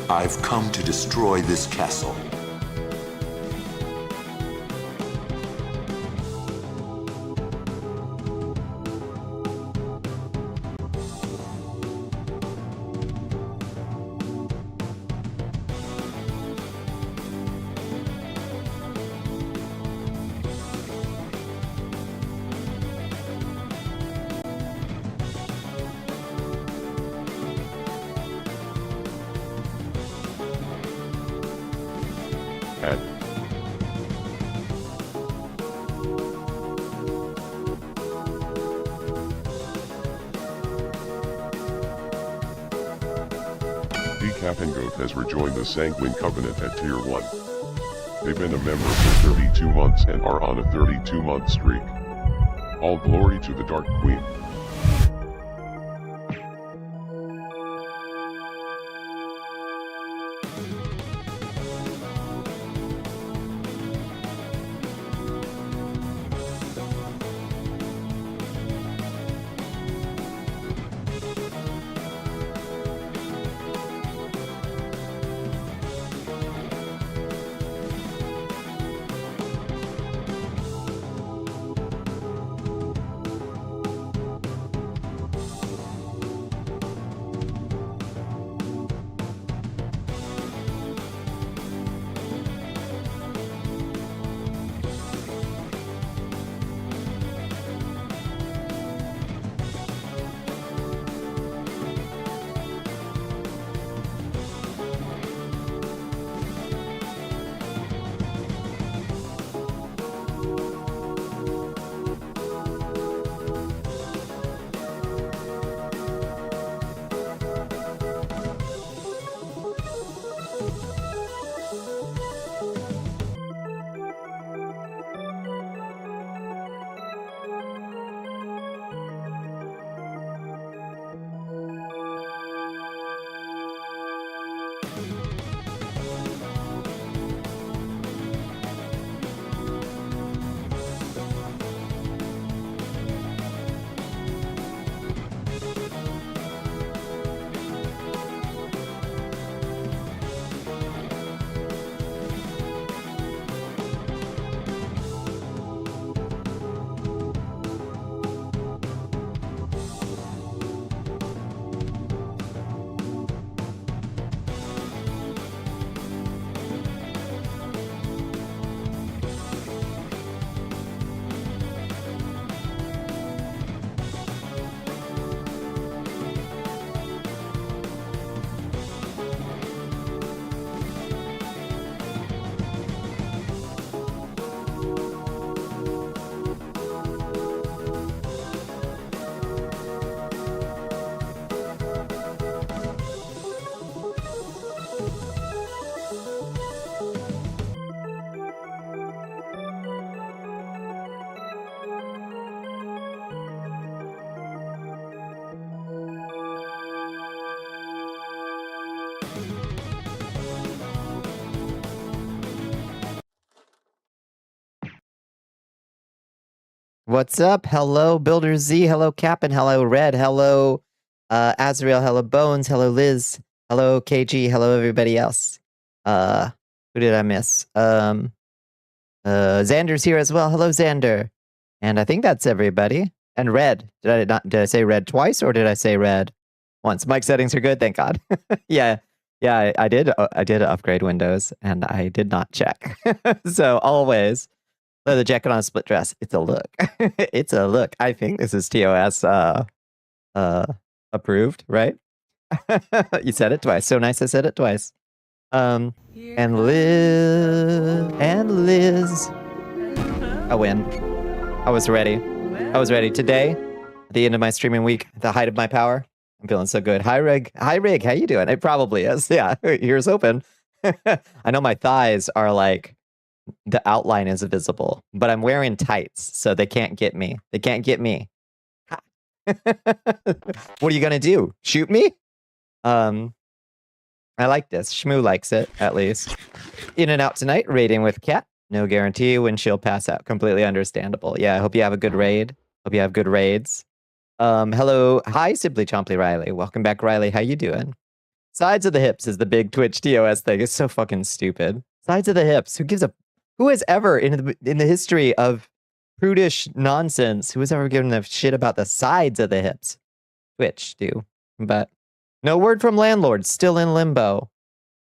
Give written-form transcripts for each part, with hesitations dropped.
I've come to destroy this castle. Capingoat has rejoined the Sanguine Covenant at Tier 1. They've been a member for 32 months and are on a 32-month streak. All glory to the Dark Queen. What's up? Hello, Builder Z. Hello, Cap'n. Hello, Red. Hello, Azrael. Hello, Bones. Hello, Liz. Hello, KG. Hello, everybody else. Who did I miss? Xander's here as well. Hello, Xander. And I think that's everybody. And Red. Did I say Red twice or did I say Red once? Mic settings are good, thank God. yeah, I did upgrade Windows and I did not check. So always. Leather jacket on a split dress. It's a look. It's a look. I think this is TOS approved, right? You said it twice. So nice I said it twice. And Liz. I win. I was ready. I was ready. Today, at the end of my streaming week, the height of my power, I'm feeling so good. Hi, Rig. Hi, Rig. How you doing? It probably is. Yeah, ears open. I know my thighs are like, the outline is visible, but I'm wearing tights, so they can't get me. They can't get me. What are you gonna do? Shoot me? I like this. Shmoo likes it, at least. In and out tonight, raiding with Cat. No guarantee when she'll pass out. Completely understandable. Yeah, I hope you have a good raid. Hope you have good raids. Hello. Hi, Simply Chomply Riley. Welcome back, Riley. How you doing? Sides of the hips is the big Twitch TOS thing. It's so fucking stupid. Sides of the hips. Who has ever in the history of prudish nonsense, who has ever given a shit about the sides of the hips? Twitch do. But no word from landlord. Still in limbo.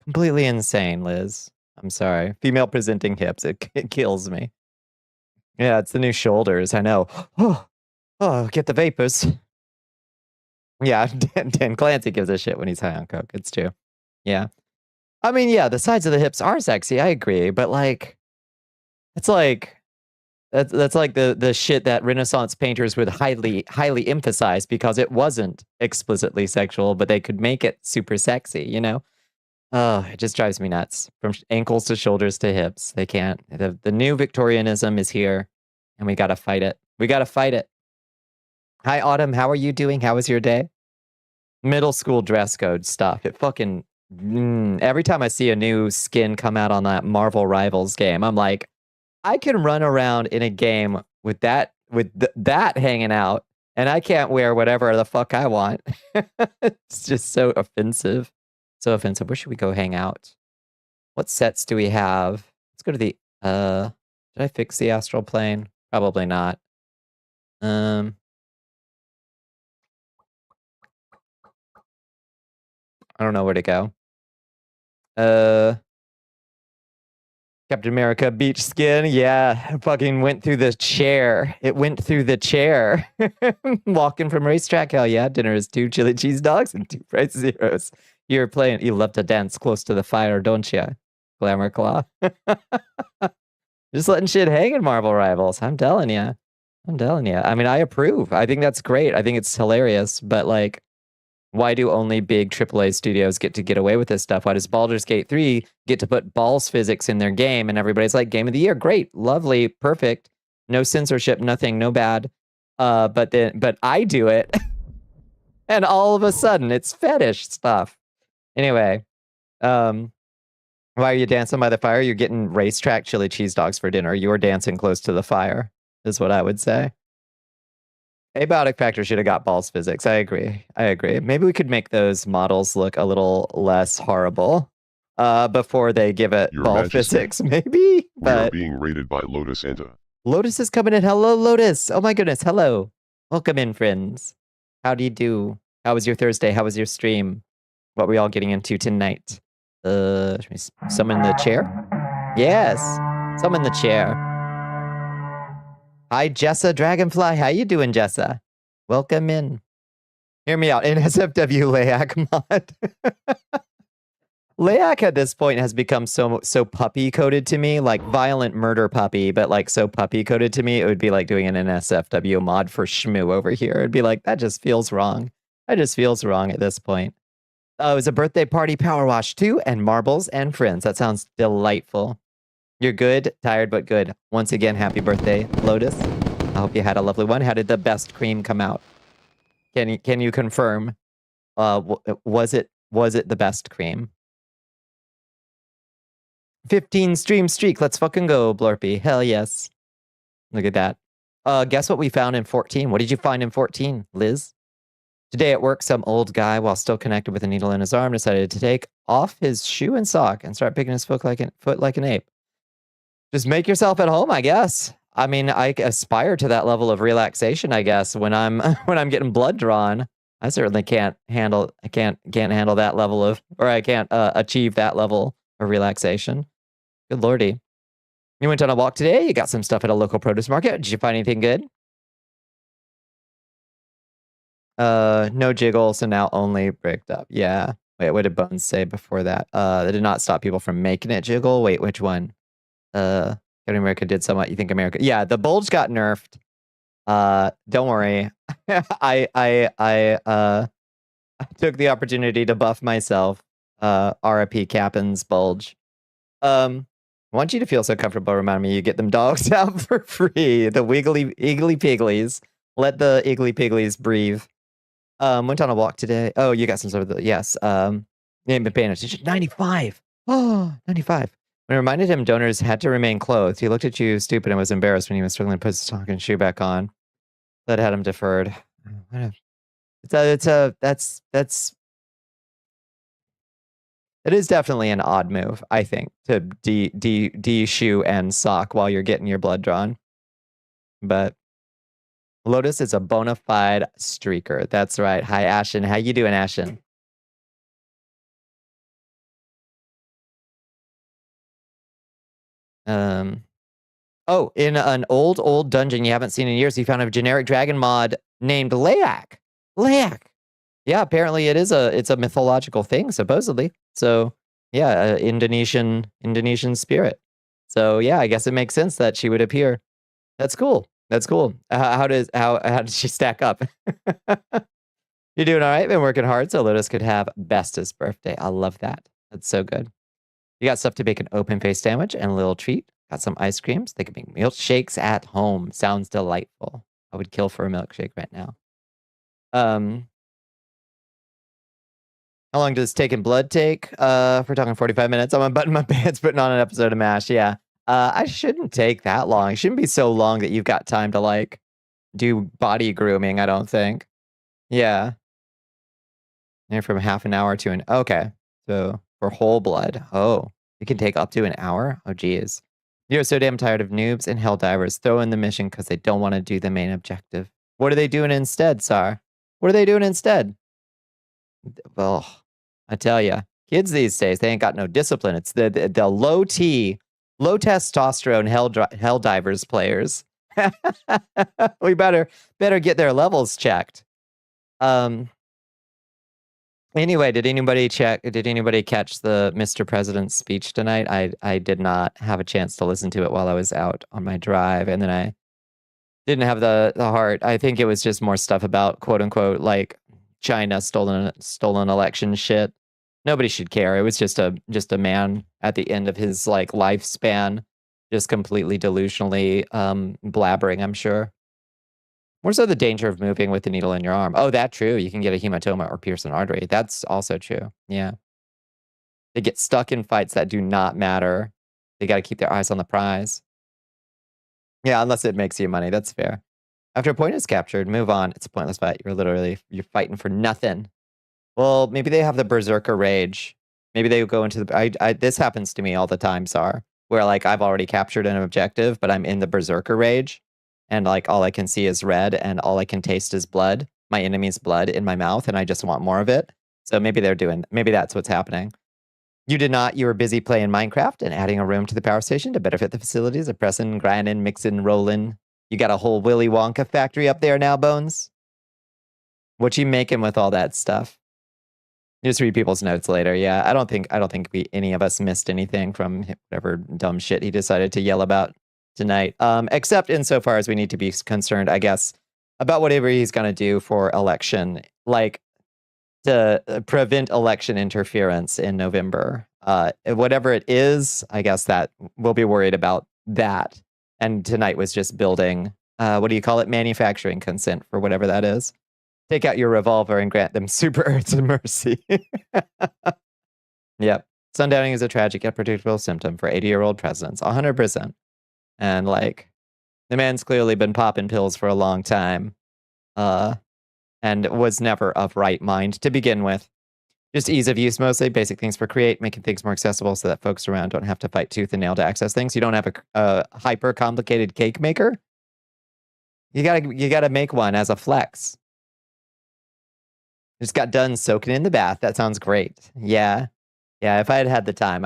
Completely insane, Liz. I'm sorry. Female presenting hips. It kills me. Yeah, it's the new shoulders. I know. Oh, get the vapors. Yeah, Dan Clancy gives a shit when he's high on coke. It's true. Yeah. I mean, yeah, the sides of the hips are sexy. I agree. But like, it's like, that's like the shit that Renaissance painters would highly emphasize because it wasn't explicitly sexual, but they could make it super sexy, you know? Oh, it just drives me nuts. From ankles to shoulders to hips. They can't. The new Victorianism is here, and we gotta fight it. We gotta fight it. Hi, Autumn. How are you doing? How was your day? Middle school dress code stuff. It fucking... every time I see a new skin come out on that Marvel Rivals game, I'm like, I can run around in a game with that hanging out, and I can't wear whatever the fuck I want. It's just so offensive. So offensive. Where should we go hang out? What sets do we have? Let's go to the... did I fix the astral plane? Probably not. I don't know where to go. Captain America beach skin. Yeah, fucking went through the chair. It went through the chair. Walking from racetrack. Hell yeah. Dinner is 2 chili cheese dogs and 2 fried zeros. You're playing. You love to dance close to the fire, don't you? Glamour Claw. Just letting shit hang in Marvel Rivals. I'm telling you. I mean, I approve. I think that's great. I think it's hilarious. But like, why do only big AAA studios get away with this stuff? Why does Baldur's Gate 3 get to put balls physics in their game and everybody's like, game of the year, great, lovely, perfect, no censorship, nothing, no bad. But I do it, and all of a sudden it's fetish stuff. Anyway, why are you dancing by the fire? You're getting racetrack chili cheese dogs for dinner. You're dancing close to the fire, is what I would say. Abiotic Factor should have got balls physics. I agree. Maybe we could make those models look a little less horrible before they give it Your ball Majesty, physics, maybe. We But are being raided by Lotus Enta. Lotus is coming in. Hello, Lotus. Oh my goodness. Hello. Welcome in, friends. How do you do? How was your Thursday? How was your stream? What were we all getting into tonight? Should we summon the chair? Yes. Summon the chair. Hi, Jessa Dragonfly. How you doing, Jessa? Welcome in. Hear me out. NSFW Layak mod. Layak at this point has become so puppy coded to me, like violent murder puppy, but like so puppy coded to me, it would be like doing an NSFW mod for Shmoo over here. It'd be like, that just feels wrong. That just feels wrong at this point. Oh, it was a birthday party power wash too, and marbles and friends. That sounds delightful. You're good, tired but good. Once again, happy birthday, Lotus. I hope you had a lovely one. How did the best cream come out? Can you confirm? Was it the best cream? 15 stream streak. Let's fucking go, Blurpy. Hell yes. Look at that. Guess what we found in 14? What did you find in 14, Liz? Today at work, some old guy, while still connected with a needle in his arm, decided to take off his shoe and sock and start picking his foot like an ape. Just make yourself at home, I guess. I mean, I aspire to that level of relaxation, I guess, when I'm getting blood drawn. I certainly can't handle that level of, or I can't achieve that level of relaxation. Good lordy. You went on a walk today? You got some stuff at a local produce market? Did you find anything good? No jiggle, so now only bricked up. Yeah. Wait, what did Bones say before that? That did not stop people from making it jiggle. Wait, which one? Captain America did somewhat. You think America? Yeah, the bulge got nerfed. Don't worry. I took the opportunity to buff myself. RIP Captain's bulge. I want you to feel so comfortable. Remind me, you get them dogs out for free. The Iggly Pigglies. Let the Iggly Pigglies breathe. Went on a walk today. Oh, you got some sort of the, yes. You ain't been paying attention. 95. Oh, 95. When I reminded him donors had to remain clothed, he looked at you stupid and was embarrassed when he was struggling to put his sock and shoe back on. That had him deferred. That's It is definitely an odd move, I think, to de-shoe and sock while you're getting your blood drawn. But Lotus is a bona fide streaker. That's right. Hi, Ashen. How you doing, Ashen? Oh, in an old dungeon you haven't seen in years, you found a generic dragon mod named Layak. Layak. Yeah, apparently it's a mythological thing, supposedly. So yeah, Indonesian spirit. So yeah, I guess it makes sense that she would appear. That's cool. That's cool. How does she stack up? You're doing all right. Been working hard, so Lotus could have bestest birthday. I love that. That's so good. You got stuff to bake an open face sandwich and a little treat. Got some ice creams. They can make milkshakes at home. Sounds delightful. I would kill for a milkshake right now. How long does taking blood take? If we're talking 45 minutes, I'm unbuttoning my pants, putting on an episode of MASH. Yeah. I shouldn't take that long. It shouldn't be so long that you've got time to like do body grooming, I don't think. Yeah. And from half an hour to an okay. So for whole blood. Oh, it can take up to an hour. Oh geez. You're so damn tired of noobs and hell divers throwing the mission because they don't want to do the main objective. What are they doing instead, Sar? What are they doing instead? Well, I tell you, kids these days, they ain't got no discipline. It's the low testosterone hell divers players. We better get their levels checked. Anyway, did anybody catch the Mr. President's speech tonight? I did not have a chance to listen to it while I was out on my drive, and then I didn't have the heart. I think it was just more stuff about quote unquote like China stolen election shit. Nobody should care. It was just a man at the end of his like lifespan, just completely delusionally blabbering, I'm sure. More so the danger of moving with the needle in your arm. Oh, that's true. You can get a hematoma or pierce an artery. That's also true. Yeah. They get stuck in fights that do not matter. They got to keep their eyes on the prize. Yeah, unless it makes you money. That's fair. After a point is captured, move on. It's a pointless fight. You're fighting for nothing. Well, maybe they have the berserker rage. Maybe they go into the... this happens to me all the time, Sar, where like I've already captured an objective, but I'm in the berserker rage. And like all I can see is red and all I can taste is blood, my enemy's blood in my mouth, and I just want more of it. So maybe that's what's happening. You were busy playing Minecraft and adding a room to the power station to better fit the facilities of pressing, grinding, mixing, rolling. You got a whole Willy Wonka factory up there now, Bones? What you making with all that stuff? Just read people's notes later. Yeah, I don't think any of us missed anything from whatever dumb shit he decided to yell about tonight, except insofar as we need to be concerned, I guess, about whatever he's going to do for election, like to prevent election interference in November. Whatever it is, I guess that we'll be worried about that. And tonight was just building, what do you call it? Manufacturing consent for whatever that is. Take out your revolver and grant them super Earth's mercy. Yep. Sundowning is a tragic yet predictable symptom for 80-year-old presidents. 100%. And like, the man's clearly been popping pills for a long time, and was never of right mind to begin with. Just ease of use mostly, basic things for create, making things more accessible so that folks around don't have to fight tooth and nail to access things. You don't have a hyper complicated cake maker. You gotta make one as a flex. Just got done soaking in the bath. That sounds great. Yeah. If I had the time,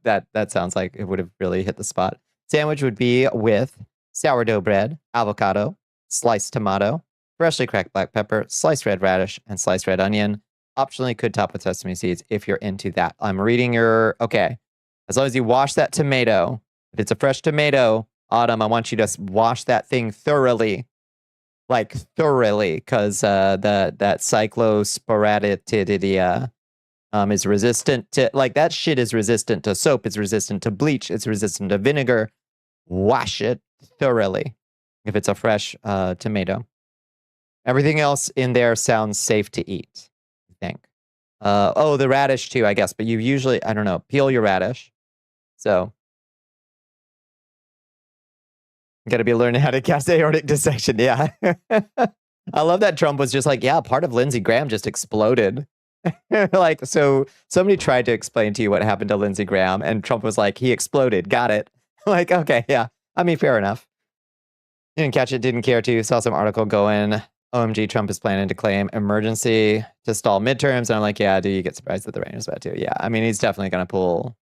that sounds like it would have really hit the spot. Sandwich would be with sourdough bread, avocado, sliced tomato, freshly cracked black pepper, sliced red radish, and sliced red onion. Optionally, could top with sesame seeds if you're into that. I'm reading your... Okay. As long as you wash that tomato. If it's a fresh tomato, Autumn, I want you to wash that thing thoroughly. Like, thoroughly. Because that cyclosporatididia is resistant to... Like, that shit is resistant to soap. It's resistant to bleach. It's resistant to vinegar. Wash it thoroughly if it's a fresh tomato. Everything else in there sounds safe to eat, I think. Oh, the radish too, I guess. But you usually, I don't know, peel your radish. So, you got to be learning how to cast aortic dissection. Yeah. I love that Trump was just like, yeah, part of Lindsey Graham just exploded. Like, so somebody tried to explain to you what happened to Lindsey Graham, and Trump was like, he exploded. Got it. Like, okay, yeah. I mean, fair enough. Didn't catch it, didn't care to. Saw some article going, OMG, Trump is planning to claim emergency to stall midterms. And I'm like, yeah, do you get surprised that the rain is about to? Yeah, I mean, he's definitely going to pull.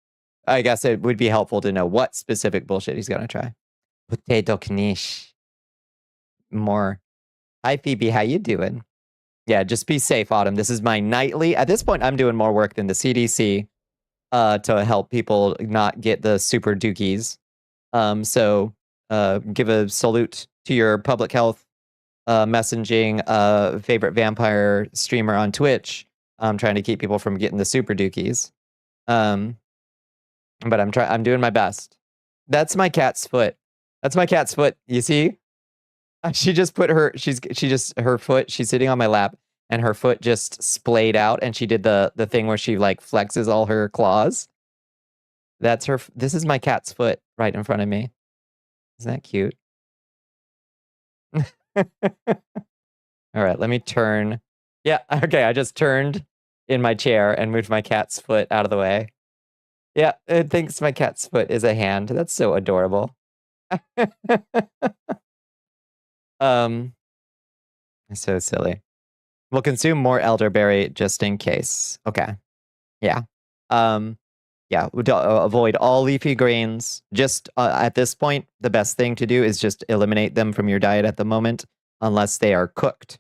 I guess it would be helpful to know what specific bullshit he's going to try. Potato knish. More. Hi, Phoebe, how you doing? Yeah, just be safe, Autumn. This is my nightly. At this point, I'm doing more work than the CDC to help people not get the super dookies. So give a salute to your public health messaging favorite vampire streamer on Twitch. I'm trying to keep people from getting the super dookies. But I'm doing my best. That's my cat's foot. That's my cat's foot. You see? She just put her her foot, she's sitting on my lap and her foot just splayed out and she did the thing where she like flexes all her claws. That's her. This is my cat's foot right in front of me. Isn't that cute? All right, let me turn. Yeah, okay, I just turned in my chair and moved my cat's foot out of the way. Yeah, it thinks my cat's foot is a hand. That's so adorable. So silly. We'll consume more elderberry just in case. Okay. Yeah. Yeah, avoid all leafy greens. Just at this point, the best thing to do is just eliminate them from your diet at the moment, unless they are cooked.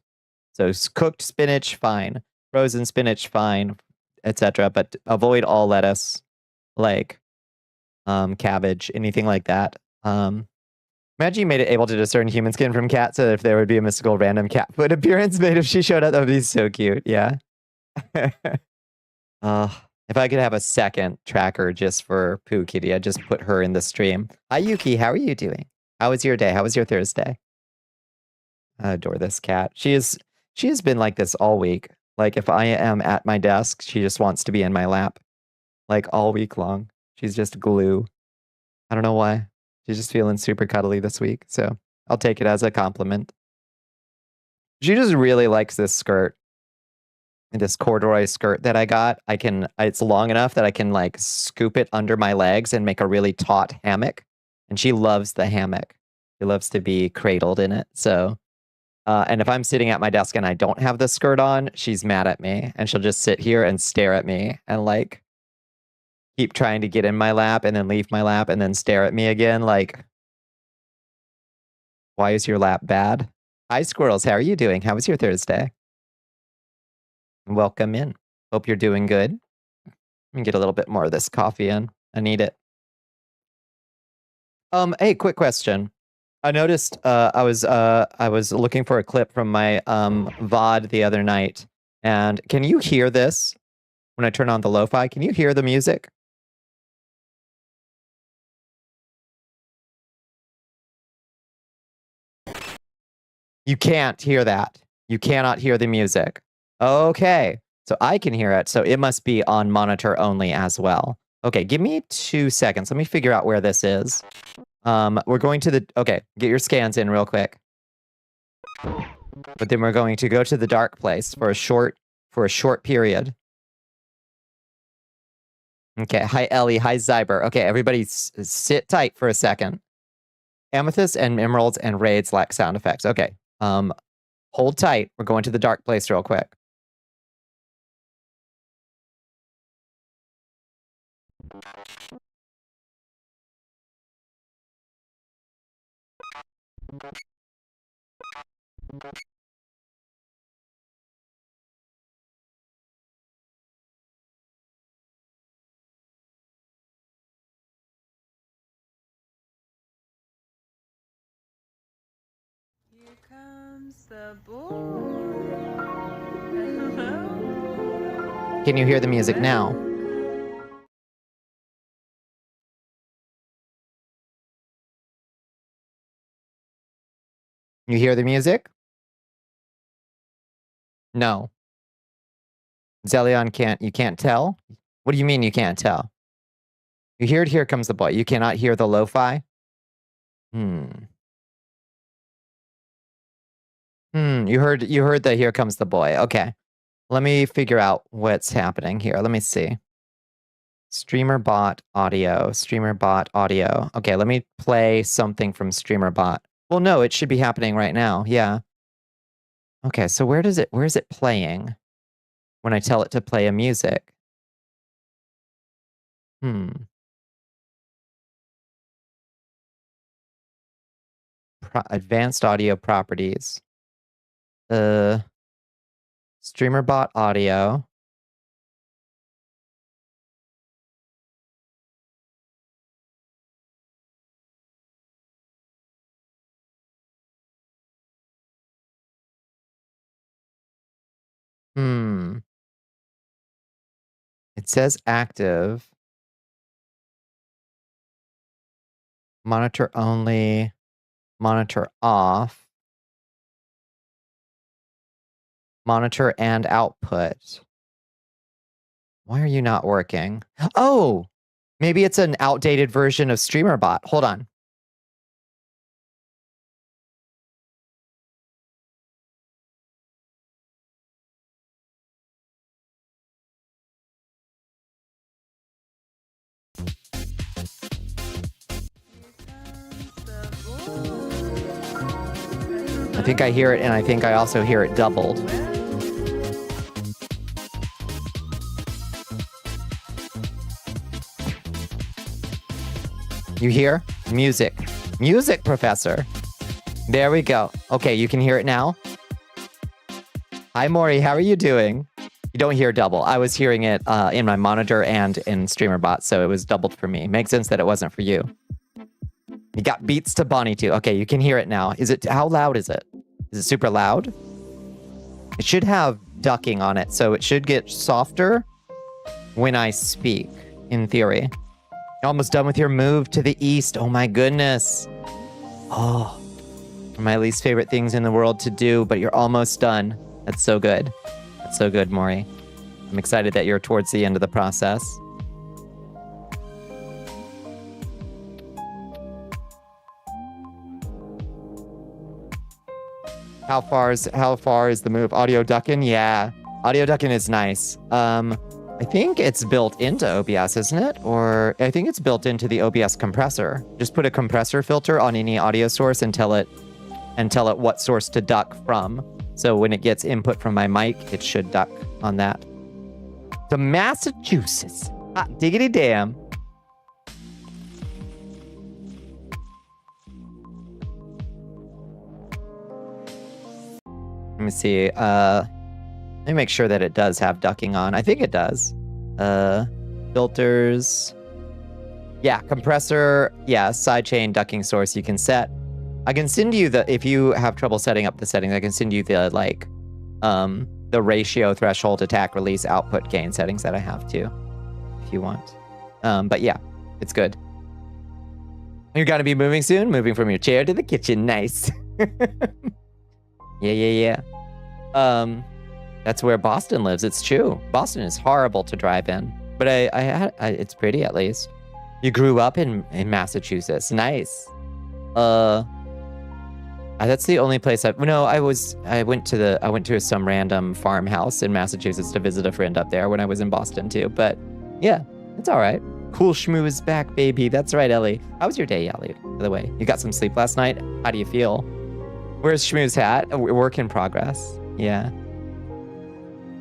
So cooked spinach, fine. Frozen spinach, fine, etc. But avoid all lettuce, like cabbage, anything like that. Imagine you made it able to discern human skin from cat, so that if there would be a mystical random cat foot appearance made if she showed up, that would be so cute. Yeah. If I could have a second tracker just for Pooh Kitty, I'd just put her in the stream. Hi, Yuki. How are you doing? How was your day? How was your Thursday? I adore this cat. She has been like this all week. Like, if I am at my desk, she just wants to be in my lap. Like, all week long. She's just glue. I don't know why. She's just feeling super cuddly this week, so I'll take it as a compliment. She just really likes this skirt. This corduroy skirt that I got. It's long enough that I can like scoop it under my legs and make a really taut hammock. And she loves the hammock. She loves to be cradled in it. So, and if I'm sitting at my desk and I don't have the skirt on, she's mad at me and she'll just sit here and stare at me and like keep trying to get in my lap and then leave my lap and then stare at me again. Like, why is your lap bad? Hi, squirrels. How are you doing? How was your Thursday? Welcome in. Hope you're doing good. Let me get a little bit more of this coffee in. I need it. Hey, quick question. I noticed I was looking for a clip from my VOD the other night, and can you hear this when I turn on the lo-fi? Can you hear the music? You can't hear that. You cannot hear the music. Okay, so I can hear it, so it must be on monitor only as well. Okay, give me 2 seconds. Let me figure out where this is. We're going to okay, get your scans in real quick. But then we're going to go to the dark place for a short period. Okay, hi Ellie, hi Zyber. Okay, everybody sit tight for a second. Amethyst and emeralds and raids lack sound effects. Okay, hold tight. We're going to the dark place real quick. Here comes the boy. Hello. Can you hear the music now? You hear the music? No. Zelion you can't tell? What do you mean you can't tell? You hear it, here comes the boy. You cannot hear the lo-fi? You heard the here comes the boy. Okay. Let me figure out what's happening here. Let me see. Streamer bot audio. Streamer bot audio. Okay, let me play something from streamer bot. Well, no, it should be happening right now. Yeah. Okay, so where is it playing when I tell it to play a music? Advanced audio properties. Streamer bot audio. It says active. Monitor only. Monitor off. Monitor and output. Why are you not working? Oh! Maybe it's an outdated version of StreamerBot. Hold on. I think I hear it, and I think I also hear it doubled. You hear? Music. Music, Professor. There we go. Okay, you can hear it now. Hi, Maury. How are you doing? You don't hear double. I was hearing it in my monitor and in StreamerBot, so it was doubled for me. Makes sense that it wasn't for you. You got beats to Bonnie too. Okay, you can hear it now. How loud is it? Is it super loud? It should have ducking on it, so it should get softer when I speak, in theory. You're almost done with your move to the east. Oh my goodness. Oh, one of my least favorite things in the world to do, but you're almost done. That's so good. That's so good, Maury. I'm excited that you're towards the end of the process. How far is the move? Audio ducking? Yeah. Audio ducking is nice. I think it's built into OBS, isn't it? Or I think it's built into the OBS compressor. Just put a compressor filter on any audio source and tell it what source to duck from. So when it gets input from my mic, it should duck on that. To Massachusetts. Hot diggity damn. Let me see. Let me make sure that it does have ducking on. I think it does. Filters. Yeah, compressor. Yeah, sidechain ducking source you can set. I can send you if you have trouble setting up the settings, I can send you the the ratio, threshold, attack, release, output, gain settings that I have too, if you want. But yeah, it's good. You're gonna be moving soon? Moving from your chair to the kitchen. Nice. Yeah. That's where Boston lives. It's true. Boston is horrible to drive in, but it's pretty at least. You grew up in Massachusetts. Nice. That's the only place I went to some random farmhouse in Massachusetts to visit a friend up there when I was in Boston too. But yeah, it's all right. Cool Shmoo is back, baby. That's right, Ellie. How was your day, Ellie? By the way, you got some sleep last night? How do you feel? Where's Shmoo's hat? Work in progress. Yeah.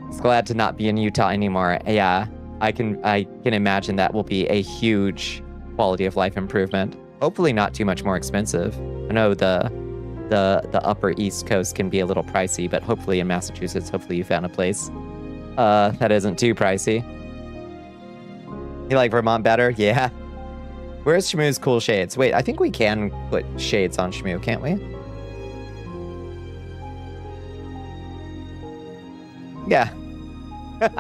He's glad to not be in Utah anymore. Yeah, I can imagine that will be a huge quality of life improvement. Hopefully not too much more expensive. I know the upper East Coast can be a little pricey, but hopefully in Massachusetts, you found a place that isn't too pricey. You like Vermont better? Yeah. Where's Shmoo's cool shades? Wait, I think we can put shades on Shmoo, can't we? Yeah.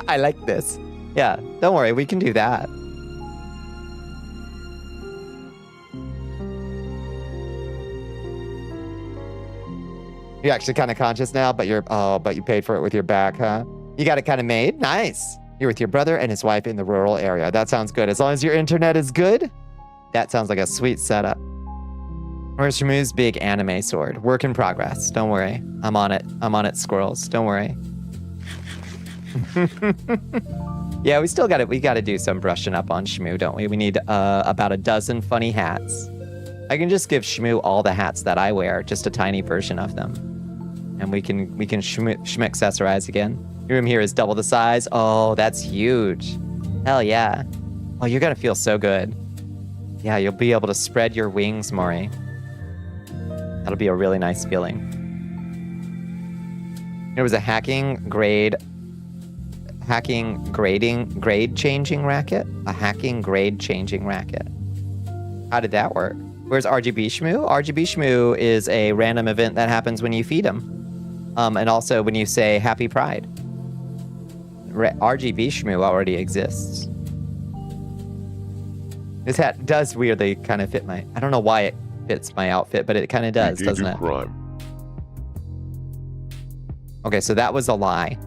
I like this. Yeah, don't worry, we can do that. You're actually kind of conscious now, but you paid for it with your back, huh? You got it kind of made? Nice. You're with your brother and his wife in the rural area. That sounds good. As long as your internet is good, that sounds like a sweet setup. Where's Shmoo's big anime sword? Work in progress. Don't worry. I'm on it. I'm on it, squirrels. Don't worry. Yeah, we still got it. We got to do some brushing up on Shmoo, don't we? We need about a dozen funny hats. I can just give Shmoo all the hats that I wear, just a tiny version of them, and we can schmexessorize again. Your room here is double the size. Oh, that's huge. Hell yeah. Oh, you're gonna feel so good. Yeah, you'll be able to spread your wings, Maury. That'll be a really nice feeling. There was a grade changing racket? A hacking grade changing racket. How did that work? Where's RGB Shmoo? RGB Shmoo is a random event that happens when you feed him. And also when you say Happy Pride. RGB Shmoo already exists. This hat does weirdly kind of fit my... I don't know why it fits my outfit, but it kind of does, doesn't it? Crime. Okay, so that was a lie,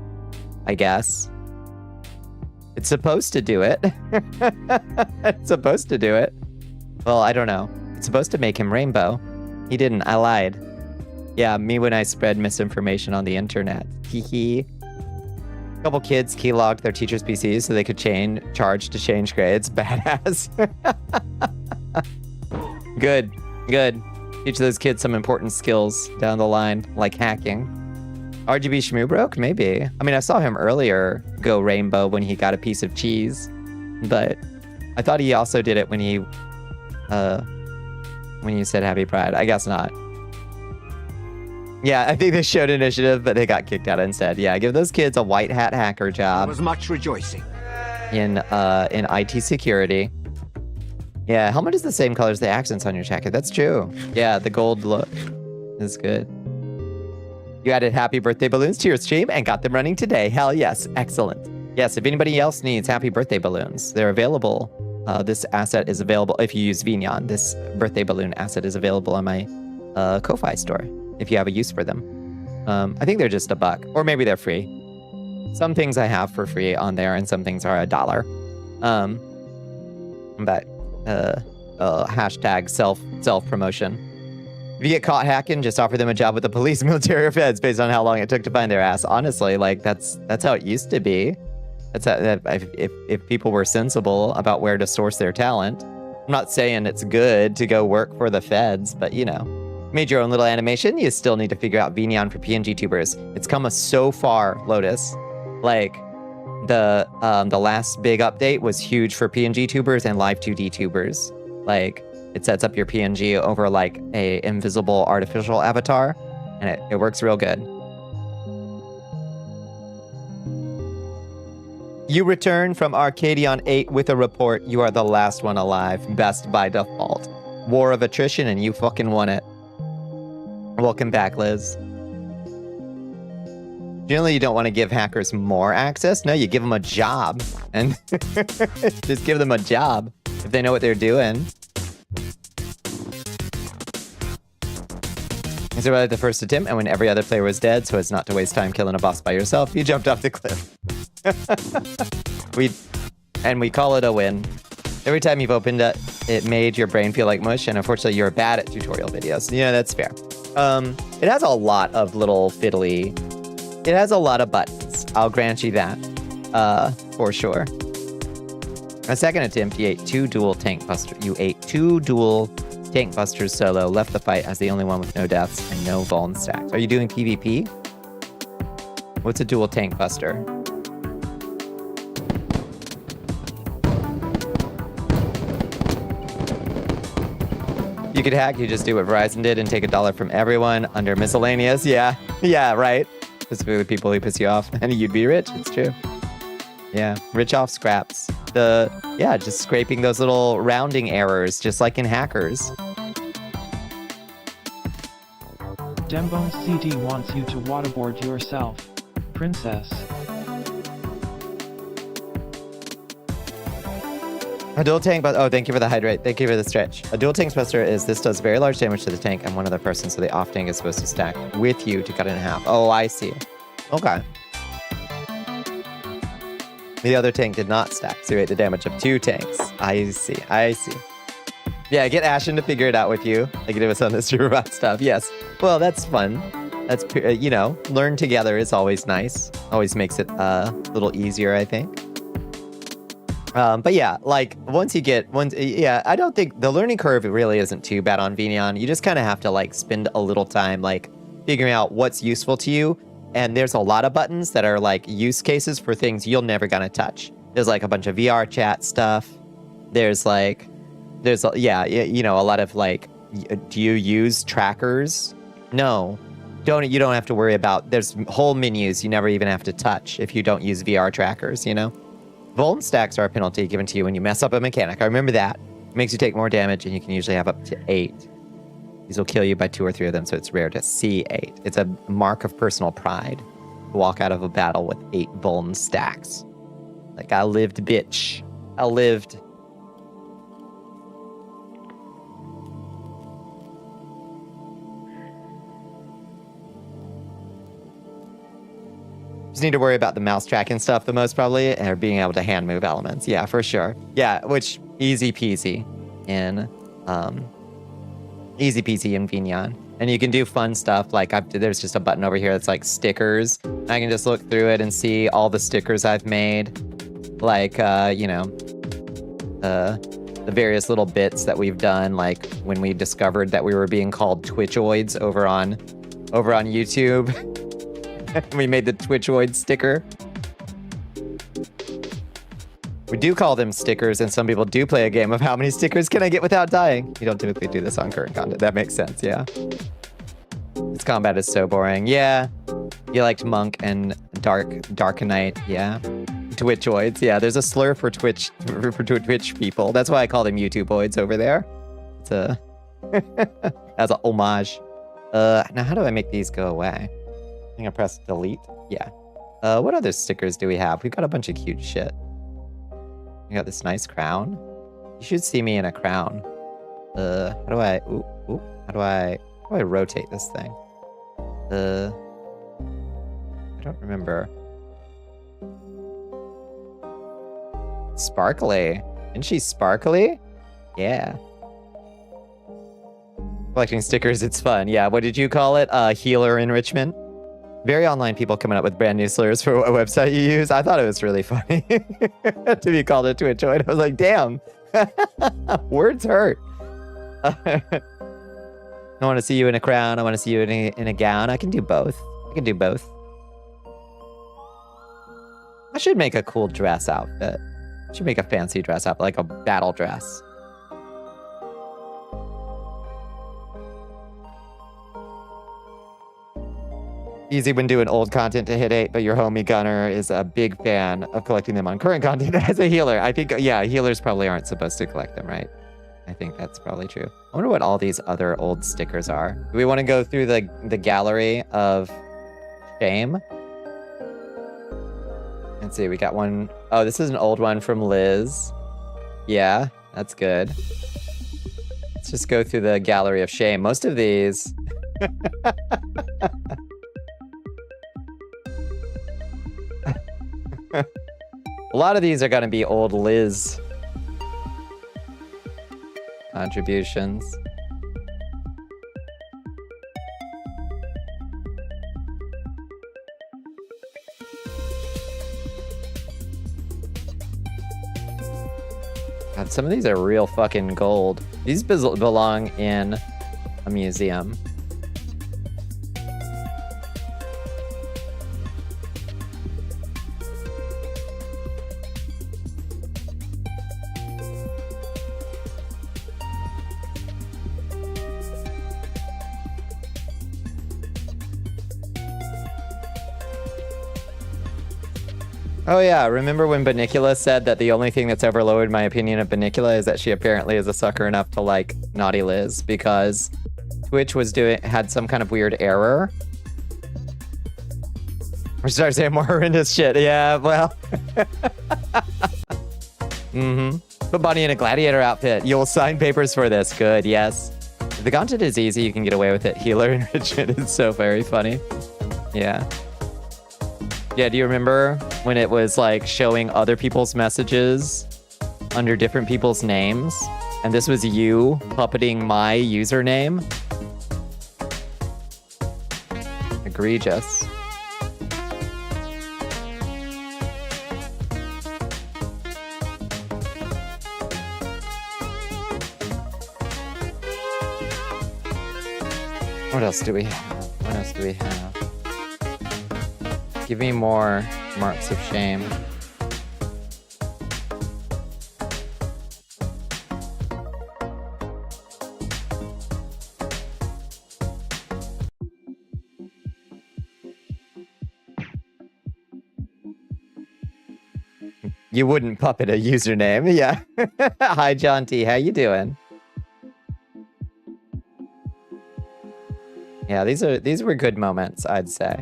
I guess. It's supposed to do it. It's supposed to do it. Well, I don't know. It's supposed to make him rainbow. He didn't. I lied. Yeah, me when I spread misinformation on the internet. Hee. A couple kids keylogged their teacher's PCs so they could charge to change grades. Badass. Good. Teach those kids some important skills down the line, like hacking. RGB Shmoo broke? Maybe. I mean, I saw him earlier go rainbow when he got a piece of cheese, but I thought he also did it when you said Happy Pride. I guess not. Yeah, I think they showed initiative, but they got kicked out instead. Yeah, give those kids a white hat hacker job. There was much rejoicing in IT security. Yeah, helmet is the same color as the accents on your jacket. That's true. Yeah, the gold look is good. You added happy birthday balloons to your stream and got them running today. Hell yes, excellent. Yes, if anybody else needs happy birthday balloons, they're available. This asset is available if you use Vignon. This birthday balloon asset is available on my Ko-Fi store if you have a use for them. I think they're just $1, or maybe they're free. Some things I have for free on there, and some things are $1. But hashtag self promotion. If you get caught hacking, just offer them a job with the police, military, or feds based on how long it took to find their ass. Honestly, like that's how it used to be. That's how, if people were sensible about where to source their talent. I'm not saying it's good to go work for the feds, but you know, made your own little animation. You still need to figure out Vignon for PNG tubers. It's come so far, Lotus. Like the last big update was huge for PNG tubers and live 2D tubers. Like, it sets up your PNG over like a invisible artificial avatar, and it works real good. You return from Arcadion 8 with a report. You are the last one alive. Best by default. War of attrition, and you fucking won it. Welcome back, Liz. Generally, you don't want to give hackers more access. No, you give them a job. And just give them a job if they know what they're doing. Is it really the first attempt? And when every other player was dead, so as not to waste time killing a boss by yourself, you jumped off the cliff. we call it a win. Every time you've opened it, it made your brain feel like mush, and unfortunately, you're bad at tutorial videos. Yeah, that's fair. It has a lot of little fiddly. It has a lot of buttons. I'll grant you that, for sure. A second attempt, you ate two dual tank busters. You ate two dual tank busters solo, left the fight as the only one with no deaths and no vuln stacks. Are you doing PvP? What's a dual tank buster? You could hack, you just do what Verizon did and take $1 from everyone under miscellaneous. Yeah, right. Specifically the people who piss you off, and you'd be rich. It's true. Yeah, rich off scraps. Just scraping those little rounding errors, just like in hackers. Dembone CD wants you to waterboard yourself, princess. A dual tank buster. Oh, thank you for the hydrate. Thank you for the stretch. A dual tank buster is this does very large damage to the tank and one other person, so the off tank is supposed to stack with you to cut it in half. Oh, I see. Okay. The other tank did not stack, so you ate the damage of two tanks. I see. Yeah, get Ashen to figure it out with you, like it was on the Superbot stuff. Yes. Well, that's fun. That's, you know, learn together is always nice. Always makes it a little easier, I think. But yeah, like yeah, I don't think the learning curve really isn't too bad on Vignon. You just kind of have to like spend a little time like figuring out what's useful to you. And there's a lot of buttons that are like use cases for things you'll never gonna touch. There's like a bunch of VR chat stuff. There's yeah, you know, a lot of like, do you use trackers? No, you don't have to worry about, there's whole menus you never even have to touch if you don't use VR trackers, you know? Vuln stacks are a penalty given to you when you mess up a mechanic. I remember that. It makes you take more damage, and you can usually have up to 8. These will kill you by 2 or 3 of them, so it's rare to see 8. It's a mark of personal pride to walk out of a battle with 8 Vuln stacks. Like, I lived, bitch. I lived. Just need to worry about the mouse tracking stuff the most, probably, or being able to hand move elements. Yeah, for sure. Yeah, which easy peasy in Vignon. And you can do fun stuff like there's just a button over here that's like stickers. I can just look through it and see all the stickers I've made, like you know, the various little bits that we've done, like when we discovered that we were being called Twitchoids over on YouTube. We made the Twitchoid sticker. We do call them stickers, and some people do play a game of how many stickers can I get without dying. You don't typically do this on current content. That makes sense, yeah. This combat is so boring. Yeah. You liked Monk and Darkenite, yeah. Twitchoids, yeah. There's a slur for Twitch people. That's why I call them YouTubeoids over there. It's a as a homage. Now how do I make these go away? I think I pressed delete. Yeah. What other stickers do we have? We've got a bunch of cute shit. We got this nice crown. You should see me in a crown. How do I rotate this thing? I don't remember. Sparkly. Isn't she sparkly? Yeah. Collecting stickers, it's fun. Yeah, what did you call it? Healer enrichment? Very online people coming up with brand new slurs for what website you use. I thought it was really funny to be called a Twitchoid. I was like, damn, words hurt. I want to see you in a crown. I want to see you in a gown. I can do both. I can do both. I should make a cool dress outfit. I should make a fancy dress outfit, like a battle dress. Easy when doing old content to hit 8, but your homie Gunner is a big fan of collecting them on current content as a healer. I think, yeah, healers probably aren't supposed to collect them, right? I think that's probably true. I wonder what all these other old stickers are. Do we want to go through the gallery of shame? Let's see, we got one. Oh, this is an old one from Liz. Yeah, that's good. Let's just go through the gallery of shame. Most of these... A lot of these are going to be old Liz contributions. God, some of these are real fucking gold. These belong in a museum. Oh yeah, remember when Bonnicula said that the only thing that's ever lowered my opinion of Bonnicula is that she apparently is a sucker enough to like Naughty Liz because Twitch had some kind of weird error. We start saying more horrendous shit. Yeah, well. Put Bonnie in a gladiator outfit. You'll sign papers for this. Good, yes. If the content is easy, you can get away with it. Healer enrichment is so very funny. Yeah. Yeah, do you remember when it was like showing other people's messages under different people's names? And this was you puppeting my username? Egregious. What else do we have? What else do we have? Give me more marks of shame. You wouldn't puppet a username, yeah. Hi, John T. How you doing? Yeah, these were good moments, I'd say.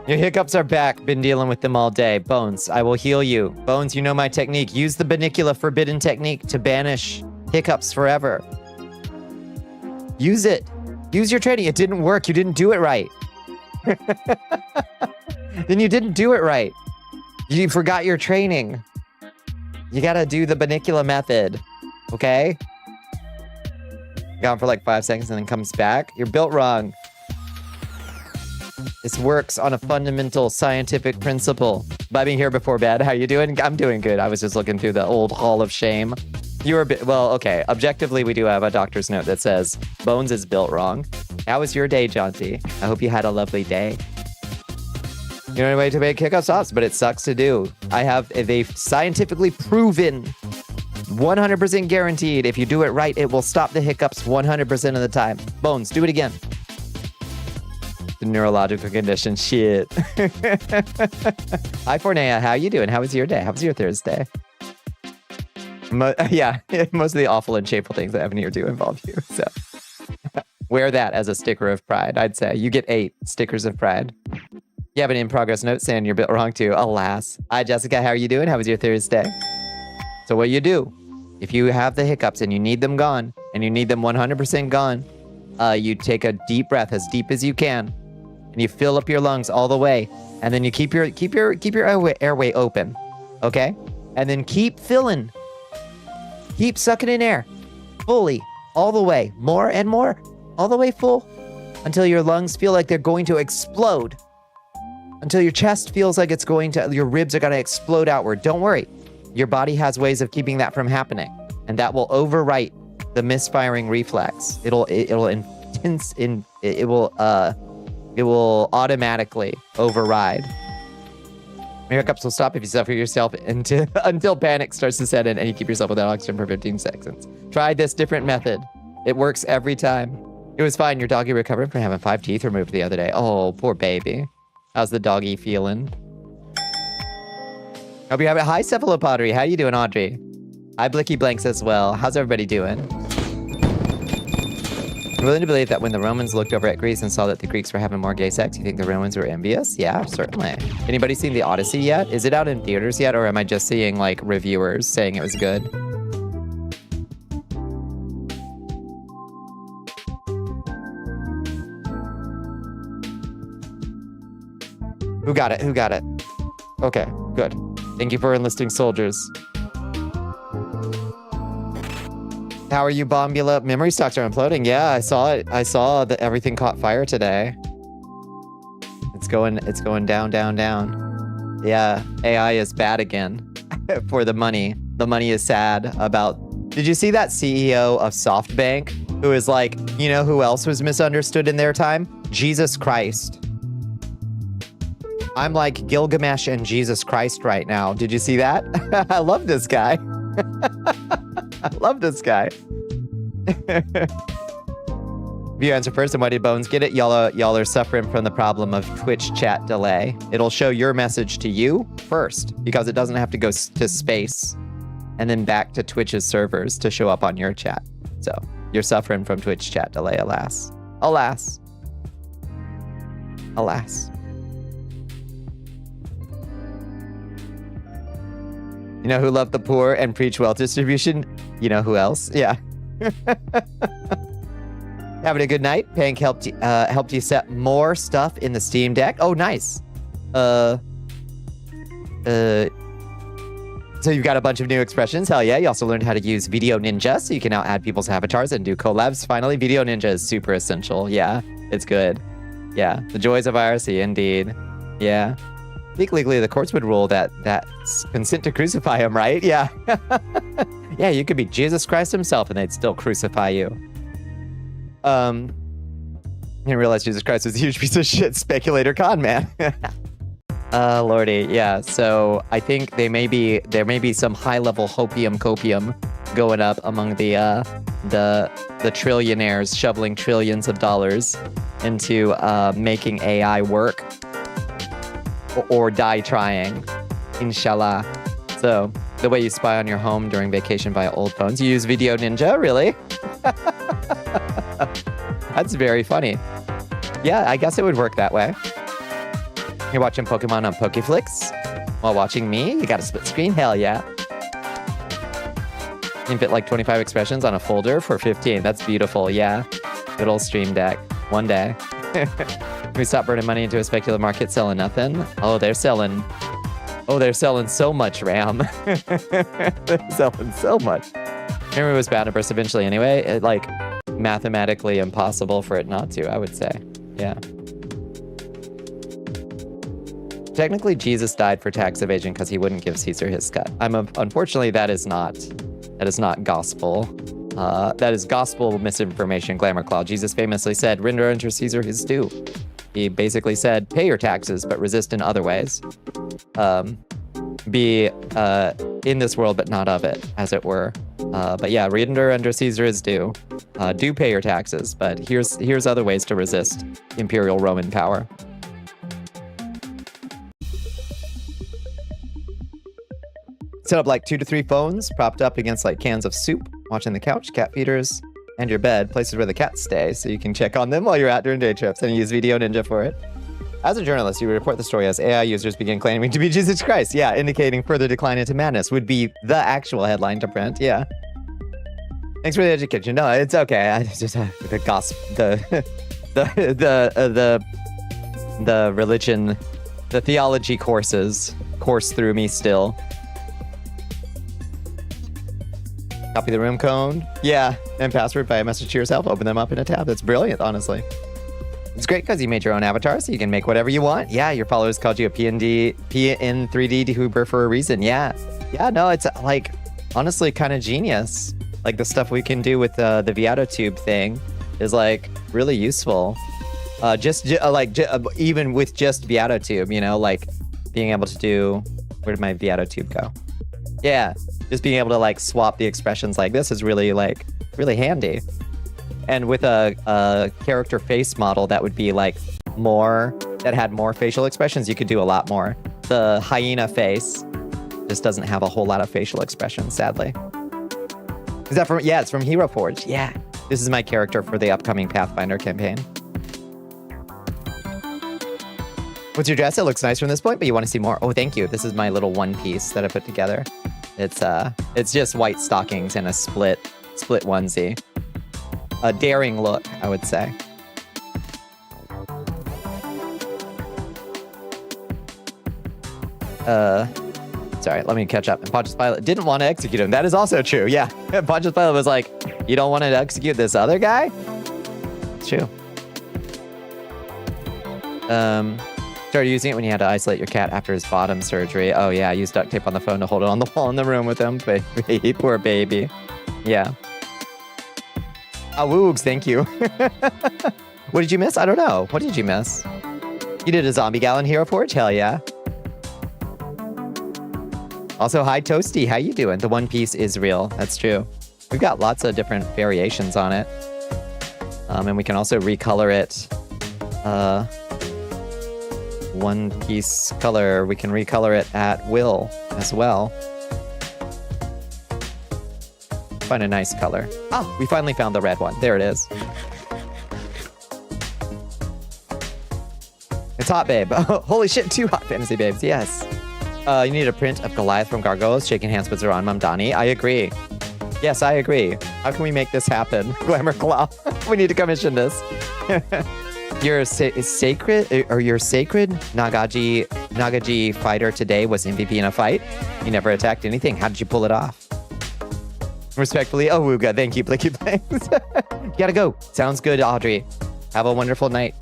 Your hiccups are back. Been dealing with them all day. Bones, I will heal you. Bones, you know my technique. Use the Bonnicula forbidden technique to banish hiccups forever. Use it. Use your training. It didn't work. You didn't do it right. Then you didn't do it right. You forgot your training. You gotta do the Bonnicula method. Okay? Gone for like 5 seconds and then comes back. You're built wrong. This works on a fundamental scientific principle. Bobby here before bed. How you doing? I'm doing good. I was just looking through the old Hall of Shame. You're a bit, well, okay. Objectively, we do have a doctor's note that says Bones is built wrong. How was your day, Jaunty? I hope you had a lovely day. You know any way to make hiccups off, but it sucks to do. They've scientifically proven 100% guaranteed. If you do it right, it will stop the hiccups 100% of the time. Bones, do it again. The neurological condition, shit. Hi, Fornea. How you doing? How was your day? How was your Thursday? Yeah, most of the awful and shameful things that happen here do involve you. So wear that as a sticker of pride, I'd say. You get 8 stickers of pride. You have an in-progress note saying you're built wrong too. Alas. Hi, Jessica. How are you doing? How was your Thursday? So what you do, if you have the hiccups and you need them gone, and you need them 100% gone, you take a deep breath, as deep as you can, and you fill up your lungs all the way, and then you keep your airway open, okay? And then keep filling. Keep sucking in air, fully, all the way, more and more, all the way full, until your lungs feel like they're going to explode. Until your chest feels like your ribs are gonna explode outward. Don't worry. Your body has ways of keeping that from happening, and that will overwrite the misfiring reflex. It will automatically override. Your hiccups will stop if you suffer yourself until panic starts to set in and you keep yourself without oxygen for 15 seconds. Try this different method. It works every time. It was fine. Your doggy recovered from having 5 teeth removed the other day. Oh, poor baby. How's the doggy feeling? Hope you have it. Hi, Cephalopottery. How you doing, Audrey? Hi, Blicky Blanks as well. How's everybody doing? I'm willing to believe that when the Romans looked over at Greece and saw that the Greeks were having more gay sex, you think the Romans were envious? Yeah, certainly. Anybody seen The Odyssey yet? Is it out in theaters yet, or am I just seeing, like, reviewers saying it was good? Who got it? Who got it? Okay, good. Thank you for enlisting soldiers. How are you, Bombula? Memory stocks are imploding. Yeah, I saw it. I saw that everything caught fire today. It's going down, down, down. Yeah, AI is bad again for the money. The money is sad about... Did you see that CEO of SoftBank who is like, you know who else was misunderstood in their time? Jesus Christ. I'm like Gilgamesh and Jesus Christ right now. Did you see that? I love this guy. I love this guy. If you answer first, and why did Bones get it? Y'all are suffering from the problem of Twitch chat delay. It'll show your message to you first, because it doesn't have to go to space and then back to Twitch's servers to show up on your chat. So you're suffering from Twitch chat delay, alas. Alas. Alas. You know who loved the poor and preach wealth distribution? You know who else? Yeah. Having a good night? Pank helped you set more stuff in the Steam Deck. Oh, nice. So you've got a bunch of new expressions. Hell yeah. You also learned how to use Video Ninja, so you can now add people's avatars and do collabs. Finally, Video Ninja is super essential. Yeah, it's good. Yeah, the joys of IRC, indeed. Yeah. I think legally the courts would rule that that's consent to crucify him, right? Yeah. Yeah, you could be Jesus Christ himself and they'd still crucify you. I didn't realize Jesus Christ was a huge piece of shit speculator con man. Lordy, yeah. So I think there may be some high-level hopium copium going up among the trillionaires shoveling trillions of dollars into making AI work or die trying, inshallah. So the way you spy on your home during vacation via old phones, you use Video Ninja, really? That's very funny. Yeah, I guess it would work that way. You're watching Pokemon on Pokeflix while watching me? You got a split screen? Hell yeah. You can fit like 25 expressions on a folder for 15. That's beautiful, yeah. Good old Stream Deck. One day. We stop burning money into a speculative market selling nothing. Oh, they're selling so much RAM. They're selling so much. Memory was bound to burst eventually anyway. It, like, mathematically impossible for it not to, I would say. Yeah. Technically, Jesus died for tax evasion because he wouldn't give Caesar his cut. Unfortunately, that is not gospel. That is gospel misinformation, Glamour Claw. Jesus famously said, "Render unto Caesar his due." He basically said, pay your taxes, but resist in other ways. Be in this world, but not of it, as it were. But yeah, render unto Caesar his due. Do pay your taxes, but here's other ways to resist imperial Roman power. Set up like 2 to 3 phones propped up against like cans of soup, watching the couch, cat feeders, and your bed, places where the cats stay, so you can check on them while you're out during day trips and use Video Ninja for it. As a journalist, you would report the story as AI users begin claiming to be Jesus Christ. Yeah, indicating further decline into madness would be the actual headline to print. Yeah. Thanks for the education. No, it's okay. I just have the gospel, the religion, the theology course through me still. Copy the room code. Yeah, and password by a message to yourself. Open them up in a tab. That's brilliant, honestly. It's great because you made your own avatar, so you can make whatever you want. Yeah, your followers called you a PN3D Vtuber for a reason. Yeah. Yeah, no, it's like, honestly, kind of genius. Like the stuff we can do with the Vtuber thing is like really useful. Even with just Vtuber, you know, like being able to do, where did my Vtuber go? Yeah, just being able to like swap the expressions like this is really handy. And with a character face model that would be like that had more facial expressions, you could do a lot more. The hyena face just doesn't have a whole lot of facial expressions, sadly. Is that from, yeah, it's from Hero Forge. Yeah, this is my character for the upcoming Pathfinder campaign. What's your dress? It looks nice from this point, but you want to see more. Oh, thank you. This is my little one piece that I put together. It's just white stockings and a split onesie. A daring look, I would say. Sorry, let me catch up. And Pontius Pilate didn't want to execute him. That is also true, yeah. Pontius Pilate was like, you don't want to execute this other guy? It's true. Started using it when you had to isolate your cat after his bottom surgery. Oh yeah, I used duct tape on the phone to hold it on the wall in the room with him. Baby, poor baby. Yeah. Woogs, thank you. What did you miss? I don't know. What did you miss? You did a zombie gal in Hero Forge? Hell yeah. Also, hi Toasty, how you doing? The One Piece is real. That's true. We've got lots of different variations on it. And we can also recolor it. One Piece color. We can recolor it at will as well. Find a nice color. Oh, we finally found the red one. There it is. It's hot, babe. Oh, holy shit, 2 hot fantasy babes. Yes. You need a print of Goliath from Gargoyles, shaking hands with Zoran Mamdani. I agree. Yes, I agree. How can we make this happen? Glamour Claw. We need to commission this. Your sacred or your sacred Nagaji fighter today was MVP in a fight. You never attacked anything. How did you pull it off? Respectfully, oh Wooga, thank you, Blicky Blanks. You gotta go. Sounds good, Audrey. Have a wonderful night.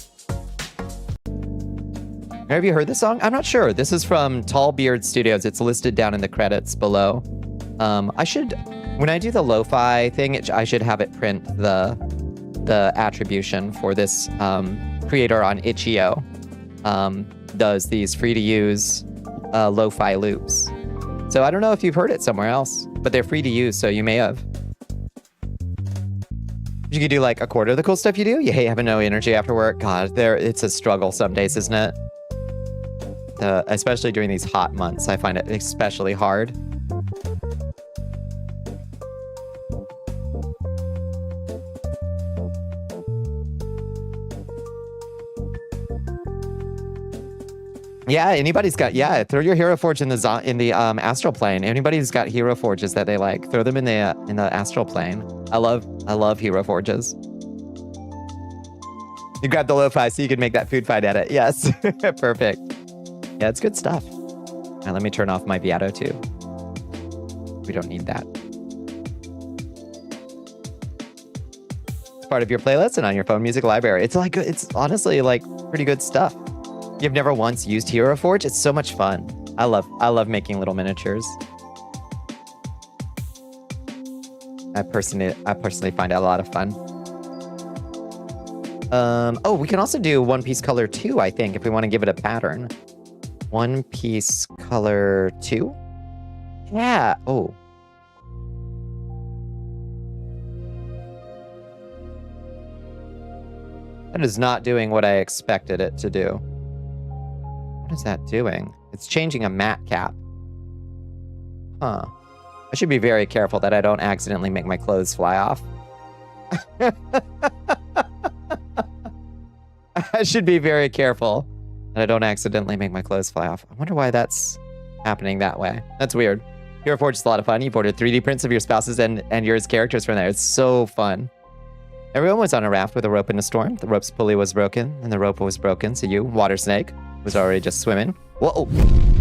Have you heard this song? I'm not sure. This is from Tall Beard Studios. It's listed down in the credits below. When I do the lo-fi thing, I should have it print the attribution for this creator on Itch.io. Does these free-to-use lo-fi loops. So I don't know if you've heard it somewhere else, but they're free to use, so you may have. You could do like a quarter of the cool stuff you do. You hate having no energy after work. God, it's a struggle some days, isn't it? Especially during these hot months, I find it especially hard. Yeah, anybody's got, throw your Hero Forge in the astral plane. Anybody who's got Hero Forges that they like, throw them in the astral plane. I love Hero Forges. You grab the lo-fi so you can make that food fight edit. Yes, perfect. Yeah, it's good stuff. All right, let me turn off my Beato too. We don't need that. It's part of your playlist and on your phone music library. It's honestly like pretty good stuff. You've never once used Hero Forge? It's so much fun. I love making little miniatures. I personally find it a lot of fun. Oh, we can also do One Piece Color 2, I think, if we want to give it a pattern. One Piece Color 2? Yeah. Oh. That is not doing what I expected it to do. What is that doing? It's changing a mat cap. Huh. I should be very careful that I don't accidentally make my clothes fly off. I should be very careful that I don't accidentally make my clothes fly off. I wonder why that's happening that way. That's weird. Hero Forge is a lot of fun. You've ordered 3D prints of your spouses and yours characters from there. It's so fun. Everyone was on a raft with a rope in a storm. The rope's pulley was broken, and the rope was broken, so you, water snake, was already just swimming. Whoa!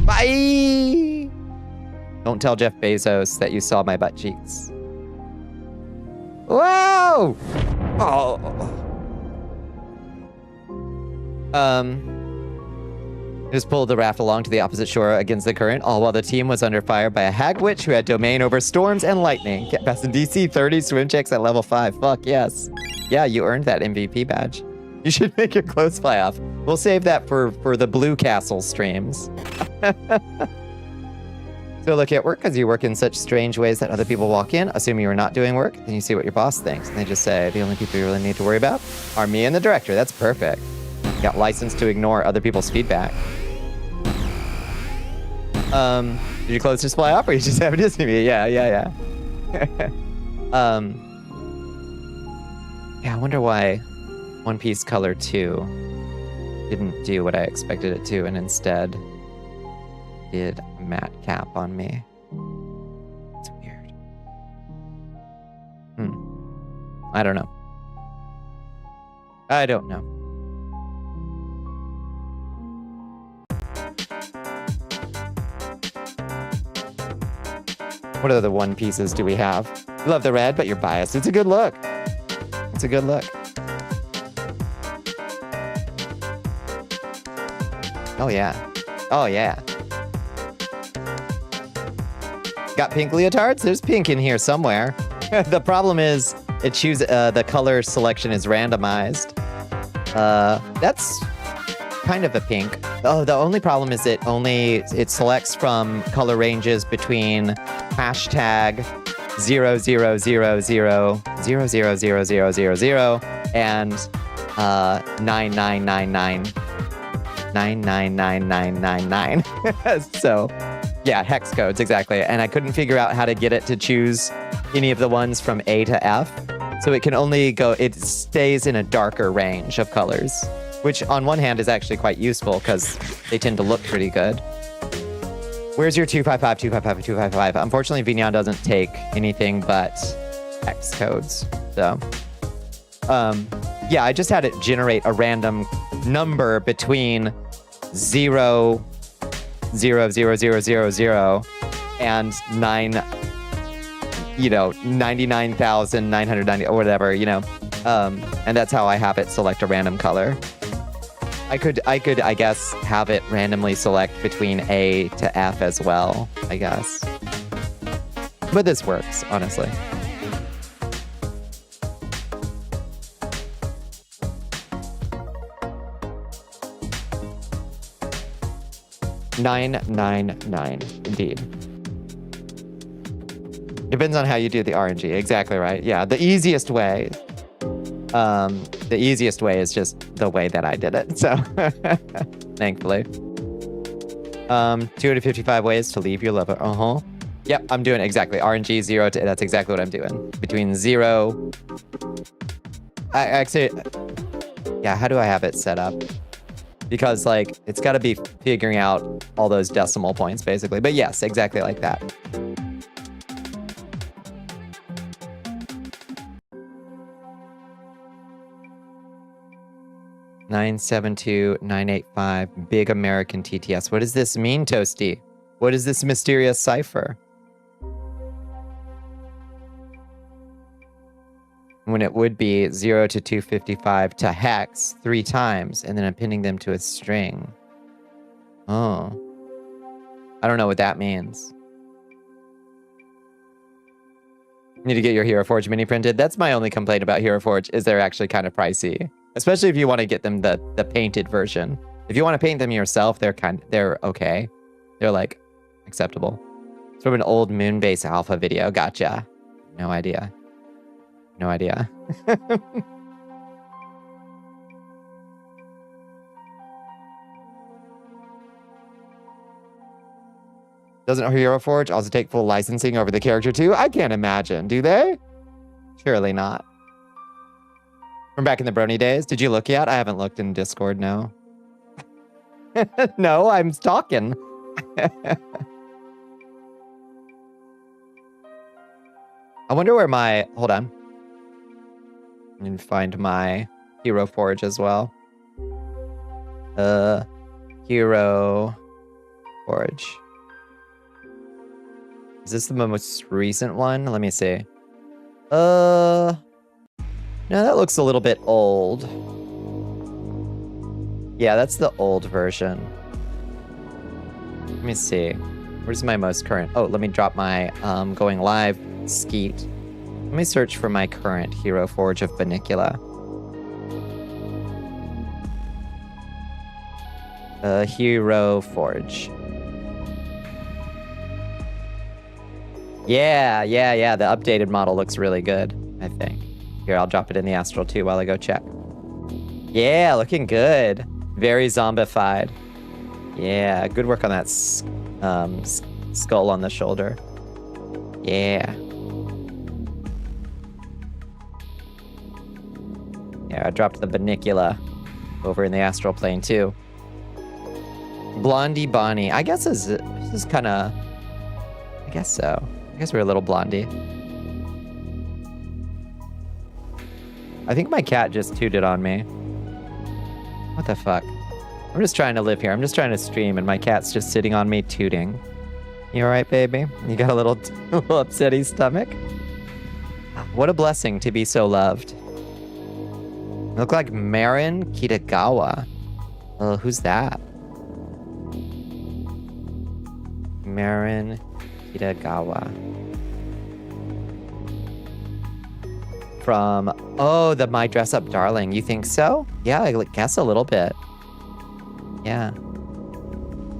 Bye! Don't tell Jeff Bezos that you saw my butt cheeks. Whoa! Oh. Just pulled the raft along to the opposite shore against the current, all while the team was under fire by a hag witch who had domain over storms and lightning. Get past the DC 30 swim checks at level 5. Fuck yes. Yeah, you earned that MVP badge. You should make your clothes fly off. We'll save that for the Blue Castle streams. So look at work because you work in such strange ways that other people walk in, assume you are not doing work, then you see what your boss thinks, and they just say, the only people you really need to worry about are me and the director. That's perfect. Got license to ignore other people's feedback. Did your clothes just fly off or you just have a Disney me? Yeah. Yeah, I wonder why One Piece Color 2 didn't do what I expected it to and instead did a matte cap on me. It's weird. I don't know. What other One Pieces do we have? You love the red, but you're biased. It's a good look. It's a good look. Oh yeah. Oh yeah. Got pink leotards? There's pink in here somewhere. The problem is the color selection is randomized. That's kind of a pink. Oh, the only problem is it selects from color ranges between hashtag 000000000 and 9999999. So, yeah, hex codes, exactly. And I couldn't figure out how to get it to choose any of the ones from A to F. So it can only it stays in a darker range of colors, which on one hand is actually quite useful because they tend to look pretty good. Where's your 255, 255, 255? Unfortunately, Vignon doesn't take anything but hex codes. So, yeah, I just had it generate a random number between 0, 0, 0, 0, 0, 0, and 9, 99,990 or whatever, and that's how I have it select a random color. I could, I guess, have it randomly select between A to F as well, I guess. But this works, honestly. $9.99, indeed. Depends on how you do the RNG. Exactly right. Yeah, the easiest way. The easiest way is just the way that I did it. So, thankfully. 255 ways to leave your lover. Yep, I'm doing it exactly. RNG 0 to. That's exactly what I'm doing. Between 0. I actually. Yeah, how do I have it set up? Because like it's got to be figuring out all those decimal points basically. But yes, exactly like that. $972,985 Big American TTS. What does this mean, Toasty? What is this mysterious cipher? When it would be 0 to 255 to hex 3 times, and then appending them to a string. Oh. I don't know what that means. Need to get your Hero Forge mini printed. That's my only complaint about Hero Forge, is they're actually kind of pricey. Especially if you want to get them the painted version. If you want to paint them yourself, they're okay. They're like acceptable. It's from an old Moonbase Alpha video. Gotcha. No idea. No idea. Doesn't Hero Forge also take full licensing over the character too? I can't imagine. Do they? Surely not. From back in the Brony days. Did you look yet? I haven't looked in Discord, no. No, I'm stalking. I wonder where my... Hold on. I need to find my Hero Forge as well. Hero Forge. Is this the most recent one? Let me see. No, that looks a little bit old. Yeah, that's the old version. Let me see. Where's my most current? Oh, let me drop my going live skeet. Let me search for my current Hero Forge of Bonnicula. Hero Forge. Yeah. The updated model looks really good, I think. Here, I'll drop it in the Astral too while I go check. Yeah, looking good. Very zombified. Yeah, good work on that skull on the shoulder. Yeah. Yeah, I dropped the Bonnicula over in the Astral plane too. Blondie Bonnie. I guess this is kind of... I guess so. I guess we're a little blondie. I think my cat just tooted on me. What the fuck? I'm just trying to live here. I'm just trying to stream and my cat's just sitting on me tooting. You alright, baby? You got a little upsetty stomach? What a blessing to be so loved. You look like Marin Kitagawa. Oh, who's that? Marin Kitagawa. From, oh, the My Dress Up Darling. You think so? Yeah, I guess a little bit. Yeah.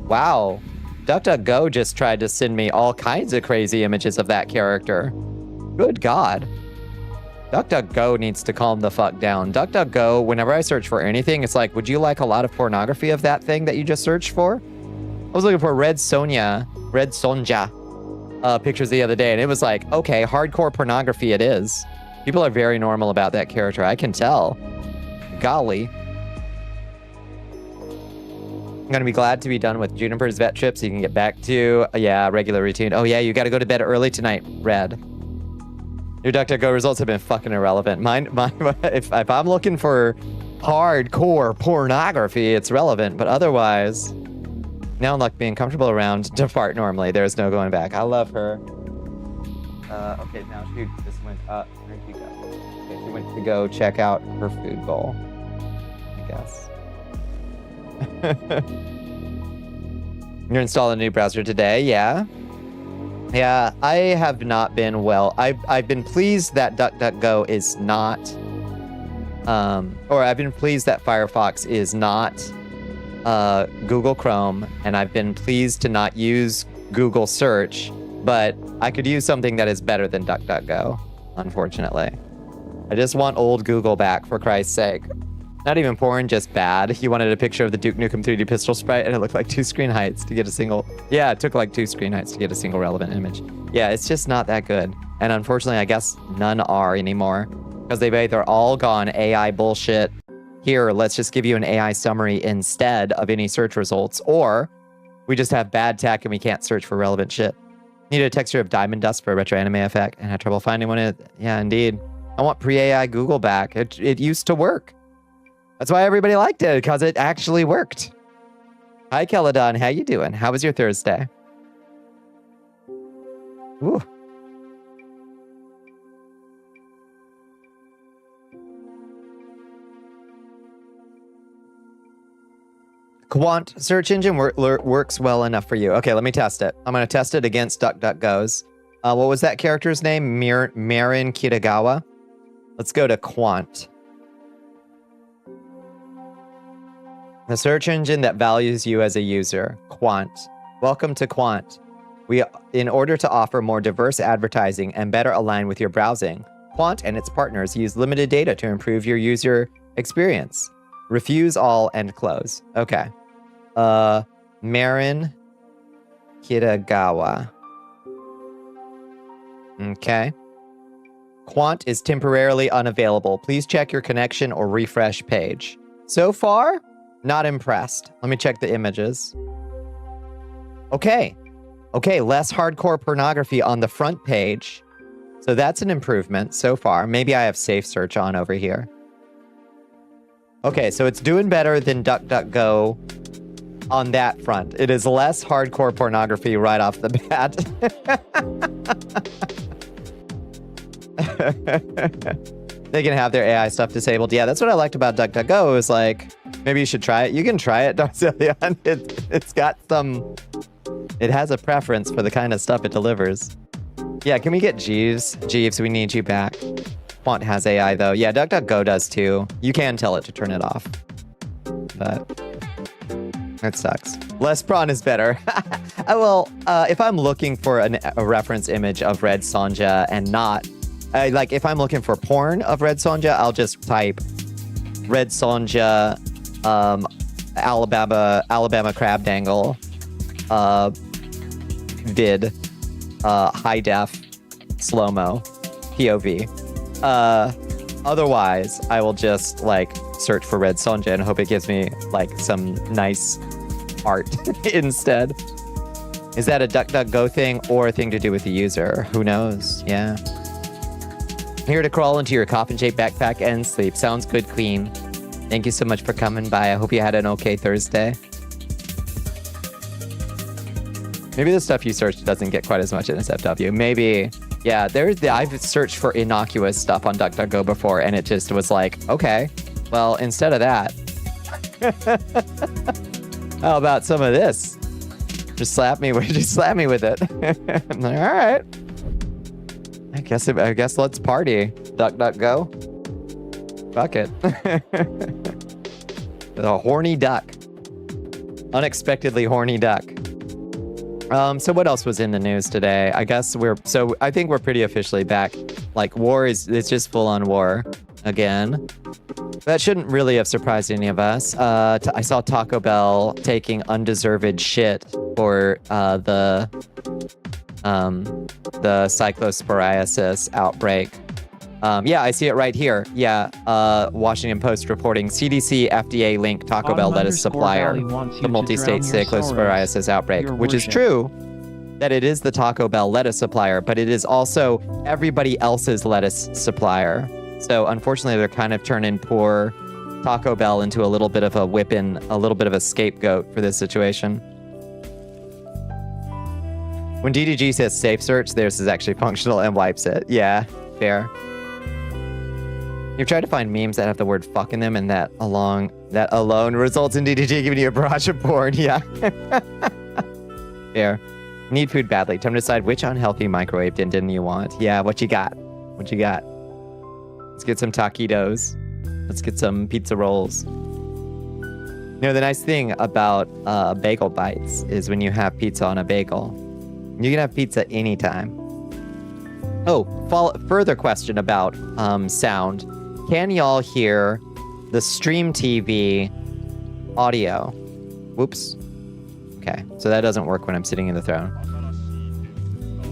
Wow. DuckDuckGo just tried to send me all kinds of crazy images of that character. Good God. DuckDuckGo needs to calm the fuck down. DuckDuckGo, whenever I search for anything, it's like, would you like a lot of pornography of that thing that you just searched for? I was looking for Red Sonja pictures the other day, and it was like, okay, hardcore pornography it is. People are very normal about that character, I can tell. Golly. I'm gonna be glad to be done with Juniper's vet trip so you can get back to, yeah, regular routine. Oh yeah, you gotta go to bed early tonight, Red. Your DuckDuckGo results have been fucking irrelevant. Mine, if I'm looking for hardcore pornography, it's relevant, but otherwise, now unlike being comfortable around to fart normally. There's no going back. I love her. Okay, now she just went up. Where'd she go? Okay, she went to go check out her food bowl, I guess. You're installing a new browser today, yeah? Yeah, I have not been well. I've been pleased that DuckDuckGo is not, or I've been pleased that Firefox is not Google Chrome, and I've been pleased to not use Google Search, but I could use something that is better than DuckDuckGo, unfortunately. I just want old Google back, for Christ's sake. Not even porn, just bad. He wanted a picture of the Duke Nukem 3D pistol sprite, and it looked like 2 screen heights to get a single... Yeah, it took like 2 screen heights to get a single relevant image. Yeah, it's just not that good. And unfortunately, I guess none are anymore, because they've either all gone AI bullshit. Here, let's just give you an AI summary instead of any search results, or we just have bad tech and we can't search for relevant shit. Needed a texture of diamond dust for a retro anime effect, and had trouble finding one. Yeah, indeed. I want pre-AI Google back. It used to work. That's why everybody liked it, because it actually worked. Hi, Celadon. How you doing? How was your Thursday? Ooh. Quant search engine works well enough for you. Okay, let me test it. I'm going to test it against DuckDuckGo's. What was that character's name? Marin Kitagawa. Let's go to Quant. The search engine that values you as a user. Quant. Welcome to Quant. In order to offer more diverse advertising and better align with your browsing, Quant and its partners use limited data to improve your user experience. Refuse all and close. Okay. Marin Kitagawa. Okay. Quant is temporarily unavailable. Please check your connection or refresh page. So far, not impressed. Let me check the images. Okay. Okay, less hardcore pornography on the front page. So that's an improvement so far. Maybe I have safe search on over here. Okay, so it's doing better than DuckDuckGo on that front. It is less hardcore pornography right off the bat. They can have their AI stuff disabled. Yeah, that's what I liked about DuckDuckGo is like, maybe you should try it. You can try it, Darcelion. It's got some... It has a preference for the kind of stuff it delivers. Yeah, can we get Jeeves? Jeeves, we need you back. Quant has AI, though. Yeah, DuckDuckGo does, too. You can tell it to turn it off. But... it sucks. Less prawn is better. Well, if I'm looking for a reference image of Red Sonja and not... like, if I'm looking for porn of Red Sonja, I'll just type Red Sonja, Alabama crab dangle, vid, high def, slow-mo, POV. Otherwise, I will just, like, search for Red Sonja and hope it gives me, like, some nice art instead. Is that a DuckDuckGo thing or a thing to do with the user? Who knows? Yeah. Here to crawl into your coffin-shaped backpack and sleep. Sounds good, Queen. Thank you so much for coming by. I hope you had an okay Thursday. Maybe the stuff you searched doesn't get quite as much in SFW. Maybe, yeah, I've searched for innocuous stuff on DuckDuckGo before, and it just was like, okay, well, instead of that, how about some of this? Just slap me with it. I'm like, all right. I guess let's party, DuckDuckGo. Fuck it. The horny duck. Unexpectedly horny duck. So what else was in the news today? I think we're pretty officially back. Like, it's just full on war again. That shouldn't really have surprised any of us. I saw Taco Bell taking undeserved shit for the cyclosporiasis outbreak. Yeah, I see it right here. Yeah, Washington Post reporting CDC FDA linked Taco Bell lettuce supplier the multi-state cyclosporiasis outbreak, which is true. that it is the Taco Bell lettuce supplier, but it is also everybody else's lettuce supplier. So unfortunately, they're kind of turning poor Taco Bell into a little bit of a whipping, a little bit of a scapegoat for this situation. When DDG says safe search, theirs is actually functional and wipes it. Yeah, fair. You've tried to find memes that have the word fuck in them, and that alone results in DDG giving you a barrage of porn. Yeah. Fair. Need food badly. Time to decide which unhealthy microwave din you want. Yeah, what you got? What you got? Let's get some taquitos. Let's get some pizza rolls. You know, the nice thing about bagel bites is when you have pizza on a bagel, you can have pizza anytime. Oh, further question about sound. Can y'all hear the stream TV audio? Whoops. Okay, so that doesn't work when I'm sitting in the throne.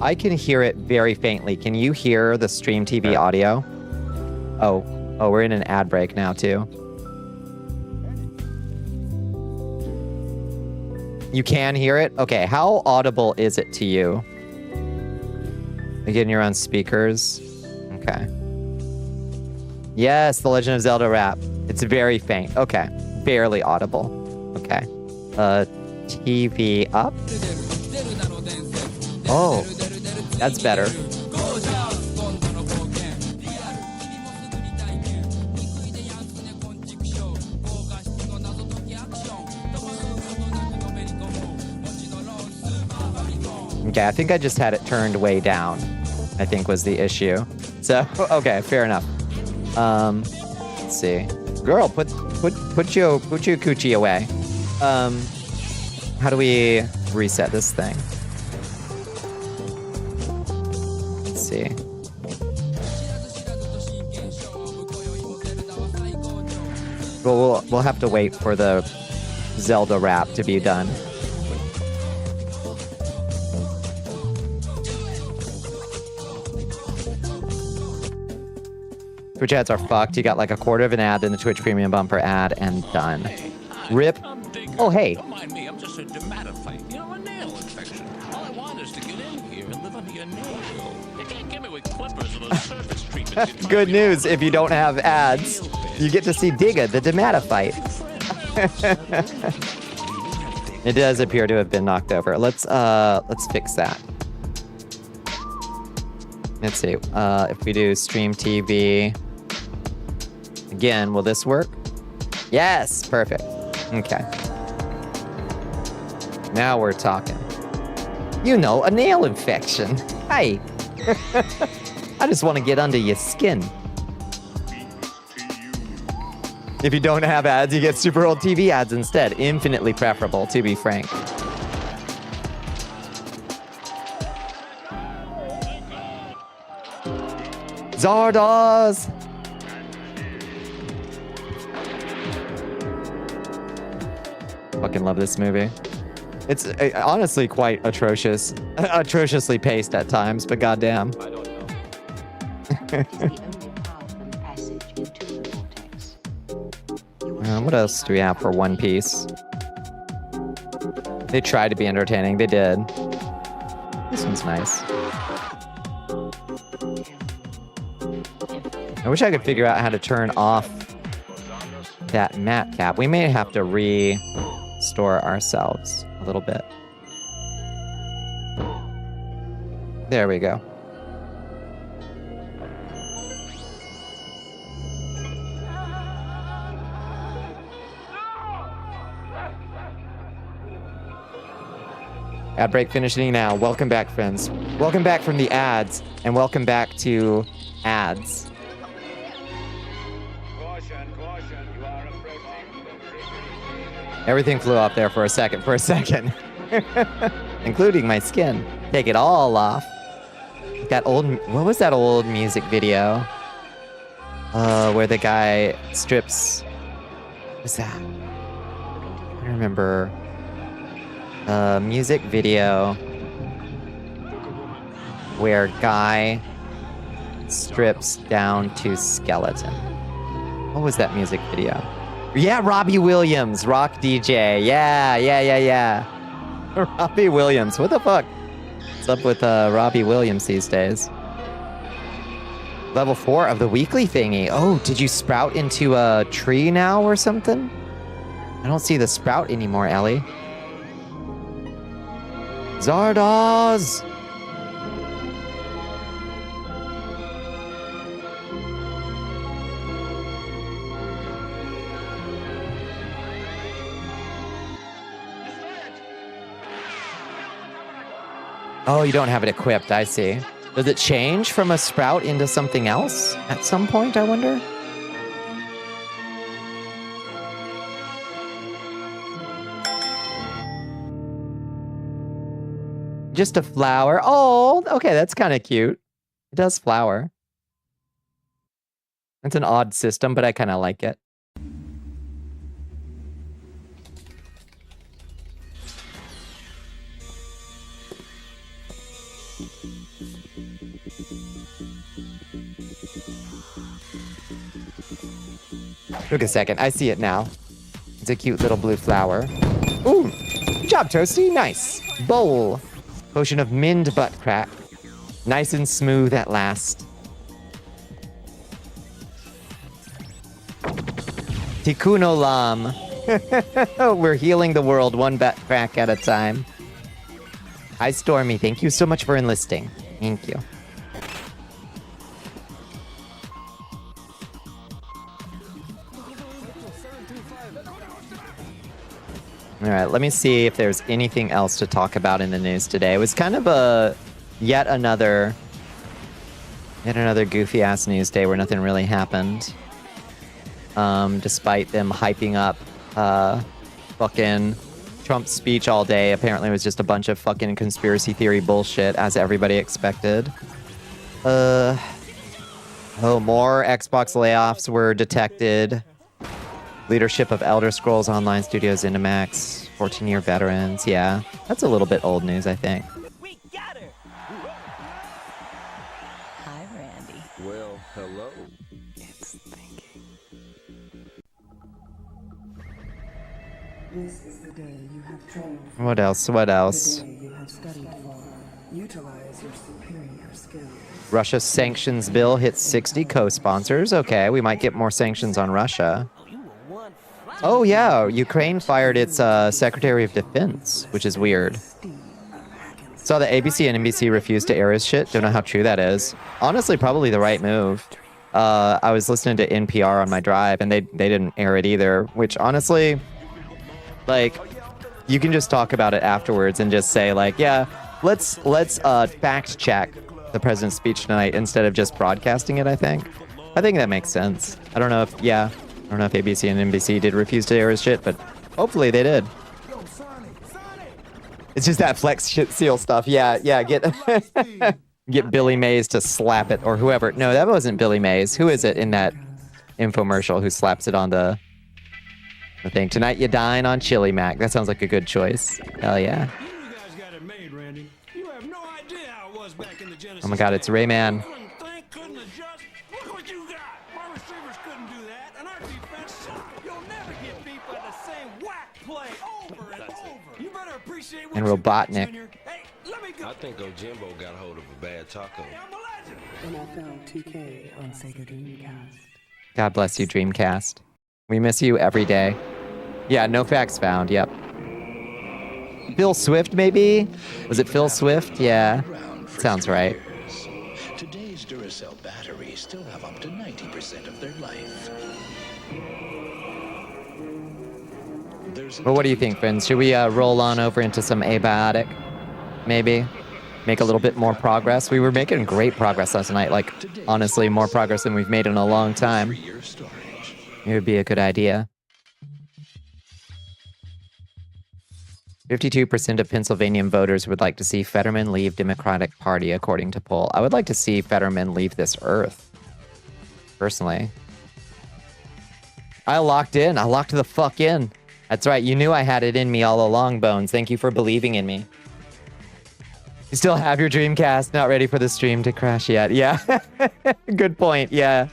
I can hear it very faintly. Can you hear the stream TV audio? Oh, we're in an ad break now too. You can hear it? Okay, how audible is it to you? Again, you're on speakers. Okay. Yes, The Legend of Zelda rap. It's very faint. Okay, barely audible. Okay. TV up. Oh, that's better. Okay, I think I just had it turned way down, I think was the issue. So, okay, fair enough. Let's see. Girl, put your coochie away. How do we reset this thing? Let's see. Well, we'll have to wait for the Zelda rap to be done. Twitch ads are fucked. You got like a quarter of an ad, then the Twitch Premium bumper ad, and done. Rip. Oh, hey. Don't mind me, I'm just a dermatophyte. You know, a nail infection. All I want is to get in here and live under your nail. You can't get me with clippers or the surface treatment. Good news, if you don't have ads, you get to see Digga, the dermatophyte. It does appear to have been knocked over. Let's fix that. Let's see. If we do stream TV again, will this work? Yes, perfect. Okay. Now we're talking. You know, a nail infection. Hey. I just want to get under your skin. If you don't have ads, you get super old TV ads instead. Infinitely preferable, to be frank. Zardoz! Fucking love this movie. It's honestly quite atrocious. Atrociously paced at times, but goddamn. I don't know. What else do we have for One Piece? They tried to be entertaining. They did. This one's nice. I wish I could figure out how to turn off that matte cap. We may have to restore ourselves a little bit. There we go. Ad break finishing now. Welcome back, friends. Welcome back from the ads, and welcome back to ads. Everything flew off there for a second. Including my skin. Take it all off. That old, what was that old music video? Where the guy strips, what's that? I don't remember. Music video where guy strips down to skeleton. What was that music video? Yeah, Robbie Williams, rock DJ. Yeah. Robbie Williams. What the fuck? What's up with Robbie Williams these days? Level 4 of the weekly thingy. Oh, did you sprout into a tree now or something? I don't see the sprout anymore, Ellie. Zardoz! Oh, you don't have it equipped, I see. Does it change from a sprout into something else at some point, I wonder? Just a flower. Oh, okay, that's kind of cute. It does flower. It's an odd system, but I kind of like it. Look a second, I see it now. It's a cute little blue flower. Ooh, good job, Toasty, nice. Bowl. Potion of Mind butt crack. Nice and smooth at last. Tikkun Olam. We're healing the world one butt crack at a time. Hi, Stormy. Thank you so much for enlisting. Thank you. All right, let me see if there's anything else to talk about in the news today. It was kind of a yet another goofy ass news day where nothing really happened. Despite them hyping up fucking Trump's speech all day, apparently it was just a bunch of fucking conspiracy theory bullshit, as everybody expected. Oh, more Xbox layoffs were detected. Leadership of Elder Scrolls Online Studios into Max. 14-year veterans. Yeah, that's a little bit old news, I think. We got her. Hi, Randy. Well, hello. It's thinking. This is the day you have trained for. What else? What else? The day you have studied for. Utilize your superior skills. Russia's sanctions bill hits 60 co-sponsors. Okay, we might get more sanctions on Russia. Oh yeah, Ukraine fired its Secretary of Defense, which is weird. Saw that ABC and NBC refused to air his shit. Don't know how true that is. Honestly, probably the right move. I was listening to NPR on my drive, and they didn't air it either. Which honestly, like, you can just talk about it afterwards and just say like, yeah, let's fact check the president's speech tonight instead of just broadcasting it. I think that makes sense. I don't know if ABC and NBC did refuse to air his shit, but hopefully they did. It's just that Flex shit seal stuff. Yeah, get Billy Mays to slap it, or whoever. No, that wasn't Billy Mays. Who is it in that infomercial who slaps it on the thing? Tonight you dine on Chili Mac. That sounds like a good choice. Hell yeah. You guys got it made, Randy. You have no idea how it was back in the Genesis. Oh my god, it's Rayman. Couldn't adjust. Look what you got. My receivers couldn't do that, and our defense sucked. You'll never get beat by the same whack play over and over. You better appreciate what And you Robotnik. do, Junior. Hey, let me go. I think Ojimbo got hold of a bad taco. Hey, I'm a legend. NFL 2K on Sega Dreamcast. God bless you, Dreamcast. We miss you every day. Yeah, no facts found. Yep. Phil Swift, maybe? Was it Phil Swift? Yeah. Sounds right. Today's Duracell batteries still have up to 90% of their life. Well, what do you think, friends? Should we roll on over into some Abiotic? Maybe? Make a little bit more progress? We were making great progress last night. Like, honestly, more progress than we've made in a long time. It would be a good idea. 52% of Pennsylvania voters would like to see Fetterman leave Democratic Party, according to poll. I would like to see Fetterman leave this earth. Personally. I locked in. I locked the fuck in. That's right. You knew I had it in me all along, Bones. Thank you for believing in me. You still have your Dreamcast. Not ready for the stream to crash yet. Yeah. Good point. Yeah.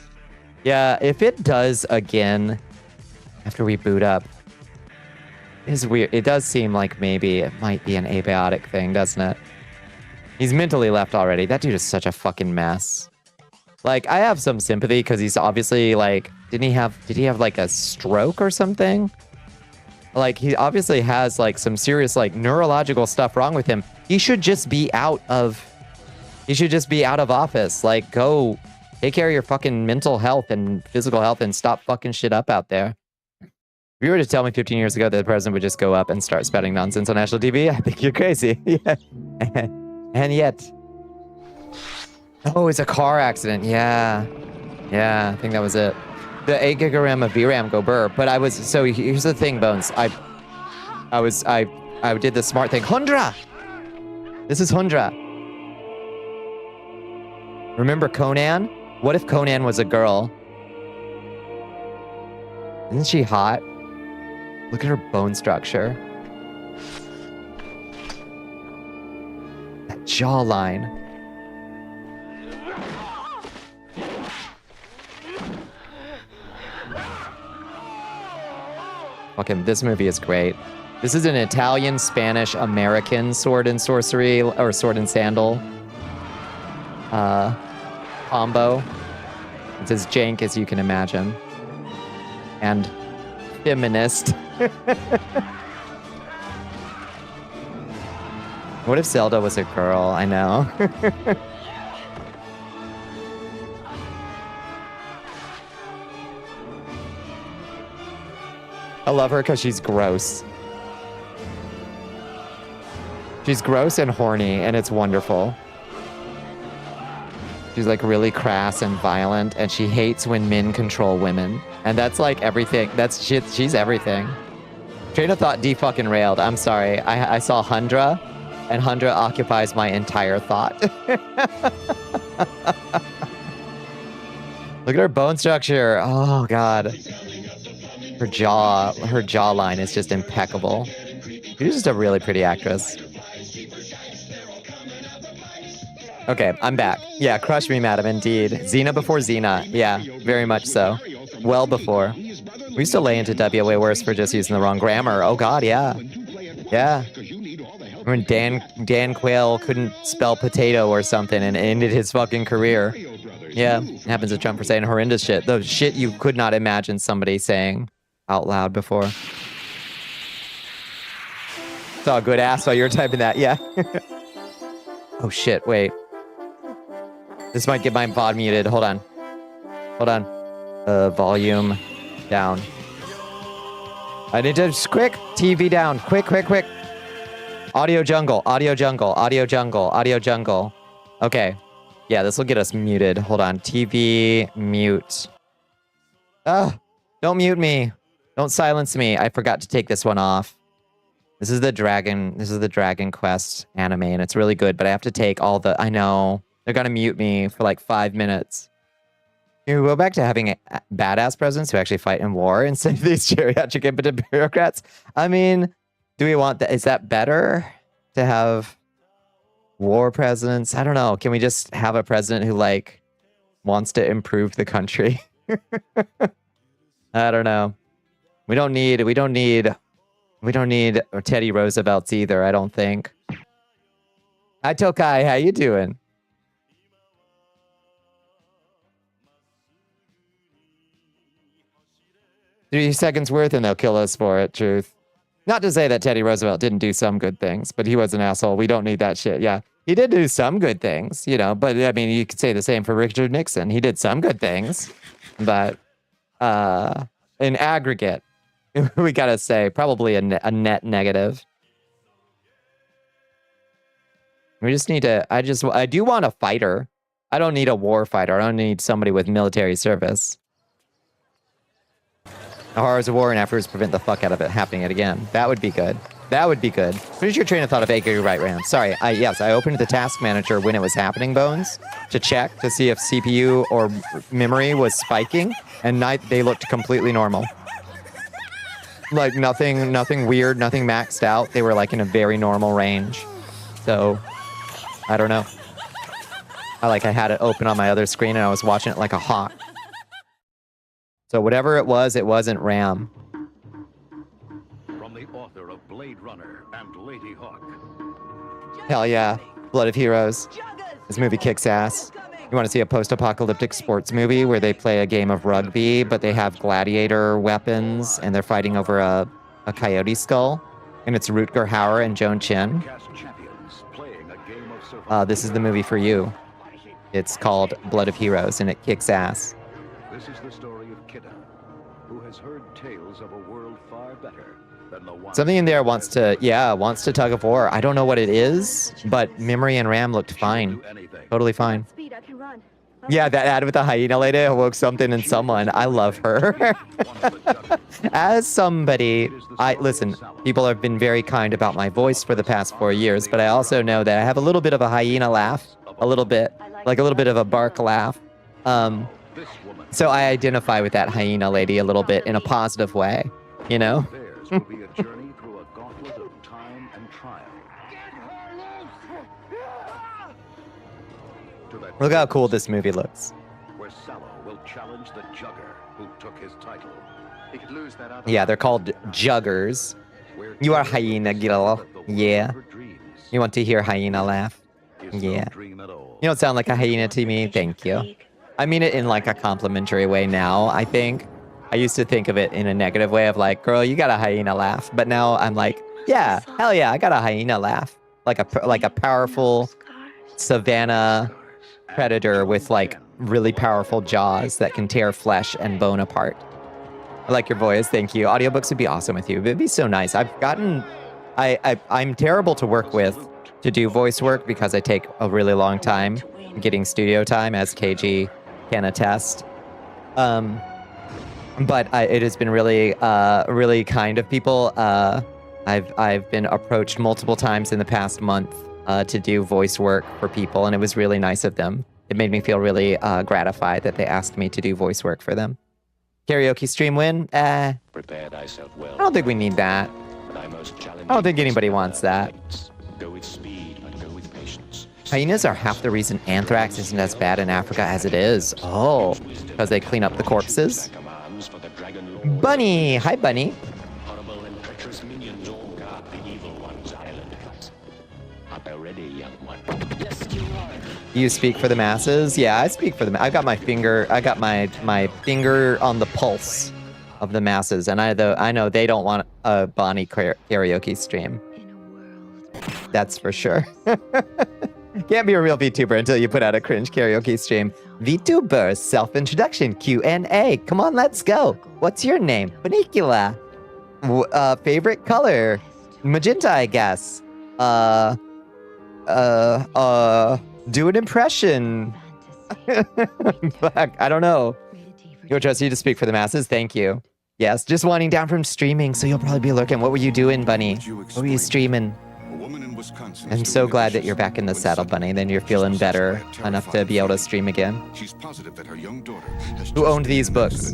Yeah. If it does again after we boot up, it's weird. It does seem like maybe it might be an abiotic thing, doesn't it? He's mentally left already. That dude is such a fucking mess. Like, I have some sympathy because he's obviously like, did he have like a stroke or something? Like, he obviously has like some serious like neurological stuff wrong with him. He should just be out of office. Like, go take care of your fucking mental health and physical health and stop fucking shit up out there. If you were to tell me 15 years ago that the president would just go up and start spouting nonsense on national TV, I think you're crazy. Yeah. And yet... Oh, it's a car accident. Yeah. Yeah, I think that was it. The 8 gig of RAM of VRAM go burr. But I was... So here's the thing, Bones. I did the smart thing. Hundra! This is Hundra. Remember Conan? What if Conan was a girl? Isn't she hot? Look at her bone structure. That jawline. Fucking, this movie is great. This is an Italian, Spanish, American sword and sorcery, or sword and sandal combo. It's as jank as you can imagine. And feminist. What if Zelda was a girl? I know. I love her because she's gross. She's gross and horny, and it's wonderful. She's like really crass and violent, and she hates when men control women. And that's like everything. That's shit. She's everything. Train of thought de-fucking railed. I'm sorry. I saw Hundra, and Hundra occupies my entire thought. Look at her bone structure. Oh, God. Her jawline is just impeccable. She's just a really pretty actress. Okay, I'm back. Yeah, crush me, madam, indeed. Xena before Xena. Yeah, very much so. Well before. We used to lay into W way worse for just using the wrong grammar. Oh god, yeah. Yeah. When Dan Quayle couldn't spell potato or something and ended his fucking career. Yeah, it happens to Trump for saying horrendous shit. The shit you could not imagine somebody saying out loud before. Saw a good ass while you were typing that, yeah. Oh shit, wait. This might get my VOD muted. Hold on. Hold on. Volume down. I need to just quick. TV down. Quick, quick, quick. Audio jungle. Audio jungle. Audio jungle. Audio jungle. Okay. Yeah, this will get us muted. Hold on. TV mute. Ah, don't mute me. Don't silence me. I forgot to take this one off. This is the Dragon Quest anime, and it's really good, but I have to take all the... I know. They're gonna mute me for like 5 minutes. You go back to having badass presidents who actually fight in war instead of these geriatric impotent bureaucrats. I mean, do we want that? Is that better to have war presidents? I don't know. Can we just have a president who like wants to improve the country? I don't know. We don't need Teddy Roosevelt's either, I don't think. Hi Tokai, how you doing? 3 seconds worth and they'll kill us for it, truth. Not to say that Teddy Roosevelt didn't do some good things, but he was an asshole. We don't need that shit. Yeah, he did do some good things, you know, but I mean, you could say the same for Richard Nixon. He did some good things, but in aggregate, we gotta say probably a net negative. We just need to, I do want a fighter. I don't need a war fighter. I don't need somebody with military service. The horrors of war and afterwards prevent the fuck out of it happening again. That would be good. That would be good. What is your train of thought of 8 gig right RAM? Sorry, yes, I opened the task manager when it was happening, Bones, to check to see if CPU or memory was spiking, and they looked completely normal. Like nothing weird, nothing maxed out. They were like in a very normal range. So, I don't know. I had it open on my other screen and I was watching it like a hawk. So whatever it wasn't RAM. From the author of Blade Runner. Runner and Lady Hawk. Hell yeah. Blood of Heroes. This movie kicks ass. You want to see a post-apocalyptic sports movie where they play a game of rugby, but they have gladiator weapons and they're fighting over a coyote skull? And it's Rutger Hauer and Joan Chen. This is the movie for you. It's called Blood of Heroes, and it kicks ass. This is the story of Kidda, who has heard tales of a world far better than the one. Something in there wants to tug of war. I don't know what it is, but memory and RAM looked fine. Totally fine. Yeah, that ad with the hyena lady awoke something in someone. I love her. As somebody, listen, people have been very kind about my voice for the past 4 years, but I also know that I have a little bit of a hyena laugh. A little bit. Like a little bit of a bark laugh. So I identify with that hyena lady a little bit in a positive way, you know? Look how cool this movie looks. Where Sallow will challenge the Jugger who took his title. He could lose that other. Yeah, they're called Juggers. You are hyena girl. Yeah. You want to hear hyena laugh? Yeah. You don't sound like a hyena to me. Thank you. I mean it in like a complimentary way now, I think. I used to think of it in a negative way of like, girl, you got a hyena laugh. But now I'm like, yeah, hell yeah, I got a hyena laugh. Like a powerful savanna predator with like really powerful jaws that can tear flesh and bone apart. I like your voice, thank you. Audiobooks would be awesome with you. It'd be so nice. I'm terrible to work with to do voice work because I take a really long time getting studio time, as KG can attest. But it has been really, really kind of people. I've been approached multiple times in the past month to do voice work for people, and it was really nice of them. It made me feel really gratified that they asked me to do voice work for them. Karaoke stream win? Prepare thyself well. I don't think we need that. I don't think anybody wants that. Go with speed, but go with patience. Hyenas are half the reason anthrax isn't as bad in Africa as it is. Oh, because they clean up the corpses? Bunny! Hi, Bunny. Horrible and treacherous minions all guard the evil one's island. Are they ready, young one? Yes, you are. You speak for the masses? Yeah, I speak for the. I got my finger on the pulse of the masses, and I know they don't want a Bonnie karaoke stream. That's for sure. Can't be a real VTuber until you put out a cringe karaoke stream. VTuber self-introduction Q&A. Come on, let's go. What's your name? Bonnicula. Favorite color? Magenta, I guess. Do an impression. Fuck, I don't know. You'll trust you to speak for the masses. Thank you. Yes, just winding down from streaming, so you'll probably be lurking. What were you doing, Bunny? What were you streaming? I'm so glad that you're back in the saddle, Bunny. Then you're feeling better enough to be able to stream again. She's positive that her young daughter has Who owned these books?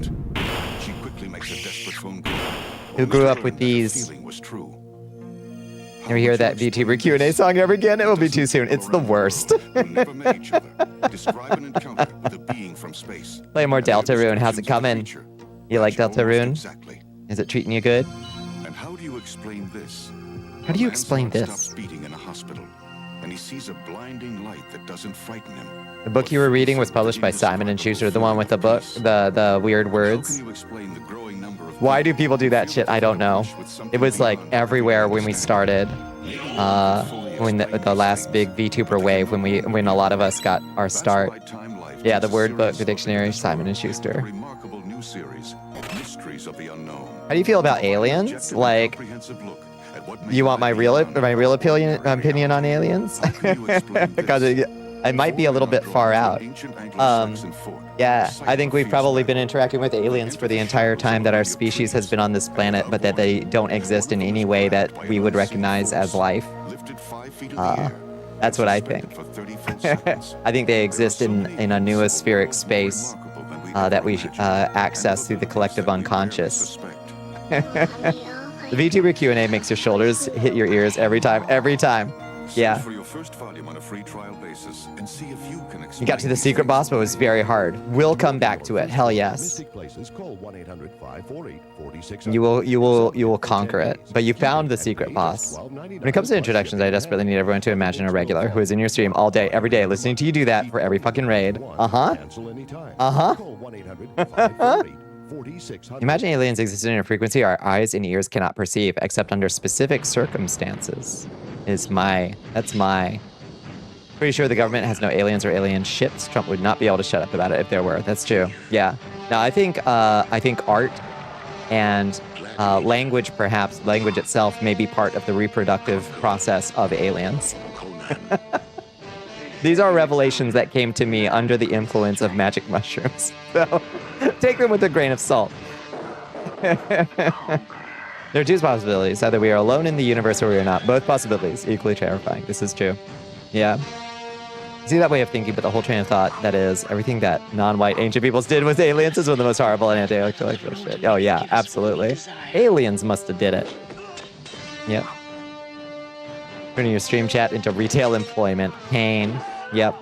She quickly makes a desperate phone call. Who grew up with these? Ever hear that VTuber Q&A song ever again? It will be too soon. It's the worst. Play more Deltarune. How's it coming? You like Deltarune? Is it treating you good? And how do you explain this? How do you explain this? Stops beating in a hospital, and he sees a blinding light that doesn't frighten him. The book you were reading was published by Simon & Schuster, the one with the book, the weird words. Why do people do that shit? I don't know. It was like everywhere when we started. When the last big VTuber wave, when a lot of us got our start. Yeah, the word book, the dictionary, Simon & Schuster. How do you feel about aliens? Like, you want my real opinion on aliens? Because it might be a little bit far out. Yeah, I think we've probably been interacting with aliens for the entire time that our species has been on this planet, but that they don't exist in any way that we would recognize as life. That's what I think. I think they exist in a noospheric space that we access through the collective unconscious. The VTuber Q&A makes your shoulders hit your ears every time. Every time. Yeah. Search for your first volume on a free trial basis and see if you can You got to the secret boss, but it was very hard. We'll come back to it. Hell yes. You will conquer it. But you found the secret boss. When it comes to introductions, I desperately need everyone to imagine a regular who is in your stream all day, every day, listening to you do that for every fucking raid. Imagine aliens existed in a frequency our eyes and ears cannot perceive, except under specific circumstances. That's my. Pretty sure the government has no aliens or alien ships. Trump would not be able to shut up about it if there were. That's true. Yeah. No, I think art and language, perhaps language itself, may be part of the reproductive process of aliens. These are revelations that came to me under the influence of magic mushrooms. So take them with a grain of salt. There are two possibilities. Either we are alone in the universe or we are not. Both possibilities, equally terrifying. This is true. Yeah. See that way of thinking, but the whole train of thought, that is, everything that non-white ancient peoples did with aliens is one of the most horrible and anti-intellectual shit. Oh yeah, absolutely. Aliens must have did it. Yep. Turning your stream chat into retail employment. Pain. Yep.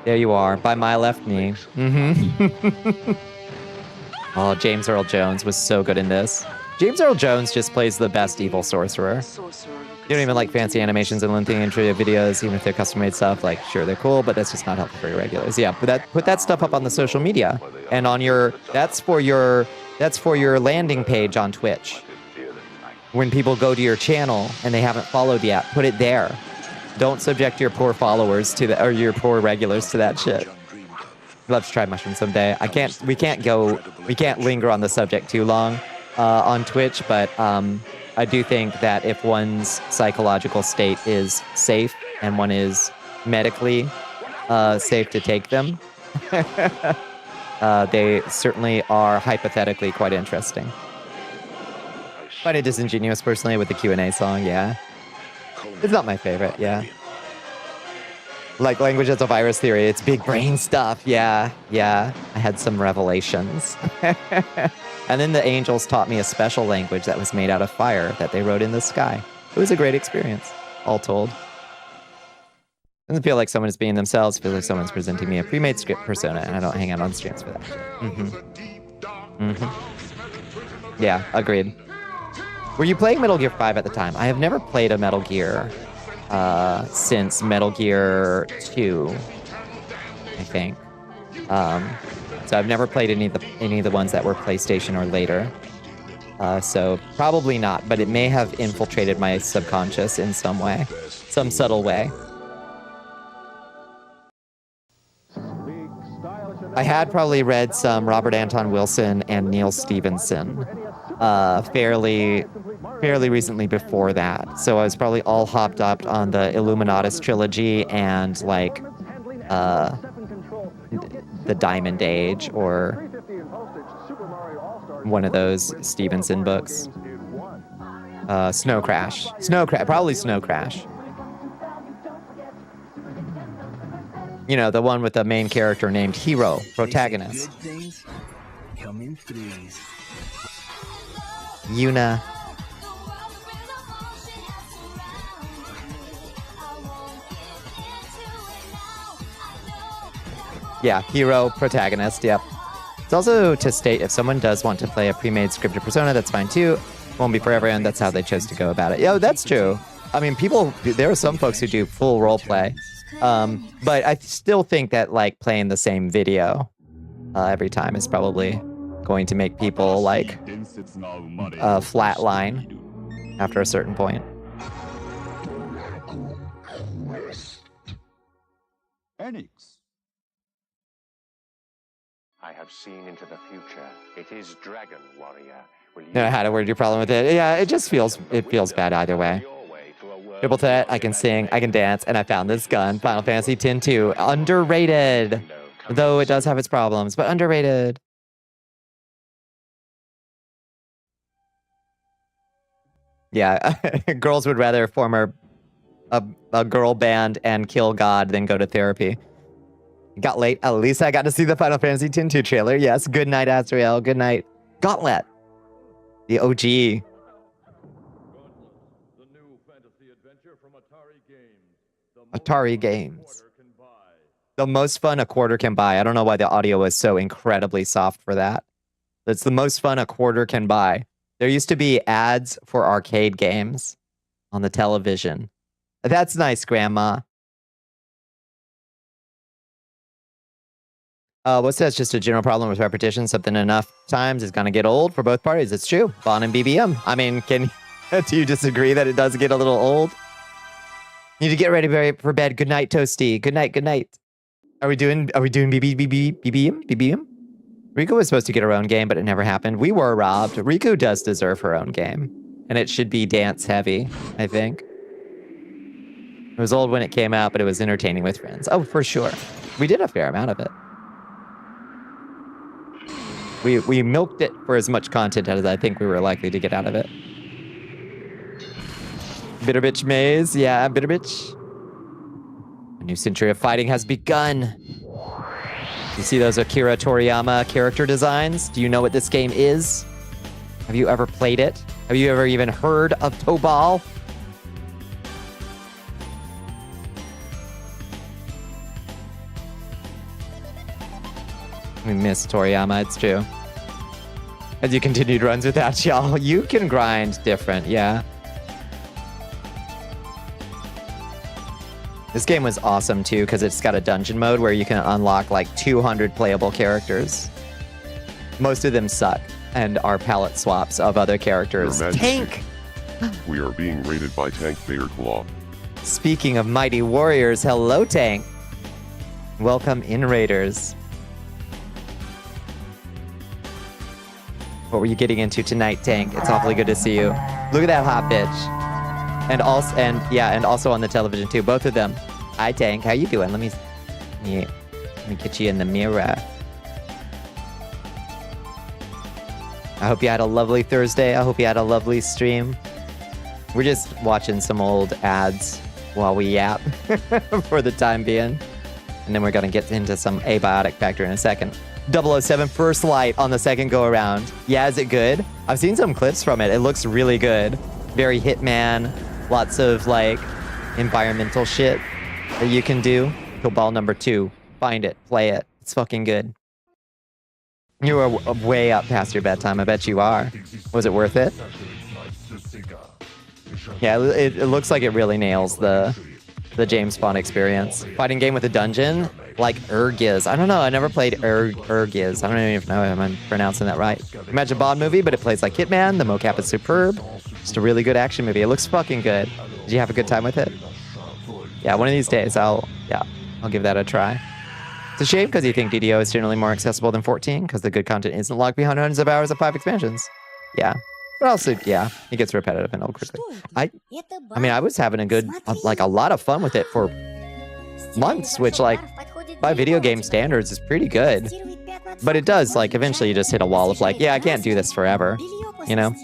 There you are, by my left knee. Mm-hmm. Oh, James Earl Jones was so good in this. James Earl Jones just plays the best evil sorcerer. You don't even like fancy animations and lengthy intro videos, even if they're custom-made stuff. Like, sure, they're cool, but that's just not helpful for your regulars. Yeah, put that stuff up on the social media and on your. That's for your landing page on Twitch. When people go to your channel and they haven't followed yet, put it there. Don't subject your poor followers to or your poor regulars to that shit. I'd love to try mushrooms someday. We can't linger on the subject too long on Twitch, but I do think that if one's psychological state is safe and one is medically safe to take them, they certainly are hypothetically quite interesting. Find it disingenuous personally with the Q&A song, yeah. It's not my favorite, yeah. Like language as a virus theory, it's big brain stuff, yeah. I had some revelations. And then the angels taught me a special language that was made out of fire that they wrote in the sky. It was a great experience, all told. Doesn't feel like someone is being themselves. It feels like someone's presenting me a pre-made script persona, and I don't hang out on streams for that. Yeah, agreed. Were you playing Metal Gear 5 at the time? I have never played a Metal Gear since Metal Gear 2, I think. So I've never played any of the ones that were PlayStation or later. So probably not, but it may have infiltrated my subconscious in some way, some subtle way. I had probably read some Robert Anton Wilson and Neil Stephenson fairly recently before that. So I was probably all hopped up on the Illuminatus trilogy and like the Diamond Age or one of those Stevenson books. Snow Crash, probably Snow Crash. You know, the one with the main character named Hero, protagonist. Yuna. Yeah, hero, protagonist, yep. It's also to state if someone does want to play a pre-made scripted persona, that's fine too. Won't be for everyone, that's how they chose to go about it. Yeah, that's true. I mean, there are some folks who do full role play. But I still think that like playing the same video every time is probably going to make people like flatline after a certain point. I have seen into the future. It is Dragon Warrior. I had a word your problem with it. Yeah, it feels bad either way. Triple threat, I can sing, I can dance, and I found this gun. Final Fantasy X-2. Underrated. Though it does have its problems, but underrated. Yeah, girls would rather form a girl band and kill God than go to therapy. Got late. At least I got to see the Final Fantasy X-2 trailer. Yes, good night, Azrael. Good night. Gauntlet. The OG. Atari games. The most fun a quarter can buy. I don't know why the audio is so incredibly soft for that. That's the most fun a quarter can buy. There used to be ads for arcade games on the television. That's nice, Grandma. What's that? It's just a general problem with repetition. Something enough times is going to get old for both parties. It's true. Bon and BBM. I mean, do you disagree that it does get a little old? Need to get ready for bed. Good night, Toasty. Good night. Good night. Are we doing BBM? Riku was supposed to get her own game, but it never happened. We were robbed. Riku does deserve her own game. And it should be dance heavy, I think. It was old when it came out, but it was entertaining with friends. Oh, for sure. We did a fair amount of it. We milked it for as much content as I think we were likely to get out of it. Bitter Bitch Maze. Yeah, Bitter Bitch. A new century of fighting has begun. You see those Akira Toriyama character designs? Do you know what this game is? Have you ever played it? Have you ever even heard of Tobal? We miss Toriyama, it's true. As you continued runs without y'all, you can grind different, yeah. This game was awesome too, because it's got a dungeon mode where you can unlock like 200 playable characters. Most of them suck and are palette swaps of other characters. Tank! We are being raided by Tank Vader Claw. Speaking of mighty warriors, hello Tank. Welcome in, Raiders. What were you getting into tonight, Tank? It's awfully good to see you. Look at that hot bitch. And also on the television too. Both of them. Hi, Tank. How you doing? Let me get you in the mirror. I hope you had a lovely Thursday. I hope you had a lovely stream. We're just watching some old ads while we yap for the time being. And then we're going to get into some Abiotic Factor in a second. 007 First Light on the second go around. Yeah, is it good? I've seen some clips from it. It looks really good. Very Hitman. Lots of like environmental shit that you can do. Cobalt number 2. Find it. Play it. It's fucking good. You are way up past your bedtime. I bet you are. Was it worth it? Yeah, it looks like it really nails the James Bond experience. Fighting game with a dungeon? Like Urgiz. I don't know. I never played Urgiz. I don't even know if I'm pronouncing that right. Imagine a Bond movie, but it plays like Hitman. The mocap is superb. Just a really good action movie. It looks fucking good. Did you have a good time with it? Yeah, one of these days I'll give that a try. It's a shame because you think DDO is generally more accessible than 14 because the good content isn't locked behind hundreds of hours of 5 expansions. Yeah. But also, yeah, it gets repetitive and old quickly. I mean, I was having a lot of fun with it for months, which like by video game standards is pretty good. But it does, like, eventually you just hit a wall of like, yeah, I can't do this forever, you know?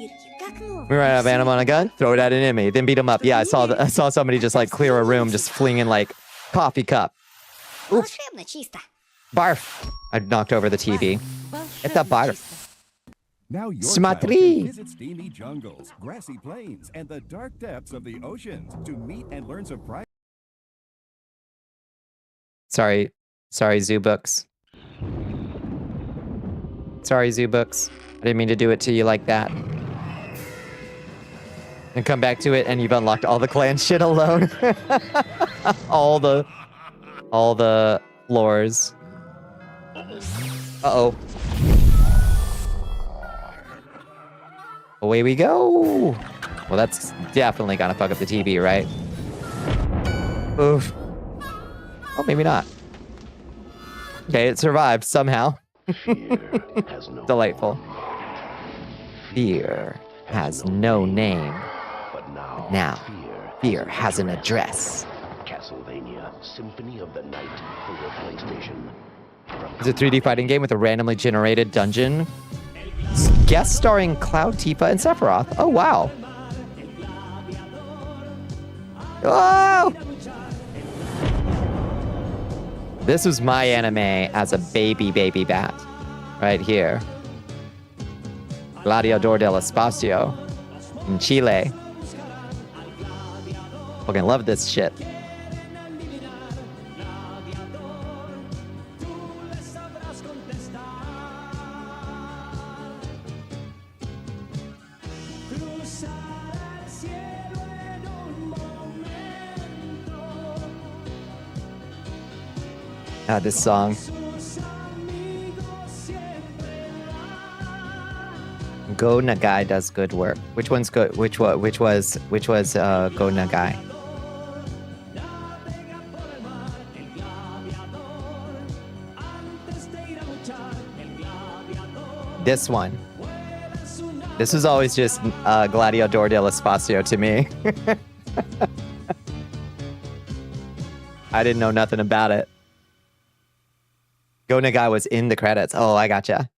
We run out of ammo on a gun, throw it at an enemy, then beat him up. Yeah, I saw somebody just like clear a room, just flinging like coffee cup. Oof. Barf. I knocked over the TV. It's a barf. Now your Smatri. visit steamy jungles, grassy plains, and the dark depths of the oceans to meet and learn surprise. Sorry, Zoobooks. Sorry, Zoobooks. I didn't mean to do it to you like that. And come back to it, and you've unlocked all the clan shit alone. all the floors. Uh-oh. Away we go. Well, that's definitely gonna fuck up the TV, right? Oof. Oh, maybe not. Okay, it survived somehow. Delightful. Fear has no name. But now, fear has an address. Castlevania Symphony of the Night for your PlayStation. It's a 3D fighting game with a randomly generated dungeon. Guest starring Cloud, Tifa, and Sephiroth. Oh, wow. Oh! This was my anime as a baby bat. Right here. Gladiador del Espacio in Chile. Fucking love this shit. This song. Go Nagai does good work. Which one's good? Which was Go Nagai? This one. This was always just Gladiador del Espacio to me. I didn't know nothing about it. Go Nagai was in the credits. Oh, I gotcha.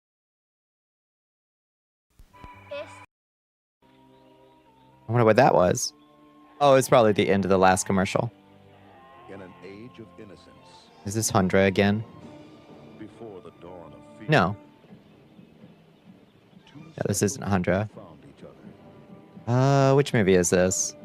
I wonder what that was. Oh, it's probably the end of the last commercial. In an age of innocence, Is this Hundra again? before the dawn of fear, No. No, this isn't Hundra. found each other. Which movie is this?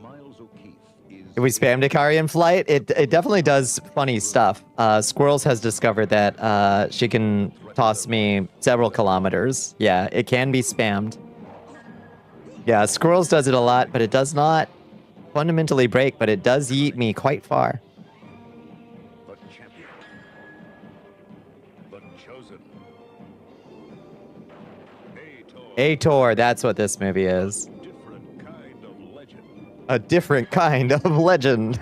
Miles O'Keefe is If we spammed Ikari in flight, it definitely does funny stuff. Squirrels has discovered that she can toss me several kilometers. Yeah, it can be spammed. Yeah, Squirrels does it a lot, but it does not fundamentally break, but it does yeet me quite far. the champion, the chosen. Ator, that's what this movie is. Different kind of legend. A different kind of legend.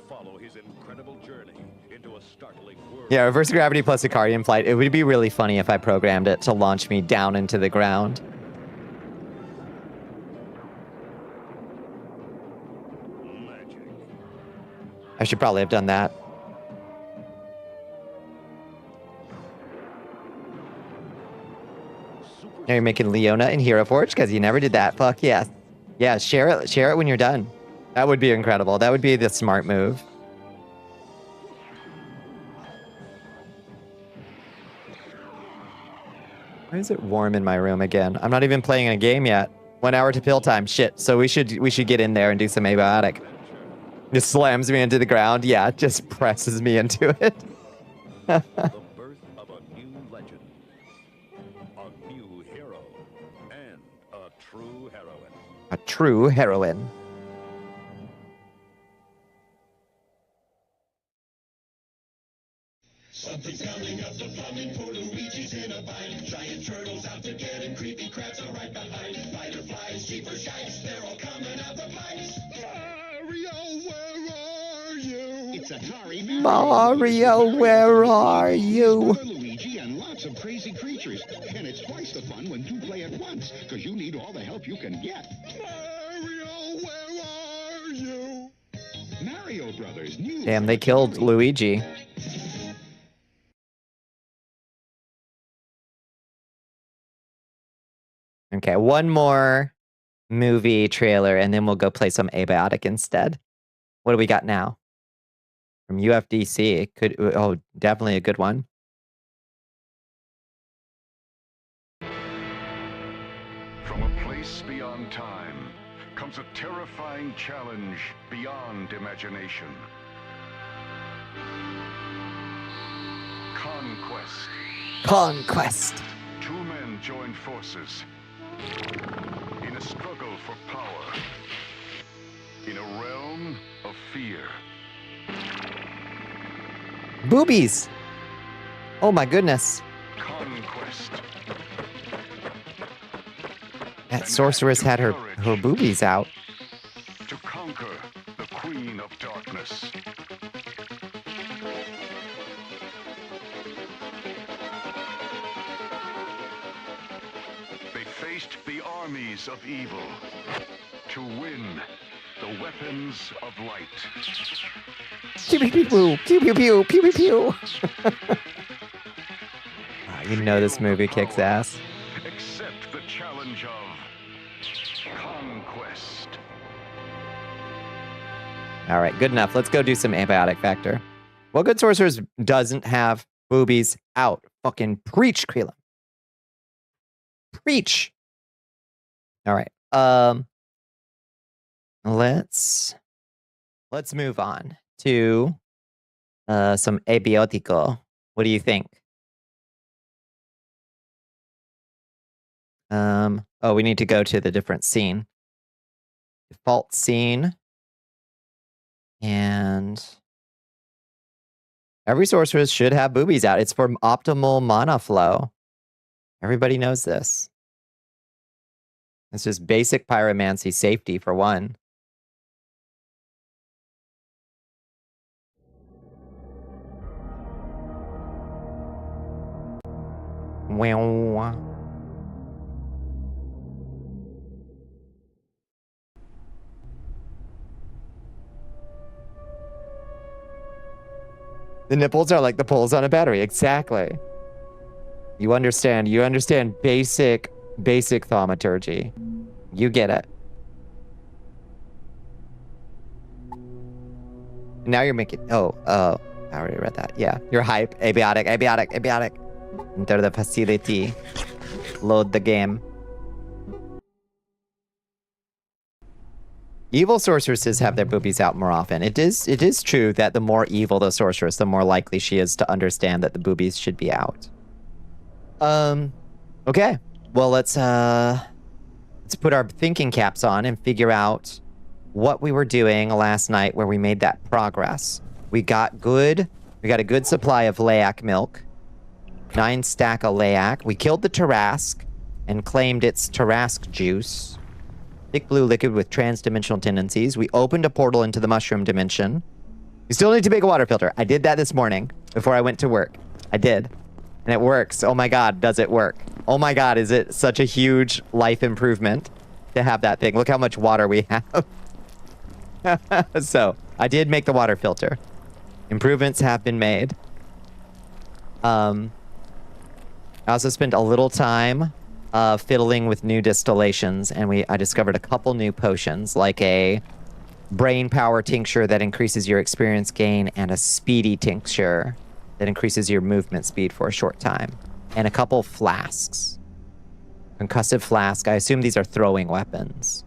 Follow his incredible journey into a startling world. Yeah, reverse gravity plus Ikari in flight. It would be really funny if I programmed it to launch me down into the ground. Magic. I should probably have done that. Now you're making Leona and Hero Forge because you never did that. Fuck yes. Yeah, share it when you're done. That would be incredible. That would be the smart move. Why is it warm in my room again? I'm not even playing a game yet. 1 hour to pill time. Shit. So we should get in there and do some abiotic. Just slams me into the ground. Yeah, it just presses me into it. The birth of a new legend. A new hero. And a true heroine. A true heroine. Something's coming up the plumbing for Luigi's in a bind. Giant turtles out to get him, creepy crabs are right behind. Fireflies, cheaper shites, they're all coming out the pipes. Mario, where are you? It's Atari Mario, where are you? Luigi and lots of crazy creatures. And it's twice the fun when two play at once, because you need all the help you can get. Mario, where are you? Mario Brothers new. Damn, they killed Luigi. Okay, one more movie trailer, and then we'll go play some Abiotic instead. What do we got now? From UFDC. Oh, definitely a good one. From a place beyond time comes a terrifying challenge beyond imagination. Conquest. Conquest. Two men join forces in a struggle for power, in a realm of fear. Boobies. Oh my goodness. Conquest. That sorceress had her boobies out. To conquer the Queen of Darkness. They faced the armies of evil to win the weapons of light. Pew pew pew pew pew pew pew pew pew. You know this movie kicks ass. Accept the challenge of conquest. All right, good enough. Let's go do some Abiotic Factor. What good sorceress doesn't have boobies out? Fucking preach, Krila. Preach. All right. Let's move on to some Abiotico. What do you think? Oh, we need to go to the different scene. Default scene. And every sorceress should have boobies out. It's for optimal mana flow. Everybody knows this. It's just basic pyromancy safety for one. Wow. The nipples are like the poles on a battery. Exactly. You understand basic thaumaturgy. You get it. Now you're making... Oh, I already read that. Yeah, you're hype. Abiotic. Enter the facility. Load the game. Evil sorceresses have their boobies out more often. It is true that the more evil the sorceress, the more likely she is to understand that the boobies should be out. Okay. Well, let's put our thinking caps on and figure out what we were doing last night where we made that progress. We got a good supply of Layak milk. 9 stack of Layak. We killed the Tarask and claimed its Tarask juice. Thick blue liquid with trans-dimensional tendencies. We opened a portal into the mushroom dimension. We still need to make a water filter. I did that this morning before I went to work. I did. And it works. Oh my god, does it work? Oh my god, is it such a huge life improvement to have that thing? Look how much water we have. So, I did make the water filter. Improvements have been made. I also spent a little time fiddling with new distillations, and I discovered a couple new potions, like a brain power tincture that increases your experience gain, and a speedy tincture that increases your movement speed for a short time, and a couple flasks. Concussive flask. I assume these are throwing weapons.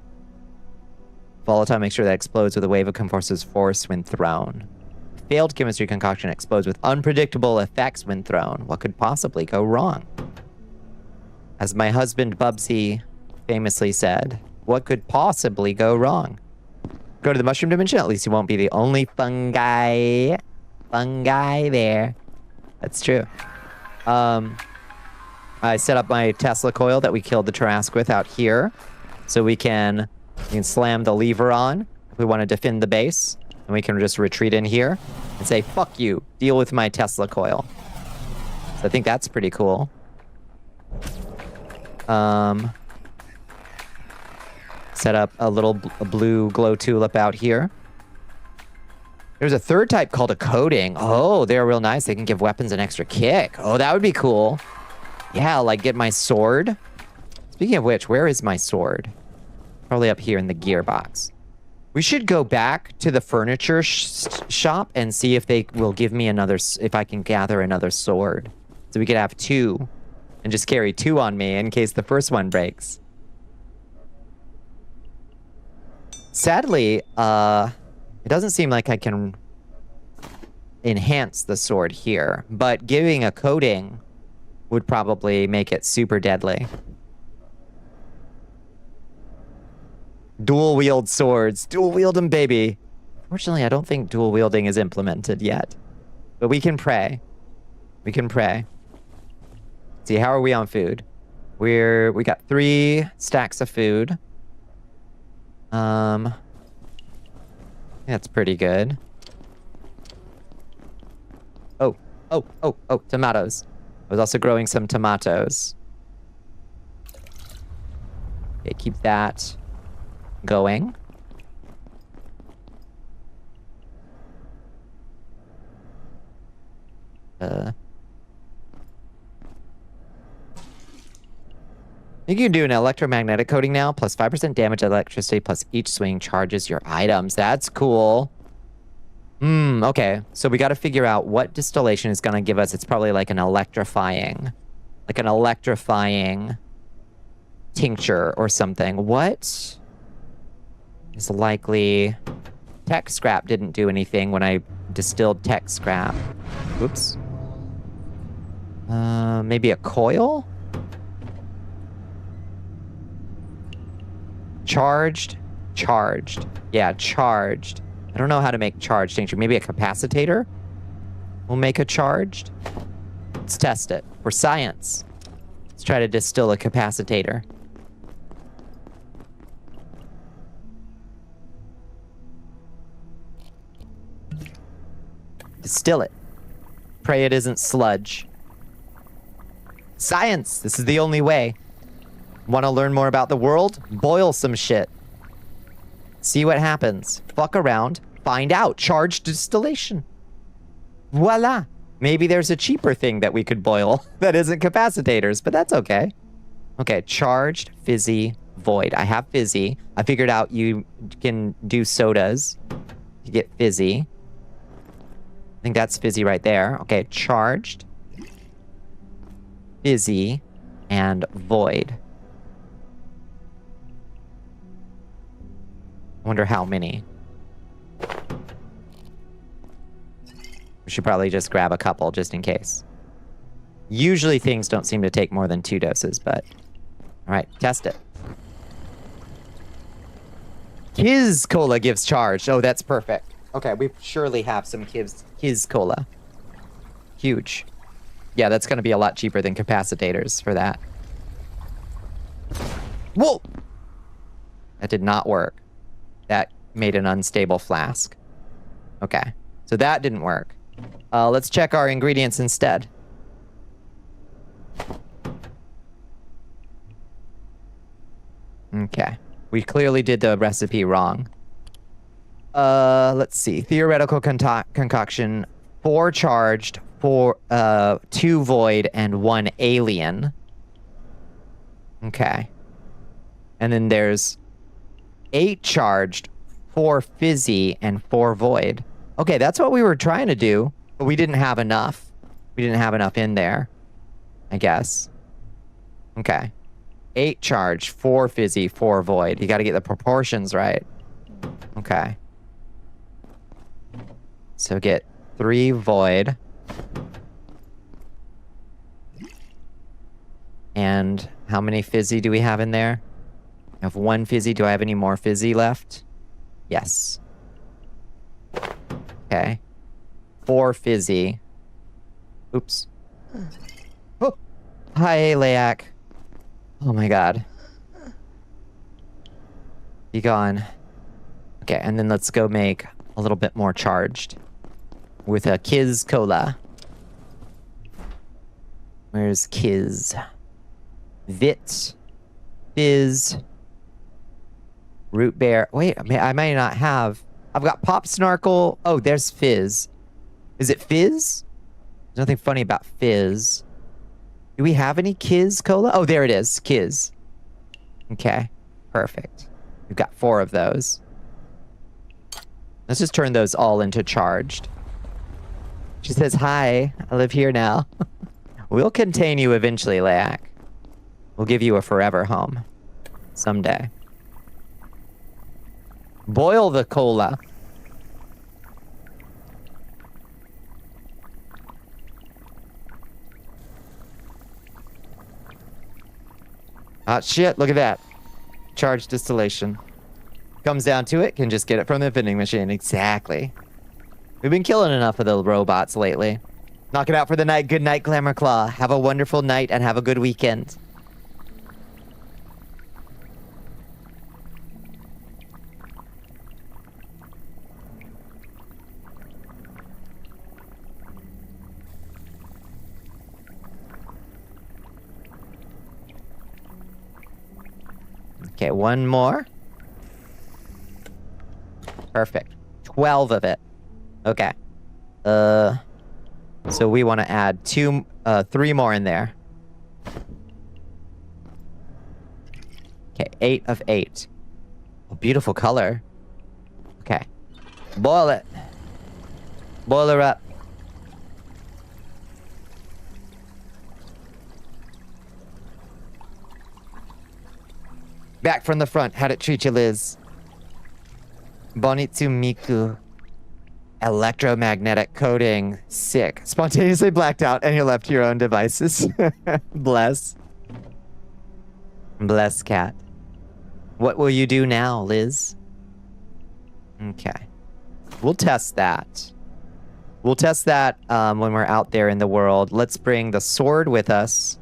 Volatile mixture that explodes with a wave of convulsive force when thrown. Failed chemistry concoction explodes with unpredictable effects when thrown. What could possibly go wrong? As my husband Bubsy famously said, what could possibly go wrong? Go to the mushroom dimension, at least you won't be the only fungi there. That's true. I set up my Tesla coil that we killed the Tarask with out here. So we can slam the lever on if we want to defend the base. And we can just retreat in here and say, fuck you, deal with my Tesla coil. So I think that's pretty cool. Set up a little blue glow tulip out here. There's a third type called a coating. Oh, they're real nice. They can give weapons an extra kick. Oh, that would be cool. Yeah, like get my sword. Speaking of which, where is my sword? Probably up here in the gearbox. We should go back to the furniture shop and see if they will give me if I can gather another sword. So we could have 2 and just carry 2 on me in case the first one breaks. Sadly, it doesn't seem like I can enhance the sword here, but giving a coating would probably make it super deadly. Dual wield swords. Dual wield them, baby. Fortunately, I don't think dual wielding is implemented yet. But we can pray. We can pray. See, how are we on food? We got 3 stacks of food. That's pretty good. Oh, tomatoes. I was also growing some tomatoes. Okay, keep that going. You can do an electromagnetic coating now, plus 5% damage electricity, plus each swing charges your items. That's cool. Okay. So we got to figure out what distillation is going to give us. It's probably like an electrifying tincture or something. What is likely? Tech scrap didn't do anything when I distilled tech scrap. Oops. Maybe a coil? Charged? Charged. Yeah, charged. I don't know how to make charged tincture. Maybe a capacitator will make a charged? Let's test it. For science. Let's try to distill a capacitator. Distill it. Pray it isn't sludge. Science! This is the only way. Want to learn more about the world? Boil some shit. See what happens. Fuck around. Find out. Charged distillation. Voila. Maybe there's a cheaper thing that we could boil that isn't capacitors, but that's okay. Okay, charged, fizzy, void. I have fizzy. I figured out you can do sodas to get fizzy. I think that's fizzy right there. Okay, charged, fizzy, and void. I wonder how many. We should probably just grab a couple just in case. Usually things don't seem to take more than 2 doses, but... Alright, test it. Kiz Cola gives charge. Oh, that's perfect. Okay, we surely have some Kiz Cola. Huge. Yeah, that's going to be a lot cheaper than capacitors for that. Whoa! That did not work. That made an unstable flask. Okay, so that didn't work. Let's check our ingredients instead. Okay. We clearly did the recipe wrong. Let's see. Theoretical concoction. 4 charged, 2 void, and 1 alien. Okay. And then there's 8 charged, 4 fizzy, and 4 void. Okay, that's what we were trying to do, but we didn't have enough. We didn't have enough in there, I guess. Okay. 8 charged, 4 fizzy, 4 void. You got to get the proportions right. Okay. So get 3 void. And how many fizzy do we have in there? I have 1 fizzy. Do I have any more fizzy left? Yes. Okay. 4 fizzy. Oops. Oh. Hi, Layak. Oh my god. Be gone. Okay, and then let's go make a little bit more charged. With a Kiz Cola. Where's Kiz? Vit. Fizz. Root beer. Wait, I might not have. I've got Pop Snarkle. Oh, there's Fizz. Is it Fizz? There's nothing funny about Fizz. Do we have any Kiz Cola? Oh, there it is. Kiz. Okay. Perfect. We've got 4 of those. Let's just turn those all into charged. She says, hi, I live here now. We'll contain you eventually, Layak. We'll give you a forever home. Someday. Boil the cola. Hot shit, look at that. Charged distillation. Comes down to it, can just get it from the vending machine. Exactly. We've been killing enough of the robots lately. Knock it out for the night. Good night, Glamour Claw. Have a wonderful night and have a good weekend. Okay, 1 more. Perfect. 12 of it. Okay. So we want to add 3 more in there. Okay, 8 of 8. Oh, beautiful color. Okay. Boil it. Boil her up. Back from the front. How'd it treat you, Liz? Bonitsu Miku. Electromagnetic coding. Sick. Spontaneously blacked out and you're left to your own devices. Bless. Bless, cat. What will you do now, Liz? Okay. We'll test that. We'll test that when we're out there in the world. Let's bring the sword with us.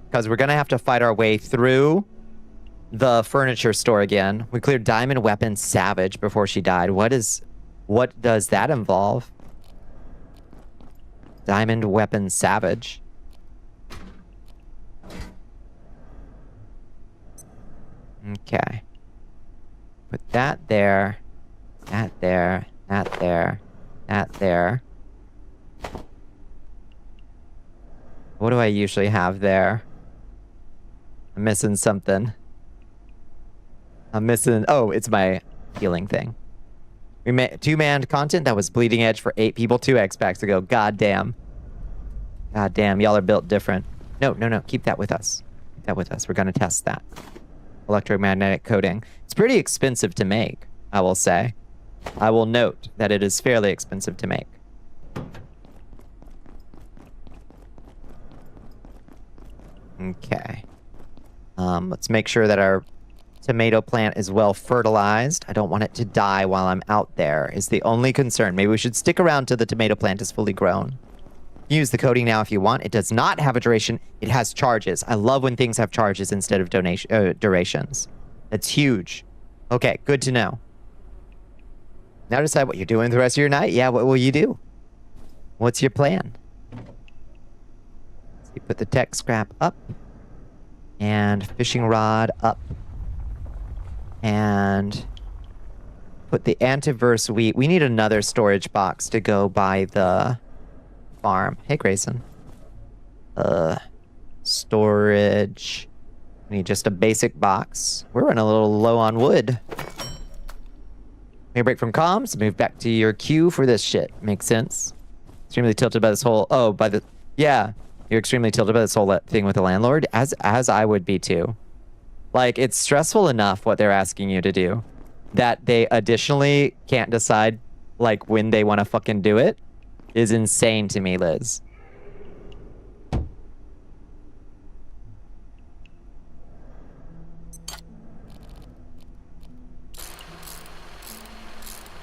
Because we're going to have to fight our way through the furniture store again. We cleared Diamond Weapon Savage before she died. What does that involve? Diamond Weapon Savage. Okay. Put that there. That there. That there. That there. What do I usually have there? I'm missing something. I'm missing... Oh, it's my healing thing. We made 2-man content that was bleeding edge for 8 people 2x packs ago. God damn. God damn, y'all are built different. No. Keep that with us. Keep that with us. We're going to test that. Electromagnetic coding. It's pretty expensive to make, I will say. I will note that it is fairly expensive to make. Okay. Let's make sure that our tomato plant is well fertilized. I don't want it to die while I'm out there, is the only concern. Maybe we should stick around till the tomato plant is fully grown. Use the coding now if you want. It does not have a duration. It has charges. I love when things have charges instead of durations. That's huge. Okay, good to know. Now decide what you're doing the rest of your night. Yeah, what will you do? What's your plan? So you put the tech scrap up. And fishing rod up. And put the antiverse wheat. We need another storage box to go by the farm. Hey, Grayson. Storage. We need just a basic box. We're running a little low on wood. Take a break from comms. Move back to your queue for this shit. Makes sense. Extremely tilted by this whole... Oh, by the... Yeah. You're extremely tilted by this whole thing with the landlord. As I would be too. Like, it's stressful enough what they're asking you to do. That they additionally can't decide, like, when they want to fucking do it. Is insane to me, Liz.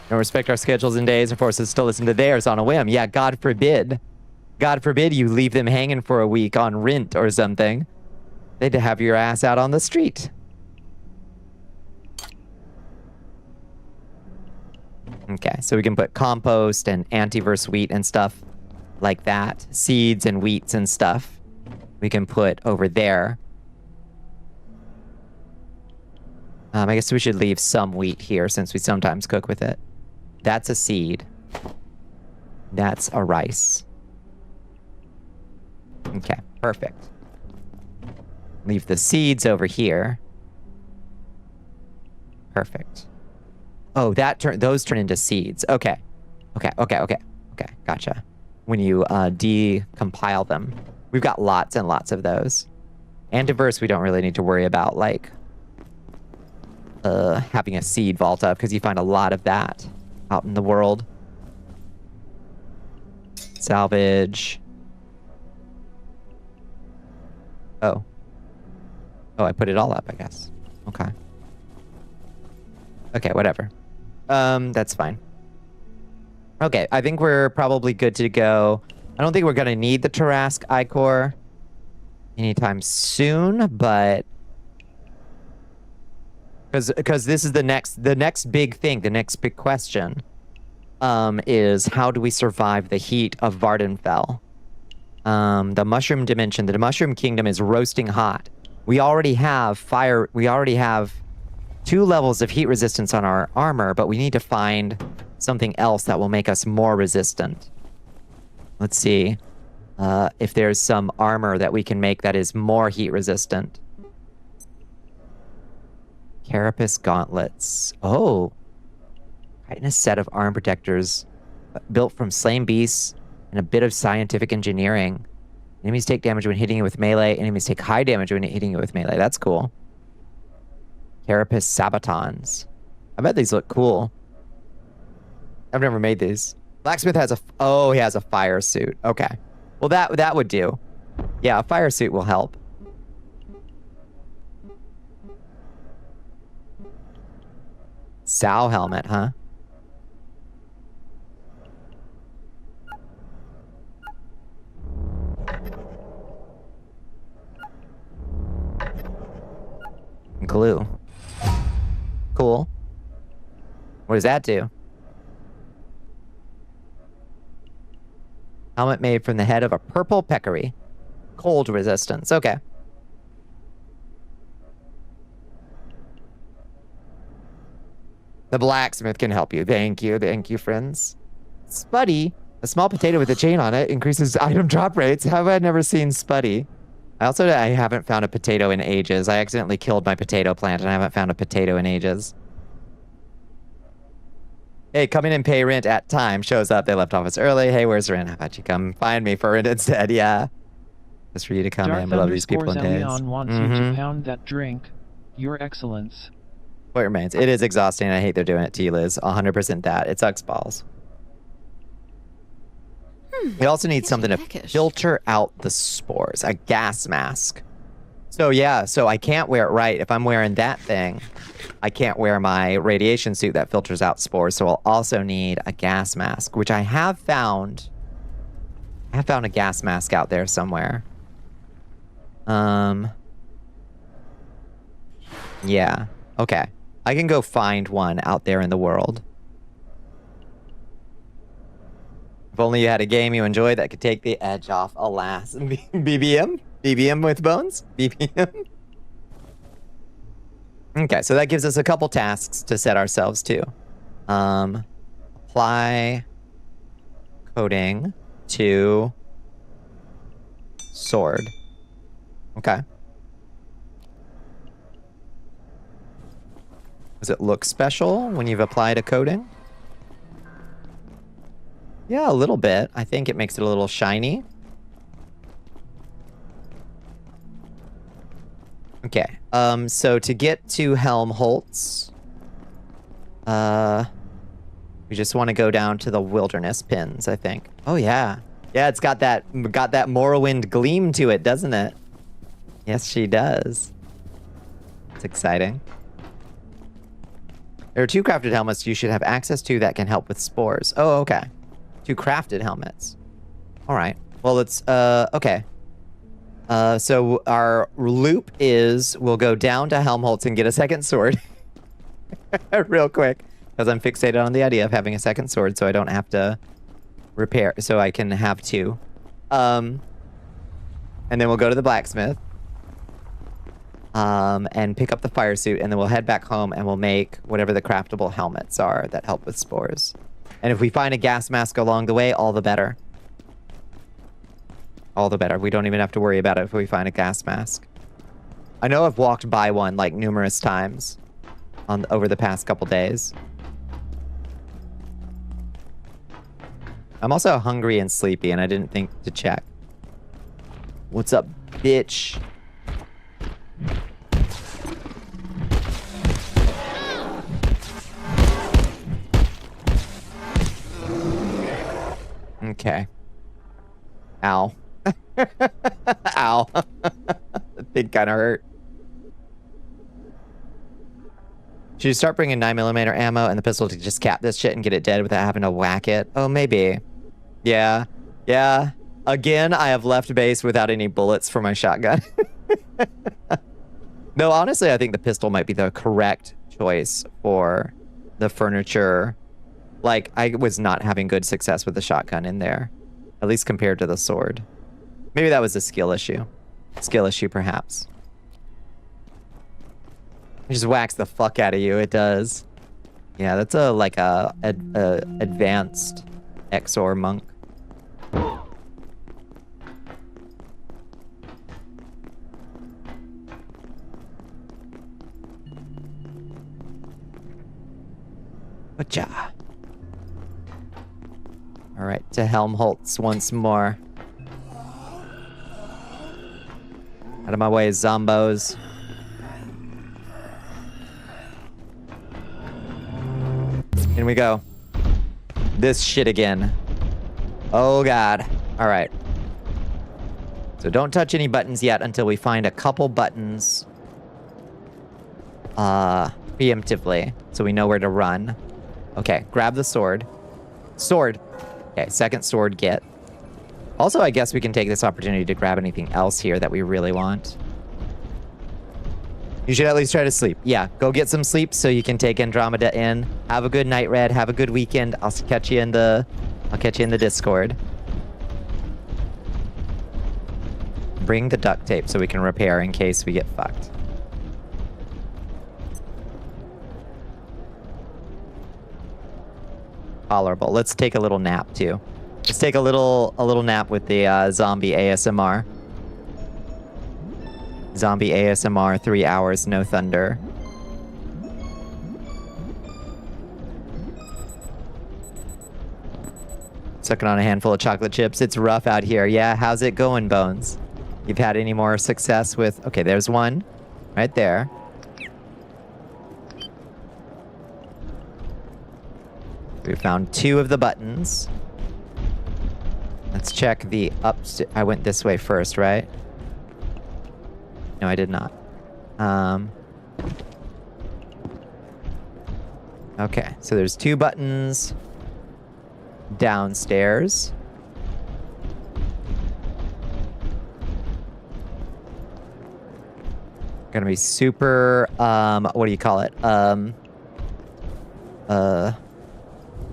Don't respect our schedules and days and force us to listen to theirs on a whim. Yeah, God forbid. God forbid you leave them hanging for a week on rent or something. They'd have your ass out on the street. Okay, so we can put compost and antiverse wheat and stuff like that. Seeds and wheats and stuff we can put over there. I guess we should leave some wheat here since we sometimes cook with it. That's a seed. That's a rice. Okay, perfect. Leave the seeds over here. Perfect. Oh, those turn into seeds. Okay. Okay, gotcha. When you decompile them. We've got lots and lots of those. Antiverse, we don't really need to worry about, like, having a seed vault up, because you find a lot of that out in the world. Salvage. Oh, I put it all up, I guess. Okay. Okay, whatever. That's fine. Okay, I think we're probably good to go. I don't think we're gonna need the Tarask Ichor anytime soon, but because this is the next big thing, the next big question, is how do we survive the heat of Vardenfell? The mushroom dimension, the mushroom kingdom is roasting hot. We already have fire. We already have 2 levels of heat resistance on our armor, but we need to find something else that will make us more resistant. Let's see if there's some armor that we can make that is more heat resistant. Carapace gauntlets. Oh. Right, a set of arm protectors built from slain beasts and a bit of scientific engineering. Enemies take damage when hitting you with melee. Enemies take high damage when hitting you with melee. That's cool. Carapace sabatons. I bet these look cool. I've never made these. Blacksmith has he has a fire suit. Okay. Well, that would do. Yeah, a fire suit will help. Sow helmet, huh? Glue. Cool. What does that do? Helmet made from the head of a purple peccary. Cold resistance. Okay. The blacksmith can help you. Thank you. Thank you, friends. Spuddy. A small potato with a chain on it increases item drop rates. How have I never seen Spuddy? I haven't found a potato in ages. I accidentally killed my potato plant and I haven't found a potato in ages. Hey, come in and pay rent at time. Shows up. They left office early. Hey, where's rent? How about you come find me for rent instead? Yeah. Just for you to come in. We love these people in days. Wants you to pound that drink. Your excellence. What remains? It is exhausting. I hate they're doing it to you, Liz. 100% that. It sucks balls. We also need something to filter out the spores. A gas mask. So yeah, so I can't wear it right. If I'm wearing that thing, I can't wear my radiation suit that filters out spores. So I'll also need a gas mask, which I have found. I have found a gas mask out there somewhere. Yeah. Okay. I can go find one out there in the world. If only you had a game you enjoyed that could take the edge off. Alas. BBM? BBM with bones? BBM? Okay, so that gives us a couple tasks to set ourselves to. Apply coating to sword. Okay. Does it look special when you've applied a coating? Yeah, a little bit. I think it makes it a little shiny. Okay. So to get to Helmholtz, we just want to go down to the wilderness pins, I think. Oh yeah. Yeah, it's got that Morrowind gleam to it, doesn't it? Yes, she does. It's exciting. There are 2 crafted helmets you should have access to that can help with spores. Oh, okay. 2 crafted helmets. All right. Well, it's, okay. So our loop is we'll go down to Helmholtz and get a second sword. Real quick. Because I'm fixated on the idea of having a second sword so I don't have to repair. So I can have 2. And then we'll go to the blacksmith. And pick up the fire suit, and then we'll head back home and we'll make whatever the craftable helmets are that help with spores. And if we find a gas mask along the way, all the better. All the better. We don't even have to worry about it if we find a gas mask. I know I've walked by one like numerous times over the past couple days. I'm also hungry and sleepy, and I didn't think to check. What's up, bitch? Okay. Ow. Ow. That thing kind of hurt. Should you start bringing 9mm ammo and the pistol to just cap this shit and get it dead without having to whack it? Oh, maybe. Yeah. Yeah. Again, I have left base without any bullets for my shotgun. No, honestly, I think the pistol might be the correct choice for the furniture. Like, I was not having good success with the shotgun in there. At least compared to the sword. Maybe that was a skill issue. Skill issue, perhaps. It just whacks the fuck out of you. It does. Yeah, that's like a advanced Exor monk. Gotcha. All right, to Helmholtz once more. Out of my way, zombos. In we go. This shit again. Oh, God. All right. So don't touch any buttons yet until we find a couple buttons preemptively, so we know where to run. Okay, grab the sword. Sword. Okay, second sword get. Also, I guess we can take this opportunity to grab anything else here that we really want. You should at least try to sleep. Yeah, go get some sleep so you can take Andromeda in. Have a good night, Red. Have a good weekend. I'll catch you in the Discord. Bring the duct tape so we can repair in case we get fucked. Tolerable. Let's take a little nap too. Let's take a little nap with the zombie ASMR. Zombie ASMR, 3 hours, no thunder. Sucking on a handful of chocolate chips. It's rough out here. Yeah, how's it going, Bones? You've had any more success with... Okay, there's one. Right there. We found 2 of the buttons. Let's check the upstairs. I went this way first, right? No, I did not. Okay, so there's 2 buttons downstairs. Gonna be super, what do you call it?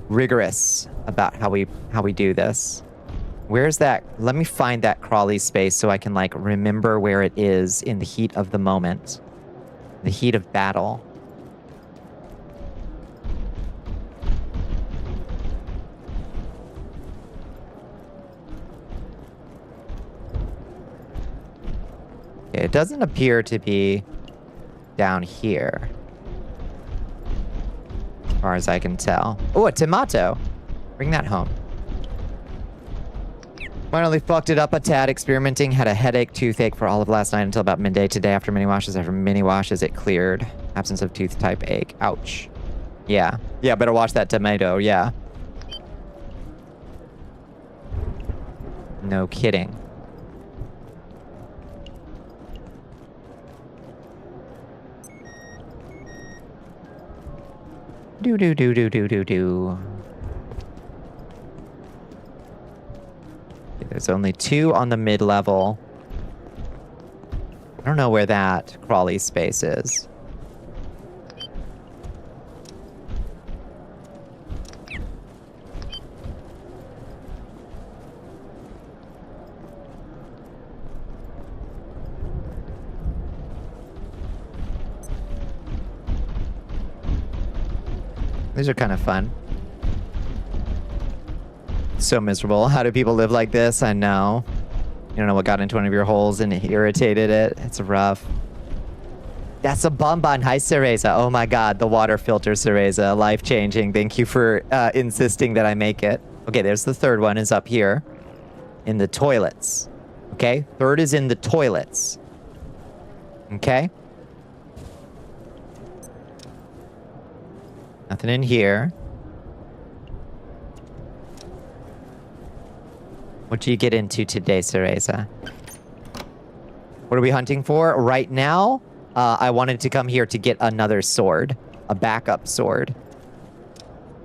Rigorous about how we do this. Where's that? Let me find that crawly space so I can, like, remember where it is in the heat of the moment. The heat of battle. Okay, it doesn't appear to be down here, as far as I can tell. Oh, a tomato. Bring that home. Finally fucked it up a tad experimenting. Had a headache, toothache for all of last night until about midday today. After many washes, it cleared. Absence of tooth type ache. Ouch. Yeah. Yeah, better wash that tomato. Yeah. No kidding. Do. There's only 2 on the mid-level. I don't know where that crawly space is. These are kind of fun. So miserable. How do people live like this? I know. You don't know what got into one of your holes and it irritated it. It's rough. That's a bonbon. Hi, Cereza. Oh my god, the water filter, Cereza. Life-changing. Thank you for insisting that I make it. Okay, there's the third one is up here. In the toilets. Okay? Third is in the toilets. Okay? Nothing in here. What do you get into today, Cereza? What are we hunting for? Right now, I wanted to come here to get another sword. A backup sword.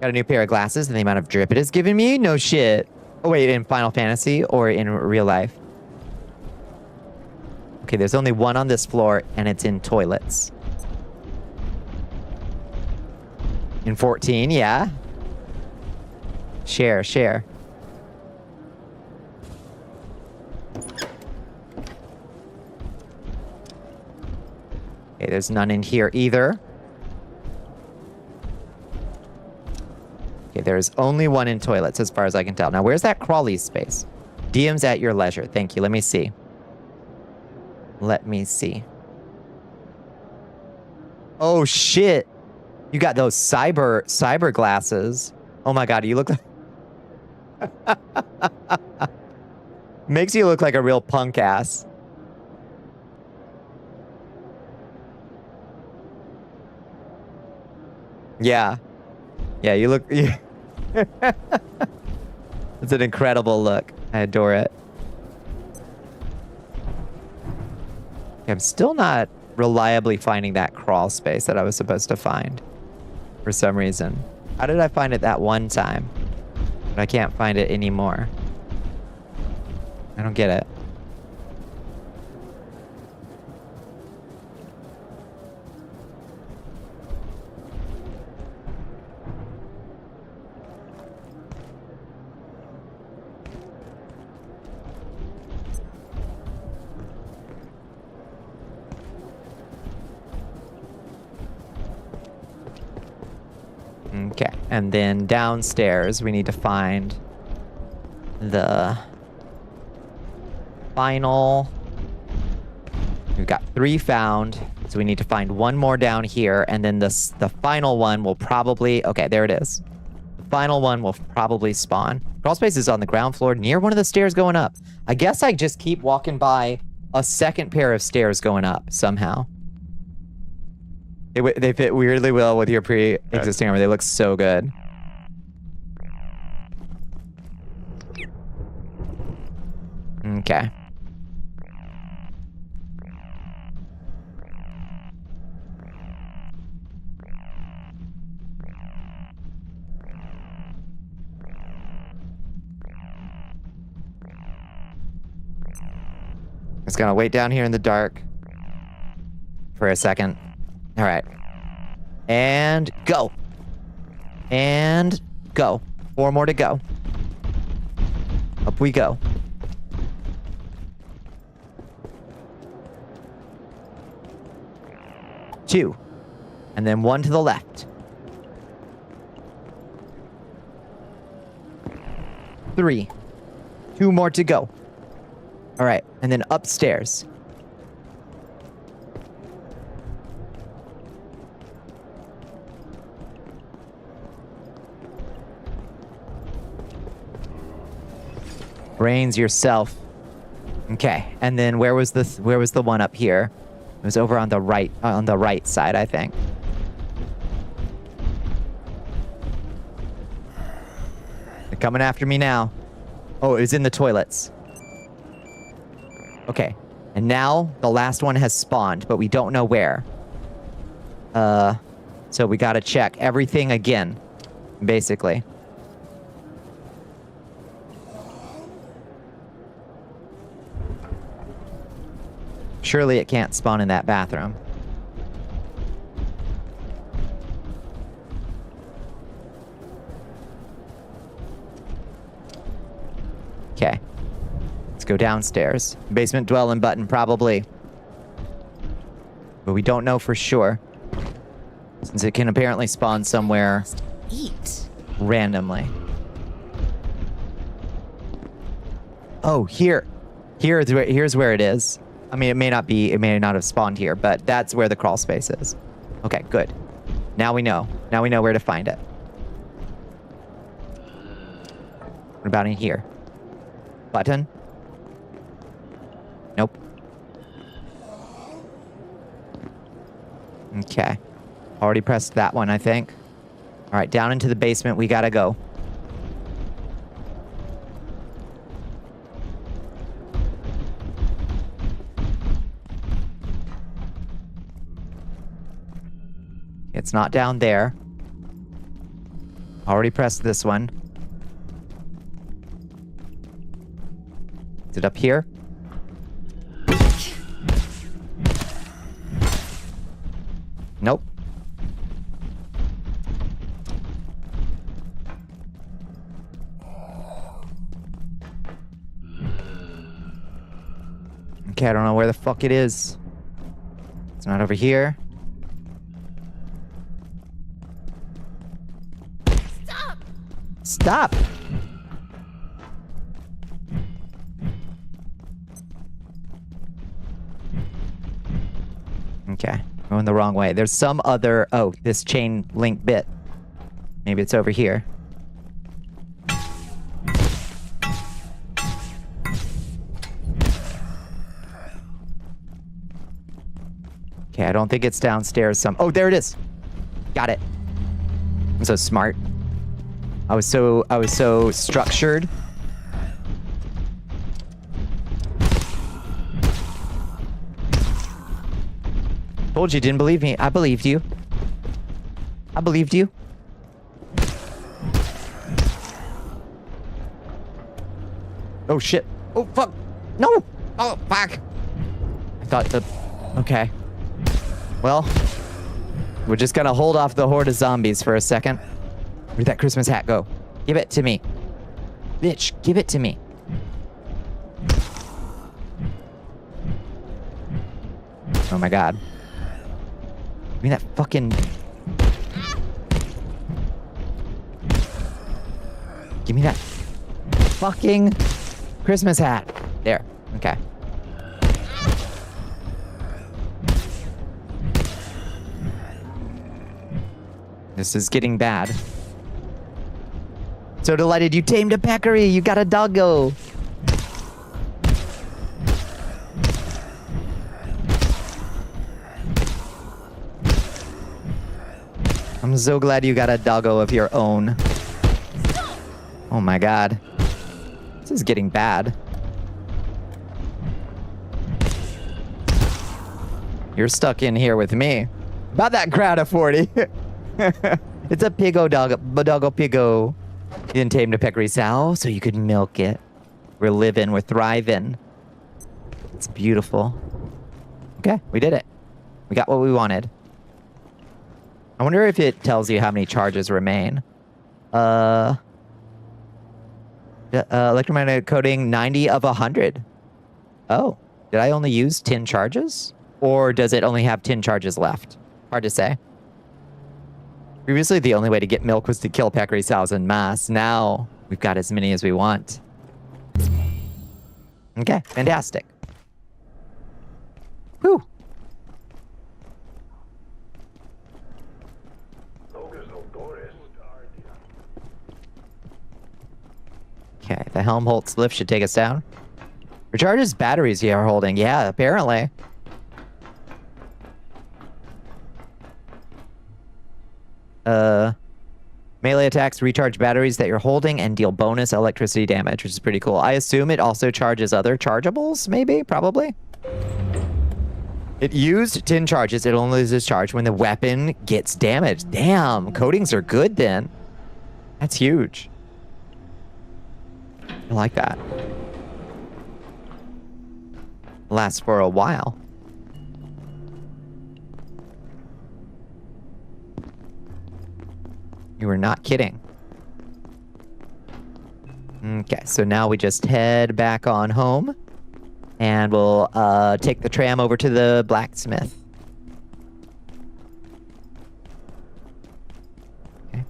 Got a new pair of glasses and the amount of drip it has given me? No shit. Oh wait, in Final Fantasy or in real life? Okay, there's only 1 on this floor and it's in toilets. In 14, yeah. Share. Okay, there's none in here either. Okay, there's only 1 in toilets as far as I can tell. Now, where's that crawly space? DMs at your leisure. Thank you. Let me see. Oh, shit. You got those cyber glasses. Oh my god, you look like... Makes you look like a real punk ass. Yeah. Yeah, you look... It's an incredible look. I adore it. I'm still not reliably finding that crawl space that I was supposed to find for some reason. How did I find it that one time? But I can't find it anymore. I don't get it. Okay, and then downstairs we need to find the final... We've got 3 found, so we need to find 1 more down here, and then the final one will probably... Okay, there it is. The final one will probably spawn. Crawl space is on the ground floor near one of the stairs going up. I guess I just keep walking by a second pair of stairs going up somehow. They fit weirdly well with your pre-existing armor. They look so good. Okay. Just gonna wait down here in the dark for a second. All right. And go. And go. 4 more to go. Up we go. Two. And then 1 to the left. 3. 2 more to go. All right. And then upstairs. Brains yourself. Okay, and then where was the one up here? It was over on the right side, I think. They're coming after me now. Oh, it was in the toilets. Okay, and now the last one has spawned, but we don't know where. So we gotta check everything again, basically. Surely it can't spawn in that bathroom. Okay. Let's go downstairs. Basement dwelling button, probably. But we don't know for sure. Since it can apparently spawn somewhere randomly. Oh, here. Here's where it is. I mean, it may not have spawned here, but that's where the crawl space is. Okay, good. Now we know. Now we know where to find it. What about in here? Button? Nope. Okay. Already pressed that one, I think. All right, down into the basement we gotta go. It's not down there. Already pressed this one. Is it up here? Nope. Okay, I don't know where the fuck it is. It's not over here. Stop! Okay, going the wrong way. There's some other... Oh, this chain link bit. Maybe it's over here. Okay, I don't think it's downstairs. Oh, there it is! Got it. I'm so smart. I was so structured. Told you, didn't believe me. I believed you. I believed you. Oh shit. Oh fuck. No. Oh fuck. I thought the... Okay. Well, we're just gonna hold off the horde of zombies for a second. Where'd that Christmas hat go? Give it to me. Bitch, give it to me. Oh my god. Give me that fucking... Give me that fucking Christmas hat. There. Okay. This is getting bad. So delighted you tamed a peccary. You got a doggo. I'm so glad you got a doggo of your own. Oh my god. This is getting bad. You're stuck in here with me. About that crowd of 40. It's a piggo doggo piggo. You didn't tame the peccary sow, so you could milk it. We're living, we're thriving. It's beautiful. Okay, we did it. We got what we wanted. I wonder if it tells you how many charges remain. Electromagnetic coding 90 of 100. Oh, did I only use 10 charges? Or does it only have 10 charges left? Hard to say. Previously, the only way to get milk was to kill peccary sows en masse. Now, we've got as many as we want. Okay, fantastic. Whew. Okay, the Helmholtz lift should take us down. Recharges batteries you are holding. Yeah, apparently. Melee attacks recharge batteries that you're holding and deal bonus electricity damage, which is pretty cool. I assume it also charges other chargeables, maybe? Probably? It used 10 charges. It only loses charge when the weapon gets damaged. Damn, coatings are good then. That's huge. I like that. Lasts for a while. You were not kidding. Okay, so now we just head back on home. And we'll take the tram over to the blacksmith. Okay.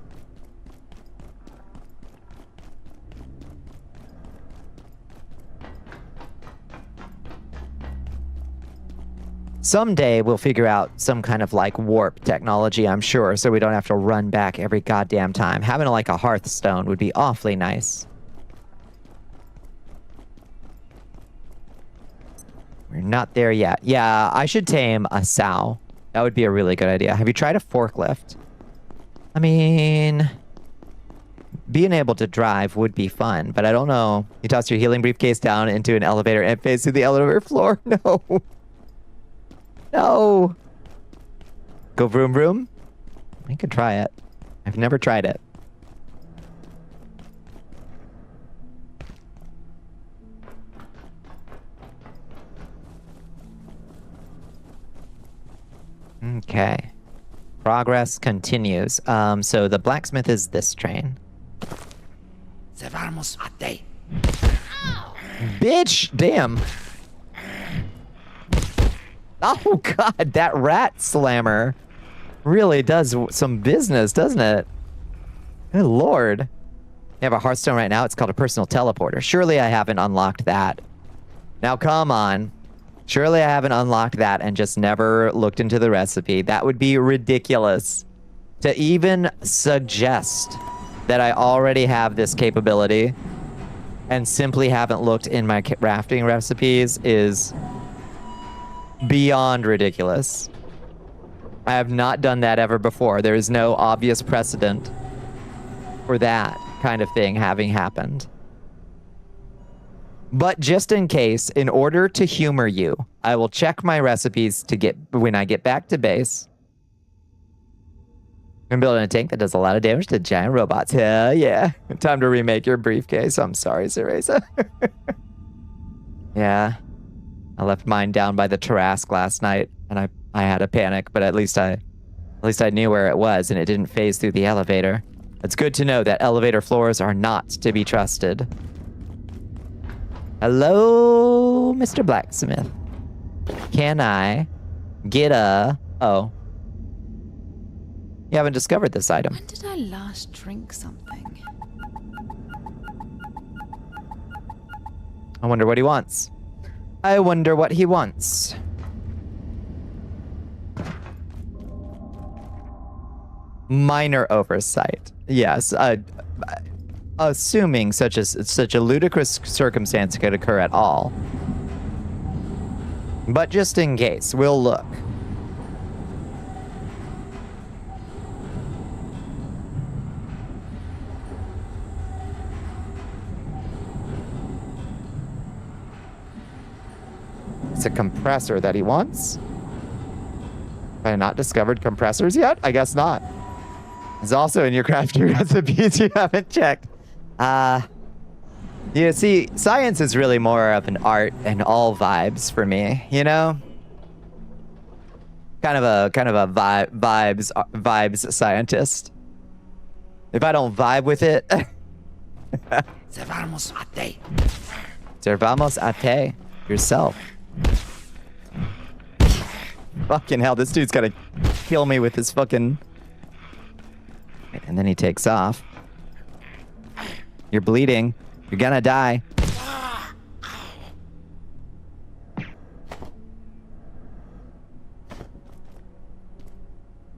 Someday we'll figure out some kind of like warp technology, I'm sure, so we don't have to run back every goddamn time. Having like a Hearthstone would be awfully nice. We're not there yet. Yeah, I should tame a sow. That would be a really good idea. Have you tried a forklift? I mean, being able to drive would be fun, but I don't know. You toss your healing briefcase down into an elevator and face through the elevator floor? No. No. Go vroom vroom? I could try it. I've never tried it. Okay. Progress continues. So the blacksmith is this train. Bitch! Damn. Oh god, that rat slammer really does some business, doesn't it? Good lord. You have a Hearthstone right now. It's called a personal teleporter. Surely I haven't unlocked that. Now come on. Surely I haven't unlocked that and just never looked into the recipe. That would be ridiculous. To even suggest that I already have this capability and simply haven't looked in my crafting recipes is beyond ridiculous. I have not done that ever before. There is no obvious precedent for that kind of thing having happened. But just in case, in order to humor you, I will check my recipes to get when I get back to base. I'm building a tank that does a lot of damage to giant robots. Hell yeah. Time to remake your briefcase. I'm sorry, Cereza. Yeah. I left mine down by the Tarrasque last night, and I had a panic, but at least I knew where it was, and it didn't phase through the elevator. It's good to know that elevator floors are not to be trusted. Hello, Mr. Blacksmith. Can I get a... Oh. You haven't discovered this item. When did I last drink something? I wonder what he wants. I wonder what he wants. Minor oversight. Yes, assuming such a ludicrous circumstance could occur at all. But just in case, we'll look. It's a compressor that he wants. Have I not discovered compressors yet? I guess not. It's also in your crafting recipes you haven't checked. You see, science is really more of an art and all vibes for me, you know? Kind of a vibes scientist. If I don't vibe with it... Servamos ate. Servamos ate. Yourself. Fucking hell, this dude's gonna kill me with his fucking... And then he takes off. You're bleeding. You're gonna die. Give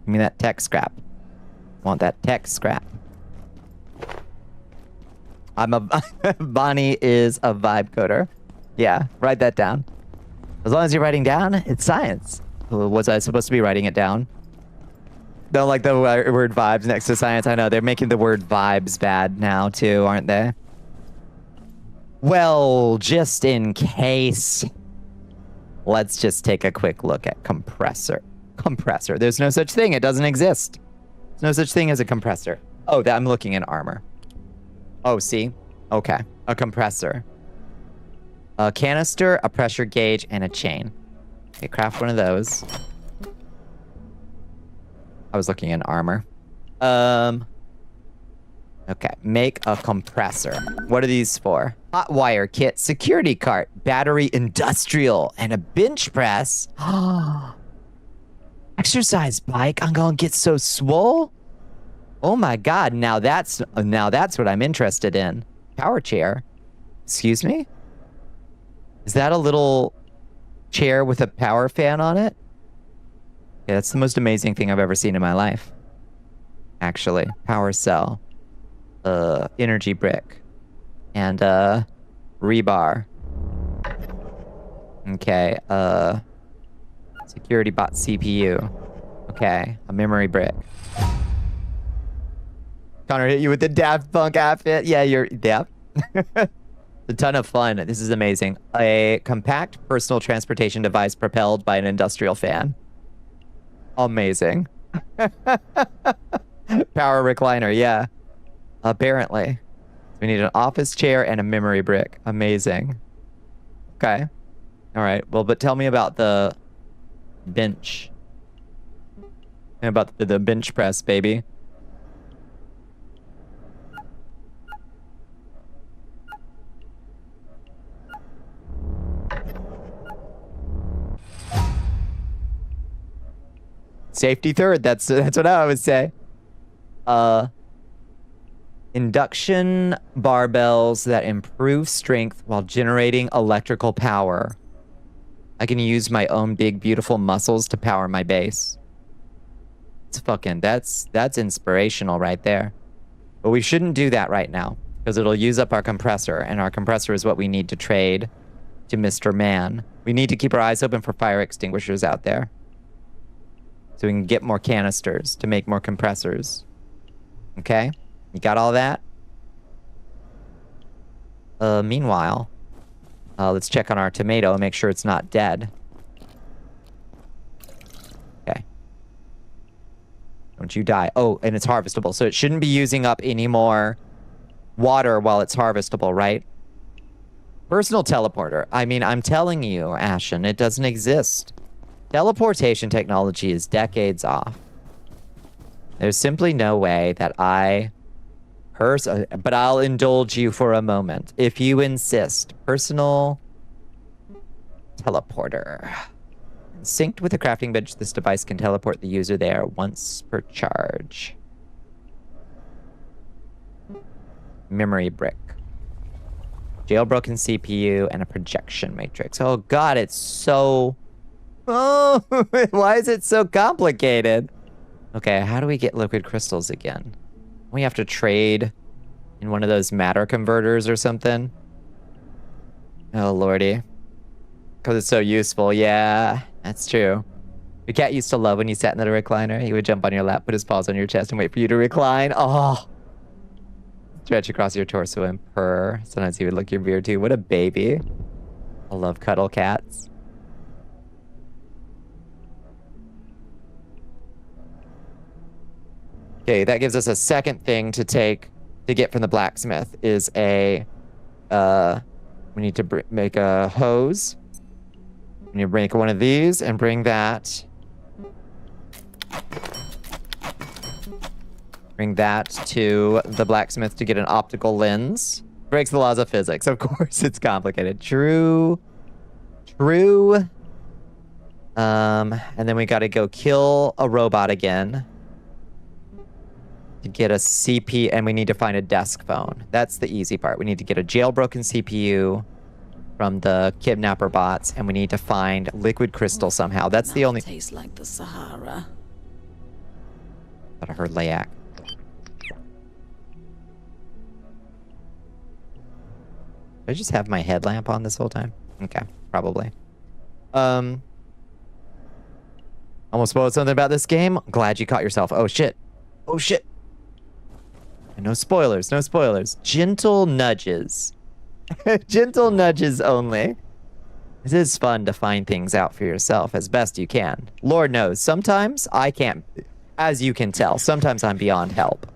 me that tech scrap. Want that tech scrap. Bonnie is a vibe coder. Yeah, write that down. As long as you're writing down, it's science. Was I supposed to be writing it down? Don't like the word vibes next to science. I know, they're making the word vibes bad now too, aren't they? Well, just in case, let's just take a quick look at compressor. Compressor. There's no such thing. It doesn't exist. There's no such thing as a compressor. Oh, I'm looking in armor. Oh, see? Okay. A compressor. A canister, a pressure gauge, and a chain. Okay, craft one of those. I was looking in armor. Okay, make a compressor. What are these for? Hot wire kit, security cart, battery industrial, and a bench press. Exercise bike. I'm gonna get so swole. Oh my god, now that's what I'm interested in. Power chair. Excuse me? Is that a little chair with a power fan on it? Yeah, that's the most amazing thing I've ever seen in my life. Actually, power cell. Energy brick. And, rebar. Okay, security bot CPU. Okay, a memory brick. Connor hit you with the Daft Punk outfit. Yeah, you're... Yep. A ton of fun. This is amazing. A compact personal transportation device propelled by an industrial fan. Amazing. Power recliner, yeah. Apparently. We need an office chair and a memory brick. Amazing. Okay. All right. Well, but tell me about the bench. About the bench press, baby. Safety third. That's what I would say. Induction barbells that improve strength while generating electrical power. I can use my own big, beautiful muscles to power my base. It's fucking, that's inspirational right there. But we shouldn't do that right now, because it'll use up our compressor, and our compressor is what we need to trade to Mr. Man. We need to keep our eyes open for fire extinguishers out there, so we can get more canisters to make more compressors. Okay? You got all that? Meanwhile, let's check on our tomato and make sure it's not dead. Okay. Don't you die. Oh, and it's harvestable, so it shouldn't be using up any more water while it's harvestable, right? Personal teleporter. I mean, I'm telling you, Ashen, it doesn't exist. Teleportation technology is decades off. There's simply no way that but I'll indulge you for a moment. If you insist. Personal teleporter. Synced with the crafting bench, this device can teleport the user there once per charge. Memory brick. Jailbroken CPU and a projection matrix. Oh god, it's so... Oh, why is it so complicated? Okay, how do we get liquid crystals again? We have to trade in one of those matter converters or something. Oh, lordy. Because it's so useful. Yeah, that's true. Your cat used to love when you sat in the recliner. He would jump on your lap, put his paws on your chest, and wait for you to recline. Oh. Stretch across your torso and purr. Sometimes he would lick your beard too. What a baby. I love cuddle cats. Okay, that gives us a second thing to get from the blacksmith is we need to make a hose. We need to make one of these and bring that. Bring that to the blacksmith to get an optical lens. Breaks the laws of physics. Of course, it's complicated. True. True. And then we got to go kill a robot again. To get a CP, and we need to find a desk phone. That's the easy part. We need to get a jailbroken CPU from the kidnapper bots, and we need to find liquid crystal somehow. That's the only... Tastes like the Sahara. Thought I heard Layak. Did I just have my headlamp on this whole time? Okay, probably. Almost spoiled something about this game. Glad you caught yourself. Oh shit. Oh shit. No spoilers, no spoilers. Gentle nudges. Gentle nudges only. It is fun to find things out for yourself as best you can. Lord knows, sometimes I can't, as you can tell, sometimes I'm beyond help.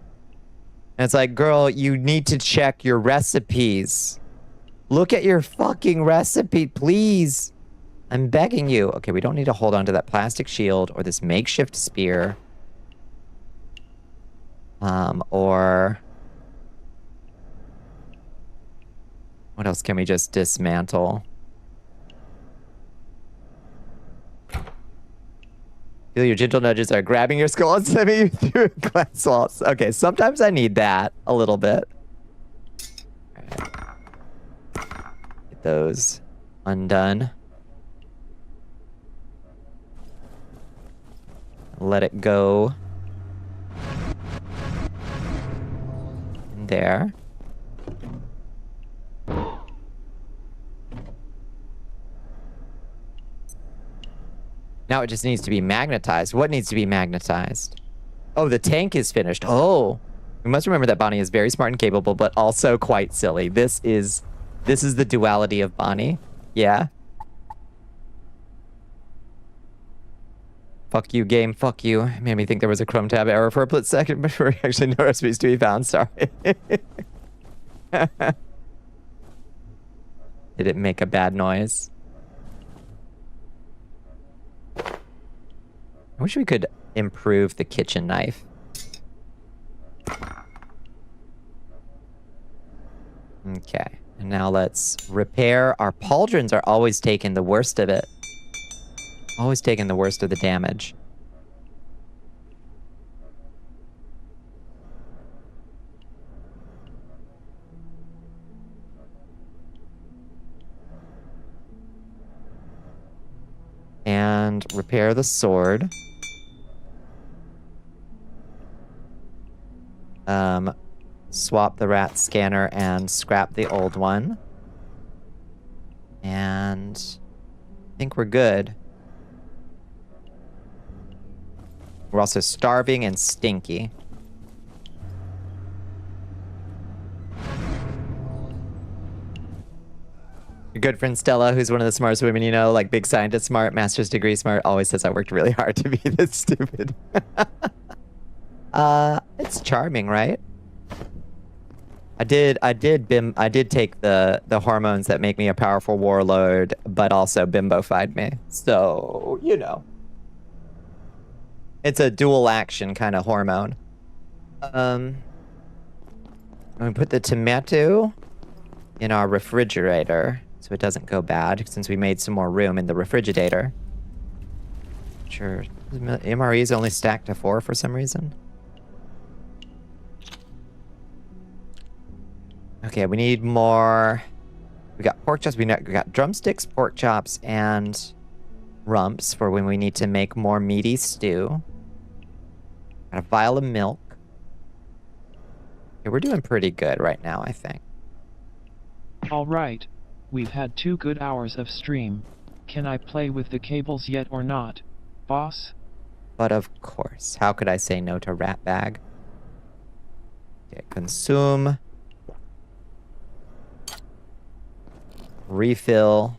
And it's like, girl, you need to check your recipes. Look at your fucking recipe, please. I'm begging you. Okay, we don't need to hold on to that plastic shield or this makeshift spear. Or... what else can we just dismantle? Feel your gentle nudges are grabbing your skull and slamming you through glass walls. Okay, sometimes I need that a little bit. Right. Get those undone. Let it go. There. Now it just needs to be magnetized. What needs to be magnetized? Oh, the tank is finished. Oh. We must remember that Bonnie is very smart and capable, but also quite silly. This is the duality of Bonnie. Yeah. Fuck you, game. Fuck you. It made me think there was a Chrome tab error for a split second before actually no recipes to be found. Sorry. Did it make a bad noise? I wish we could improve the kitchen knife. Okay. And now let's repair. Our pauldrons are always taking the worst of it. Always taking the worst of the damage. And repair the sword. Swap the rat scanner and scrap the old one. And I think we're good. We're also starving and stinky. Your good friend Stella, who's one of the smartest women you know, like big scientist smart, master's degree smart, always says I worked really hard to be this stupid. It's charming, right? I did take the hormones that make me a powerful warlord, but also bimbofied me. So, you know. It's a dual action kind of hormone. I'm gonna put the tomato in our refrigerator so it doesn't go bad, since we made some more room in the refrigerator. Sure. MRE is only stacked to 4 for some reason. Okay, we need more. We got pork chops. We got drumsticks, pork chops, and rumps for when we need to make more meaty stew. Got a vial of milk. Okay, we're doing pretty good right now, I think. Alright. We've had 2 good hours of stream. Can I play with the cables yet or not, boss? But of course. How could I say no to rat bag? Okay, consume. Refill.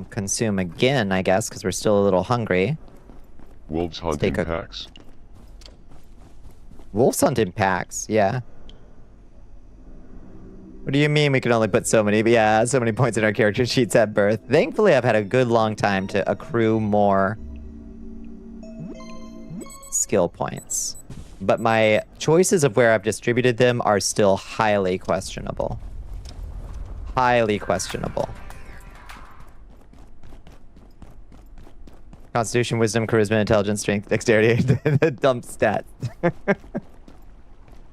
Consume again, I guess, because we're still a little hungry. Wolves hunt in packs. Wolves hunt in packs, yeah. What do you mean we can only put so many? Yeah, so many points in our character sheets at birth. Thankfully, I've had a good long time to accrue more skill points. But my choices of where I've distributed them are still highly questionable. Highly questionable. Constitution, wisdom, charisma, intelligence, strength, dexterity, the dump stats.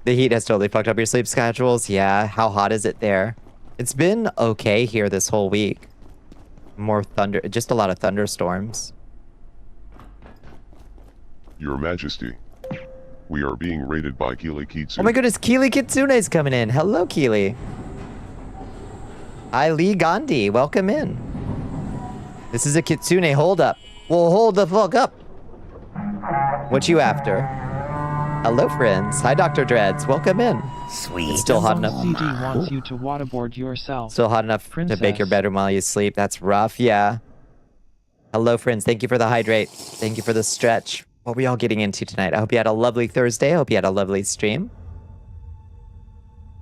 The heat has totally fucked up your sleep schedules. Yeah, how hot is it there? It's been okay here this whole week. More thunder, just a lot of thunderstorms. Your Majesty, we are being raided by Keely Kitsune. Oh my goodness, Keely Kitsune's coming in. Hello, Keely. Hi, Lee Gandhi. Welcome in. This is a Kitsune holdup. Well, hold the fuck up. What you after? Hello, friends. Hi, Dr. Dreads. Welcome in. Sweet. It's still hot enough. CD wants you to waterboard yourself. Still hot enough to bake your bedroom while you sleep. That's rough, yeah. Hello, friends. Thank you for the hydrate. Thank you for the stretch. What are we all getting into tonight? I hope you had a lovely Thursday. I hope you had a lovely stream.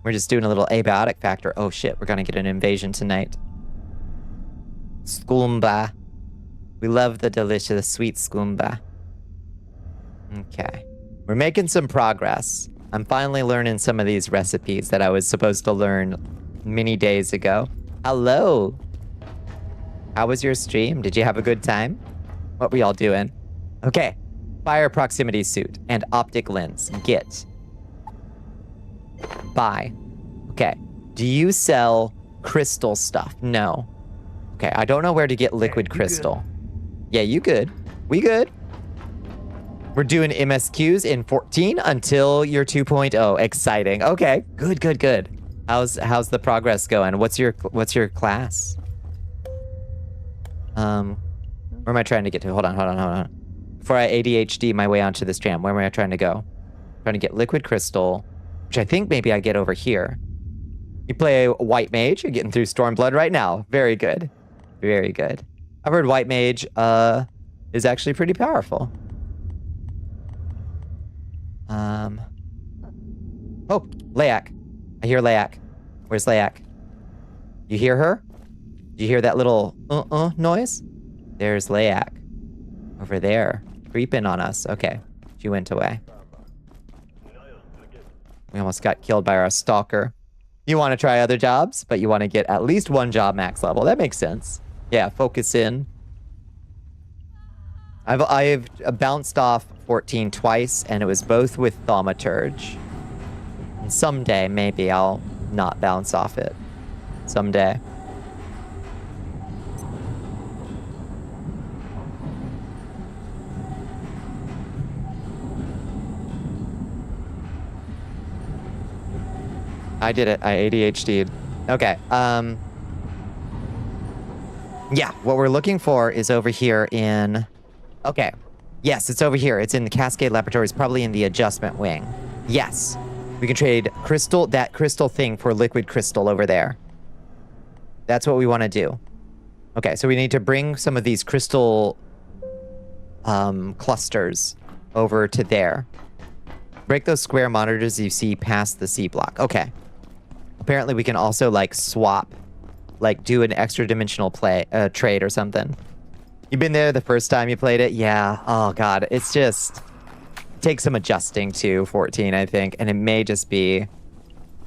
We're just doing a little abiotic factor. Oh, shit. We're going to get an invasion tonight. Skoomba. We love the delicious, sweet skoomba. Okay. We're making some progress. I'm finally learning some of these recipes that I was supposed to learn many days ago. Hello. How was your stream? Did you have a good time? What were y'all doing? Okay. Fire proximity suit and optic lens. Get. Buy. Okay. Do you sell crystal stuff? No. Okay, I don't know where to get liquid crystal. Yeah, you good. We good. We're doing MSQs in 14 until you're 2.0. Exciting. Okay. Good, good, good. How's the progress going? What's your class? Where am I trying to get to? Hold on. Before I ADHD my way onto this tram, where am I trying to go? Trying to get liquid crystal, which I think maybe I get over here. You play a white mage, you're getting through Stormblood right now. Very good. Very good. I've heard white mage is actually pretty powerful. Oh, Layak. I hear Layak. Where's Layak? You hear her? Do you hear that little noise? There's Layak. Over there. Creeping on us. Okay. She went away. We almost got killed by our stalker. You want to try other jobs, but you want to get at least one job max level. That makes sense. Yeah, focus in. I've bounced off 14 twice, and it was both with Thaumaturge. And someday, maybe I'll not bounce off it. Someday. I did it. I ADHD'd. Okay. Yeah, what we're looking for is over here in... Okay. Yes, it's over here. It's in the Cascade Laboratories, probably in the adjustment wing. Yes. We can trade that crystal thing for liquid crystal over there. That's what we want to do. Okay, so we need to bring some of these crystal clusters over to there. Break those square monitors you see past the C block. Okay. Apparently we can also like swap, like do an extra dimensional trade or something. You've been there the first time you played it? Yeah. Oh god, it's just takes some adjusting to 14, I think, and it may just be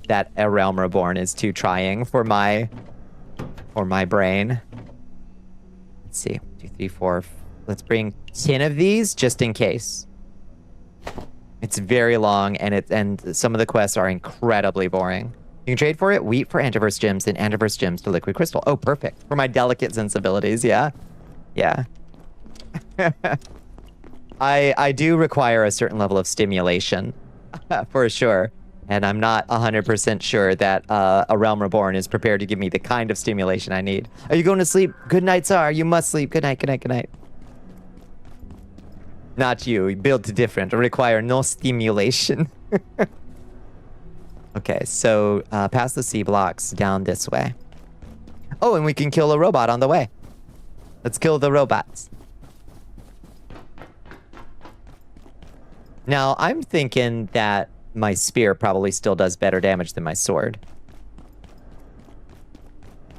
that A Realm Reborn is too trying for my brain. Let's see. 2, 3, 4. Let's bring 10 of these just in case. It's very long, and some of the quests are incredibly boring. You can trade for it wheat for antiverse gems and antiverse gems to liquid crystal. Oh, perfect. For my delicate sensibilities, yeah. Yeah. I do require a certain level of stimulation, for sure. And I'm not 100% sure that A Realm Reborn is prepared to give me the kind of stimulation I need. Are you going to sleep? Good night, Tsar. You must sleep. Good night, good night, good night. Not you. Built different. Require no stimulation. Okay, so past the C blocks, down this way. Oh, and we can kill a robot on the way. Let's kill the robots. Now, I'm thinking that my spear probably still does better damage than my sword.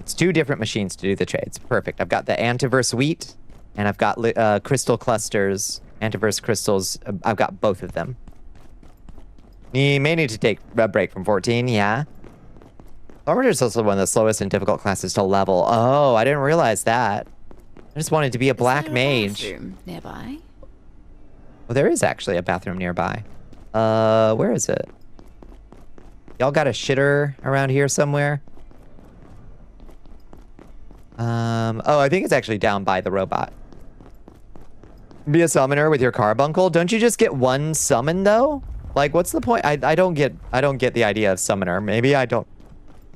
It's 2 different machines to do the trades. Perfect. I've got the antiverse wheat, and I've got crystal clusters, antiverse crystals. I've got both of them. You may need to take a break from 14, yeah. Armature is also one of the slowest and difficult classes to level. Oh, I didn't realize that. I just wanted to be a black mage. Bathroom nearby? Well, there is actually a bathroom nearby. Where is it? Y'all got a shitter around here somewhere? Oh, I think it's actually down by the robot. Be a summoner with your carbuncle? Don't you just get 1 summon though? Like, what's the point? I don't get the idea of summoner. Maybe I don't.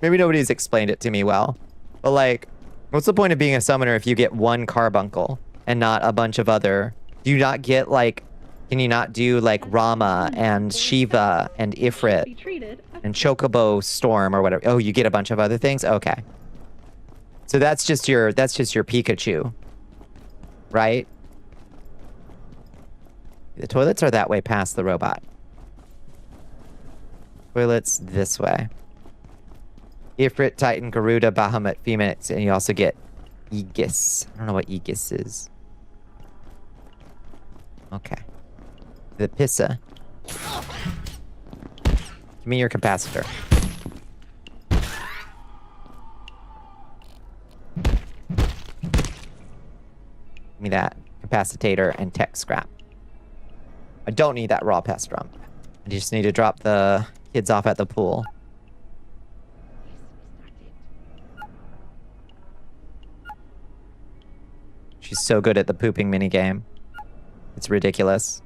Maybe nobody's explained it to me well. But like, what's the point of being a summoner if you get 1 carbuncle and not a bunch of other? Do you not get like? Can you not do like Rama and Shiva and Ifrit and Chocobo Storm or whatever? Oh, you get a bunch of other things? Okay. So that's just your Pikachu. Right? The toilets are that way past the robot. Toilets this way. Ifrit, Titan, Garuda, Bahamut, Phoenix, and you also get Aegis. I don't know what Aegis is. Okay. The Pissa. Give me your capacitor. Give me that capacitator and tech scrap. I don't need that raw pest drum. I just need to drop the kids off at the pool. She's so good at the pooping minigame. It's ridiculous.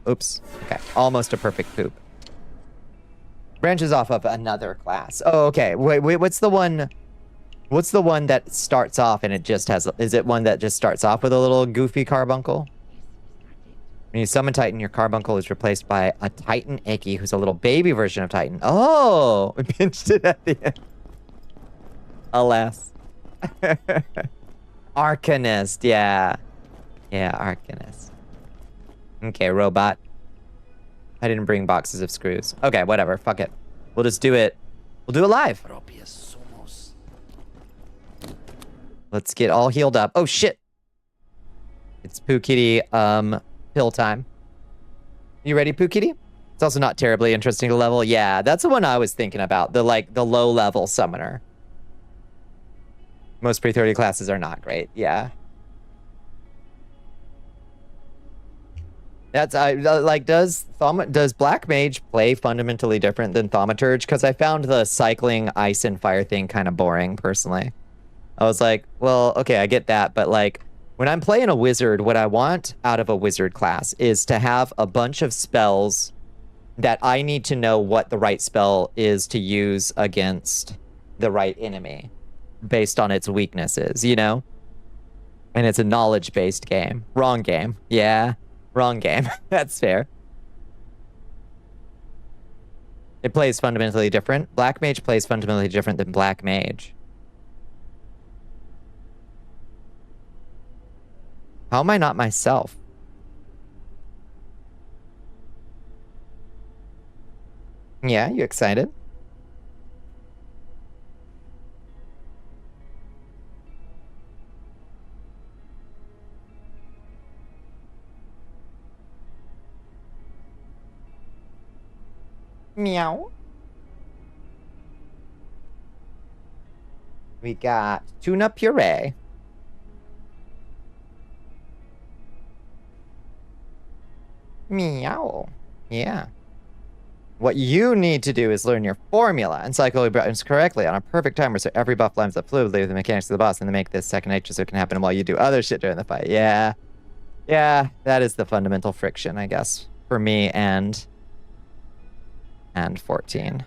Oops. Okay. Almost a perfect poop. Branches off of another class. Oh, okay. Wait, what's the one... What's the one that starts off and it just has... Is it one that just starts off with a little goofy carbuncle? When you summon Titan, your carbuncle is replaced by a Titan Eki, who's a little baby version of Titan. Oh! We pinched it at the end. Alas. Arcanist, yeah. Yeah, Arcanist. Okay, robot. I didn't bring boxes of screws. Okay, whatever. Fuck it. We'll just do it. We'll do it live. Let's get all healed up. Oh, shit. It's Poo Kitty, pill time. You ready, Poo Kitty? It's also not terribly interesting to level. Yeah, that's the one I was thinking about. The low-level summoner. Most pre-30 classes are not great. Yeah. That's like does Black Mage play fundamentally different than Thaumaturge? Because I found the cycling ice and fire thing kind of boring personally. I was like, well, okay, I get that, but like when I'm playing a wizard, what I want out of a wizard class is to have a bunch of spells that I need to know what the right spell is to use against the right enemy based on its weaknesses, you know? And it's a knowledge-based game. Wrong game. Yeah. Wrong game. That's fair. It plays fundamentally different. Black Mage plays fundamentally different than Black Mage. How am I not myself? Yeah, you excited? Meow. We got tuna puree. Meow. Yeah. What you need to do is learn your formula and cycle your buttons correctly on a perfect timer so every buff lines up fluidly with the mechanics of the boss and then make this second nature so it can happen while you do other shit during the fight. Yeah. Yeah, that is the fundamental friction, I guess, for me and 14.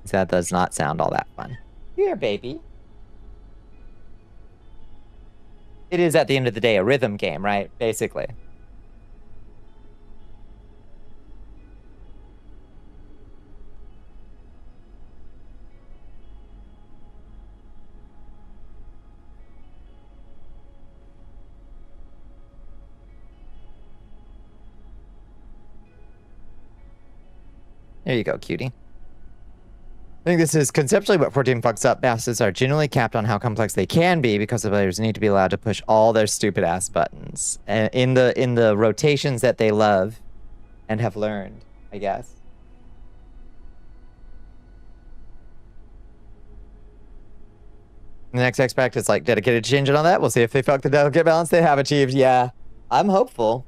That does not sound all that fun. Here, baby. It is, at the end of the day, a rhythm game, right? Basically. There you go, cutie. I think this is conceptually what 14 fucks up. Bastards are generally capped on how complex they can be because the players need to be allowed to push all their stupid ass buttons in the rotations that they love and have learned, I guess. The next expect is like dedicated change on that. We'll see if they fuck the delicate balance they have achieved. Yeah, I'm hopeful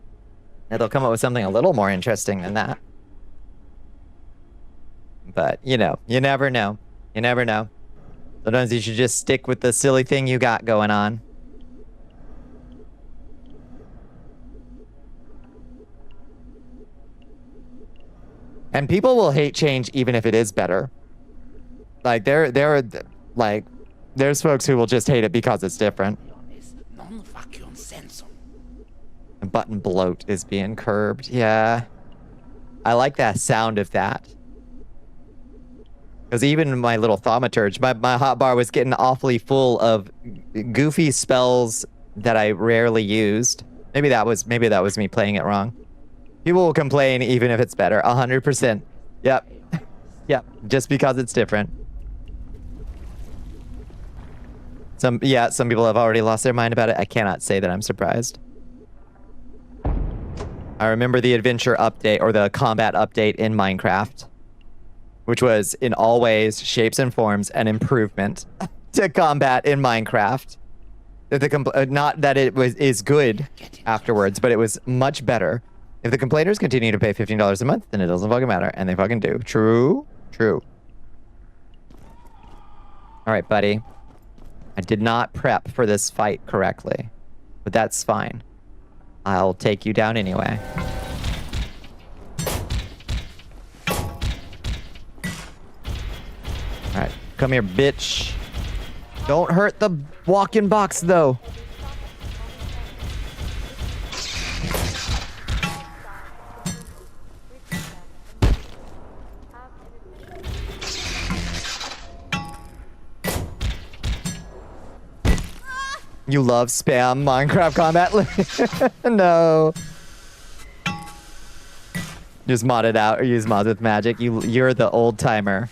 that they'll come up with something a little more interesting than that. But, you know, you never know. You never know. Sometimes you should just stick with the silly thing you got going on. And people will hate change even if it is better. Like, there's folks who will just hate it because it's different. The button bloat is being curbed. Yeah. I like that sound of that. Because even my little thaumaturge, my hotbar was getting awfully full of goofy spells that I rarely used. Maybe that was me playing it wrong. People will complain even if it's better. 100%. Yep. Yep. Just because it's different. Some people have already lost their mind about it. I cannot say that I'm surprised. I remember the adventure update or the combat update in Minecraft, which was in all ways, shapes and forms, an improvement to combat in Minecraft. Not that it is good afterwards, but it was much better. If the complainers continue to pay $15 a month, then it doesn't fucking matter, and they fucking do. True? True. All right, buddy. I did not prep for this fight correctly, but that's fine. I'll take you down anyway. Alright, come here, bitch. Don't hurt the walk-in box, though. You love spam Minecraft combat? No. Just mod it out or use mods with magic. You're the old timer.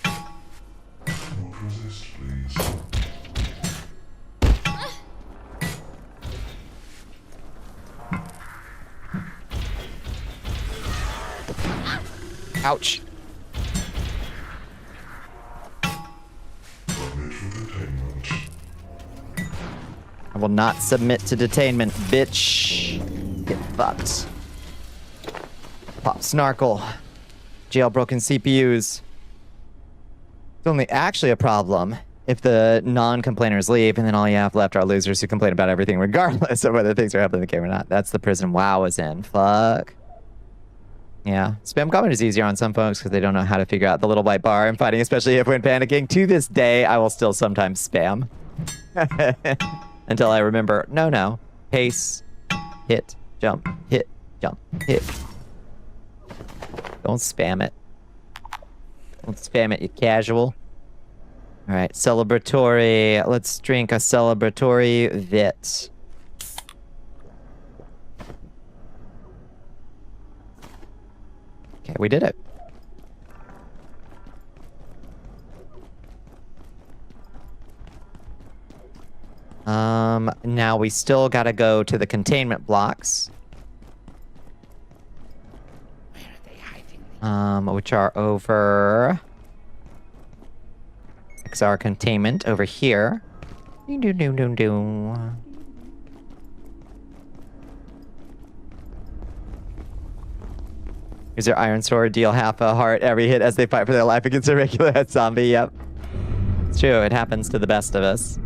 Ouch. I will not submit to detainment, bitch. Get fucked. Pop snarkle. Jailbroken CPUs. It's only actually a problem if the non-complainers leave and then all you have left are losers who complain about everything regardless of whether things are happening in the game or not. That's the prison WoW is in. Fuck. Yeah. Spam comment is easier on some folks because they don't know how to figure out the little white bar I'm fighting, especially if when panicking. To this day, I will still sometimes spam. Until I remember, no. Pace, hit, jump, hit, jump, hit. Don't spam it. Let's spam it, you casual. All right, celebratory. Let's drink a celebratory Vit. Okay, we did it. Now we still gotta go to the containment blocks. Where are they hiding? Which are over... XR containment over here. Use your iron sword, deal half a heart every hit as they fight for their life against a regular head zombie. Yep. It's true, it happens to the best of us.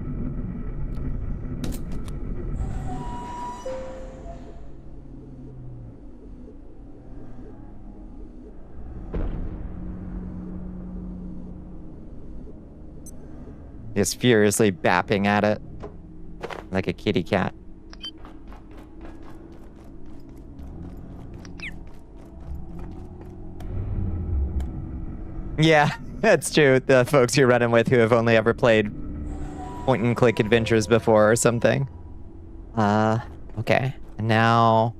Just furiously bapping at it like a kitty cat. Yeah, that's true. The folks you're running with who have only ever played point and click adventures before or something. Okay. And now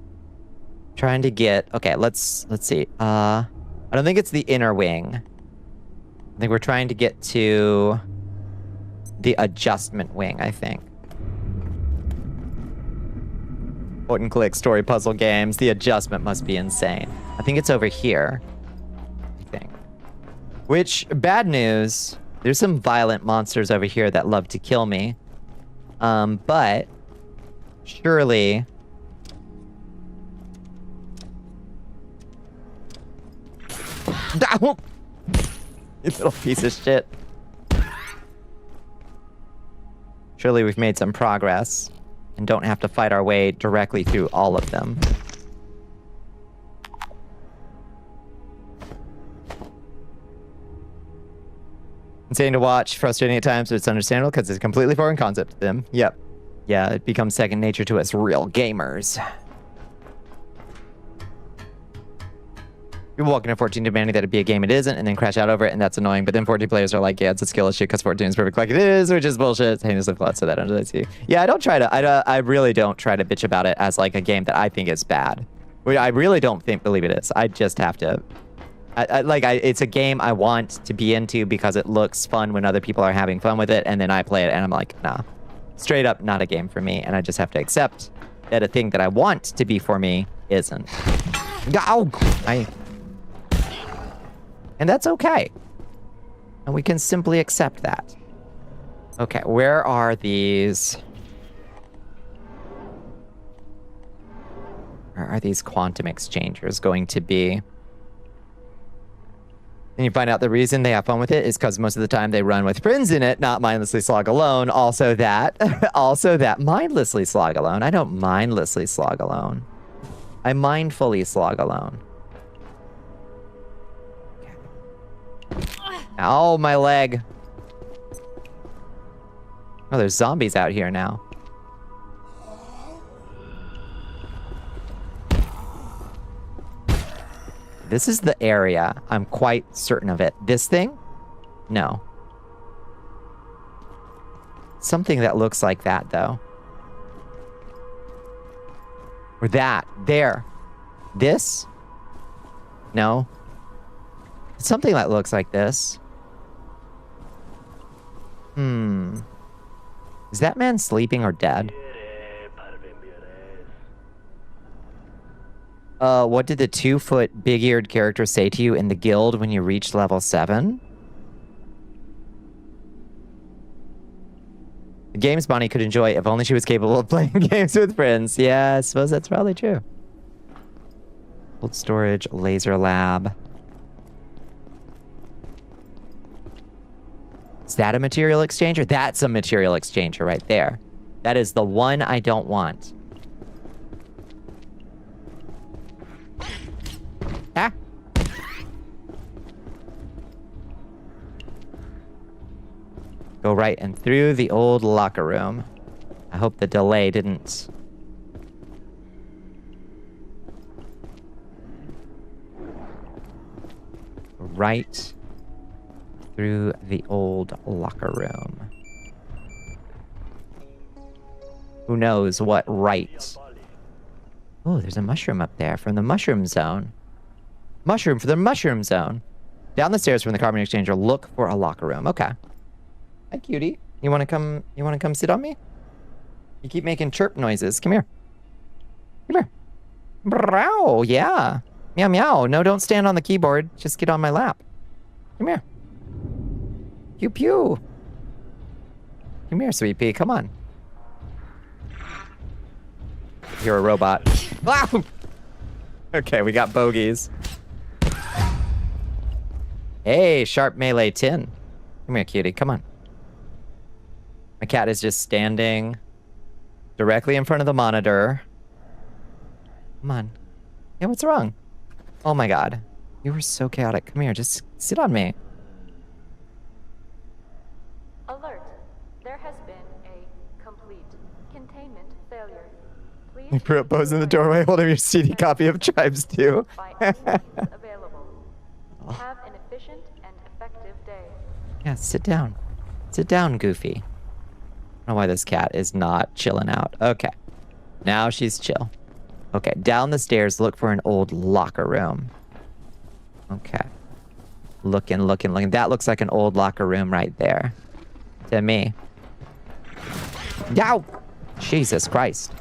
trying to get, okay, let's see. I don't think it's the inner wing. I think we're trying to get to the adjustment wing, I think. Point and click story puzzle games. The adjustment must be insane. I think it's over here. I think. Which, bad news. There's some violent monsters over here that love to kill me. But surely... You little piece of shit. Surely we've made some progress and don't have to fight our way directly through all of them. Insane to watch, frustrating at times, but it's understandable because it's a completely foreign concept to them. Yep. Yeah, it becomes second nature to us real gamers. People walking in 14 demanding that it be a game it isn't, and then crash out over it, and that's annoying. But then 14 players are like, yeah, it's a skill issue because 14 is perfect like it is, which is bullshit. It's heinously flawed, so that under see. Yeah, I really don't try to bitch about it as like a game that I think is bad. I really don't believe it is. I just have to. It's a game I want to be into because it looks fun when other people are having fun with it, and then I play it, and I'm like, nah, straight up not a game for me, and I just have to accept that a thing that I want to be for me isn't. And that's okay. And we can simply accept that. Okay, where are these? Where are these quantum exchangers going to be? And you find out the reason they have fun with it is because most of the time they run with friends in it, not mindlessly slog alone. Also that mindlessly slog alone. I don't mindlessly slog alone. I mindfully slog alone. Ow, my leg. Oh, there's zombies out here now. This is the area. I'm quite certain of it. This thing? No. Something that looks like that, though. Or that. There. This? No. Something that looks like this. Is that man sleeping or dead? What did the 2-foot big-eared character say to you in the guild when you reached level 7? The games Bonnie could enjoy if only she was capable of playing games with friends. Yeah, I suppose that's probably true. Cold storage, laser lab. Is that a material exchanger? That's a material exchanger right there. That is the one I don't want. Ah. Go right and through the old locker room. I hope the delay didn't... Right through the old locker room. Who knows what right? Oh, there's a mushroom up there from the mushroom zone. Mushroom for the mushroom zone. Down the stairs from the carbon exchanger, look for a locker room. Okay. Hi, cutie. You want to come? You want to come sit on me? You keep making chirp noises. Come here. Come here. Brow. Yeah. Meow meow. No, don't stand on the keyboard. Just get on my lap. Come here. Pew pew. Come here, sweet pea. Come on. You're a robot. Wow. Okay, we got bogeys. Hey, sharp melee tin. Come here, cutie. Come on. My cat is just standing directly in front of the monitor. Come on. Yeah, what's wrong? Oh my god. You were so chaotic. Come here, just sit on me. Alert. There has been a complete containment failure. Please You pose in the doorway holding your CD copy of Tribes 2. by any means available. Have an efficient and effective day. Yeah, sit down. Sit down, Goofy. I don't know why this cat is not chilling out. Okay. Now she's chill. Okay, down the stairs, look for an old locker room. Okay. Looking, looking, looking. That looks like an old locker room right there. To me. Yow! Jesus Christ.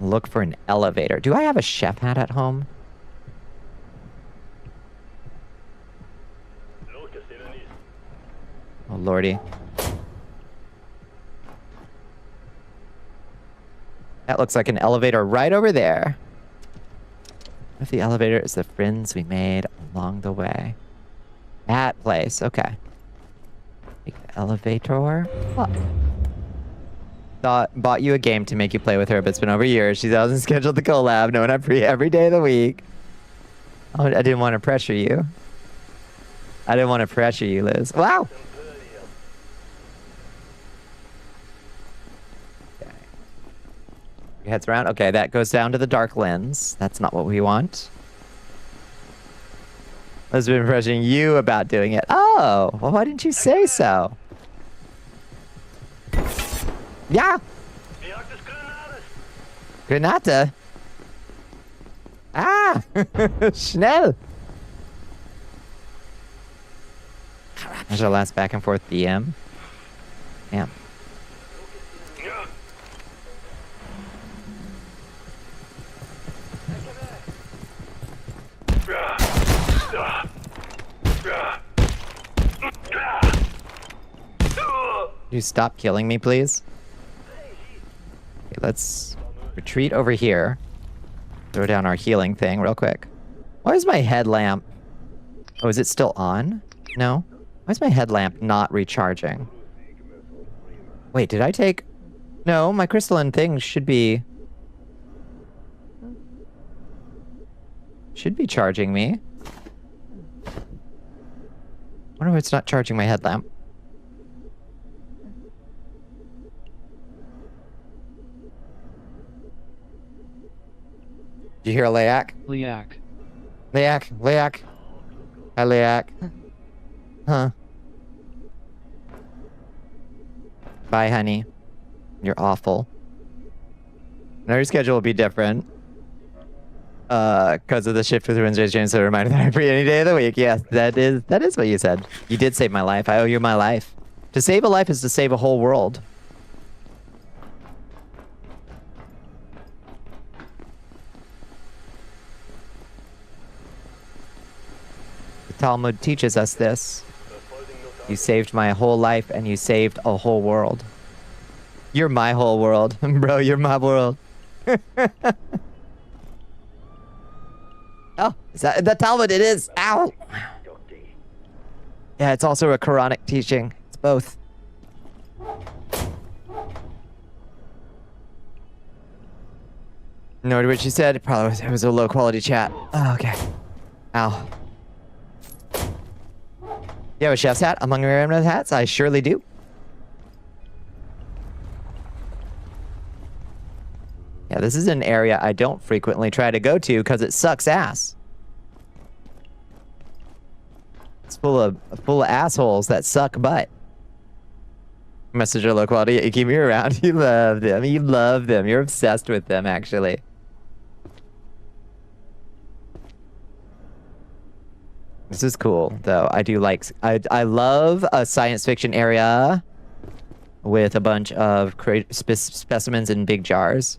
Look for an elevator. Do I have a chef hat at home? Oh, lordy. That looks like an elevator right over there. What if the elevator is the friends we made along the way? That place, okay. Take the elevator. What? Bought you a game to make you play with her, but it's been over years. She hasn't scheduled the collab. No, I'm free every day of the week. Oh, I didn't want to pressure you. I didn't want to pressure you, Liz. Wow! Okay. Your head's around. Okay, that goes down to the dark lens. That's not what we want. I've been pressuring you about doing it. Oh, well, why didn't you say so? Ja! Granate! Ah! Schnell! There's our last back and forth DM. Damn. You stop killing me, please? Okay, let's retreat over here. Throw down our healing thing real quick. Why is my headlamp... Oh, is it still on? No? Why is my headlamp not recharging? Wait, did I take... No, my crystalline thing should be... Should be charging me. Wonder why it's not charging my headlamp. Did you hear a Layak? Layak. Layak, Layak. Hi, Layak. Huh. Bye, honey. You're awful. Now your schedule will be different. Because of the shift with Wednesday's James, so reminder that I'm free any day of the week. Yes, that is what you said. You did save my life. I owe you my life. To save a life is to save a whole world. The Talmud teaches us this. You saved my whole life and you saved a whole world. You're my whole world. Bro, you're my world. Oh, is that the Talmud? It is. Ow. Yeah, it's also a Quranic teaching. It's both. No, what she said. It was a low quality chat. Oh, okay. Ow. You have a chef's hat among your random hats? I surely do. Yeah, this is an area I don't frequently try to go to because it sucks ass. It's full of assholes that suck butt. Messenger low quality, you keep me around. You love them. You love them. You're obsessed with them, actually. This is cool, though. I do like... I love a science fiction area with a bunch of specimens in big jars.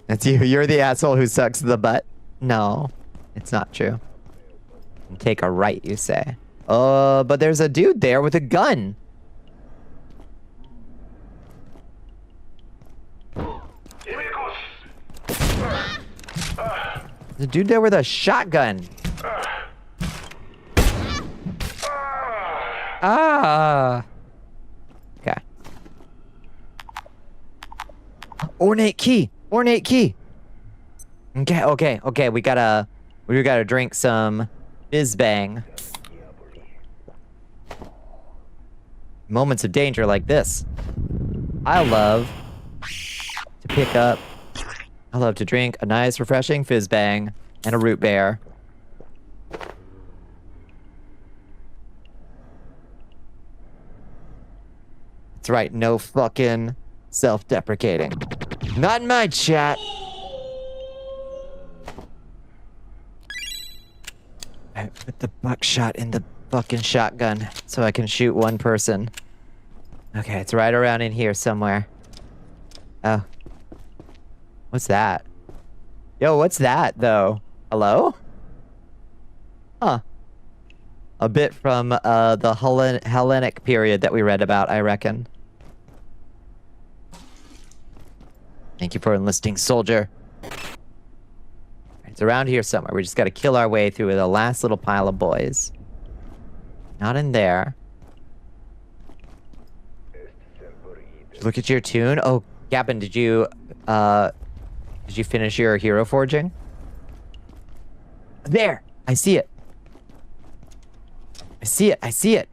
That's you. You're the asshole who sucks the butt. No, it's not true. Take a right, you say. But there's a dude there with a gun. The dude there with a shotgun. Ah. Okay. Ornate key. Ornate key. Okay. We gotta drink some fizz bang. Moments of danger like this. I love to pick up. I love to drink a nice, refreshing fizz bang and a root beer. That's right, no fucking self-deprecating. Not in my chat. I put the buckshot in the fucking shotgun so I can shoot one person. Okay, it's right around in here somewhere. Oh. What's that? Yo, what's that, though? Hello? Huh. A bit from the Hellenic period that we read about, I reckon. Thank you for enlisting, soldier. It's around here somewhere. We just gotta kill our way through the last little pile of boys. Not in there. Look at your tune. Oh, Gavin, did you finish your hero forging? There! I see it. I see it.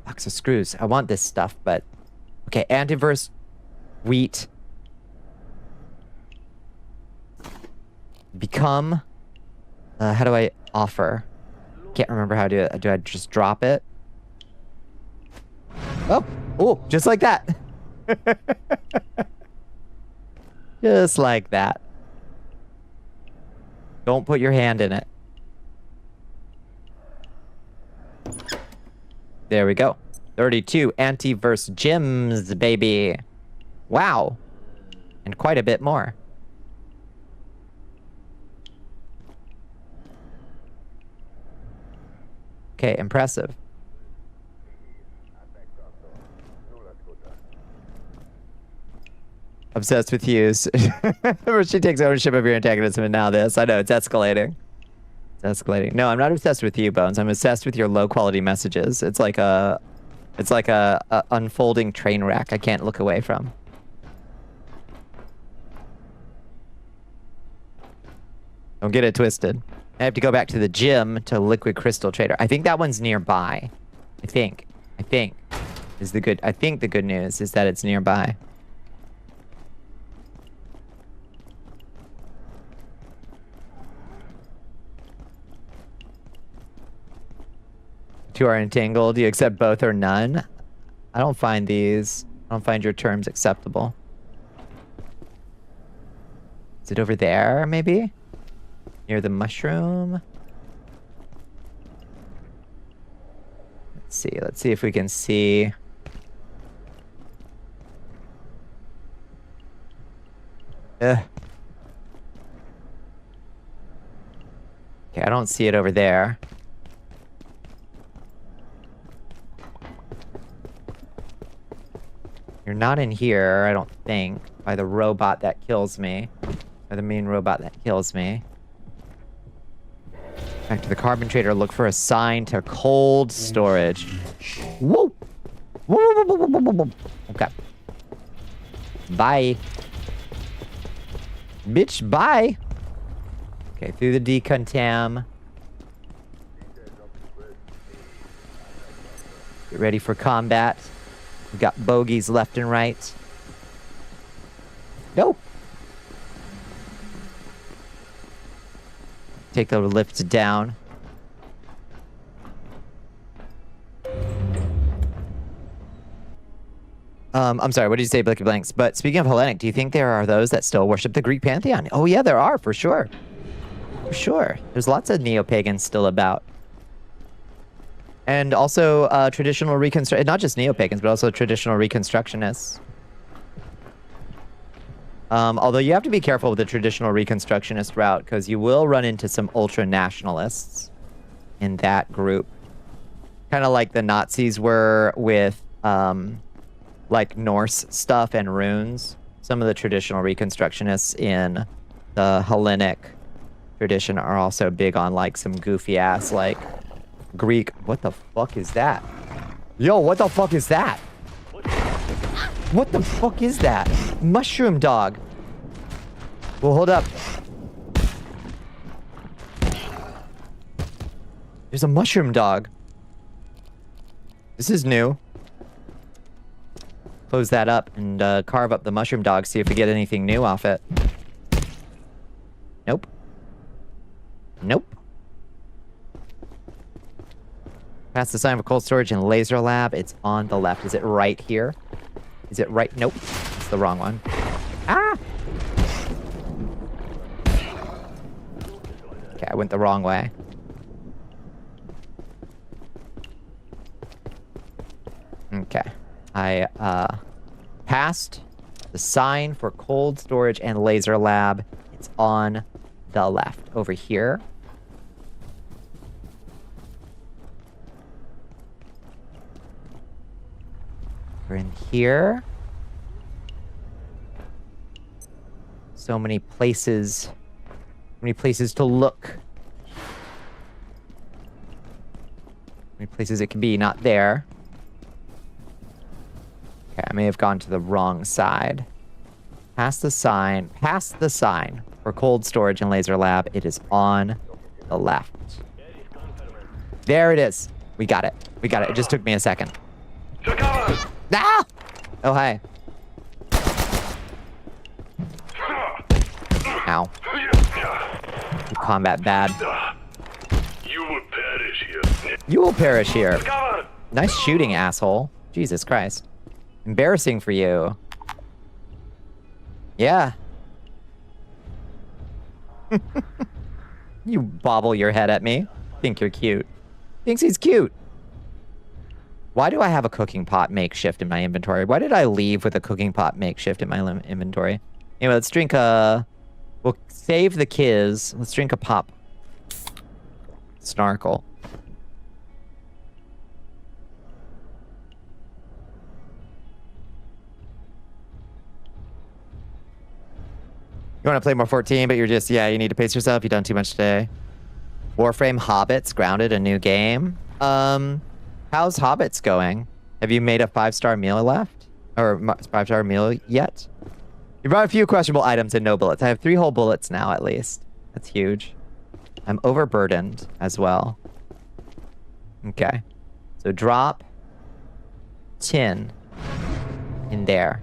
Box of screws. I want this stuff, but... Okay, antiverse, wheat. Become. How do I offer? Can't remember how to do I just drop it? Oh, just like that. Just like that. Don't put your hand in it. There we go. 32 antiverse gems, baby. Wow. And quite a bit more. Okay, impressive. Obsessed with Hughes. She takes ownership of your antagonism and now this. I know, it's escalating. It's escalating. No, I'm not obsessed with you, Bones. I'm obsessed with your low quality messages. It's like a unfolding train wreck I can't look away from. Don't get it twisted. I have to go back to the gym to Liquid Crystal Trader. I think that one's nearby. I think is the good. I think the good news is that it's nearby. Two are entangled. Do you accept both or none? I don't find these. I don't find your terms acceptable. Is it over there, maybe? Near the mushroom? Let's see if we can see. Okay, I don't see it over there. You're not in here, I don't think, by the robot that kills me. Or the main robot that kills me. Back to the carbon trader, look for a sign to cold storage. Whoa! Whoa. Okay. Bye. Bitch, bye. Okay, through the decontam. Get ready for combat. We've got bogeys left and right. Go! Take the lift down. I'm sorry, what did you say, Blicky Blanks? But speaking of Hellenic, do you think there are those that still worship the Greek pantheon? Oh yeah, there are, for sure. For sure. There's lots of neo-pagans still about. And also traditional reconstruct, not just neo-pagans, but also traditional reconstructionists. Although you have to be careful with the traditional reconstructionist route, because you will run into some ultra-nationalists in that group. Kind of like the Nazis were with like Norse stuff and runes. Some of the traditional reconstructionists in the Hellenic tradition are also big on like some goofy ass like Greek. What the fuck is that? Yo, what the fuck is that? What the fuck is that? Mushroom dog. Well, hold up. There's a mushroom dog. This is new. Close that up and carve up the mushroom dog, see if we get anything new off it. Nope. Nope. Pass the sign for cold storage and laser lab. It's on the left. Is it right here? Is it right? Nope. It's the wrong one. Ah! Okay, I went the wrong way. Okay. I passed the sign for cold storage and laser lab. It's on the left over here. We're in here. So many places. Many places to look. Many places it can be, not there. Okay, I may have gone to the wrong side. Past the sign for cold storage and laser lab. It is on the left. There it is. We got it. We got it. It just took me a second. Ah! Oh, hi. Ow. Combat bad. You will perish here. You will perish here. Nice shooting, asshole. Jesus Christ. Embarrassing for you. Yeah. You bobble your head at me. Think you're cute. Thinks he's cute. Why do I have a cooking pot makeshift in my inventory? Why did I leave with a cooking pot makeshift in my inventory? Anyway, let's drink a... We'll save the kids. Let's drink a pop. Snarkle. You want to play more 14, but you're just, yeah, you need to pace yourself. You've done too much today. Warframe Hobbits, Grounded, a new game. How's Hobbits going? Have you made a 5-star meal left? Or 5-star meal yet? You brought a few questionable items and no bullets. I have 3 whole bullets now, at least. That's huge. I'm overburdened as well. Okay. So drop tin in there.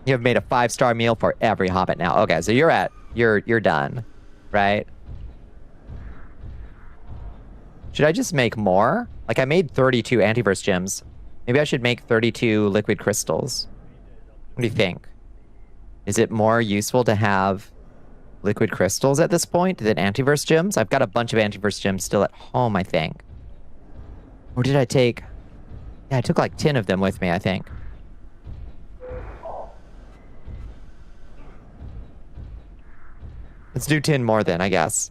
You have made a 5-star meal for every Hobbit now. Okay, so you're done, right? Should I just make more? Like, I made 32 antiverse gems. Maybe I should make 32 liquid crystals. What do you think? Is it more useful to have liquid crystals at this point than antiverse gems? I've got a bunch of antiverse gems still at home, I think. Or did I take... Yeah, I took like 10 of them with me, I think. Let's do 10 more then, I guess.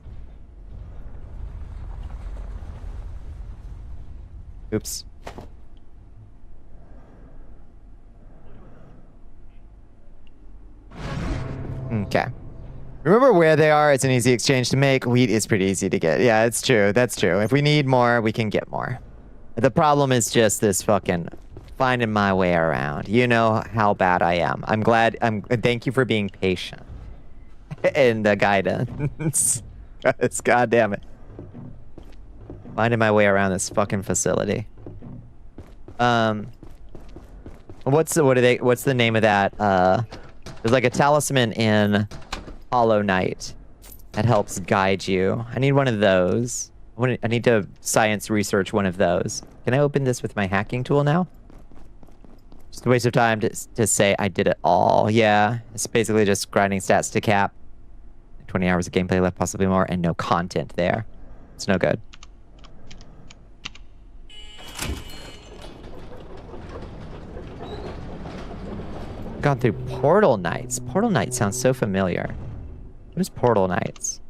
Oops. Okay. Remember where they are? It's an easy exchange to make. Wheat is pretty easy to get. Yeah, it's true. That's true. If we need more, we can get more. The problem is just this fucking finding my way around. You know how bad I am. I'm glad. Thank you for being patient. in the guidance. God damn it. Finding my way around this fucking facility. What's the name of that? There's like a talisman in Hollow Knight that helps guide you. I need one of those. I need to science research one of those. Can I open this with my hacking tool now? Just a waste of time to say I did it all. Yeah, it's basically just grinding stats to cap. 20 hours of gameplay left, possibly more, and no content there. It's no good. Gone through Portal Knights. Portal Knights sounds so familiar. What is Portal Knights?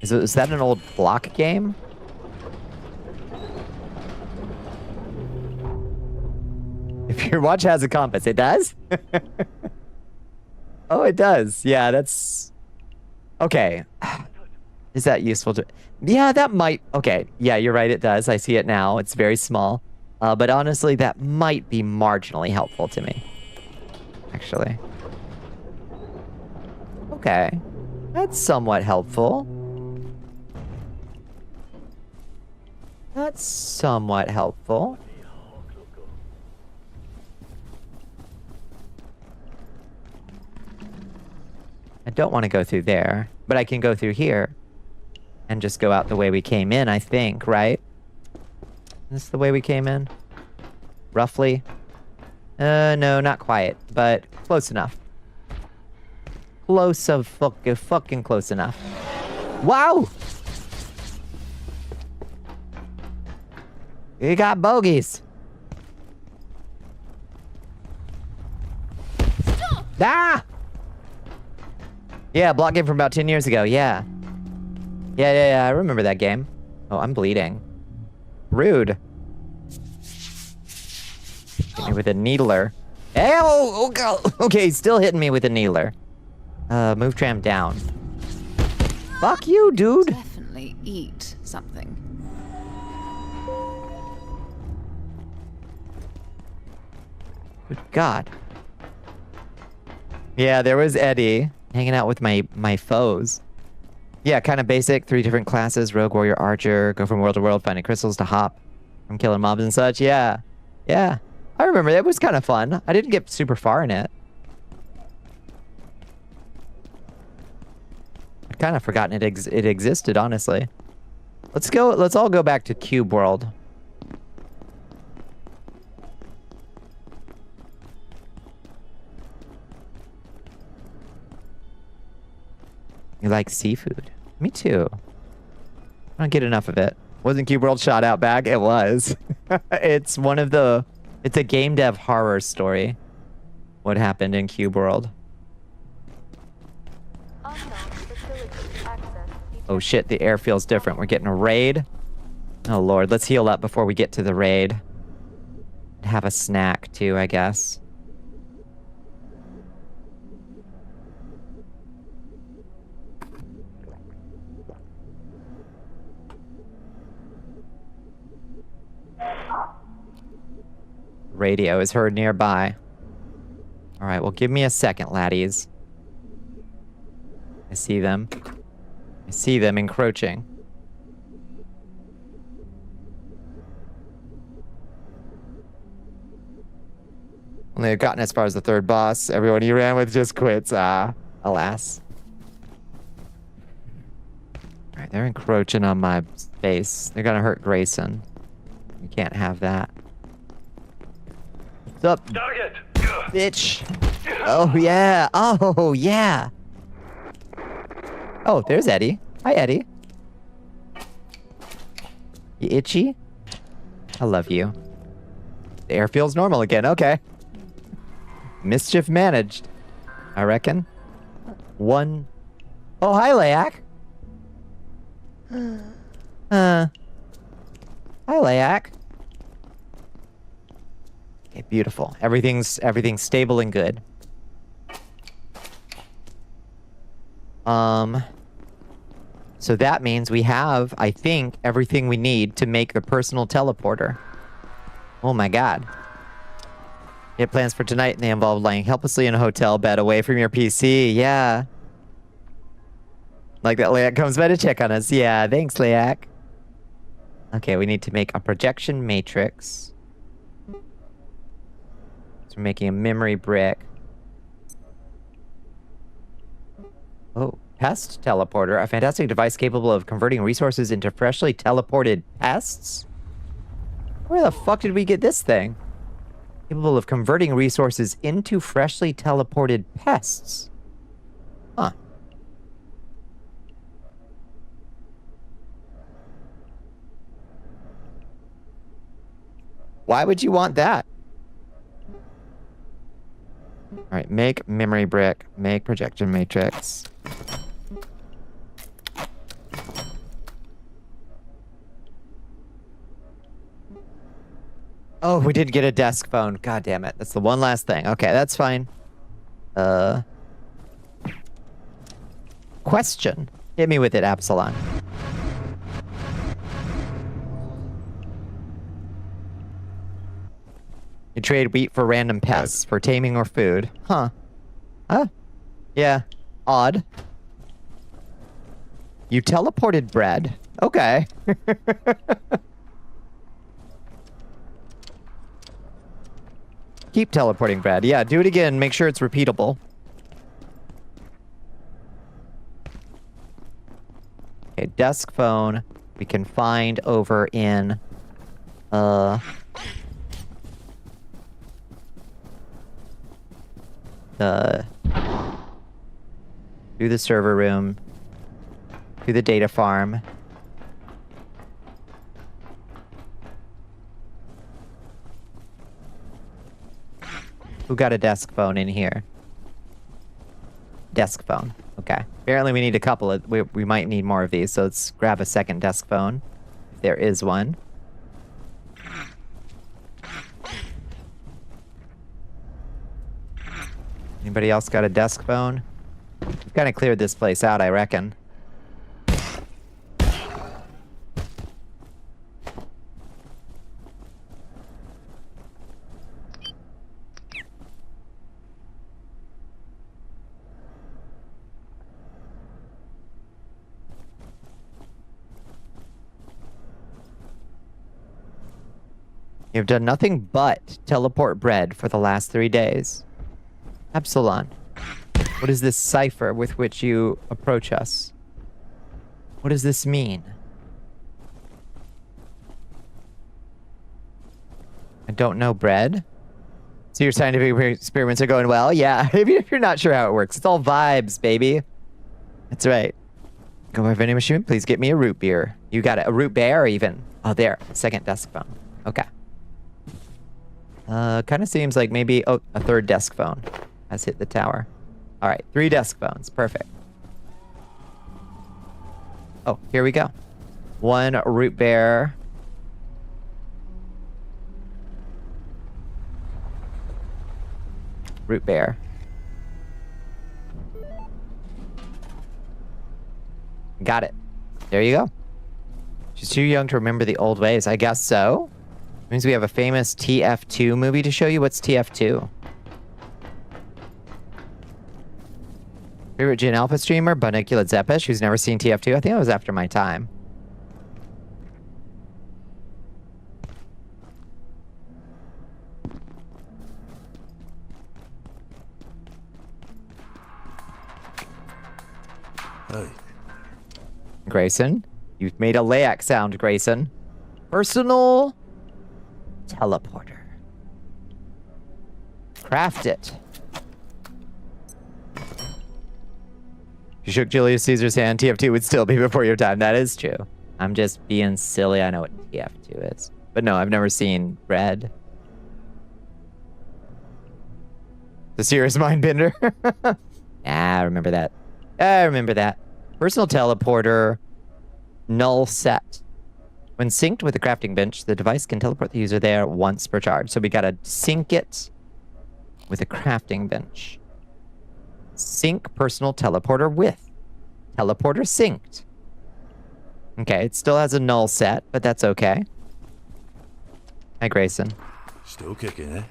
Is that an old block game? If your watch has a compass, it does? Oh, it does. Yeah, that's... Okay. Is that useful to... Yeah, that might... Okay. Yeah, you're right, it does. I see it now. It's very small. But honestly, that might be marginally helpful to me. Actually. Okay. That's somewhat helpful. That's somewhat helpful. I don't want to go through there, but I can go through here and just go out the way we came in, I think, right? Is this the way we came in? Roughly? No, not quite, but close enough. Fucking close enough. Wow! We got bogeys. Stop! Ah! Yeah, block game from about 10 years ago, yeah. Yeah, I remember that game. Oh, I'm bleeding. Rude. Hit me with a needler. Hey, oh God. Okay, he's still hitting me with a needler. Move tram down. Fuck you, dude. Definitely eat something. Good God. Yeah, there was Eddie hanging out with my foes. Yeah, kind of basic. 3 different classes: rogue, warrior, archer. Go from world to world, finding crystals to hop. From killing mobs and such. Yeah. I remember it was kind of fun. I didn't get super far in it. I'd kind of forgotten it existed, honestly. Let's all go back to Cube World. You like seafood? Me too. I don't get enough of it. Wasn't Cube World shot out back? It was. It's a game dev horror story. What happened in Cube World. Oh shit, the air feels different. We're getting a raid. Oh lord, let's heal up before we get to the raid. Have a snack too, I guess. Radio is heard nearby. Alright, well give me a second, laddies. I see them. I see them encroaching. Only have gotten as far as the 3rd boss. Everyone you ran with just quits. Alas. Alright, they're encroaching on my space. They're gonna hurt Grayson. We can't have that. What's up, Target. bitch? Oh yeah. Oh yeah. Oh, there's Eddie. Hi, Eddie. You itchy? I love you. The air feels normal again. Okay. Mischief managed, I reckon. One. Oh, hi, Layak. Hi, Layak. Okay, beautiful. Everything's stable and good. So that means we have, I think, everything we need to make the personal teleporter. Oh my god. You had plans for tonight, and they involved lying helplessly in a hotel bed away from your PC. Yeah. Like that Leak comes by to check on us. Yeah, thanks, Leak. Okay, we need to make a projection matrix. So we're making a memory brick. Oh, pest teleporter. A fantastic device capable of converting resources into freshly teleported pests? Where the fuck did we get this thing? Capable of converting resources into freshly teleported pests. Huh. Why would you want that? All right, make memory brick, make projection matrix. Oh, we did get a desk phone. God damn it. That's the one last thing. Okay, that's fine. Question. Hit me with it, Absalon. You trade wheat for random pests, for taming or food. Huh. Huh. Yeah. Odd. You teleported bread. Okay. Keep teleporting bread. Yeah, do it again. Make sure it's repeatable. Okay, desk phone. We can find over in... through the server room, through the data farm. Who got a desk phone in here? Desk phone. Okay. Apparently we need a couple of... We might need more of these, so let's grab a second desk phone. If there is one. Anybody else got a desk phone? We've kind of cleared this place out, I reckon. You've done nothing but teleport bread for the last 3 days. Absalon, what is this cipher with which you approach us? What does this mean? I don't know bread. So your scientific experiments are going well? Yeah, even if you're not sure how it works. It's all vibes, baby. That's right. Go by vending machine, please get me a root beer. You got it, a root bear even. Oh, there, second desk phone. Okay. Kind of seems like maybe, oh, a third desk phone has hit the tower. All right, 3 desk phones, perfect. Oh, here we go. 1 root bear. Root bear. Got it. There you go. She's too young to remember the old ways. I guess so. Means we have a famous TF2 movie to show you. What's TF2? Favorite Gen Alpha streamer? Bonnicula Zepish, who's never seen TF2. I think that was after my time. Hey. Grayson, you've made a Layak sound, Grayson. Personal teleporter. Craft it. If you shook Julius Caesar's hand, TF2 would still be before your time. That is true. I'm just being silly. I know what TF2 is. But no, I've never seen Red. The serious mind bender. I remember that. I remember that. Personal teleporter. Null set. When synced with the crafting bench, the device can teleport the user there once per charge. So we gotta sync it with a crafting bench. Sync personal teleporter with. Teleporter synced. Okay, it still has a null set, but that's okay. Hi, Grayson. Still kicking, eh?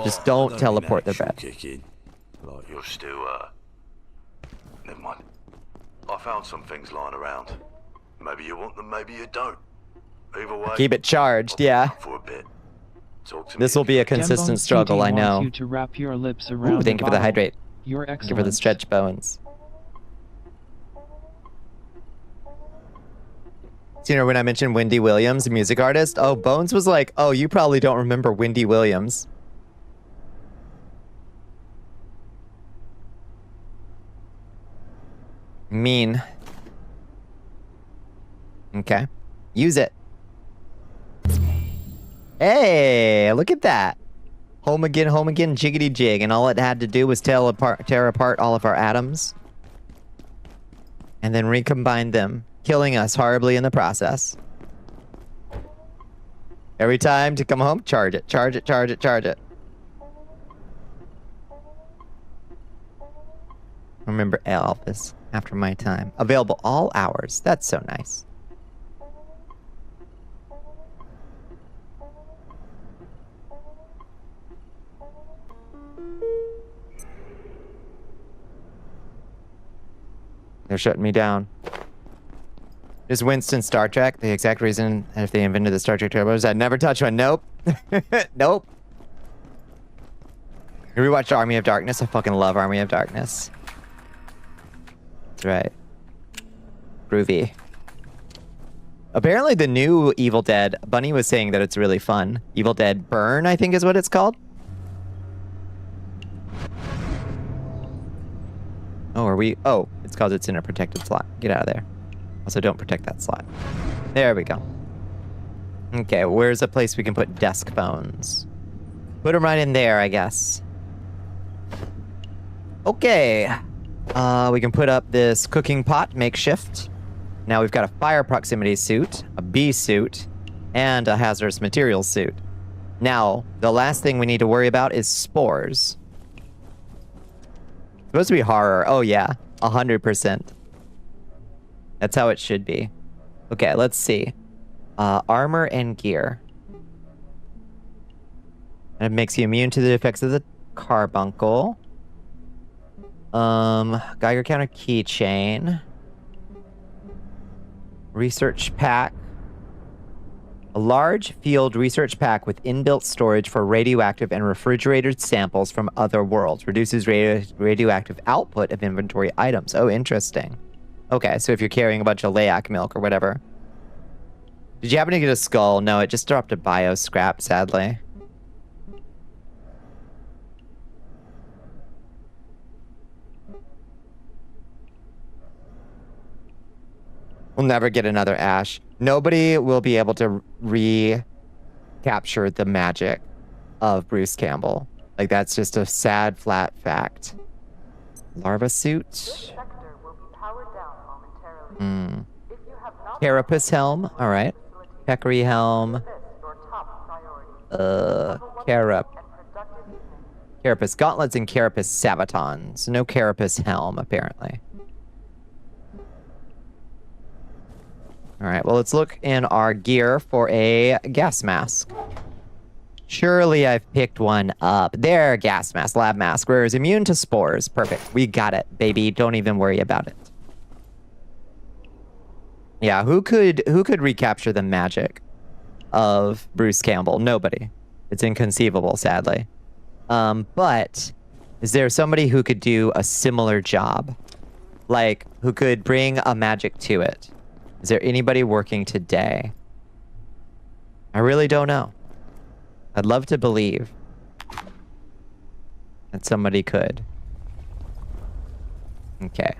Just don't teleport their bed. Kicking. Like you're still, never mind. I found some things lying around. Maybe you want them, maybe you don't. Either way, Keep it charged, yeah. for a bit. Talk to This me will be a if you can. consistent struggle, I know. You to wrap your lips around Ooh, thank you for the bottle. hydrate. You're Thank you excellent. for the stretch bones. So, you know, when I mentioned Wendy Williams, a music artist, oh, Bones was like, oh, you probably don't remember Wendy Williams. Mean. Okay. Use it. Hey, look at that. Home again, jiggity jig. And all it had to do was tear apart all of our atoms. And then recombine them, killing us horribly in the process. Every time to come home, charge it, charge it, charge it, charge it. Remember Elvis after my time. Available all hours. That's so nice. They're shutting me down. Is Winston Star Trek the exact reason that if they invented the Star Trek turbos, I'd never touch one? Nope. Nope. You rewatched Army of Darkness? I fucking love Army of Darkness. That's right. Groovy. Apparently the new Evil Dead, Bunny was saying that it's really fun. Evil Dead Burn, I think is what it's called. Oh, are we? Oh, it's because it's in a protected slot. Get out of there. Also, don't protect that slot. There we go. Okay, where's a place we can put desk phones? Put them right in there, I guess. Okay. We can put up this cooking pot makeshift. Now we've got a fire proximity suit, a bee suit, and a hazardous materials suit. Now, the last thing we need to worry about is spores. It's supposed to be horror. Oh, yeah. 100%. That's how it should be. Okay, let's see. Armor and gear. And it makes you immune to the effects of the carbuncle. Geiger counter keychain. Research pack. A large field research pack with inbuilt storage for radioactive and refrigerated samples from other worlds. Reduces radioactive output of inventory items. Oh, interesting. Okay, so if you're carrying a bunch of Layak milk or whatever. Did you happen to get a skull? No, it just dropped a bio scrap, sadly. We'll never get another Ash. Nobody will be able to recapture the magic of Bruce Campbell. Like, that's just a sad, flat fact. Larva suit. Carapace helm. All right. Peccary helm. Carapace gauntlets and Carapace sabatons. No Carapace helm, apparently. All right, well, let's look in our gear for a gas mask. Surely I've picked one up. There, gas mask, lab mask. Where is immune to spores. Perfect. We got it, baby. Don't even worry about it. Yeah, who could recapture the magic of Bruce Campbell? Nobody. It's inconceivable, sadly. But is there somebody who could do a similar job? Like, who could bring a magic to it? Is there anybody working today? I really don't know. I'd love to believe that somebody could. Okay.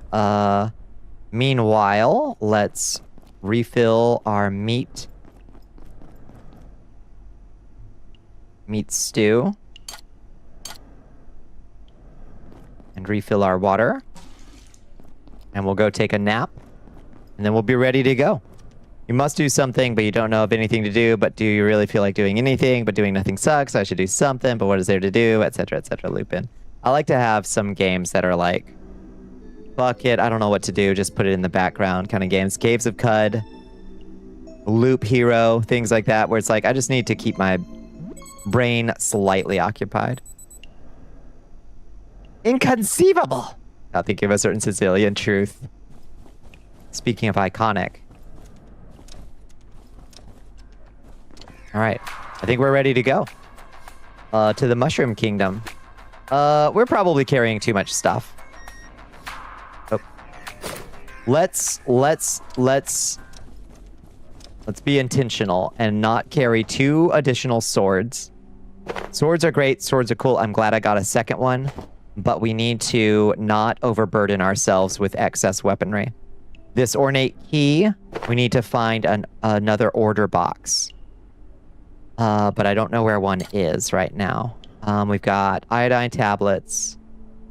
Meanwhile, let's refill our meat stew. And refill our water. And we'll go take a nap. And then we'll be ready to go. You must do something, but you don't know of anything to do. But do you really feel like doing anything? But doing nothing sucks. I should do something. But what is there to do? Etc. Etc. Lupin. I like to have some games that are like, fuck it, I don't know what to do. Just put it in the background kind of games. Caves of Cud, Loop Hero, things like that, where it's like I just need to keep my Brain slightly occupied. Inconceivable! Not thinking of a certain Sicilian truth. Speaking of iconic. Alright. I think we're ready to go. To the Mushroom Kingdom. We're probably carrying too much stuff. Oh. Let's be intentional and not carry 2 additional swords. Swords are great. Swords are cool. I'm glad I got a second one. But we need to not overburden ourselves with excess weaponry. This ornate key, we need to find another order box. But I don't know where one is right now. We've got iodine tablets.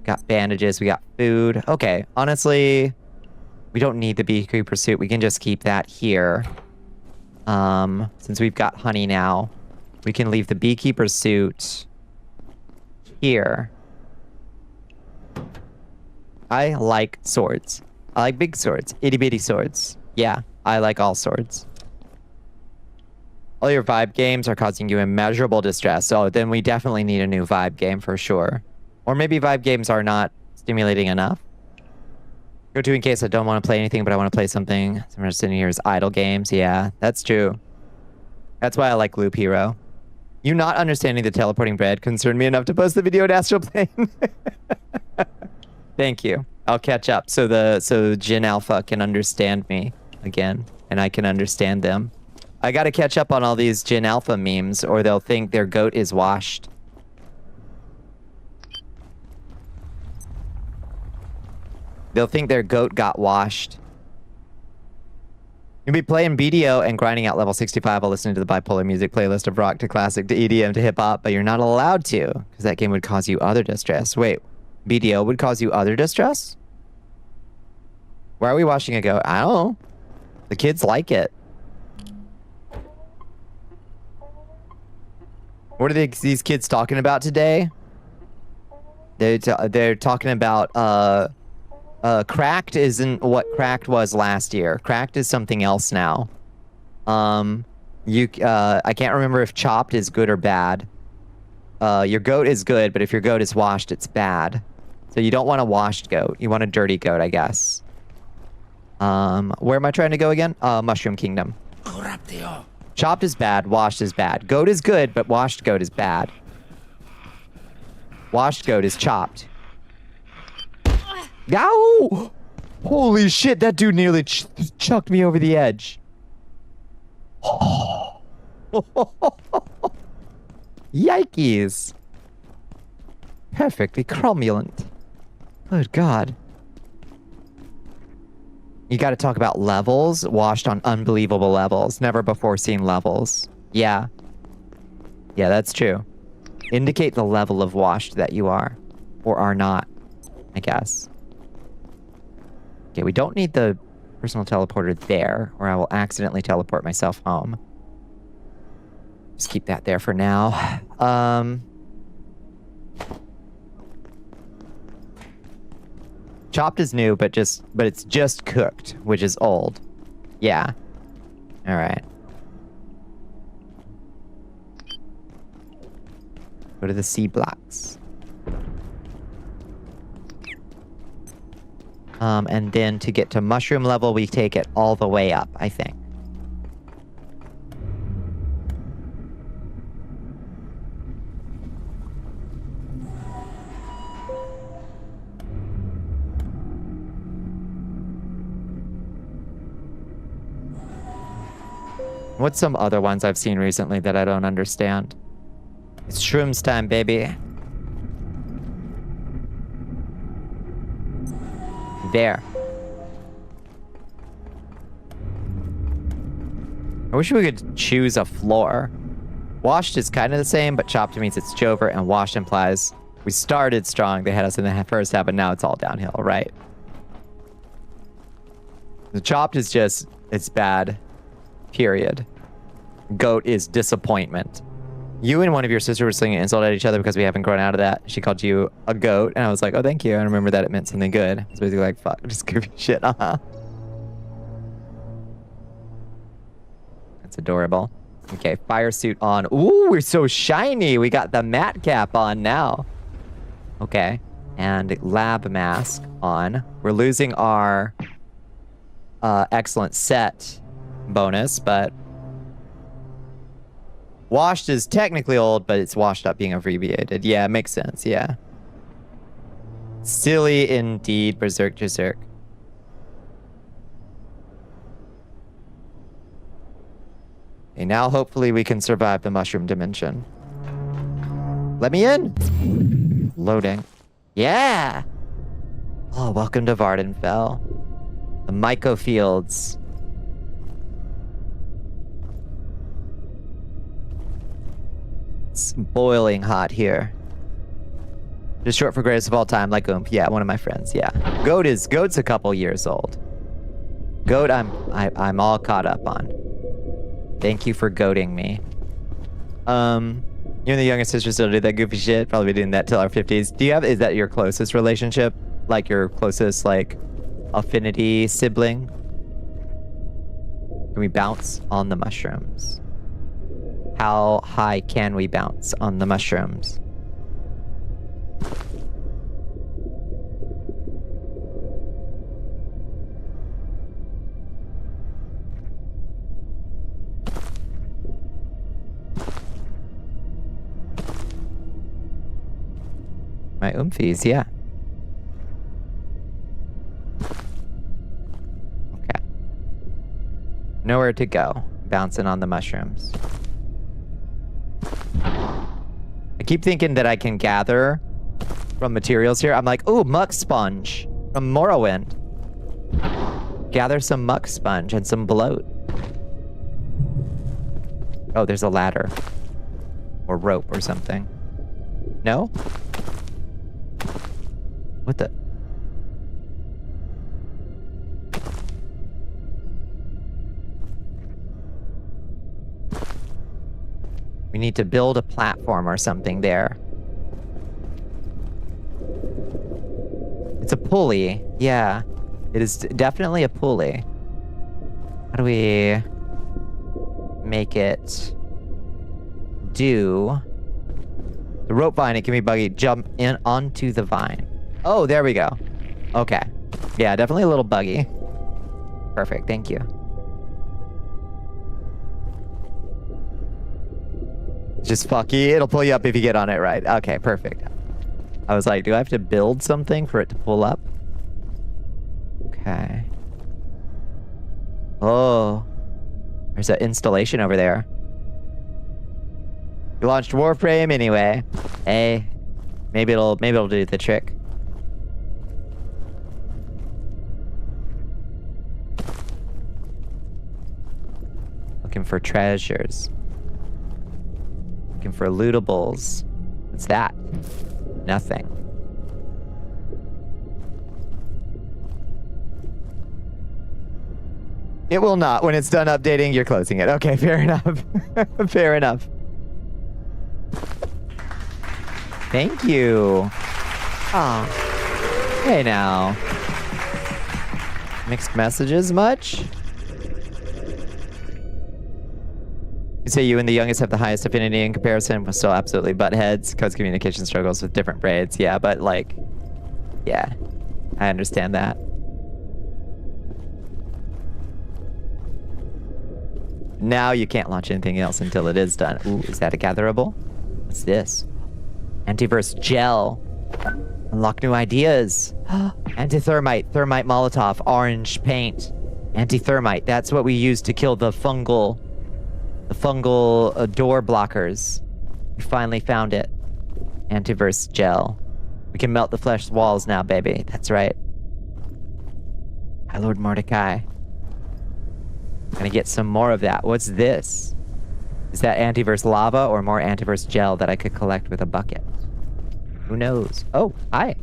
Got bandages. We got food. Okay, honestly, we don't need the beekeeper suit. We can just keep that here. Since we've got honey now, we can leave the beekeeper suit here. I like swords. I like big swords. Itty bitty swords. Yeah, I like all swords. All your vibe games are causing you immeasurable distress. So then we definitely need a new vibe game for sure. Or maybe vibe games are not stimulating enough. Go to in case I don't want to play anything, but I want to play something. So I'm just sitting here as idle games. Yeah, that's true. That's why I like Loop Hero. You not understanding the teleporting bread concerned me enough to post the video at Astral Plane. Thank you. I'll catch up so Jin Alpha can understand me again, and I can understand them. I gotta catch up on all these Jin Alpha memes, or they'll think their goat is washed. They'll think their goat got washed. You'll be playing BDO and grinding out level 65 while listening to the bipolar music playlist of rock to classic to EDM to hip-hop, but you're not allowed to, because that game would cause you other distress. Wait, BDO would cause you other distress? Why are we watching a goat? I don't know. The kids like it. What are these kids talking about today? They're talking about Cracked isn't what Cracked was last year. Cracked is something else now. I can't remember if Chopped is good or bad. Your goat is good, but if your goat is washed, it's bad. So you don't want a washed goat. You want a dirty goat, I guess. Where am I trying to go again? Mushroom Kingdom. Chopped is bad, washed is bad. Goat is good, but washed goat is bad. Washed goat is chopped. Ow! Holy shit, that dude nearly chucked me over the edge. Yikes. Perfectly cromulent. Good God. You got to talk about levels. Washed on unbelievable levels. Never before seen levels. Yeah. Yeah, that's true. Indicate the level of washed that you are. Or are not, I guess. Okay, we don't need the personal teleporter there, or I will accidentally teleport myself home. Just keep that there for now. Chopped is new, but it's just cooked, which is old. Yeah. All right. Go to the C blocks. And then to get to mushroom level, we take it all the way up, I think. What's some other ones I've seen recently that I don't understand? It's shrooms time, baby. There. I wish we could choose a floor. Washed is kind of the same, but chopped means it's Jover, and washed implies we started strong. They had us in the first half, but now it's all downhill, right? The chopped is just, it's bad. Period. Goat is disappointment. You and one of your sisters were slinging insult at each other because we haven't grown out of that. She called you a goat, and I was like, oh, thank you. I remember that it meant something good. I was basically like, fuck, just give you shit, That's adorable. Okay, fire suit on. Ooh, we're so shiny. We got the matte cap on now. Okay, and lab mask on. We're losing our excellent set bonus, but washed is technically old, but it's washed up being abbreviated. Yeah, it makes sense. Yeah. Silly indeed, berserk. Okay, now hopefully we can survive the mushroom dimension. Let me in. Loading. Yeah. Oh, welcome to Vardenfell. The Myco Fields. It's boiling hot here. Just short for greatest of all time, like Oomp. Yeah, one of my friends. Yeah. Goat's a couple years old. Goat, I'm all caught up on. Thank you for goating me. You and the younger sister still do that goofy shit. Probably doing that till our 50s. Is that your closest relationship? Like your closest, like, affinity sibling? Can we bounce on the mushrooms? How high can we bounce on the mushrooms? My oomfies, yeah. Okay. Nowhere to go. Bouncing on the mushrooms. I keep thinking that I can gather from materials here. I'm like, ooh, muck sponge from Morrowind. Gather some muck sponge and some bloat. Oh, there's a ladder. Or rope or something. No? What the? We need to build a platform or something there. It's a pulley. Yeah. It is definitely a pulley. How do we make it do? The rope vine, it can be buggy. Jump in onto the vine. Oh, there we go. Okay. Yeah, definitely a little buggy. Perfect, thank you. Just fucky. It'll pull you up if you get on it right. Okay, perfect. I was like, do I have to build something for it to pull up? Okay. Oh. There's an installation over there. We launched Warframe anyway. Hey. Maybe it'll do the trick. Looking for treasures. Looking for lootables. What's that? Nothing. It will not. When it's done updating, you're closing it. Okay, fair enough. Fair enough. Thank you. Oh. Hey now. Mixed messages much? You say you and the youngest have the highest affinity in comparison, but still absolutely butt heads because communication struggles with different braids. Yeah, but like, yeah, I understand that. Now you can't launch anything else until it is done. Ooh, is that a gatherable? What's this? Antiverse gel. Unlock new ideas. Antithermite, thermite Molotov, orange paint. Antithermite, that's what we use to kill the fungal door blockers. We finally found it. Antiverse gel. We can melt the flesh walls now, baby. That's right. Hi, Lord Mordecai. Gonna get some more of that. What's this? Is that antiverse lava or more antiverse gel that I could collect with a bucket? Who knows? Oh, hi.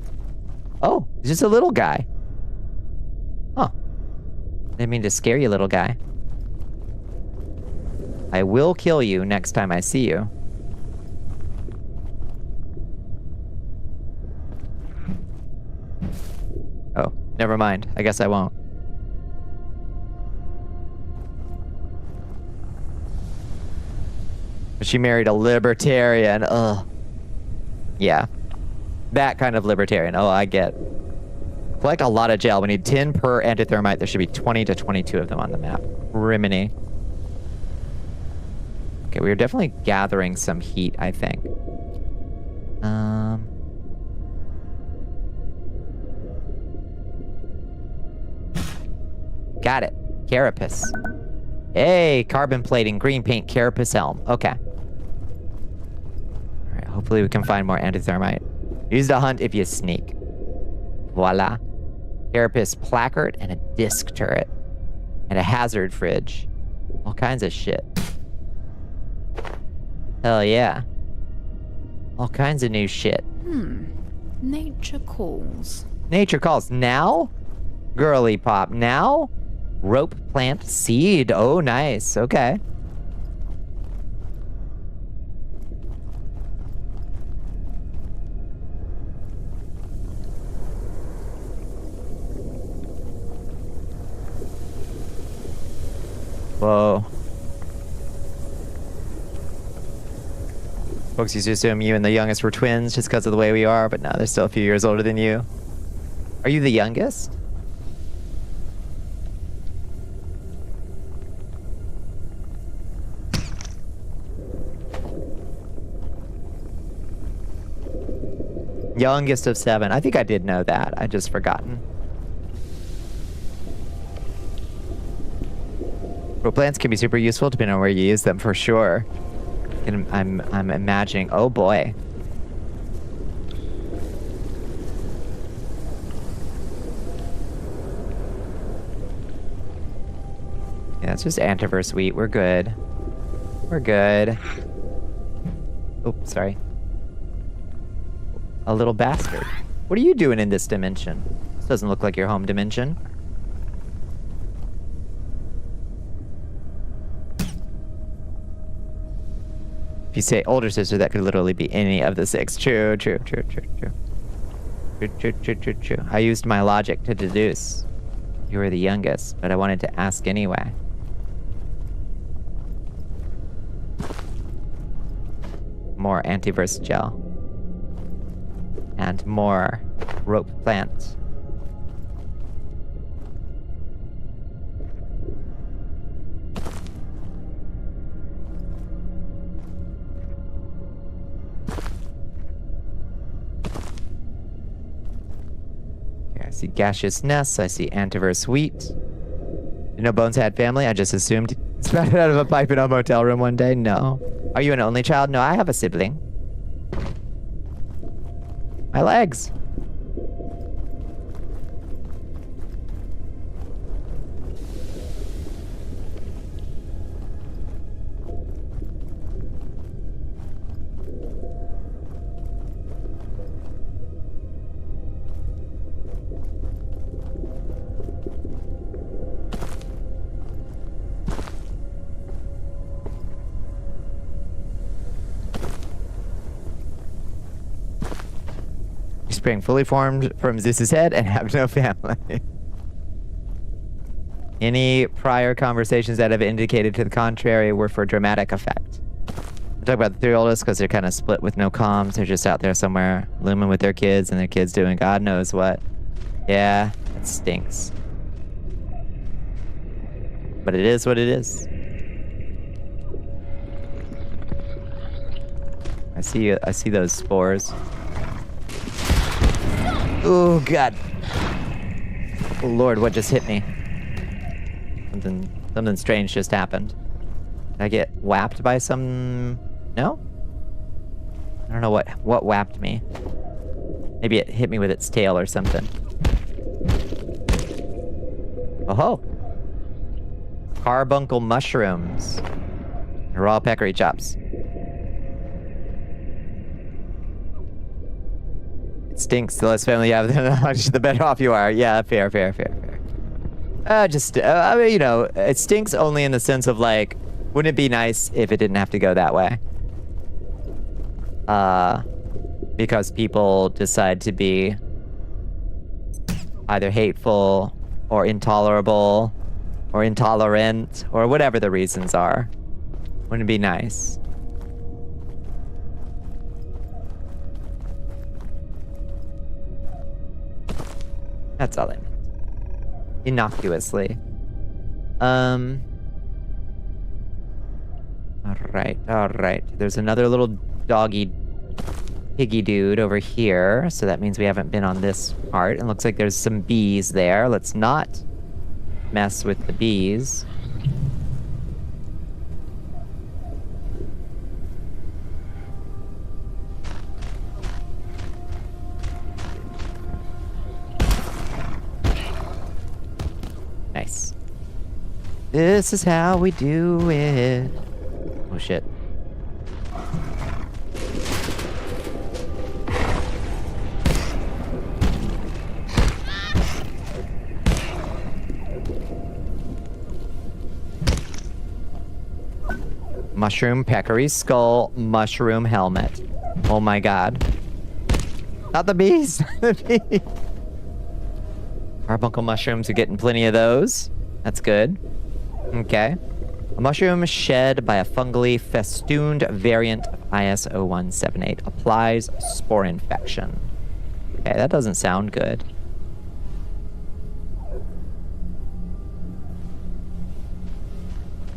Oh, it's just a little guy. Huh. Didn't mean to scare you, little guy. I will kill you next time I see you. Oh, never mind. I guess I won't. But she married a libertarian. Ugh. Yeah. That kind of libertarian. Oh, I get. Collect a lot of gel. We need 10 per antithermite. There should be 20 to 22 of them on the map. Rimini. Okay, we are definitely gathering some heat, I think. Got it. Carapace. Hey, carbon plating, green paint, carapace helm. Okay. Alright, hopefully we can find more antithermite. Use the hunt if you sneak. Voila. Carapace placard and a disc turret. And a hazard fridge. All kinds of shit. Hell yeah. All kinds of new shit. Nature calls. Nature calls. Now? Girly pop. Now? Rope plant seed. Oh, nice. Okay. Whoa. Folks used to assume you and the youngest were twins just because of the way we are, but now they're still a few years older than you. Are you the youngest? Youngest of 7. I think I did know that. I just forgotten. Rope plants can be super useful depending on where you use them, for sure. And I'm imagining. Oh boy. Yeah, it's just antiverse wheat. We're good. We're good. Oh, sorry. A little bastard. What are you doing in this dimension? This doesn't look like your home dimension. If you say older sister, that could literally be any of the 6. True. True. I used my logic to deduce you were the youngest, but I wanted to ask anyway. More antiverse gel. And more rope plant. Okay, I see gaseous nests. I see antiverse wheat. You know Bones had family? I just assumed he spouted out of a pipe in a motel room one day. No. Are you an only child? No, I have a sibling. My legs. Spring fully formed from Zeus's head and have no family. Any prior conversations that have indicated to the contrary were for dramatic effect. I talk about the 3 oldest because they're kind of split with no comms. They're just out there somewhere looming with their kids and their kids doing God knows what. Yeah, it stinks. But it is what it is. I see those spores. Oh, God. Oh, Lord, what just hit me? Something strange just happened. Did I get whapped by some... No? I don't know what whapped me. Maybe it hit me with its tail or something. Oh-ho! Carbuncle mushrooms. Raw peccary chops. It stinks. The less family you have, the better off you are. Yeah, fair. I mean, you know, it stinks only in the sense of, like, wouldn't it be nice if it didn't have to go that way? Because people decide to be either hateful or intolerable or intolerant or whatever the reasons are. Wouldn't it be nice? That's all I meant. Innocuously. Alright. There's another little doggy piggy dude over here, so that means we haven't been on this part. And looks like there's some bees there. Let's not mess with the bees. Nice. This is how we do it. Oh shit. Mushroom peccary skull, mushroom helmet. Oh my god. Not the bees! The bees! Carbuncle mushrooms, we're getting plenty of those. That's good. Okay. A mushroom shed by a fungally festooned variant of ISO 178 applies spore infection. Okay, that doesn't sound good.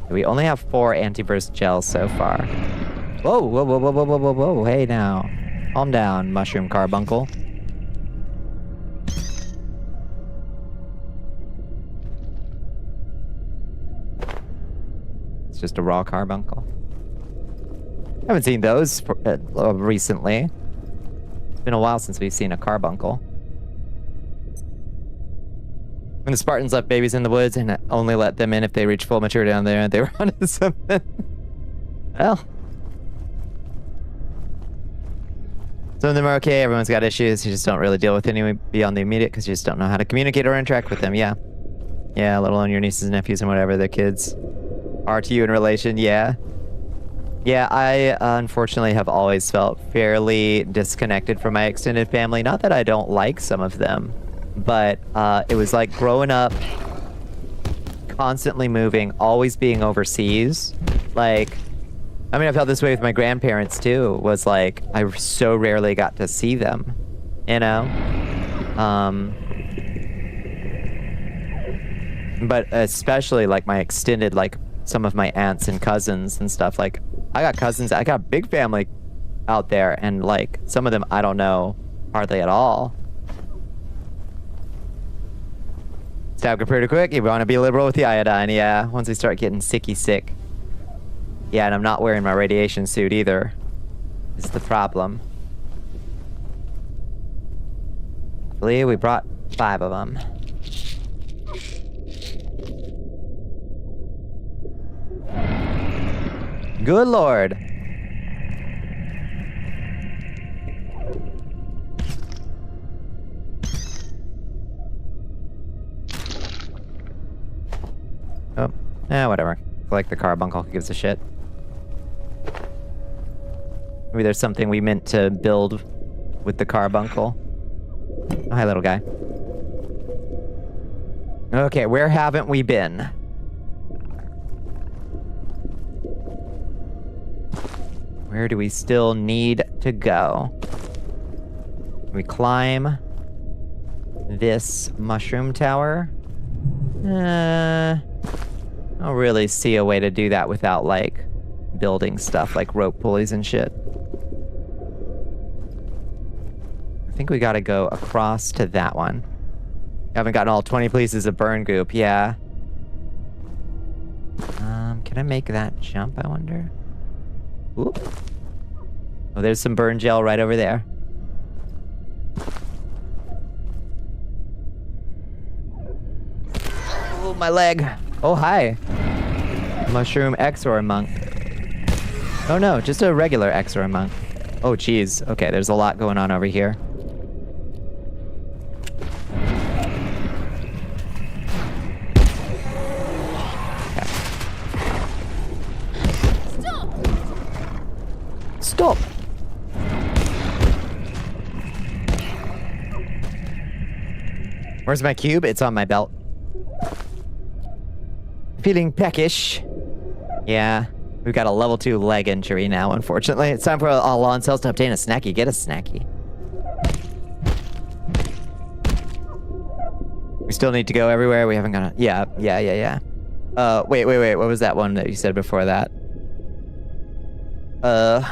We only have 4 antivirus gels so far. Whoa. Hey now. Calm down, mushroom carbuncle. It's just a raw carbuncle. I haven't seen those for, recently. It's been a while since we've seen a carbuncle. When the Spartans left babies in the woods and only let them in if they reached full maturity down there, they were onto something. Well. Some of them are okay, everyone's got issues, you just don't really deal with any beyond the immediate because you just don't know how to communicate or interact with them, yeah. Yeah, let alone your nieces and nephews and whatever their kids are to you in relation, yeah. Yeah, I unfortunately have always felt fairly disconnected from my extended family. Not that I don't like some of them, but it was like growing up, constantly moving, always being overseas. Like, I mean, I felt this way with my grandparents too, was like, I so rarely got to see them, you know? But especially like my extended, like some of my aunts and cousins and stuff, like I got cousins, I got a big family out there, and like some of them I don't know hardly at all. Stab pretty quick. You want to be liberal with the iodine, yeah. Once we start getting sick. Yeah, and I'm not wearing my radiation suit either. Is the problem. I believe we brought 5 of them. Good lord. Oh, whatever. Like the carbuncle gives a shit. Maybe there's something we meant to build with the carbuncle. Oh, hi, little guy. Okay, where haven't we been? Where do we still need to go? We climb this mushroom tower. I don't really see a way to do that without, like, building stuff like rope pulleys and shit. I think we gotta go across to that one. Haven't gotten all 20 pieces of burn goop, yeah. Can I make that jump, I wonder? Ooh. Oh, there's some burn gel right over there. Oh, my leg. Oh, hi. Mushroom Exor monk. Oh no, just a regular Exor monk. Oh geez. Okay, there's a lot going on over here. Okay. Stop! Where's my cube? It's on my belt. Feeling peckish. Yeah, we've got a level 2 leg injury now, unfortunately. It's time for all lawn cells to obtain a snacky. Get a snacky. We still need to go everywhere. We haven't gone. Yeah. Wait. What was that one that you said before that?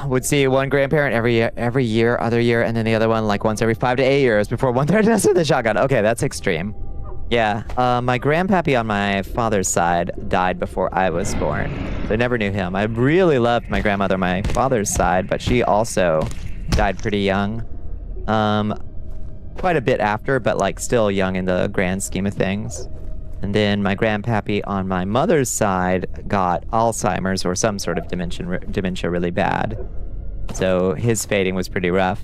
Would see one grandparent every year, other year, and then the other one like once every 5 to 8 years before one third deaths with a shotgun. Okay, that's extreme. Yeah. My grandpappy on my father's side died before I was born. So I never knew him. I really loved my grandmother on my father's side, but she also died pretty young. Quite a bit after, but like still young in the grand scheme of things. And then my grandpappy on my mother's side got Alzheimer's or some sort of dementia really bad. So his fading was pretty rough.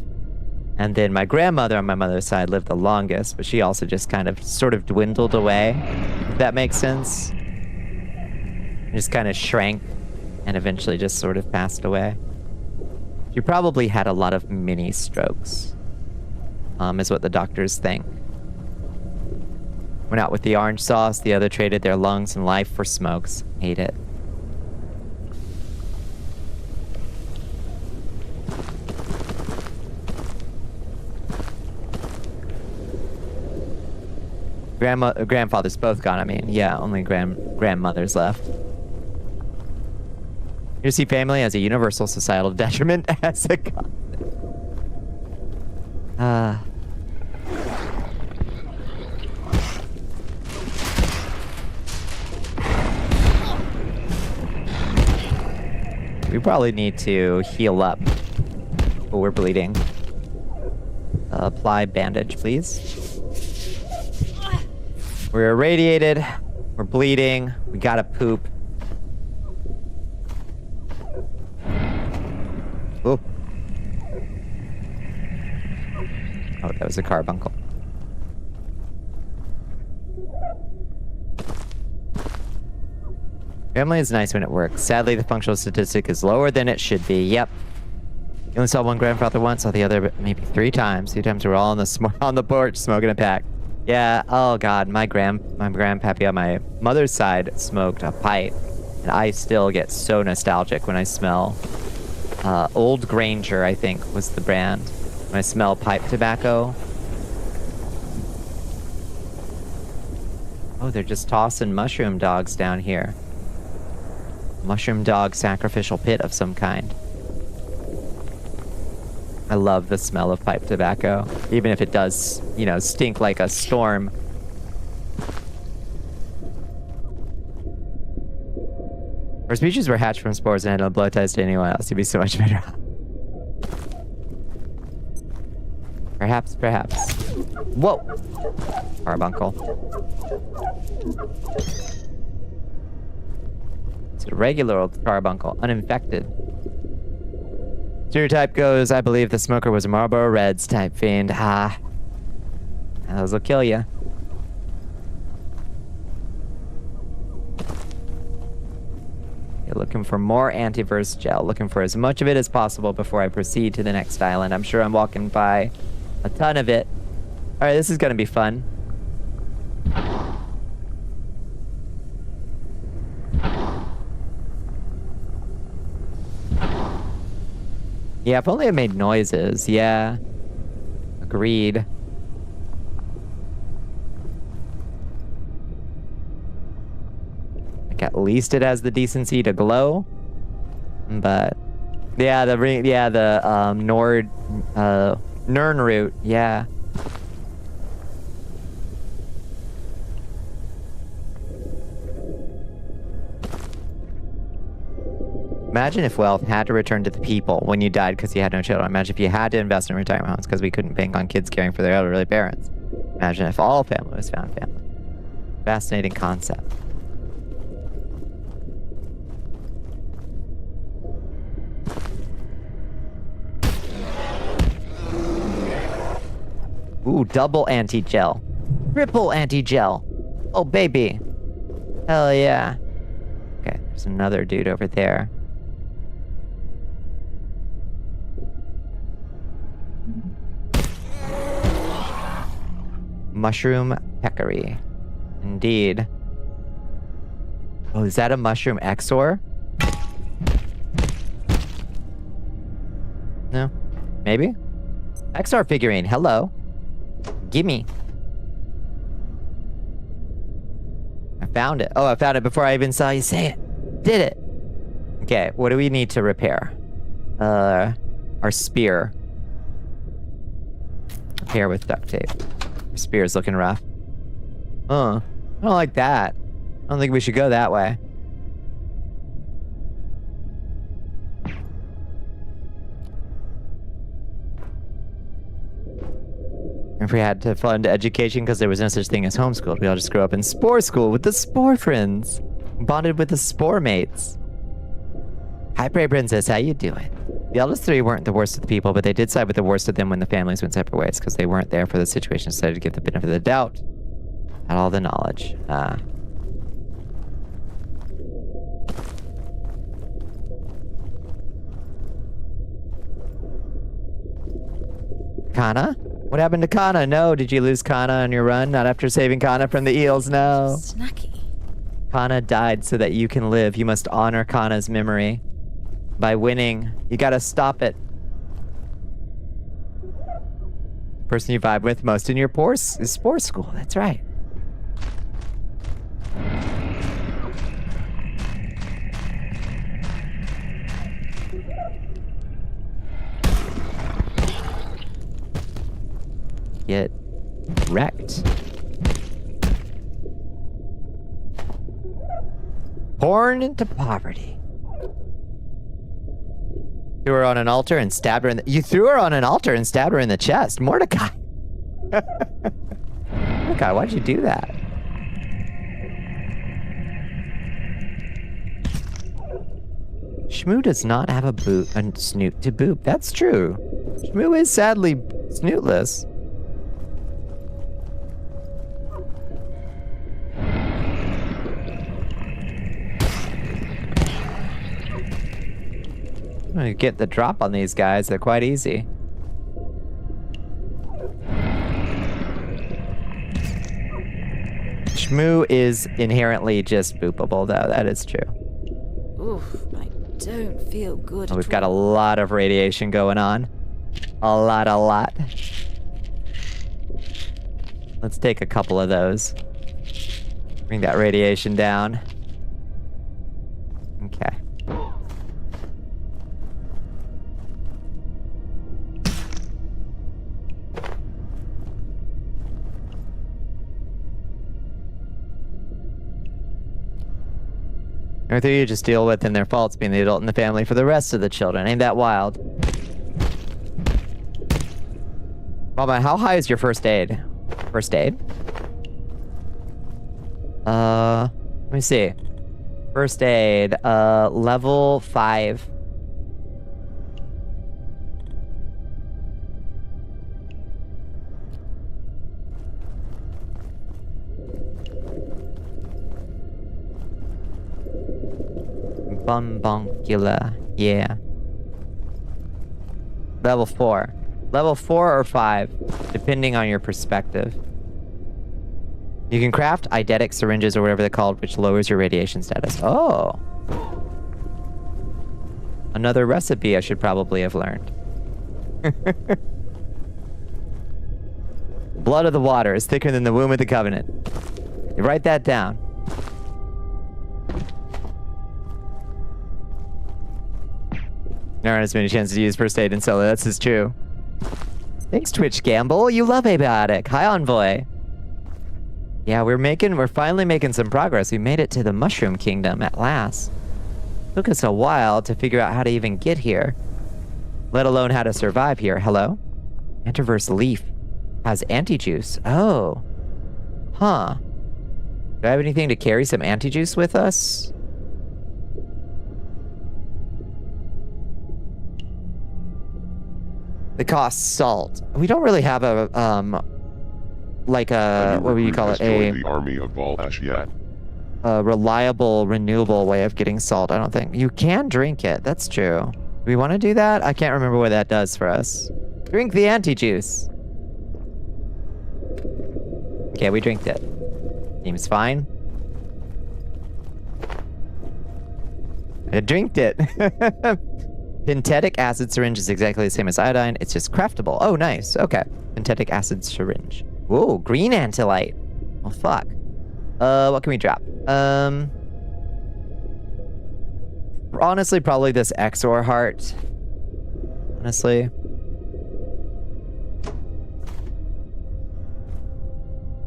And then my grandmother on my mother's side lived the longest, but she also just kind of sort of dwindled away, if that makes sense. Just kind of shrank and eventually just sort of passed away. She probably had a lot of mini strokes, is what the doctors think. Went out with the orange sauce. The other traded their lungs and life for smokes. Hate it. Grandfathers both gone. I mean, yeah, only grandmothers left. You see family as a universal societal detriment as a god. We probably need to heal up. Oh, we're bleeding. Apply bandage, please. We're irradiated. We're bleeding. We gotta poop. Oh. Oh, that was a carbuncle. Family is nice when it works. Sadly, the functional statistic is lower than it should be. Yep. You only saw one grandfather once, saw the other maybe 3 times. 3 times we were all on the porch smoking a pack. Yeah. Oh God, my grandpappy on my mother's side smoked a pipe, and I still get so nostalgic when I smell. Old Granger, I think, was the brand. When I smell pipe tobacco. Oh, they're just tossing mushroom dogs down here. Mushroom dog sacrificial pit of some kind. I love the smell of pipe tobacco, even if it does, you know, stink like a storm. Our species were hatched from spores and had no blood ties to anyone else. You'd be so much better off. Perhaps. Whoa! Carbuncle. It's a regular old carbuncle, uninfected. Stereotype goes, I believe the smoker was a Marlboro Reds type fiend. Ha. Those will kill you. You're looking for more antivirus gel. Looking for as much of it as possible before I proceed to the next island. I'm sure I'm walking by a ton of it. Alright, this is gonna be fun. Yeah, if only it made noises. Yeah. Agreed. Like at least it has the decency to glow. But yeah, the Nernroot, yeah. Imagine if wealth had to return to the people when you died because you had no children. Imagine if you had to invest in retirement homes because we couldn't bank on kids caring for their elderly parents. Imagine if all family was found family. Fascinating concept. Ooh, double anti-gel. Triple anti-gel. Oh, baby. Hell yeah. Okay, there's another dude over there. Mushroom peccary. Indeed. Oh, is that a mushroom exor? No? Maybe? XR figurine, hello. Gimme. found it. Oh, I found it before I even saw you say it. Did it. Okay, what do we need to repair? Our spear. Repair with duct tape. Our spear's looking rough. I don't like that. I don't think we should go that way. If we had to fund education because there was no such thing as homeschooled, we all just grew up in spore school with the spore friends. Bonded with the spore mates. Hi, Prey Princess, how you doing? The eldest three weren't the worst of the people, but they did side with the worst of them when the families went separate ways because they weren't there for the situation, decided to give the benefit of the doubt. Had all the knowledge. Kana? What happened to Kana? No, did you lose Kana on your run? Not after saving Kana from the eels, no. Snacky. Kana died so that you can live. You must honor Kana's memory. By winning, you gotta stop it. Person you vibe with most in your is spore school, that's right. Get wrecked. Born into poverty. Threw her on an altar and stabbed her in the... You threw her on an altar and stabbed her in the chest. Mordecai. Mordecai, why'd you do that? Shmoo does not have a snoot to boop. That's true. Shmoo is sadly snootless. I'm gonna get the drop on these guys. They're quite easy. Shmoo is inherently just boopable, though. That is true. Oof, I don't feel good. We've got a lot of radiation going on. A lot. Let's take a couple of those. Bring that radiation down. Okay. Or three you just deal with in their faults being the adult in the family for the rest of the children. Ain't that wild? Mama, how high is your first aid? First aid? Let me see. First aid, level 5. Bonnicula, yeah. Level 4. Level 4 or 5, depending on your perspective. You can craft eidetic syringes or whatever they're called, which lowers your radiation status. Oh. Another recipe I should probably have learned. Blood of the water is thicker than the womb of the covenant. You write that down. There aren't as many chances to use first aid in solo. That's just true. Thanks, Twitch Gamble. You love Abiotic. Hi, Envoy. Yeah, we're finally making some progress. We made it to the Mushroom Kingdom at last. Took us a while to figure out how to even get here, let alone how to survive here. Hello? Antiverse Leaf has anti-juice. Oh. Huh. Do I have anything to carry some anti-juice with us? It costs salt. We don't really have a, like a, what would you call it? The army of Valash yet. A reliable, renewable way of getting salt, I don't think. You can drink it, that's true. Do we want to do that? I can't remember what that does for us. Drink the anti-juice. Okay, we drinked it. Seems fine. I drinked it. Pentetic acid syringe is exactly the same as iodine. It's just craftable. Oh, nice. Okay. Pentetic acid syringe. Whoa, green antillite. Oh, fuck. What can we drop? Honestly, probably this Exor heart. Honestly.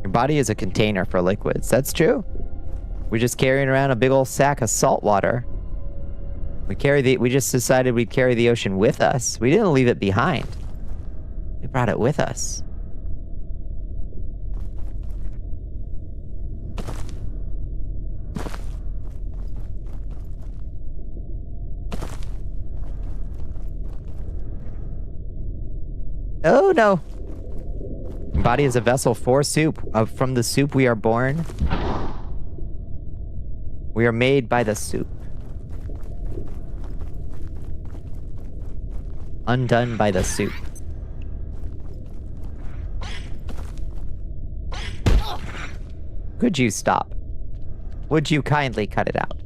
Your body is a container for liquids. That's true. We're just carrying around a big old sack of salt water. We just decided we'd carry the ocean with us. We didn't leave it behind. We brought it with us. Oh no. Body is a vessel for soup. From the soup we are born. We are made by the soup. Undone by the soup. Could you stop? Would you kindly cut it out?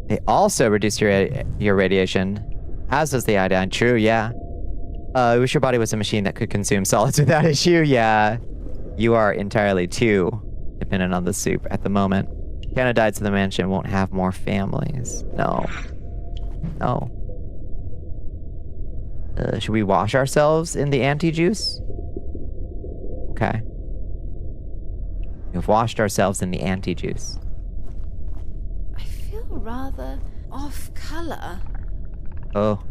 They also reduce your radiation, as does the iodine. True, yeah. I wish your body was a machine that could consume solids without issue. Yeah, you are entirely too dependent on the soup at the moment. Canadites in the mansion won't have more families. No. No. Should we wash ourselves in the anti-juice? Okay. We've washed ourselves in the anti-juice. I feel rather off color. Oh.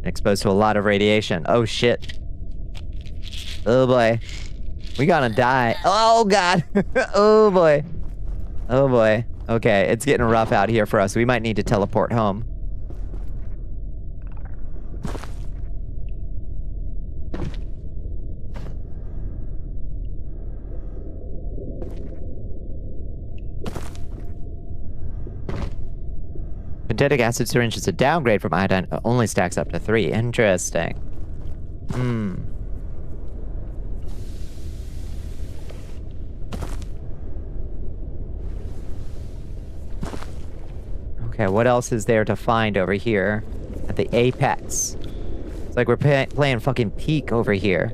Exposed to a lot of radiation. Oh shit. Oh boy. We gonna die. Oh god. Oh boy. Oh boy. Okay, it's getting rough out here for us. We might need to teleport home. Synthetic acid syringe is a downgrade from iodine. Only stacks up to 3. Interesting. Okay, what else is there to find over here at the apex? It's like we're playing fucking Peak over here.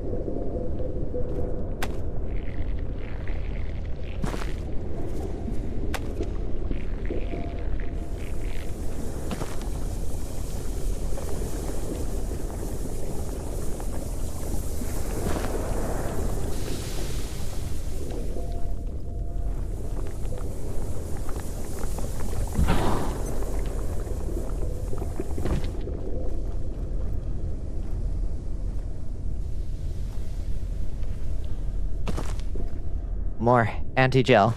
More anti-gel.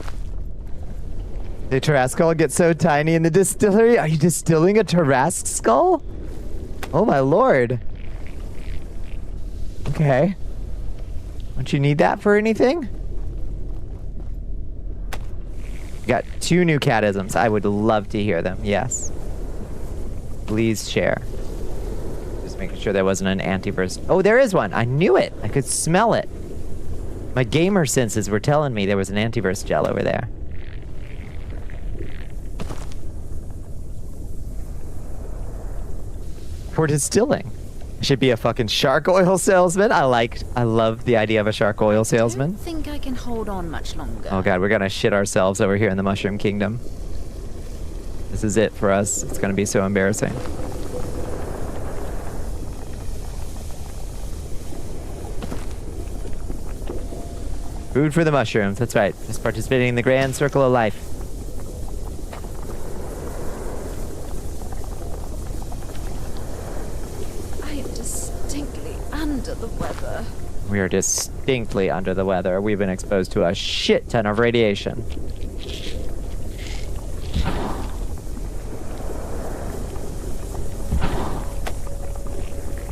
The Tarrasque skull gets so tiny in the distillery. Are you distilling a Tarrasque skull? Oh my lord. Okay. Don't you need that for anything? You got 2 new catisms. I would love to hear them. Yes. Please share. Just making sure there wasn't an antiverse. Oh, there is one. I knew it. I could smell it. My gamer senses were telling me there was an antiverse gel over there. For distilling. I should be a fucking shark oil salesman. I love the idea of a shark oil salesman. I don't think I can hold on much longer. Oh god, we're gonna shit ourselves over here in the Mushroom Kingdom. This is it for us. It's gonna be so embarrassing. Food for the mushrooms, that's right. Just participating in the grand circle of life. I am distinctly under the weather. We are distinctly under the weather. We've been exposed to a shit ton of radiation.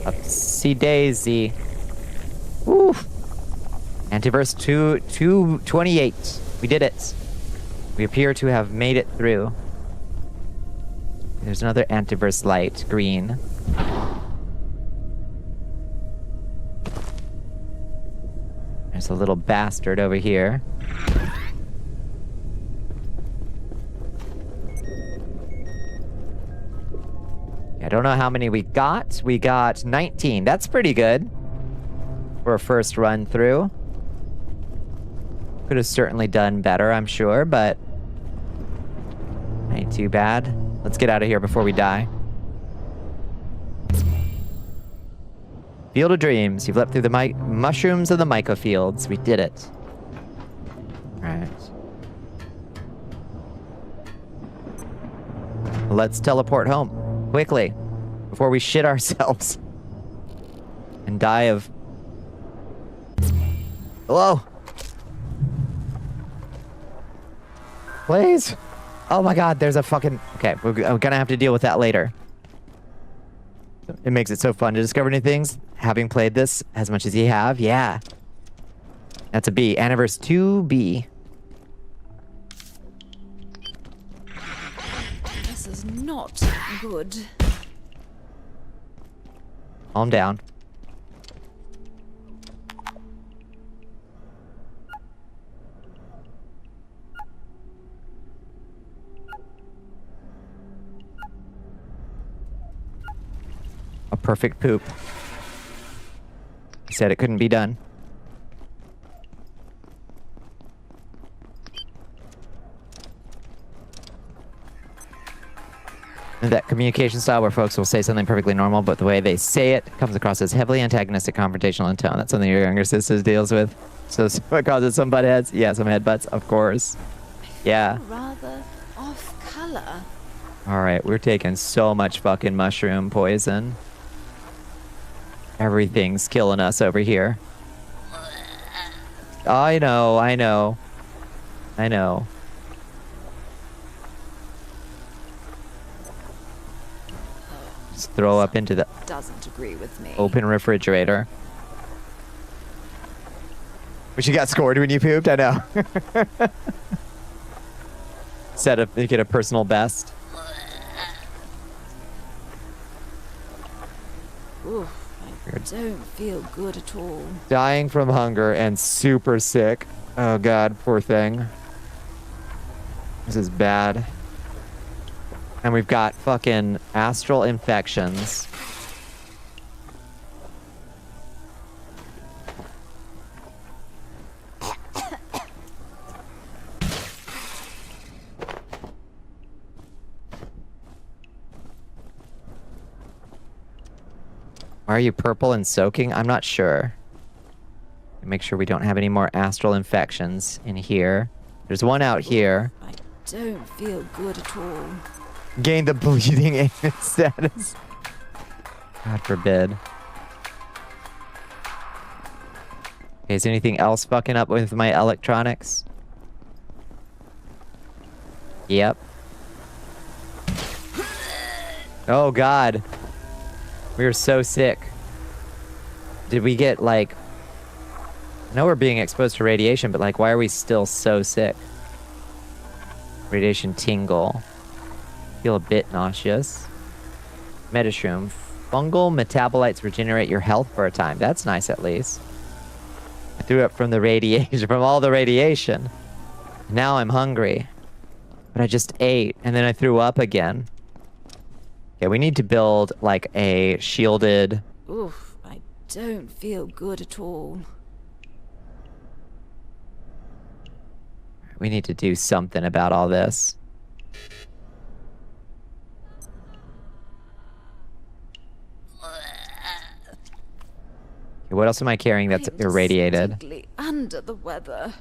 Upsy daisy. Oof. Antiverse 228. We did it. We appear to have made it through. There's another antiverse light, green. There's a little bastard over here. I don't know how many we got. We got 19. That's pretty good for a first run through. Could have certainly done better, I'm sure, but ain't too bad. Let's get out of here before we die. Field of Dreams. You've leapt through the mushrooms of the Myco fields. We did it. All right. Let's teleport home quickly before we shit ourselves and die of... Hello? Please? Oh my god, there's a fucking... Okay, we're gonna have to deal with that later. It makes it so fun to discover new things. Having played this as much as you have, yeah. That's a B. Anniversary 2B. This is not good. Calm down. A perfect poop. He said it couldn't be done. That communication style where folks will say something perfectly normal, but the way they say it comes across as heavily antagonistic, confrontational in tone. That's something your younger sister deals with. So what causes some butt heads? Yeah, some headbutts, of course. Yeah. Rather off color. All right, we're taking so much fucking mushroom poison. Everything's killing us over here. I know, I know. I know. Just throw up into the Doesn't agree with me. open refrigerator. But you got scored when you pooped? I know. Set up, you get a personal best. Ooh, I don't feel good at all. Dying from hunger and super sick. Oh god, poor thing. This is bad. And we've got fucking astral infections. Why are you purple and soaking? I'm not sure. Make sure we don't have any more astral infections in here. There's one out here. I don't feel good at all. Gain the bleeding anus status. God forbid. Okay, is anything else fucking up with my electronics? Yep. Oh god. We were so sick. Did we get like... I know we're being exposed to radiation, but like why are we still so sick? Radiation tingle. Feel a bit nauseous. Metashroom. Fungal metabolites regenerate your health for a time. That's nice at least. I threw up from the radiation, from all the radiation. Now I'm hungry. But I just ate, and then I threw up again. Okay, we need to build like a shielded... Oof, I don't feel good at all. We need to do something about all this. Okay, what else am I carrying that's irradiated? Distinctly under the weather.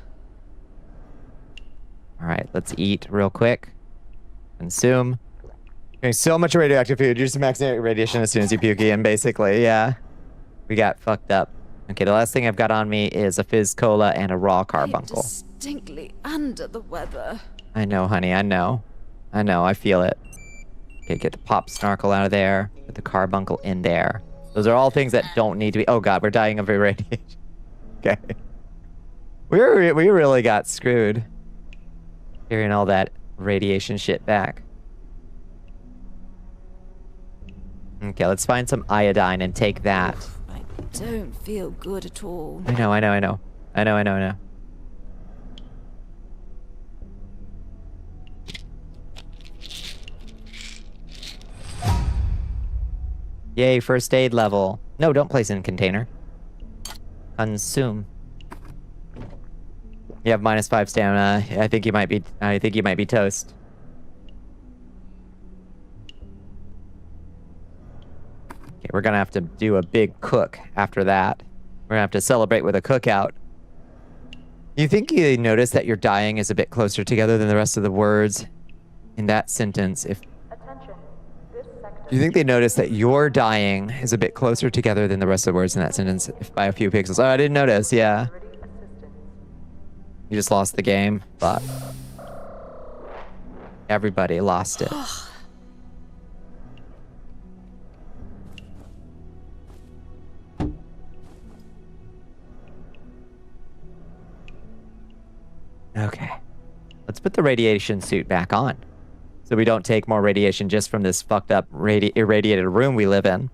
All right, let's eat real quick. Consume. Okay, so much radioactive food. You're just maxing out radiation as soon as you puke in, basically. Yeah. We got fucked up. Okay, the last thing I've got on me is a fizz cola and a raw carbuncle. Distinctly under the weather. I know, honey. I know. I know. I feel it. Okay, get the pop snarkle out of there. Put the carbuncle in there. Those are all things that don't need to be... Oh god, we're dying of irradiation. Okay. We really got screwed. Carrying all that radiation shit back. Okay, let's find some iodine and take that. I don't feel good at all. I know. Yay, first aid level. No, don't place in container. Consume. You have -5 stamina. I think you might be toast. Okay, we're gonna have to do a big cook after that. We're gonna have to celebrate with a cookout. You think you notice that your dying is a bit closer together than the rest of the words in that sentence? Do you think they notice that your dying is a bit closer together than the rest of the words in that sentence if by a few pixels? Oh, I didn't notice. Yeah. You just lost the game, but everybody lost it. Okay. Let's put the radiation suit back on so we don't take more radiation just from this fucked up irradiated room we live in.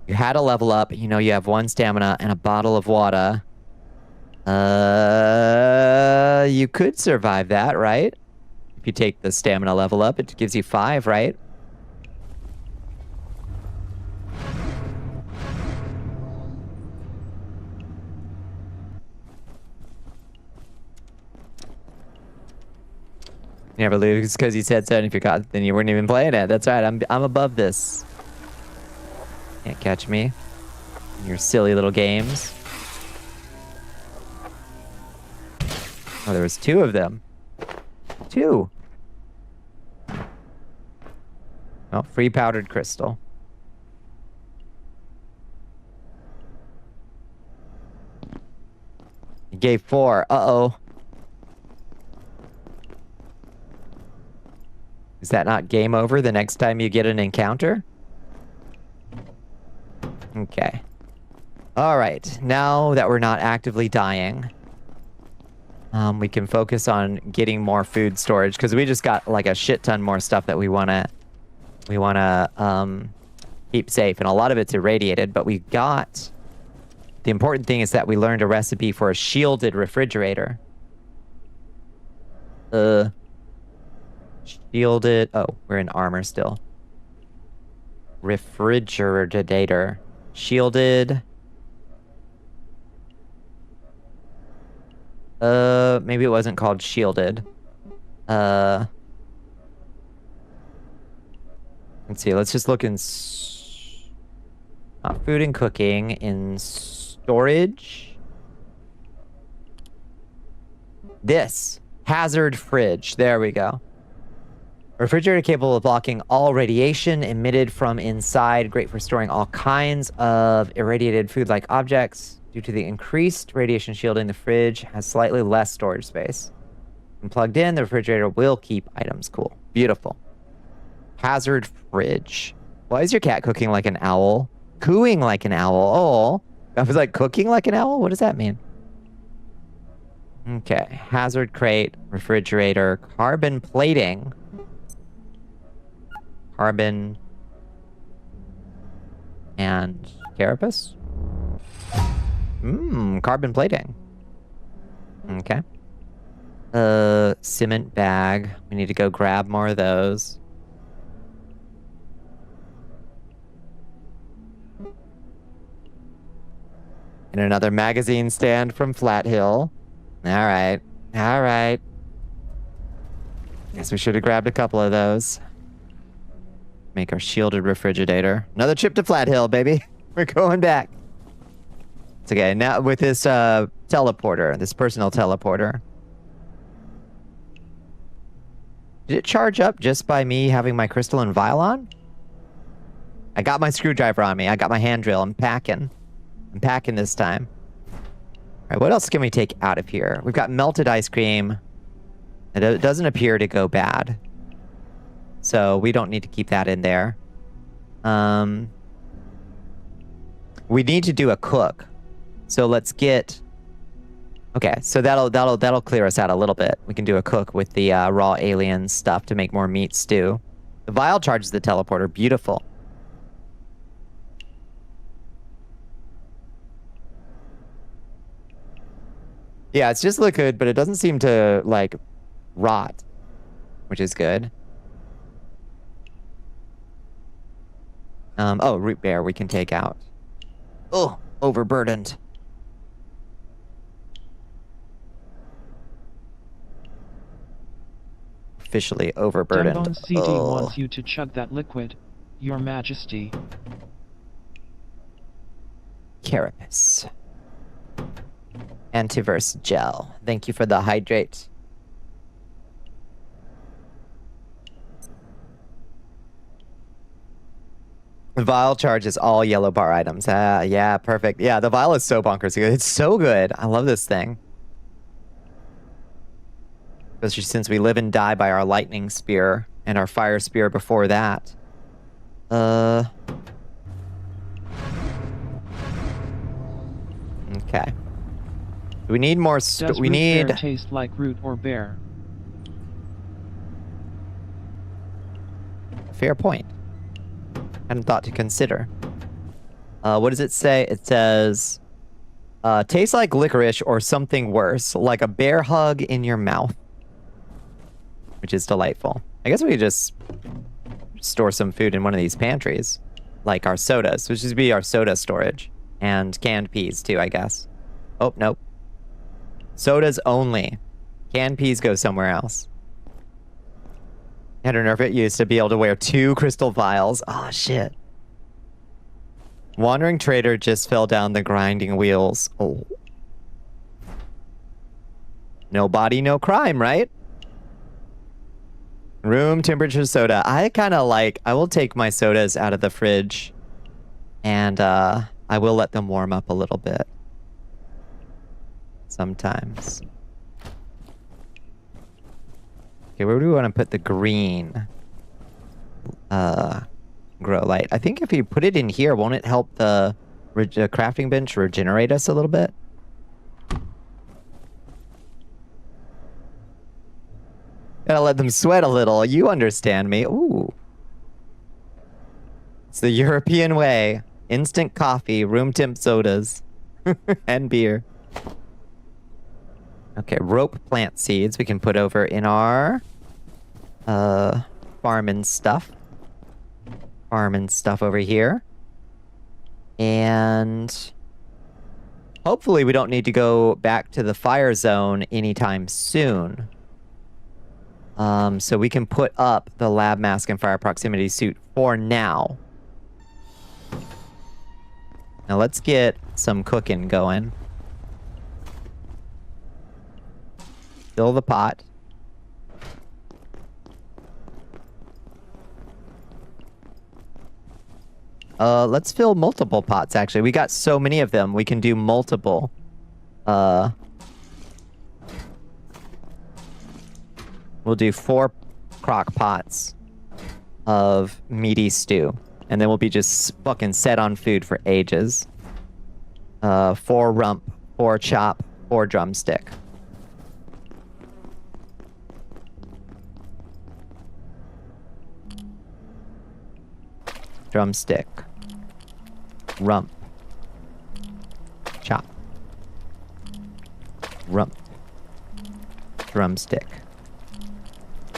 You had a level up. You know you have 1 stamina and a bottle of water. You could survive that, right? If you take the stamina level up, it gives you 5, right? You never lose because you said so, and if you got, then you weren't even playing it. That's right. I'm above this. Can't catch me in your silly little games. Oh, there was 2 of them. 2. Oh, free powdered crystal. You gave 4. Uh-oh. Is that not game over the next time you get an encounter? Okay. All right. Now that we're not actively dying, we can focus on getting more food storage because we just got like a shit ton more stuff that we wanna keep safe, and a lot of it's irradiated. But we got the important thing is that we learned a recipe for a shielded refrigerator. Shielded. Oh, we're in armor still. Refrigerator. Shielded. Maybe it wasn't called shielded. Let's see. Let's just look in not food and cooking, in storage. This hazard fridge. There we go. Refrigerator capable of blocking all radiation emitted from inside. Great for storing all kinds of irradiated food-like objects. Due to the increased radiation shielding, the fridge has slightly less storage space. When plugged in, the refrigerator will keep items cool. Beautiful. Hazard fridge. Why is your cat cooking like an owl? Cooing like an owl. Oh, I was like, cooking like an owl? What does that mean? Okay. Hazard crate, refrigerator, carbon plating. Carbon and carapace? Carbon plating. Okay. Cement bag. We need to go grab more of those. And another magazine stand from Flat Hill. Alright. Alright. Guess we should have grabbed a couple of those. Make our shielded refrigerator. Another trip to Flat Hill, baby. We're going back. It's okay. Now with this teleporter, this personal teleporter. Did it charge up just by me having my crystalline vial on? I got my screwdriver on me. I got my hand drill. I'm packing. I'm packing this time. All right, what else can we take out of here? We've got melted ice cream. It doesn't appear to go bad. So we don't need to keep that in there. We need to do a cook. So let's get... Okay, so that'll clear us out a little bit. We can do a cook with the raw alien stuff to make more meat stew. The vial charges the teleporter. Beautiful. Yeah, it's just liquid, but it doesn't seem to, like, rot, which is good. Oh, root beer we can take out. Oh, overburdened. Officially overburdened. Dembone CD Oh. wants you to chug that liquid, Your Majesty. Carapace. Antiverse gel. Thank you for the hydrate. The vial charges all yellow bar items. Yeah, perfect. Yeah, the vial is so bonkers good. It's so good. I love this thing. Especially since we live and die by our lightning spear and our fire spear before that. Okay. We need more. Does We root need. beer taste like root or bear? Fair point. Hadn't thought to consider. What does it say? It says, tastes like licorice or something worse, like a bear hug in your mouth. Which is delightful. I guess we could just store some food in one of these pantries. Like our sodas, which would be our soda storage. And canned peas too, I guess. Oh, nope. Sodas only. Canned peas go somewhere else. I don't know if it used to be able to wear 2 crystal vials. Oh, shit. Wandering trader just fell down the grinding wheels. Oh. No body, no crime, right? Room temperature soda. I kind of like... I will take my sodas out of the fridge. And I will let them warm up a little bit. Sometimes. Okay, where do we want to put the green grow light? I think if you put it in here, won't it help the crafting bench regenerate us a little bit? Gotta let them sweat a little. You understand me. Ooh. It's the European way. Instant coffee, room temp sodas, and beer. Okay, rope plant seeds we can put over in our farming stuff. Farming stuff over here. And hopefully we don't need to go back to the fire zone anytime soon. So we can put up the lab mask and fire proximity suit for now. Now let's get some cooking going. Fill the pot. Let's fill multiple pots, actually. We got so many of them, we can do multiple. We'll do 4 crock pots of meaty stew. And then we'll be just fucking set on food for ages. 4 rump, 4 chop, 4 drumstick. Drumstick. Rump. Chop. Rump. Drumstick.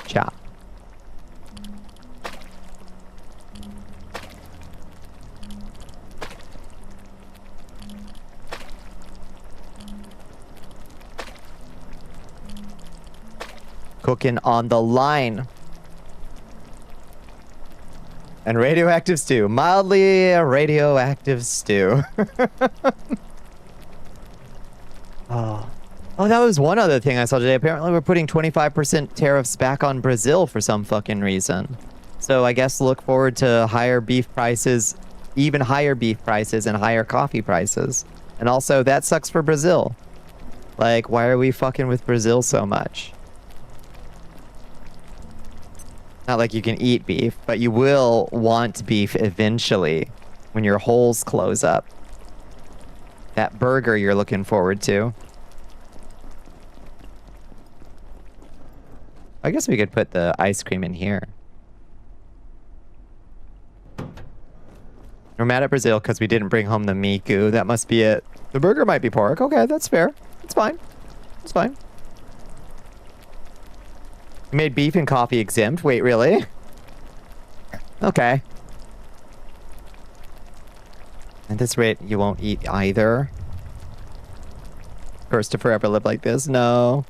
Chop. Cooking on the line. And radioactive stew. Mildly radioactive stew. Oh, that was one other thing I saw today. Apparently we're putting 25% tariffs back on Brazil for some fucking reason. So I guess look forward to higher beef prices, even higher beef prices and higher coffee prices. And also, that sucks for Brazil. Like, why are we fucking with Brazil so much? Not like you can eat beef, but you will want beef eventually when your holes close up. That burger you're looking forward to. I guess we could put the ice cream in here. We're mad at Brazil because we didn't bring home the miku. That must be it. The burger might be pork. Okay, that's fair. It's fine. It's fine. You made beef and coffee exempt? Wait, really? Okay. At this rate, you won't eat either. Cursed to forever live like this? No.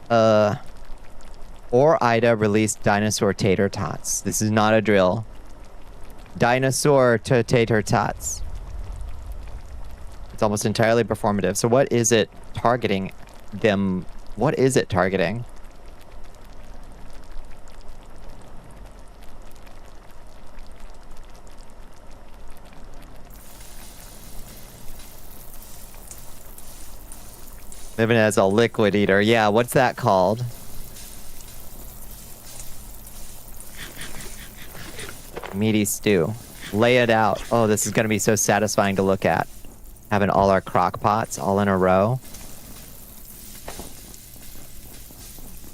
Or Ida released dinosaur tater tots. This is not a drill. Dinosaur to tater tots. It's almost entirely performative. So what is it targeting them? What is it targeting? Living as a liquid eater. Yeah, what's that called? Meaty stew. Lay it out. Oh, this is going to be so satisfying to look at. Having all our crock pots all in a row.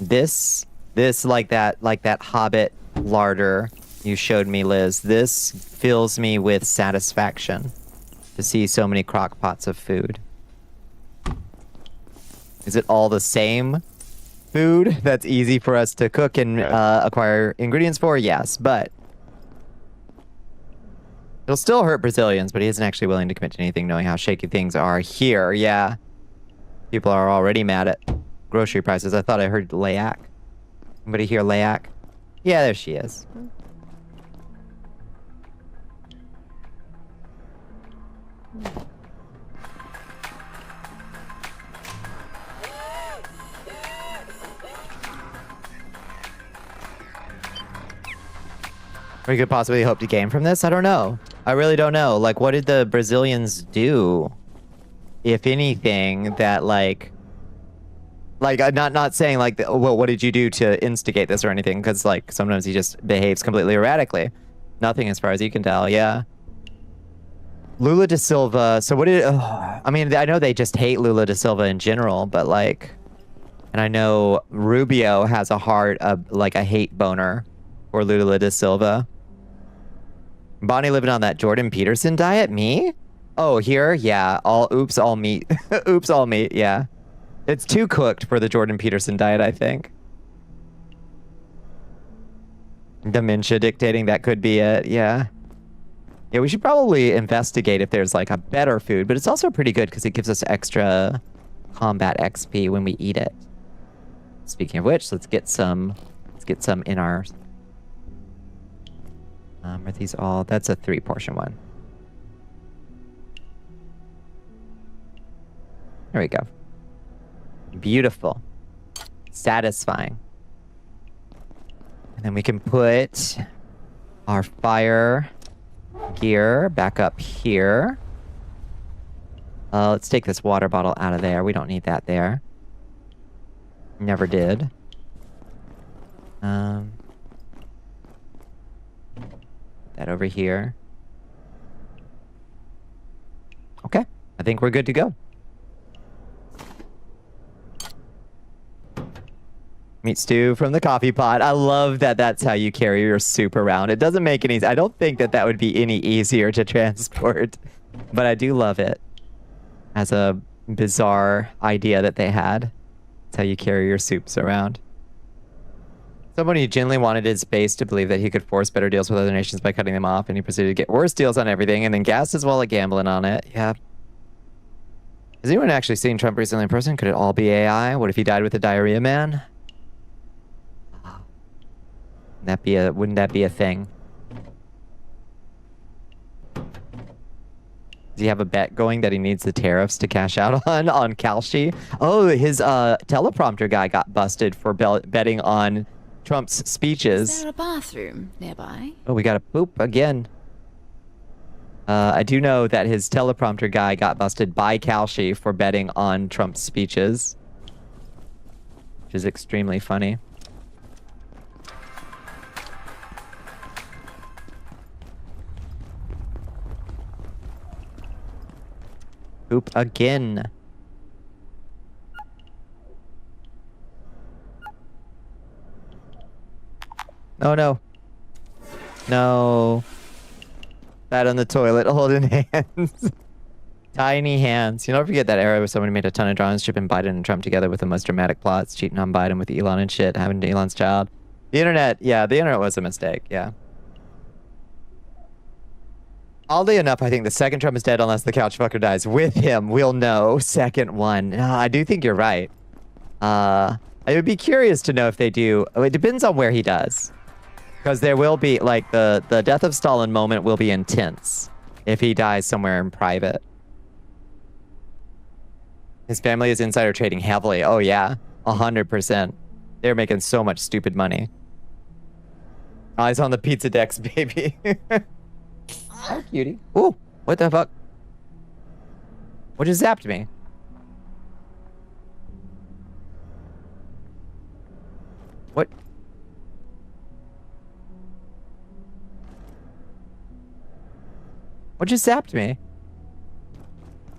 This like that Hobbit larder you showed me, Liz. This fills me with satisfaction to see so many crock pots of food. Is it all the same food that's easy for us to cook and acquire ingredients for? Yes, but it'll still hurt Brazilians, but he isn't actually willing to commit to anything knowing how shaky things are here. Yeah. People are already mad at grocery prices. I thought I heard Layak. Anybody hear Layak? Yeah, there she is. We could possibly hope to gain from this? I don't know. I really don't know. Like, what did the Brazilians do, if anything, that I'm not saying like, well, what did you do to instigate this or anything? Because like sometimes he just behaves completely erratically. Nothing as far as you can tell. Yeah. Lula da Silva. So what did? I mean, I know they just hate Lula da Silva in general, but like, and I know Rubio has a a hate boner for Lula da Silva. Bonnie living on that Jordan Peterson diet? Me? Oh, here? Yeah. Oops, all meat. Oops, all meat. Yeah. It's too cooked for the Jordan Peterson diet, I think. Dementia dictating, that could be it. Yeah. Yeah, we should probably investigate if there's like a better food, but it's also pretty good because it gives us extra combat XP when we eat it. Speaking of which, let's get some in our... are these all... That's a 3-portion one. There we go. Beautiful. Satisfying. And then we can put our fire gear back up here. Let's take this water bottle out of there. We don't need that there. Never did. That over here. Okay. I think we're good to go. Meat stew from the coffee pot. I love that that's how you carry your soup around. It doesn't make any... I don't think that would be any easier to transport. But I do love it. As a bizarre idea that they had. That's how you carry your soups around. Someone who genuinely wanted his base to believe that he could force better deals with other nations by cutting them off, and he proceeded to get worse deals on everything, and then gassed his wallet gambling on it. Yeah. Has anyone actually seen Trump recently in person? Could it all be AI? What if he died with a diarrhea man? Wouldn't that be a thing? Does he have a bet going that he needs the tariffs to cash out on Kalshi? Oh, his teleprompter guy got busted for betting on Trump's speeches. Is there a bathroom nearby? Oh, we got a poop again. I do know that his teleprompter guy got busted by Kalshi for betting on Trump's speeches, which is extremely funny. Poop again. Oh no. No. That on the toilet holding hands. Tiny hands. You never forget that era where somebody made a ton of drawings shipping Biden and Trump together with the most dramatic plots, cheating on Biden with Elon and shit, having Elon's child. The internet, yeah, the internet was a mistake, yeah. Oddly enough, I think the second Trump is dead unless the couch fucker dies. With him, we'll know. Second one. No, I do think you're right. I would be curious to know if they do. It depends on where he does. Because there will be, like, the death of Stalin moment will be intense if he dies somewhere in private. His family is insider trading heavily. Oh, yeah. 100%. They're making so much stupid money. Eyes on the pizza decks, baby. Hi, cutie. Ooh, what the fuck? What just zapped me? What? What just zapped me?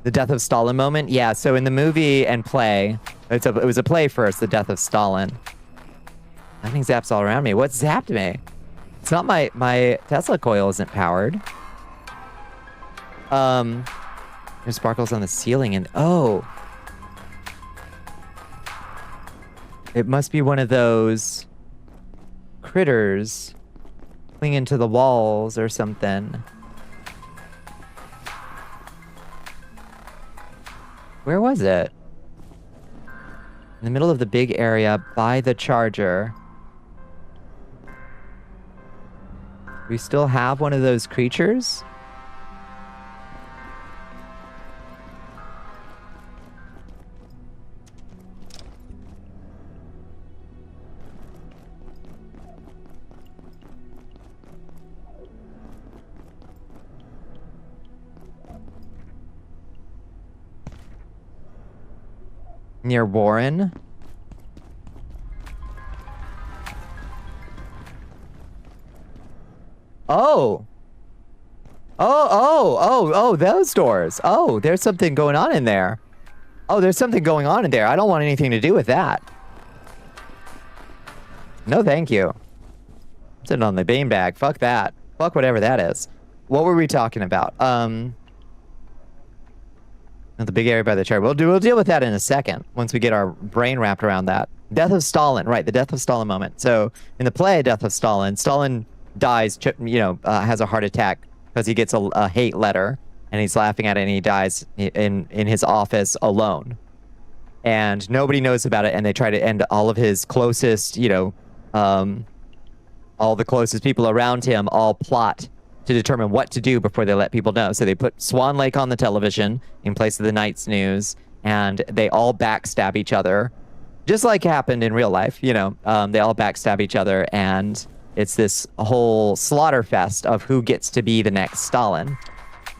The death of Stalin moment? Yeah, so in the movie and play, it was a play first, the death of Stalin. I think zaps all around me. What zapped me? It's not my Tesla coil isn't powered. There's sparkles on the ceiling and oh. It must be one of those critters clinging to the walls or something. Where was it? In the middle of the big area by the charger. We still have one of those creatures? Near Warren? Oh. Oh, those doors. Oh, there's something going on in there. Oh, there's something going on in there. I don't want anything to do with that. No, thank you. I'm sitting on the beanbag. Fuck that. Fuck whatever that is. What were we talking about? The big area by the chair. We'll deal with that in a second once we get our brain wrapped around that. Death of Stalin, right? The death of Stalin moment. So in the play, Death of Stalin, Stalin dies. Has a heart attack because he gets a hate letter, and he's laughing at it, and he dies in his office alone, and nobody knows about it. And they try to end all of his closest, all the closest people around him all plot to determine what to do before they let people know. So they put Swan Lake on the television in place of the night's news, and they all backstab each other, just like happened in real life. They all backstab each other, and it's this whole slaughter fest of who gets to be the next Stalin.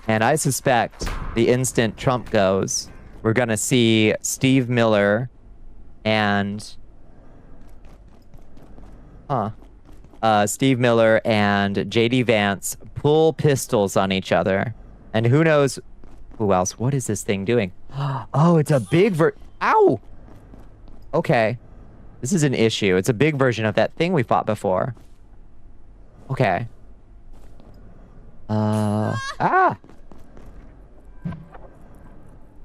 And I suspect the instant Trump goes, we're gonna see Steve Miller and Steve Miller and J.D. Vance pull pistols on each other. And who knows who else? What is this thing doing? Oh, it's a big Ow! Okay. This is an issue. It's a big version of that thing we fought before. Okay. Oh,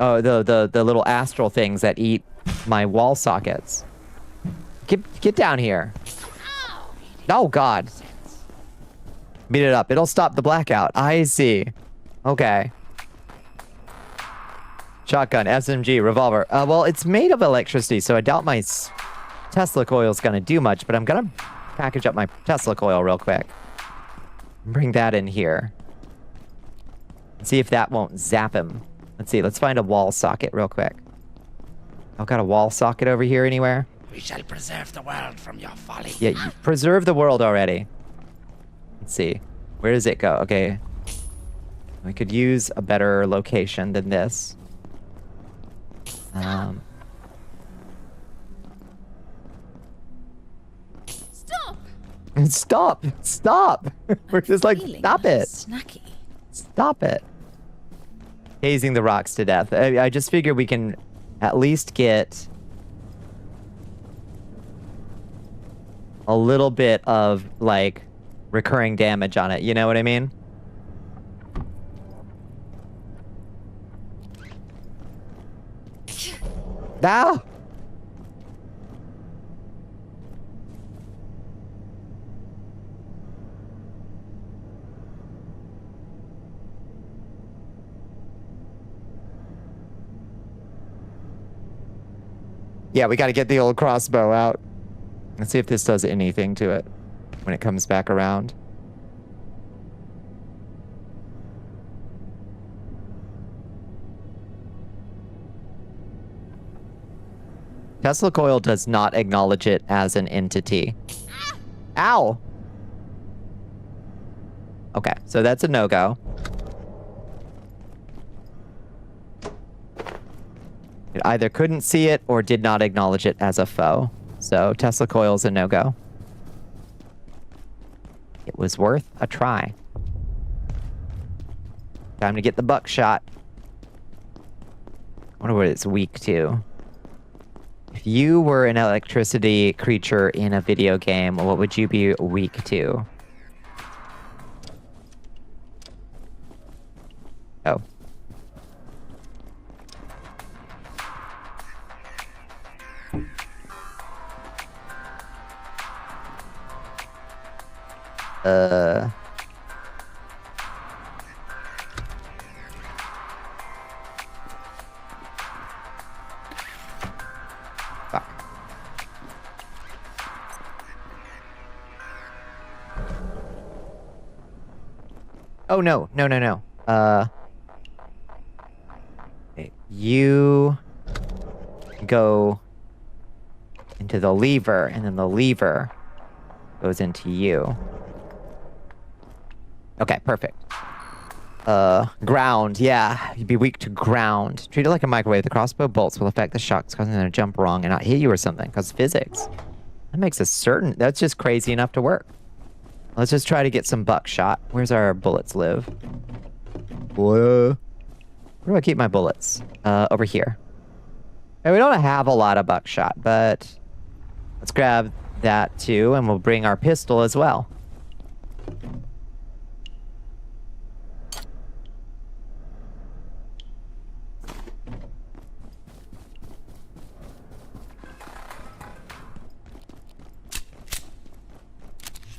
the little astral things that eat my wall sockets. Get down here. Oh, God. Beat it up. It'll stop the blackout. I see. Okay. Shotgun, SMG, revolver. Well, it's made of electricity, so I doubt my Tesla coil is going to do much, but I'm going to package up my Tesla coil real quick. Bring that in here. See if that won't zap him. Let's see. Let's find a wall socket real quick. I've got a wall socket over here anywhere. We shall preserve the world from your folly. Yeah, you preserve the world already. Let's see. Where does it go? Okay. We could use a better location than this. Stop! Stop! We're just like, stop it! Snacky. Stop it. Hazing the rocks to death. I just figure we can at least get a little bit of, like, recurring damage on it. You know what I mean? Ow! Yeah, we got to get the old crossbow out. Let's see if this does anything to it when it comes back around. Tesla coil does not acknowledge it as an entity. Ow! Okay, so that's a no-go. It either couldn't see it or did not acknowledge it as a foe. So Tesla coil's a no-go. It was worth a try. Time to get the buckshot. I wonder what it's weak to. If you were an electricity creature in a video game, what would you be weak to? Oh. Fuck. Oh, no. No. Okay. You go into the lever, and then the lever goes into you. Okay, perfect. Ground, yeah. You'd be weak to ground. Treat it like a microwave. The crossbow bolts will affect the shocks, causing them to jump wrong and not hit you or something, because physics. That makes us certain. That's just crazy enough to work. Let's just try to get some buckshot. Where's our bullets live? Whoa. Where do I keep my bullets? Over here. And we don't have a lot of buckshot, but let's grab that too, and we'll bring our pistol as well.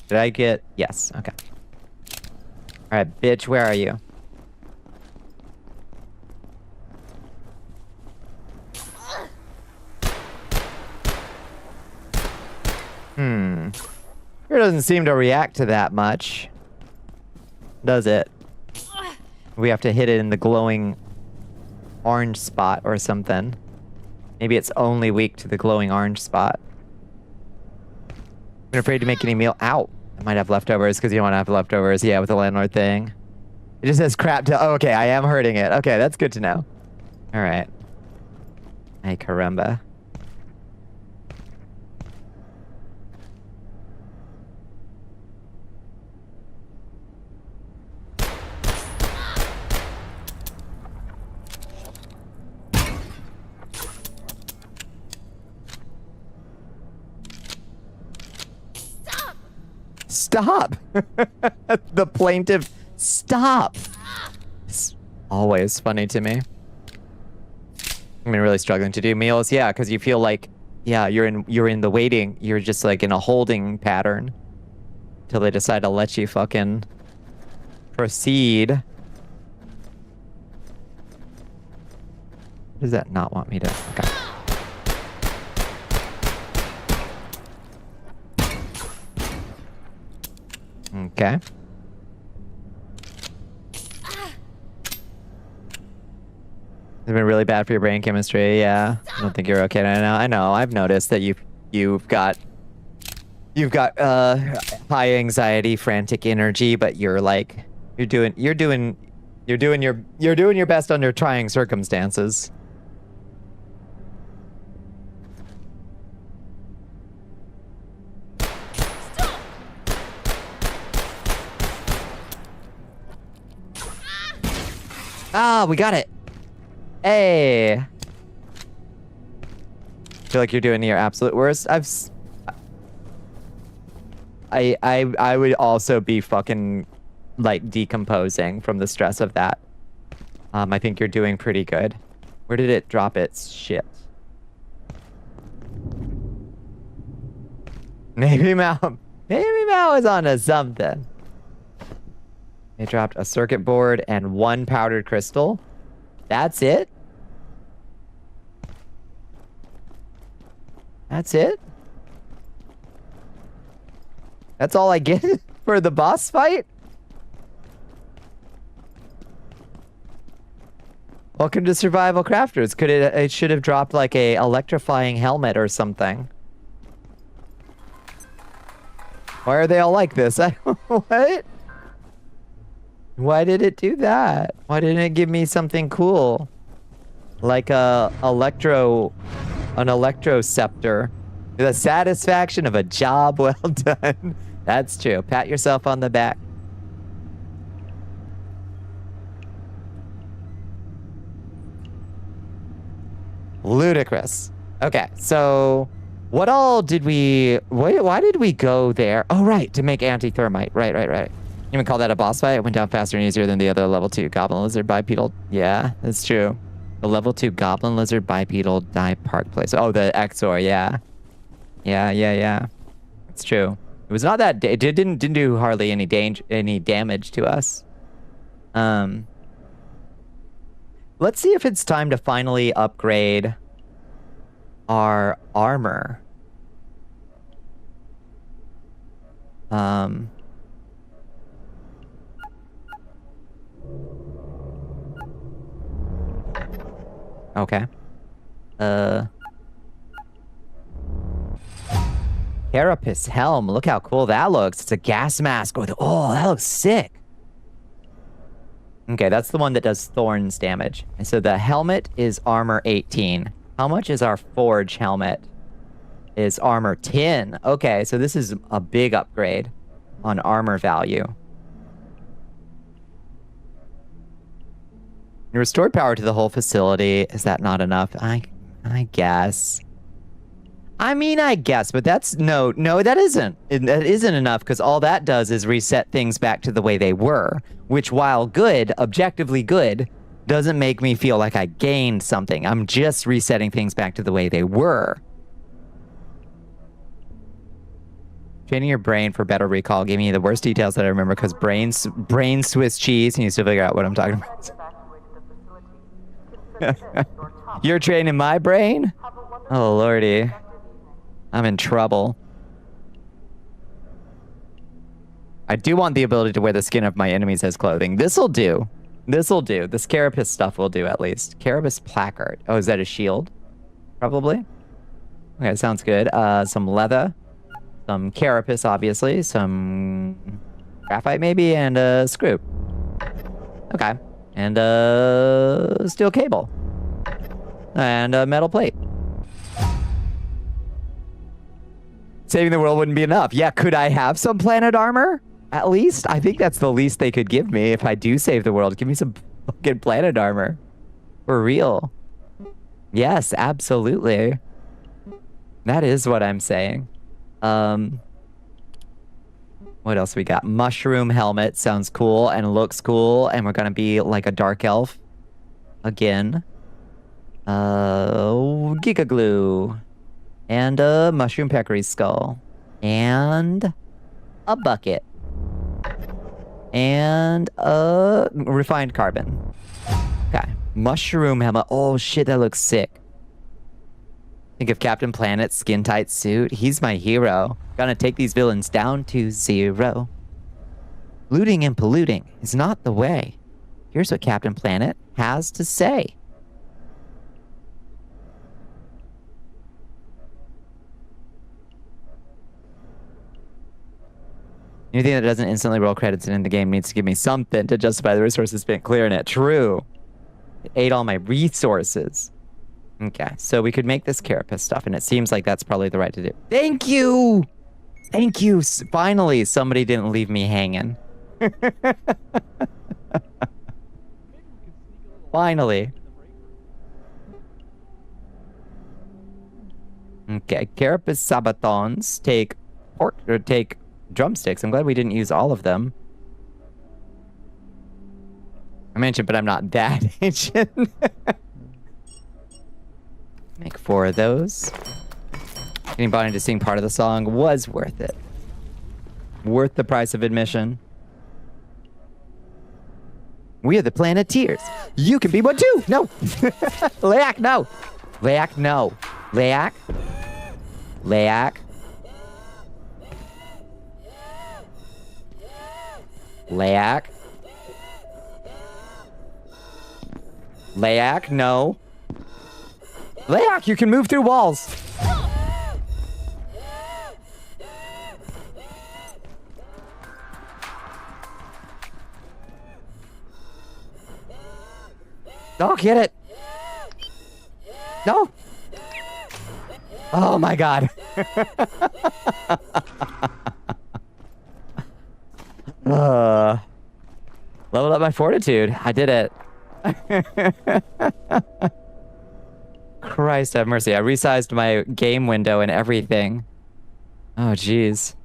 Did I get... Yes, okay. Alright, bitch, where are you? It doesn't seem to react to that much. Does it? We have to hit it in the glowing orange spot or something. Maybe it's only weak to the glowing orange spot. I'm afraid to make any meal. Ow! I might have leftovers because you don't want to have leftovers. Yeah, with the landlord thing. It just says crap to... Oh, okay, I am hurting it. Okay, that's good to know. Alright. Ay, caramba. Stop! The plaintive, stop! It's always funny to me. I mean, really struggling to do meals. Yeah, because you feel like, yeah, you're in the waiting. You're just like in a holding pattern till they decide to let you fucking proceed. Does that not want me to? Okay. Okay. It's been really bad for your brain chemistry. Yeah, I don't think you're okay right now. I know. I've noticed that you've got high anxiety, frantic energy, but you're like you're doing your best under trying circumstances. Ah, we got it. Hey. I feel like you're doing your absolute worst. I would also be fucking like decomposing from the stress of that. I think you're doing pretty good. Where did it drop its shit? Maybe Mao is onto something. They dropped a circuit board and 1 powdered crystal. That's it? That's it? That's all I get for the boss fight? Welcome to Survival Crafters. It should have dropped like a electrifying helmet or something. Why are they all like this? What? Why did it do that? Why didn't it give me something cool? Like an electro scepter. The satisfaction of a job well done. That's true. Pat yourself on the back. Ludicrous. Okay, so what all did we... Why did we go there? Oh, right, to make anti-thermite. Right. You even call that a boss fight? It went down faster and easier than the other level 2 goblin lizard bipedal. Yeah, that's true. The level 2 goblin lizard bipedal die park place. Oh, the Exor, yeah. Yeah. It's true. It was not that... It didn't do hardly any damage to us. Let's see if it's time to finally upgrade our armor. Okay. Carapace helm. Look how cool that looks. It's a gas mask. Oh, that looks sick. Okay, that's the one that does thorns damage. And so the helmet is armor 18. How much is our forge helmet? Is armor 10. Okay, so this is a big upgrade on armor value. Restored power to the whole facility. Is that not enough? I guess. I mean, I guess, but that's... No, that isn't. That isn't enough, because all that does is reset things back to the way they were, which, while good, objectively good, doesn't make me feel like I gained something. I'm just resetting things back to the way they were. Training your brain for better recall gave me the worst details that I remember, because brain Swiss cheese, and you still figure out what I'm talking about. You're training my brain? Oh, lordy. I'm in trouble. I do want the ability to wear the skin of my enemies as clothing. This'll do. This'll do. This carapace stuff will do, at least. Carapace placard. Oh, is that a shield? Probably. Okay, sounds good. Some leather. Some carapace, obviously. Some graphite, maybe, and a screw. Okay. And steel cable. And a metal plate. Saving the world wouldn't be enough. Yeah, could I have some planet armor? At least? I think that's the least they could give me if I do save the world. Give me some fucking planet armor. For real. Yes, absolutely. That is what I'm saying. What else we got? Mushroom helmet sounds cool and looks cool. And we're gonna be like a dark elf. Again. Giga glue. And a mushroom peccary skull. And a bucket. And a refined carbon. Okay. Mushroom helmet. Oh shit, that looks sick. Think of Captain Planet's skin-tight suit. He's my hero. Gonna take these villains down to 0. Looting and polluting is not the way. Here's what Captain Planet has to say. Anything that doesn't instantly roll credits in the game needs to give me something to justify the resources spent clearing it. True. It ate all my resources. Okay, so we could make this carapace stuff, and it seems like that's probably the right to do. Thank you! Thank you! Finally, somebody didn't leave me hanging. Finally. Okay, carapace sabatons take drumsticks. I'm glad we didn't use all of them. I'm ancient, but I'm not that ancient. Make 4 of those. Getting Bonnie to sing part of the song was worth it. Worth the price of admission. We are the Planeteers. You can be one too. No. Leak, no. Leak. Leak. Layak. Layak. Layak, no. Layak, you can move through walls. Oh, get it. No. Oh my god. Leveled up my fortitude. I did it. Christ have mercy. I resized my game window and everything. Oh, jeez.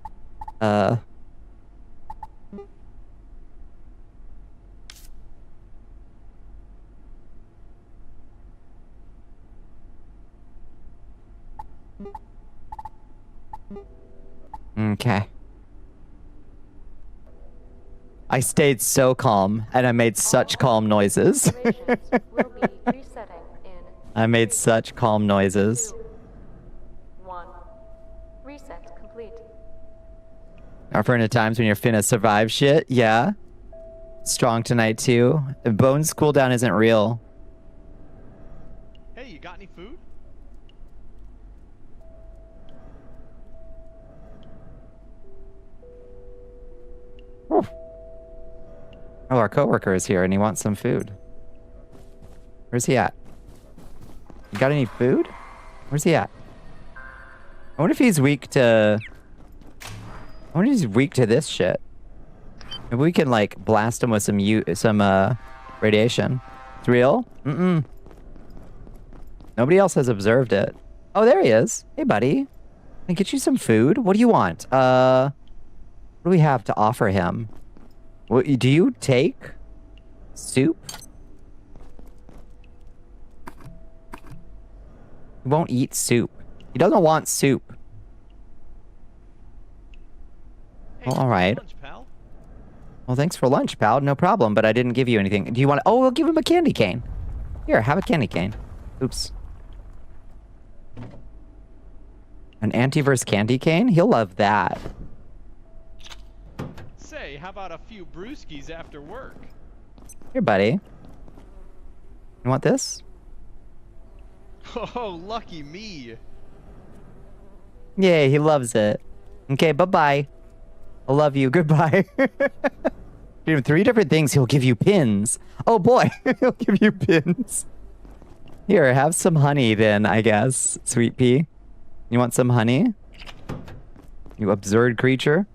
Okay. I stayed so calm, and I made such calm noises. I made such calm noises. 1. Reset complete. Are for times when you're finna survive shit? Yeah. Strong tonight, too. Bones cooldown isn't real. Hey, you got any food? Oh, our coworker is here and he wants some food. Where's he at? You got any food? Where's he at? I wonder if he's weak to... I wonder if he's weak to this shit. Maybe we can, like, blast him with some radiation. It's real? Mm-mm. Nobody else has observed it. Oh, there he is. Hey, buddy. Can I get you some food? What do you want? What do we have to offer him? What, do you take soup? He won't eat soup. He doesn't want soup. Hey, well, all right. lunch, pal. Well, thanks for lunch, pal. No problem, but I didn't give you anything. Do you want... Oh, we'll give him a candy cane. Here, have a candy cane. Oops. An antiverse candy cane? He'll love that. Say, how about a few brewskis after work? Here, buddy. You want this? Oh, lucky me. Yay, he loves it. Okay, bye-bye. I love you. Goodbye. Give him 3 different things. He'll give you pins. Oh, boy. He'll give you pins. Here, have some honey then, I guess. Sweet pea. You want some honey? You absurd creature.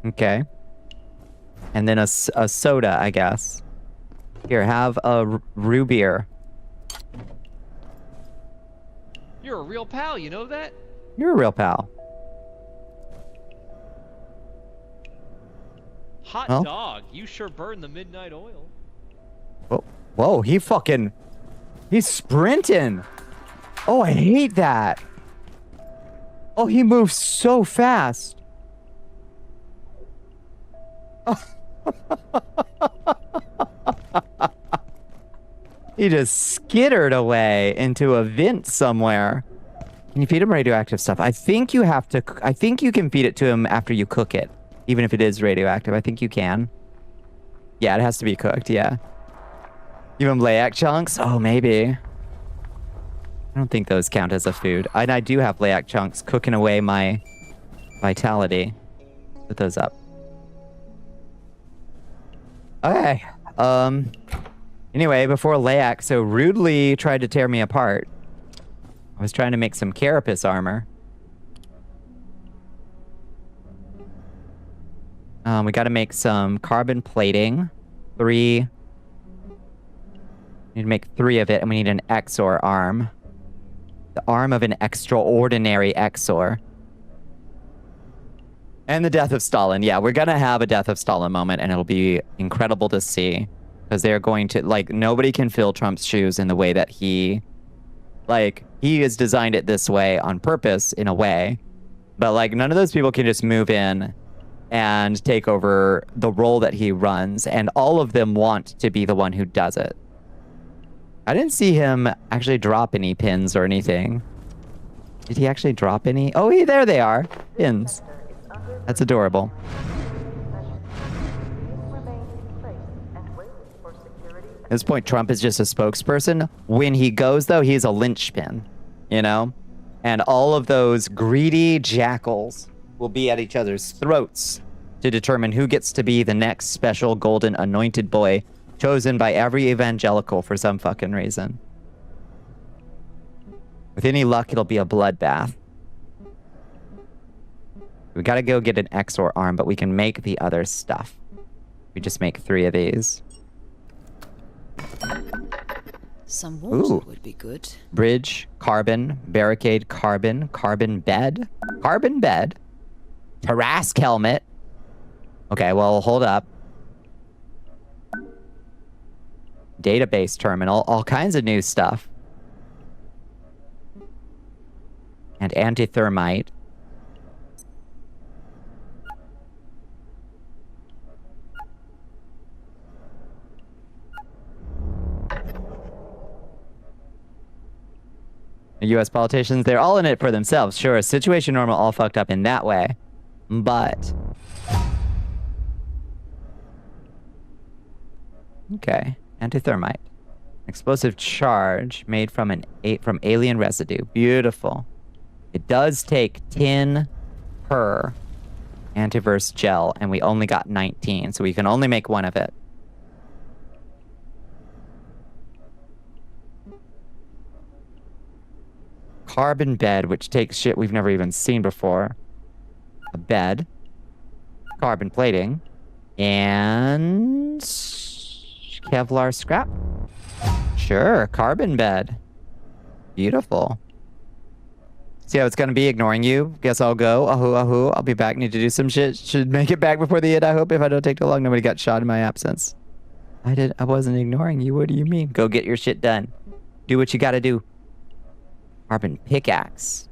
Okay. And then a soda, I guess. Here, have a root beer. You're a real pal, you know that? You're a real pal. Hot Well. dog, you sure burn the midnight oil. Whoa, whoa, he's sprinting. Oh, I hate that. Oh, he moves so fast. He just skittered away into a vent somewhere. Can you feed him radioactive stuff? I think you have to... I think you can feed it to him after you cook it. Even if it is radioactive. I think you can. Yeah, it has to be cooked, yeah. Give him layak chunks? Oh, maybe. I don't think those count as a food. And I do have layak chunks cooking away my vitality. Put those up. Okay. Anyway, before Layak so rudely tried to tear me apart, I was trying to make some carapace armor. We got to make some carbon plating. 3. We need to make 3 of it, and we need an Exor arm. The arm of an extraordinary Exor. And the death of Stalin. Yeah, we're going to have a death of Stalin moment, and it'll be incredible to see. Because they're going to, like, nobody can fill Trump's shoes in the way that he... Like, he has designed it this way on purpose, in a way. But, like, none of those people can just move in and take over the role that he runs, and all of them want to be the one who does it. I didn't see him actually drop any pins or anything. Did he actually drop any? Oh, there they are. Pins. That's adorable. At this point, Trump is just a spokesperson. When he goes, though, he's a linchpin, you know? And all of those greedy jackals will be at each other's throats to determine who gets to be the next special golden anointed boy chosen by every evangelical for some fucking reason. With any luck, it'll be a bloodbath. We gotta go get an Exor arm, but we can make the other stuff. We just make 3 of these. Some water Ooh. would be good. Bridge, carbon, barricade, carbon, carbon bed, Tarask helmet. Okay, well, hold up. Database terminal, all kinds of new stuff. And anti-thermite. The U.S. politicians, they're all in it for themselves. Sure, situation normal, all fucked up in that way. But... okay, anti-thermite. Explosive charge made from from alien residue. Beautiful. It does take 10 per antivirus gel, and we only got 19, so we can only make 1 of it. Carbon bed, which takes shit we've never even seen before. A bed. Carbon plating. And... Kevlar scrap. Sure, carbon bed. Beautiful. See how it's gonna be, ignoring you. Guess I'll go. Ahoo, ahoo. I'll be back. Need to do some shit. Should make it back before the end, I hope. If I don't take too long, nobody got shot in my absence. I wasn't ignoring you. What do you mean? Go get your shit done. Do what you gotta do. Carbon pickaxe.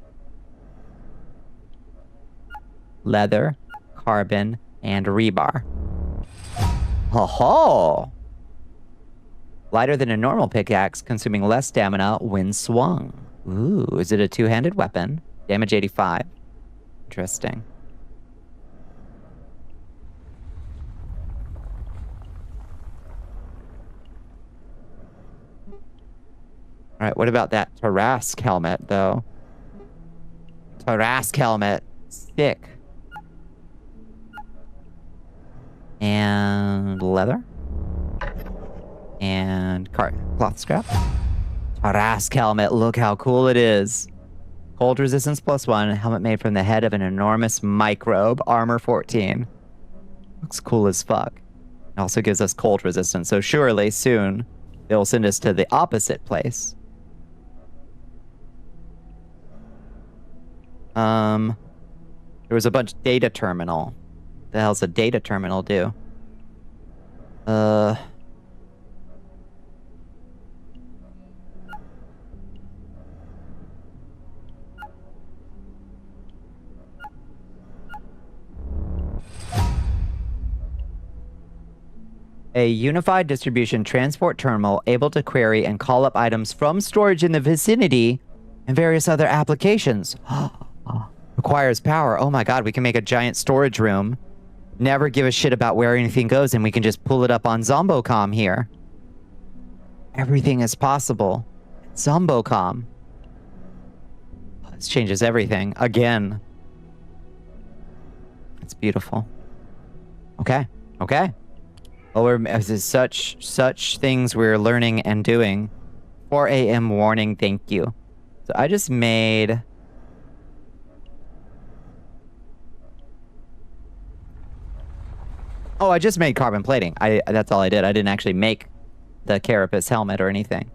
Leather, carbon, and rebar. Ho ho! Lighter than a normal pickaxe, consuming less stamina when swung. Ooh, is it a 2-handed weapon? Damage 85. Interesting. Alright, what about that Tarask helmet, though? Tarask helmet. Sick. And leather. And cloth scrap. Tarask helmet, look how cool it is. Cold resistance +1, helmet made from the head of an enormous microbe, armor 14. Looks cool as fuck. It also gives us cold resistance, so surely soon they'll send us to the opposite place. There was a bunch of data terminal. What the hell's a data terminal do? A unified distribution transport terminal able to query and call up items from storage in the vicinity and various other applications. Requires power. Oh my god, we can make a giant storage room. Never give a shit about where anything goes, and we can just pull it up on Zombocom here. Everything is possible. Zombocom. This changes everything. Again. It's beautiful. Okay. Okay. Well, this is such things we're learning and doing. 4 a.m. warning, thank you. So I just made... Oh, I just made carbon plating. That's all I did. I didn't actually make the carapace helmet or anything.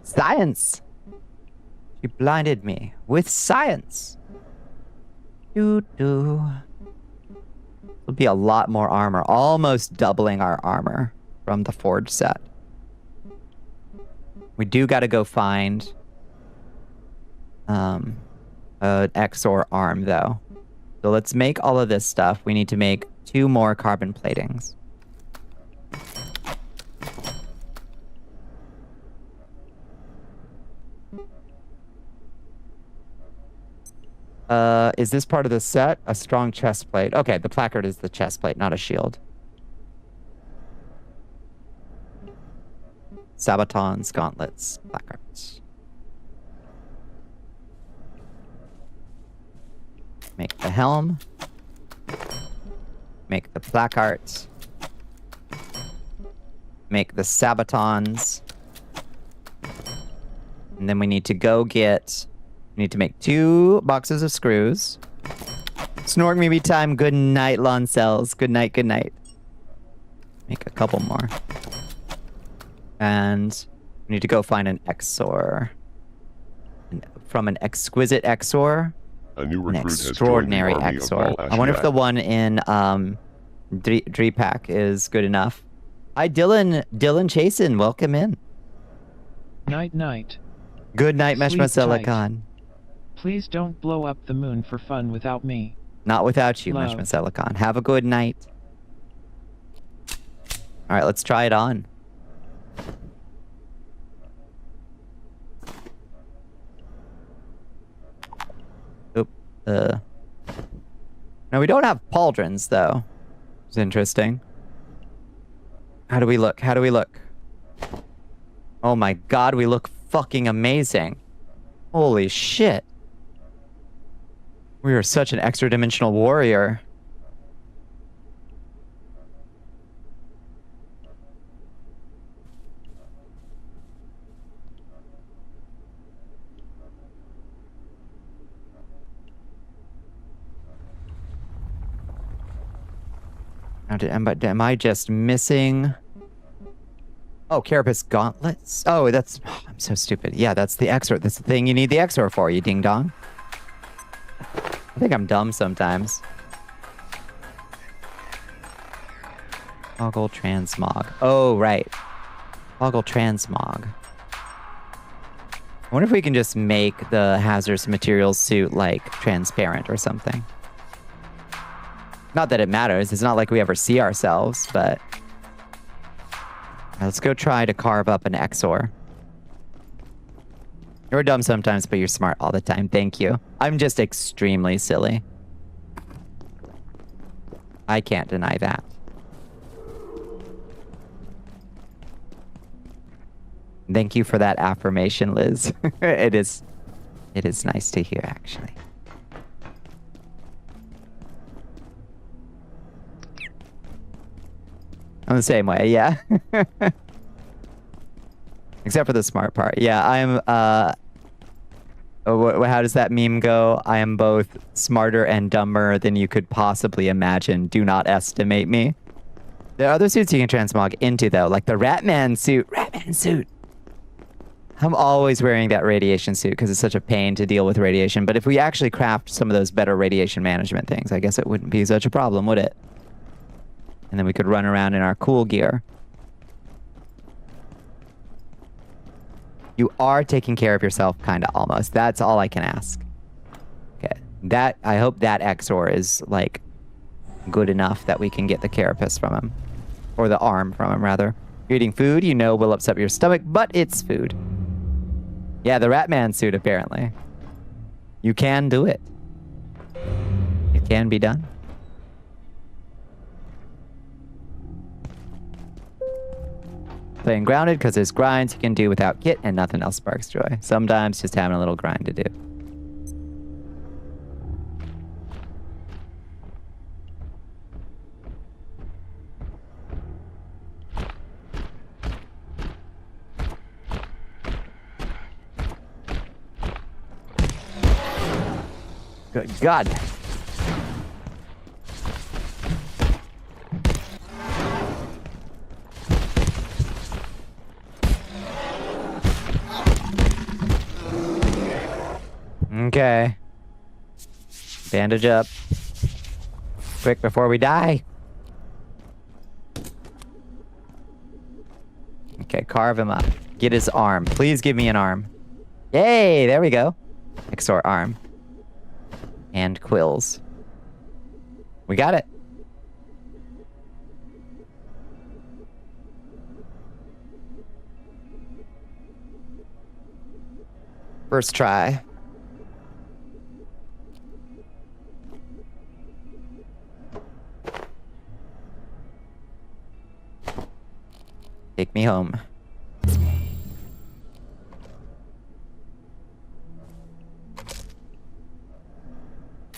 Science! She blinded me with science. Doo-doo. There'll be a lot more armor. Almost doubling our armor from the Forge set. We do gotta go find an Exor arm, though. So let's make all of this stuff. We need to make 2 more carbon platings. Is this part of the set? A strong chest plate. Okay, the placard is the chest plate, not a shield. Sabatons, gauntlets, placards. Make the helm. Make the placards. Make the sabatons. And then we need to go get... We need to make 2 boxes of screws. Snort maybe time. Good night, lawn cells. Good night, good night. Make a couple more. And we need to go find an XOR. From an exquisite XOR. A new recruit An extraordinary has joined the army of XOR. I wonder if the one in Dreepak is good enough. Hi, Dylan. Dylan Chasen, welcome in. Night, night. Good night, Sleep Meshmasela tight. Khan. Please don't blow up the moon for fun without me. Not without you, Love. Meshmasela Khan. Have a good night. All right, let's try it on. Oop. No, we don't have pauldrons, though. It's interesting. How do we look? How do we look? Oh my god, we look fucking amazing. Holy shit. We are such an extra-dimensional warrior. Now, am I just missing... Oh, Carapace gauntlets? Oh, that's... Oh, I'm so stupid. Yeah, that's the XOR. That's the thing you need the XOR for, you ding-dong. I think I'm dumb sometimes. Toggle transmog. Oh, right. Toggle transmog. I wonder if we can just make the hazardous materials suit, like, transparent or something. Not that it matters. It's not like we ever see ourselves, but... Let's go try to carve up an XOR. You're dumb sometimes, but you're smart all the time. Thank you. I'm just extremely silly. I can't deny that. Thank you for that affirmation, Liz. It is nice to hear, actually. I'm the same way, yeah. Except for the smart part. Yeah, I'm, how does that meme go? I am both smarter and dumber than you could possibly imagine. Do not estimate me. There are other suits you can transmog into, though, like the Ratman suit. Ratman suit! I'm always wearing that radiation suit because it's such a pain to deal with radiation. But if we actually craft some of those better radiation management things, I guess it wouldn't be such a problem, would it? And then we could run around in our cool gear. You are taking care of yourself, kind of, almost. That's all I can ask. Okay. I hope that XOR is, like, good enough that we can get the carapace from him. Or the arm from him, rather. You're eating food, you know will upset your stomach, but it's food. Yeah, the Ratman suit, apparently. You can do it. It can be done. Playing grounded because there's grinds you can do without kit and nothing else sparks joy. Sometimes just having a little grind to do. Good God. Okay. Bandage up. Quick before we die. Okay, carve him up. Get his arm. Please give me an arm. Yay, there we go. XOR arm. And quills. We got it. First try. Take me home.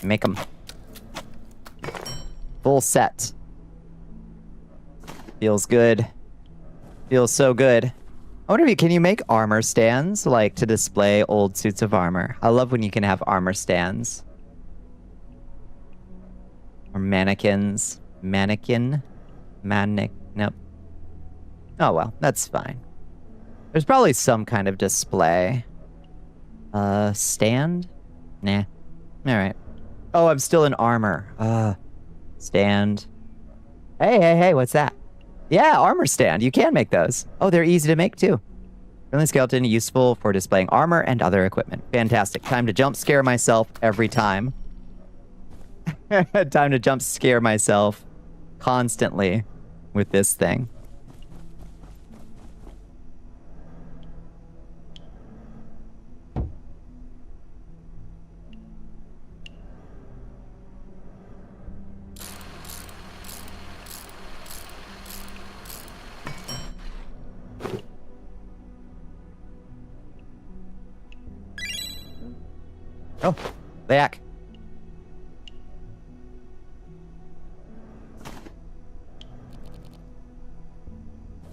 Make them. Full set. Feels good. Feels so good. I wonder if can you make armor stands, like, to display old suits of armor? I love when you can have armor stands. Or mannequins. Mannequin? Nope. Oh, well, that's fine. There's probably some kind of display. Stand? Nah. Alright. Oh, I'm still in armor. Stand. Hey, what's that? Yeah, armor stand. You can make those. Oh, they're easy to make too. Friendly skeleton, useful for displaying armor and other equipment. Fantastic. Time to jump scare myself every time. Time to jump scare myself constantly with this thing. Oh, back.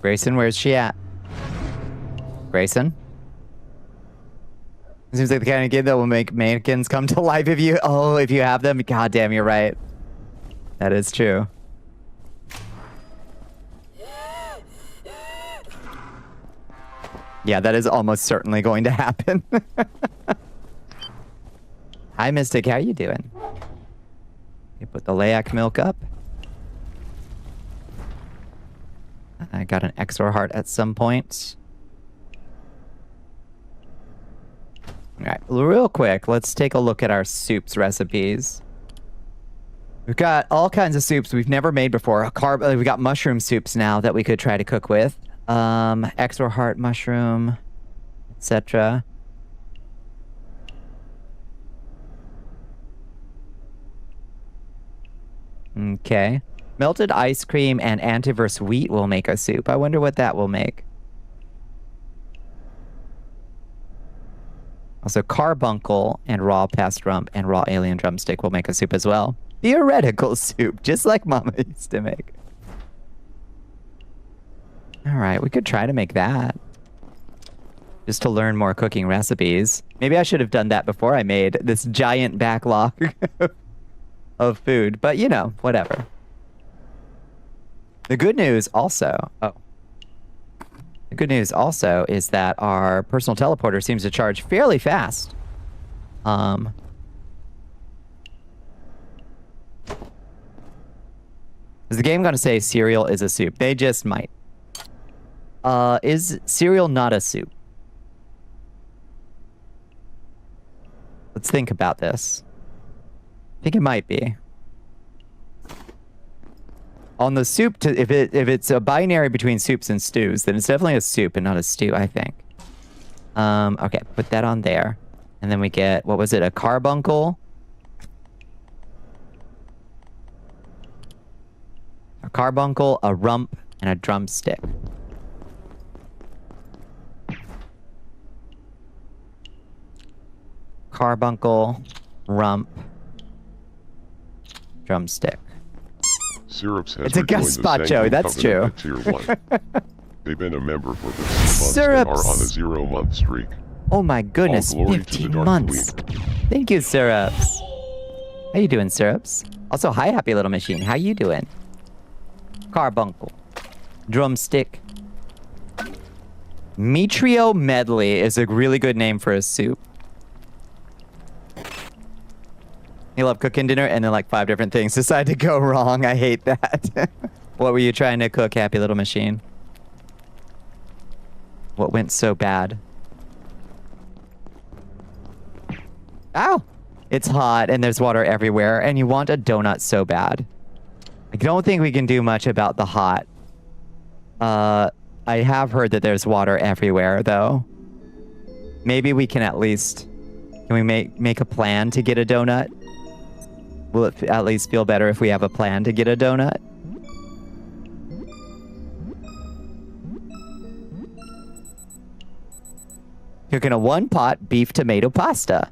Grayson, where's she at? Grayson? Seems like the kind of game that will make mannequins come to life if you have them. God damn, you're right. That is true. Yeah, that is almost certainly going to happen. Hi, Mystic. How you doing? You put the Layak milk up. I got an Exor heart at some point. All right, real quick, let's take a look at our soups recipes. We've got all kinds of soups we've never made before. We got mushroom soups now that we could try to cook with. Exor heart mushroom, etc. Okay. Melted ice cream and antiverse wheat will make a soup. I wonder what that will make. Also, carbuncle and raw past rump and raw alien drumstick will make a soup as well. Theoretical soup, just like Mama used to make. All right, we could try to make that. Just to learn more cooking recipes. Maybe I should have done that before I made this giant backlog of food, but you know, whatever. The good news also, the good news also is that our personal teleporter seems to charge fairly fast. Is the game going to say cereal is a soup? They just might. Is cereal not a soup? Let's think about this. I think it might be. On the soup, if it's a binary between soups and stews, then it's definitely a soup and not a stew, I think. Okay, put that on there. And then we get, what was it, a carbuncle? A carbuncle, a rump, and a drumstick. Carbuncle, rump, drumstick. Syrups has it's a guest spot, Joey. That's true. Tier 1. They've been a member for 15 months Syrups. and are on a 0-month streak. Oh my goodness, All glory 15 to the months. Thank you, Syrups. How you doing, Syrups? Also, hi, Happy Little Machine. How you doing? Carbuncle. Drumstick. Metrio Medley is a really good name for a soup. You love cooking dinner and then like 5 different things decide to go wrong. I hate that. What were you trying to cook, Happy Little Machine? What went so bad? Ow! It's hot and there's water everywhere and you want a donut so bad. I don't think we can do much about the hot. I have heard that there's water everywhere though. Maybe we can at least... Can we make a plan to get a donut? Will it at least feel better if we have a plan to get a donut? Cooking a one-pot beef tomato pasta.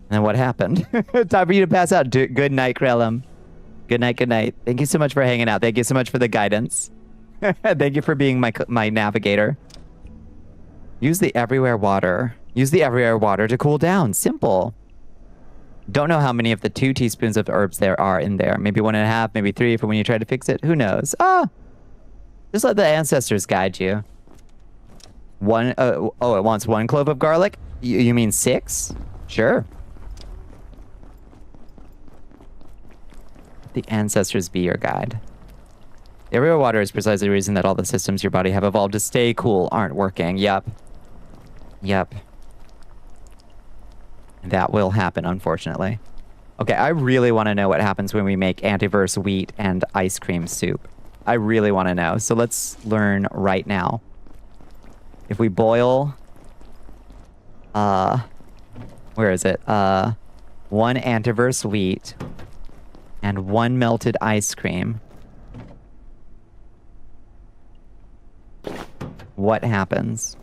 And then what happened? Time for you to pass out. Good night, Krellum. Good night, good night. Thank you so much for hanging out. Thank you so much for the guidance. Thank you for being my navigator. Use the everywhere water. Use the everywhere water to cool down. Simple. Don't know how many of the 2 teaspoons of herbs there are in there. Maybe 1.5, maybe 3 for when you try to fix it. Who knows? Just let the ancestors guide you. It wants 1 clove of garlic? You mean 6? Sure. The ancestors be your guide. The everywhere water is precisely the reason that all the systems your body have evolved to stay cool aren't working. Yep. That will happen, unfortunately. Okay, I really want to know what happens when we make antiverse wheat and ice cream soup. I really want to know. So let's learn right now. If we boil... where is it? 1 antiverse wheat and 1 melted ice cream. What happens?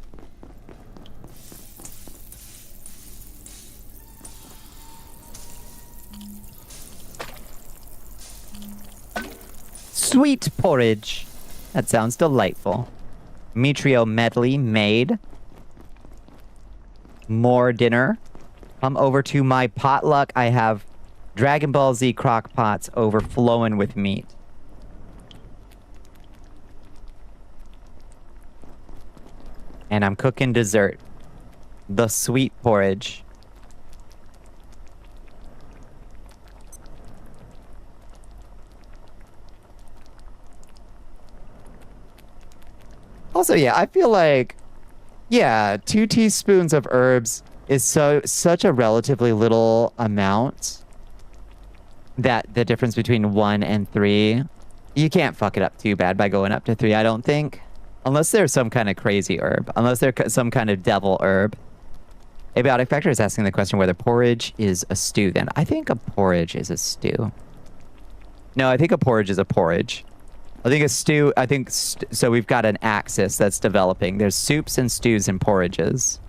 Sweet porridge. That sounds delightful. Metrio medley made. More dinner. Come over to my potluck. I have Dragon Ball Z crock pots overflowing with meat. And I'm cooking dessert. The sweet porridge. Also, yeah, I feel like, yeah, 2 teaspoons of herbs is such a relatively little amount that the difference between 1 and 3, you can't fuck it up too bad by going up to 3, I don't think. Unless there's some kind of crazy herb. Unless there's some kind of devil herb. Abiotic Factor is asking the question whether porridge is a stew then. I think a porridge is a stew. No, I think a porridge is a porridge. I think a stew, so we've got an axis that's developing. There's soups and stews and porridges.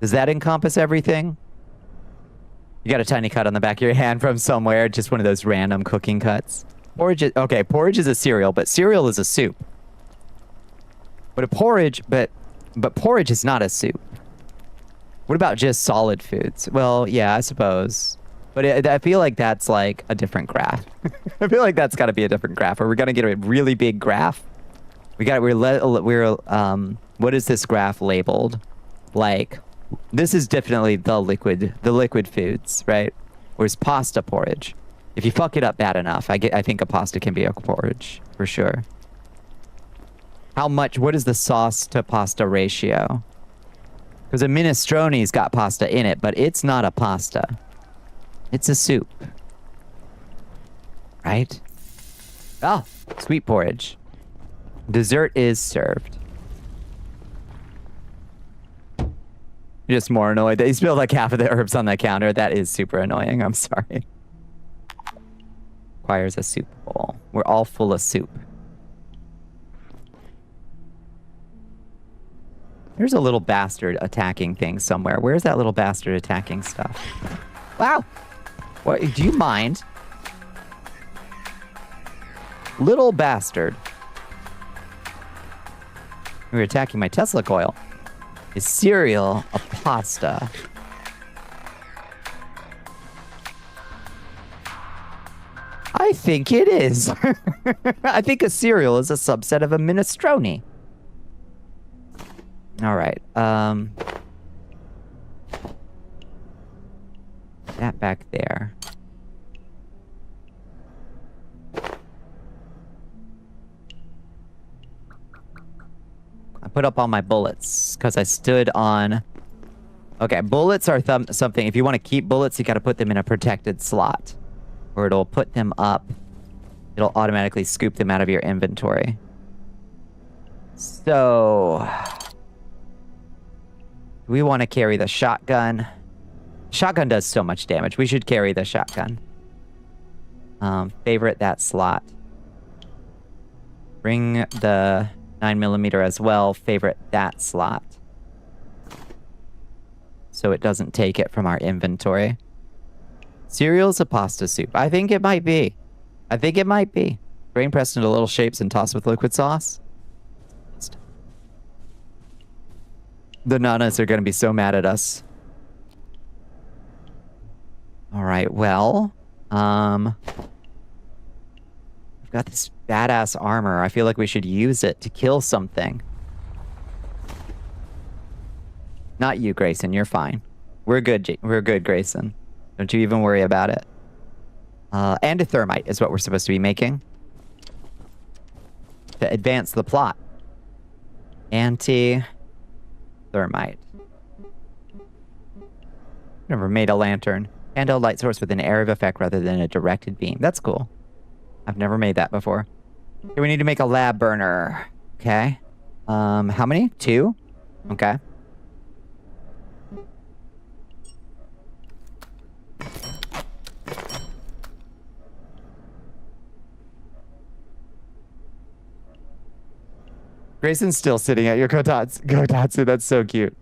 Does that encompass everything? You got a tiny cut on the back of your hand from somewhere, just one of those random cooking cuts. Porridge is a cereal, but cereal is a soup. But porridge is not a soup. What about just solid foods? Well, yeah, I suppose. But I feel like that's like a different graph. I feel like that's got to be a different graph. Or we're gonna get a really big graph. What is this graph labeled? Like, this is definitely the liquid foods, right? Whereas pasta porridge, if you fuck it up bad enough, I think a pasta can be a porridge for sure. What is the sauce to pasta ratio? Because a minestrone's got pasta in it, but it's not a pasta. It's a soup. Right? Oh, sweet porridge. Dessert is served. You're just more annoyed that you spilled like half of the herbs on the counter. That is super annoying. I'm sorry. Requires a soup bowl. We're all full of soup. There's a little bastard attacking things somewhere. Where's that little bastard attacking stuff? Wow! What, do you mind? Little bastard. You're attacking my Tesla coil. Is cereal a pasta? I think it is. I think a cereal is a subset of a minestrone. All right. That back there. I put up all my bullets because I stood on Okay, bullets are something. If you want to keep bullets, you got to put them in a protected slot. Or it'll put them up. It'll automatically scoop them out of your inventory. So... we want to carry the shotgun. Shotgun does so much damage. We should carry the shotgun. Favorite that slot. Bring the 9mm as well. Favorite that slot. So it doesn't take it from our inventory. Cereal's a pasta soup. I think it might be. I think it might be. Grain pressed into little shapes and tossed with liquid sauce. The nanas are going to be so mad at us. All right, well, I've got this badass armor. I feel like we should use it to kill something. Not you, Grayson. You're fine. We're good. We're good, Grayson. Don't you even worry about it. And a thermite is what we're supposed to be making to advance the plot. Anti-thermite. Never made a lantern. Handheld light source with an area of effect rather than a directed beam. That's cool. I've never made that before. Okay, we need to make a lab burner. Okay. How many? 2? Okay. Grayson's still sitting at your kotatsu. That's so cute.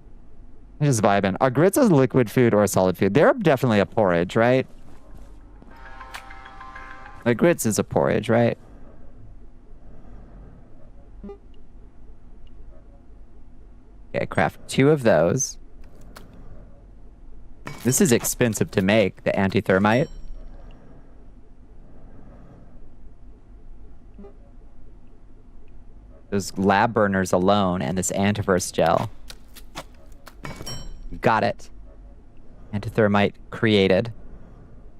I'm just vibing. Are grits a liquid food or a solid food? They're definitely a porridge, right? Like grits is a porridge, right? Okay, craft 2 of those. This is expensive to make, the anti-thermite. Those lab burners alone and this antivirus gel. Got it. Antithermite created.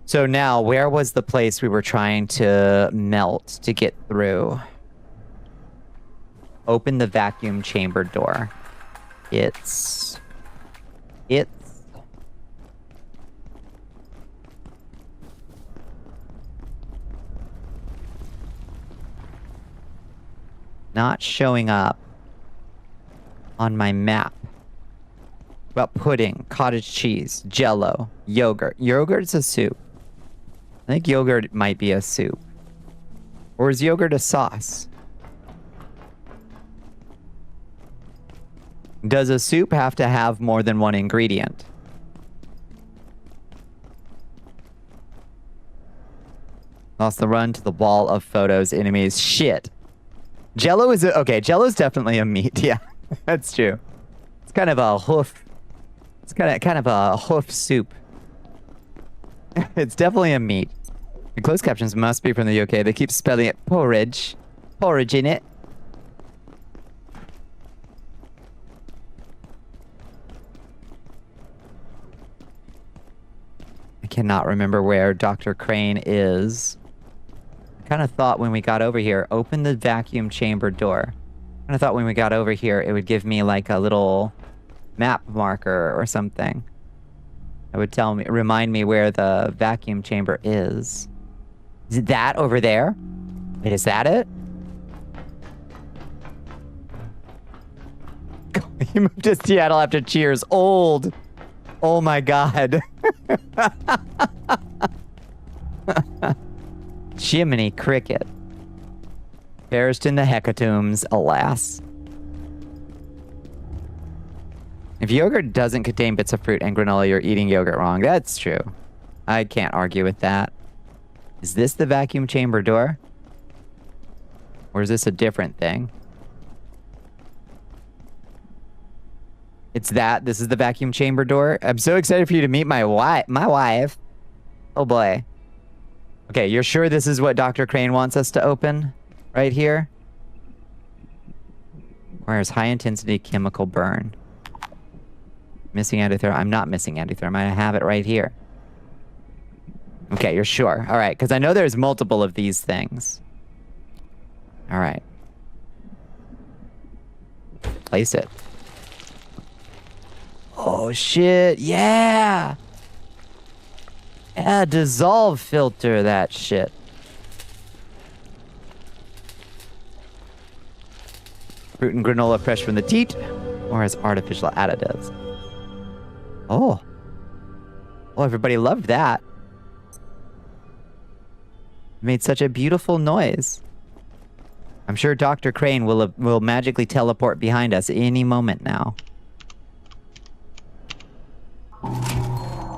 So now, where was the place we were trying to melt to get through? Open the vacuum chamber door. It's not showing up on my map. About pudding, cottage cheese, jello, yogurt. Yogurt's a soup. I think yogurt might be a soup. Or is yogurt a sauce? Does a soup have to have more than one ingredient? Lost the run to the wall of photos, enemies. Shit. Jello is okay, Jello's definitely a meat. Yeah, that's true. It's kind of a hoof. It's kind of a hoof soup. It's definitely a meat. The closed captions must be from the UK. They keep spelling it porridge. Porridge in it. I cannot remember where Dr. Crane is. I kind of thought when we got over here, open the vacuum chamber door. I kind of thought when we got over here, it would give me like a little map marker or something. It would tell me, remind me where the vacuum chamber is. Is it that over there? Wait, is that it? He moved to Seattle after Cheers. Old. Oh my God. Jiminy Cricket. Perished in the hecatombs, alas. If yogurt doesn't contain bits of fruit and granola, you're eating yogurt wrong. That's true. I can't argue with that. Is this the vacuum chamber door? Or is this a different thing? It's that. This is the vacuum chamber door. I'm so excited for you to meet my wife. Oh boy. Okay, you're sure this is what Dr. Crane wants us to open? Right here? Where's high intensity chemical burn? Missing antithermite. I'm not missing antithermite. I have it right here. Okay, you're sure. All right, because I know there's multiple of these things. All right. Place it. Oh shit, yeah! Yeah, dissolve filter that shit. Fruit and granola fresh from the teat, or as artificial additives. Oh. Oh, everybody loved that. Made such a beautiful noise. I'm sure Dr. Crane will magically teleport behind us any moment now.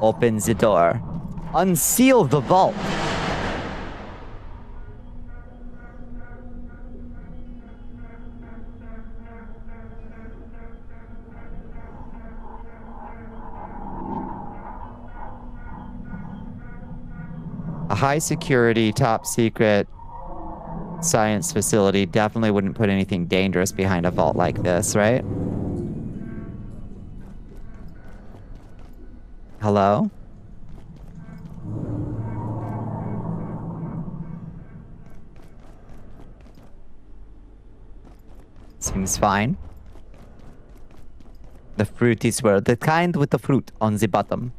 Open the door. Unseal the vault. A high security, top secret science facility definitely wouldn't put anything dangerous behind a vault like this, right? Hello? Seems fine. The fruit is where the kind with the fruit on the bottom.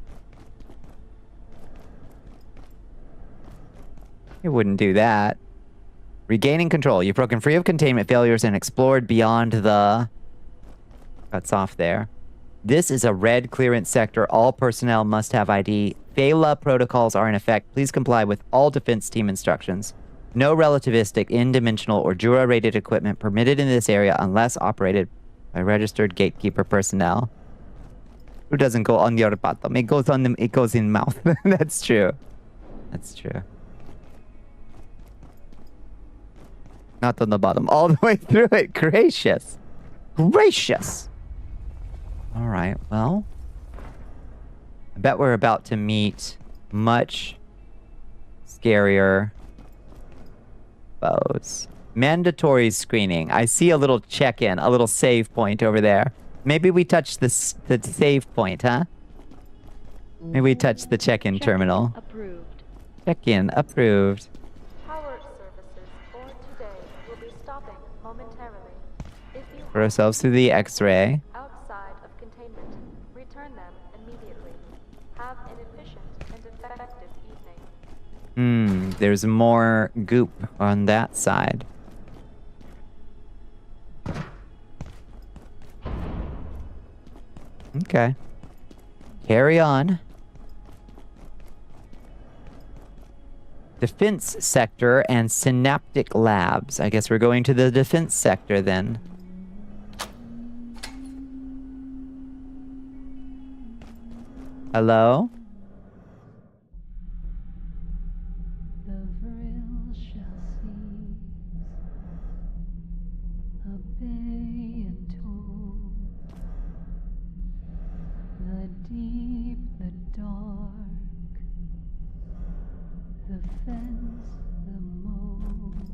You wouldn't do that. Regaining control. You've broken free of containment failures and explored beyond the... Cuts off there. This is a red clearance sector. All personnel must have ID. Phala protocols are in effect. Please comply with all defense team instructions. No relativistic, in-dimensional, or Jura-rated equipment permitted in this area unless operated by registered gatekeeper personnel. Who doesn't go on your bottom? It goes on them. It goes in mouth. That's true. That's true. Not on the bottom. All the way through it. Gracious. Gracious. All right. Well, I bet we're about to meet much scarier foes. Mandatory screening. I see a little check-in, a little save point over there. Maybe we touch the save point, huh? Maybe we touch the check-in terminal. Approved. Check-in approved. Power services for today will be stopping momentarily. If you Put ourselves through the X-ray. outside of containment, return them immediately. Have an efficient and effective evening. There's more goop on that side. Okay. Carry on. Defense sector and synaptic labs. I guess we're going to the defense sector then. Hello? The deep, the dark, the fence, the moat,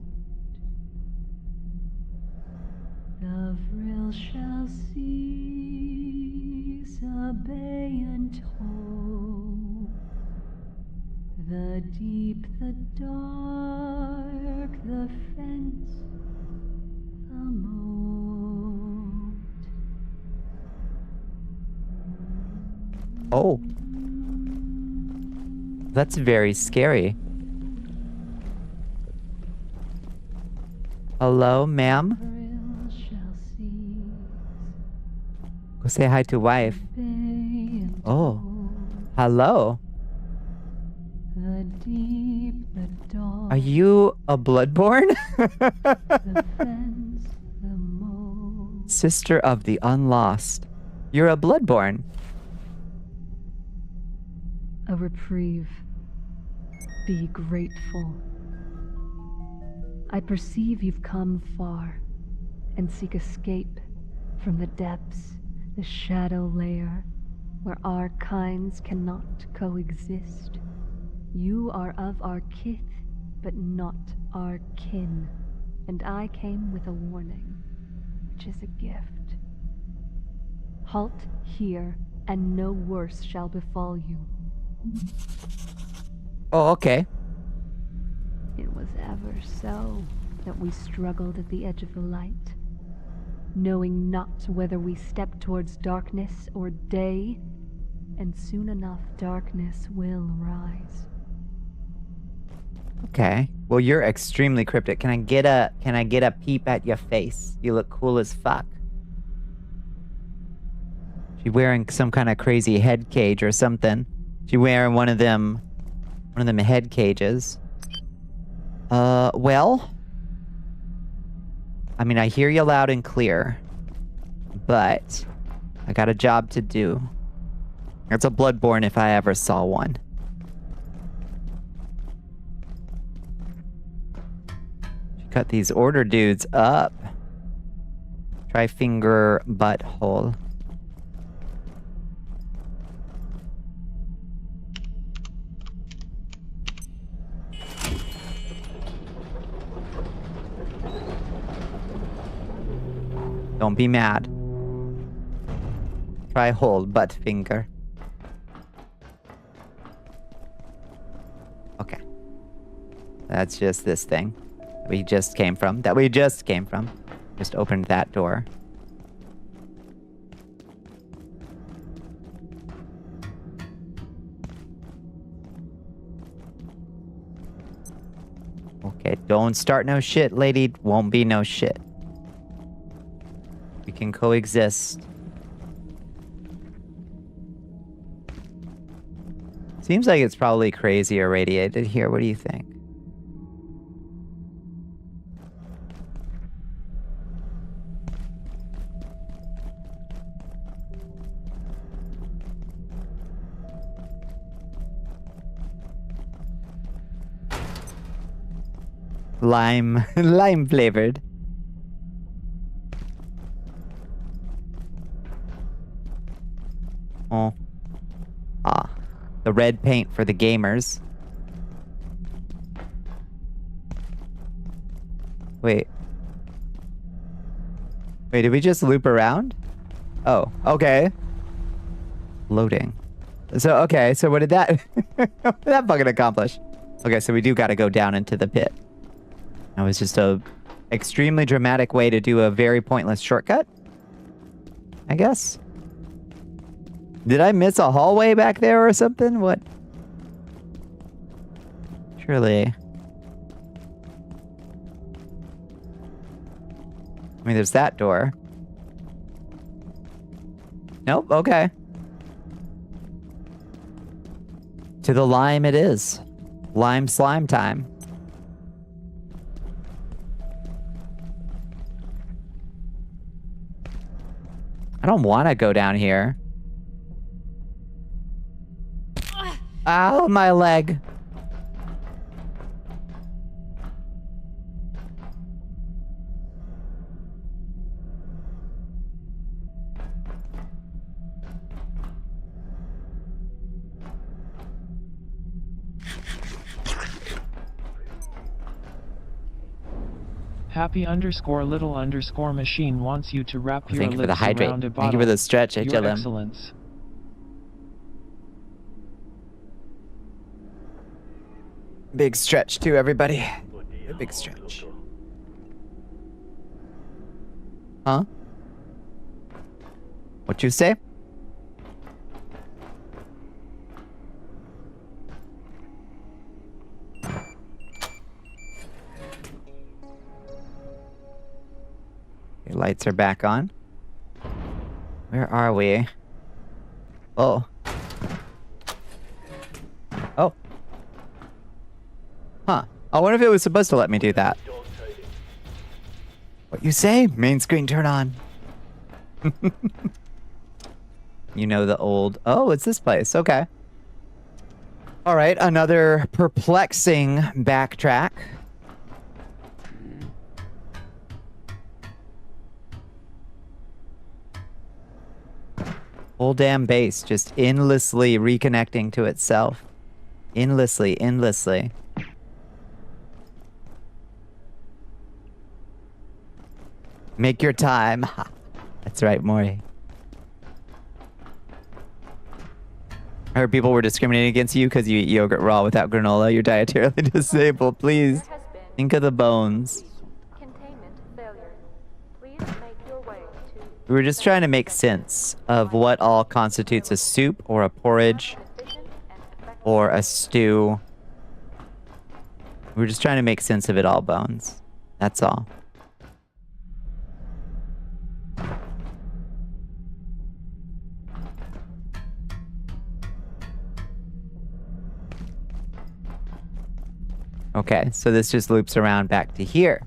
the vril shall cease, obey and hold. The deep, the dark, the fence, the moat. Oh. That's very scary. Hello, ma'am? Go say hi to wife. Oh. Hello. The deep, the dark, Are you a bloodborne? the fence, the moat. Sister of the unlost. You're a bloodborne. A reprieve. Be grateful. I perceive you've come far and seek escape from the depths, the shadow layer, where our kinds cannot coexist. You are of our kith, but not our kin, and I came with a warning, which is a gift. Halt here, and no worse shall befall you. Oh, okay. It was ever so that we struggled at the edge of the light. knowing not whether we step towards darkness or day, and soon enough darkness will rise. Okay. Well, you're extremely cryptic. Can I get a peep at your face? You look cool as fuck. She wearing some kind of crazy head cage or something. She wearing one of them head cages. Well, I mean, I hear you loud and clear, but I got a job to do. It's a Bloodborne if I ever saw one. She cut these order dudes up. Try finger butthole. Don't be mad. Try hold butt finger. Okay. That's just this thing that we just came from. Just opened that door. Okay, don't start no shit, lady. Won't be no shit. We can coexist. Seems like it's probably crazy irradiated here. What do you think? Lime flavored. Oh. Ah. The red paint for the gamers. Wait. Wait, did we just loop around? Oh, okay. Loading. So, okay, so what did that... what did that fucking accomplish? Okay, so we do gotta go down into the pit. That was just a extremely dramatic way to do a very pointless shortcut, I guess. Did I miss a hallway back there or something? What? Surely. I mean, there's that door. Nope, okay. To the lime it is. Lime slime time. I don't want to go down here. Ow, my leg. Happy_little_machine wants you to wrap your Thank you for the lips hydrate. around a bottle. Thank you for the stretch, I Your tell him. excellence. Big stretch too, everybody. A big stretch. Huh? What you say? Okay, lights are back on. Where are we? Oh. Oh. Huh. I wonder if it was supposed to let me do that. What you say? Main screen turn on. You know the old... Oh, it's this place. Okay. All right. Another perplexing backtrack. Whole damn base just endlessly reconnecting to itself. Endlessly. Make your time. That's right, Maury. I heard people were discriminating against you because you eat yogurt raw without granola. You're dietarily disabled. Please think of the bones. Containment failure. Please make your way. We were just trying to make sense of what all constitutes a soup or a porridge or a stew. We were just trying to make sense of it all, Bones. That's all. Okay, so this just loops around back to here.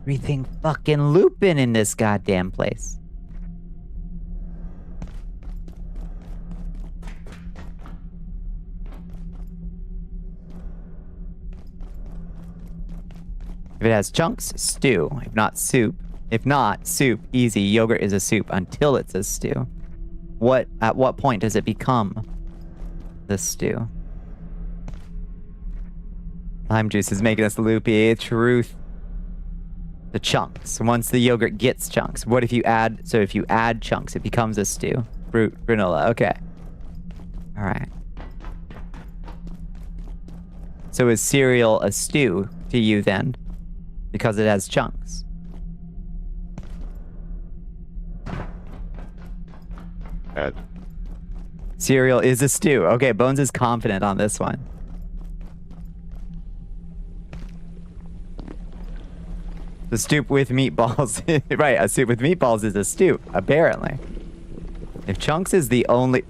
Everything fucking looping in this goddamn place. If it has chunks, stew. If not, soup. If not, soup, easy. Yogurt is a soup until it's a stew. At what point does it become the stew? Lime juice is making us loopy. Truth. The chunks. Once the yogurt gets chunks. What if you add... So if you add chunks, it becomes a stew. Fruit. Granola. Okay. Alright. So is cereal a stew to you then? Because it has chunks. Add. Cereal is a stew. Okay, Bones is confident on this one. The soup with meatballs. Right, a soup with meatballs is a stew, apparently. If chunks is the only...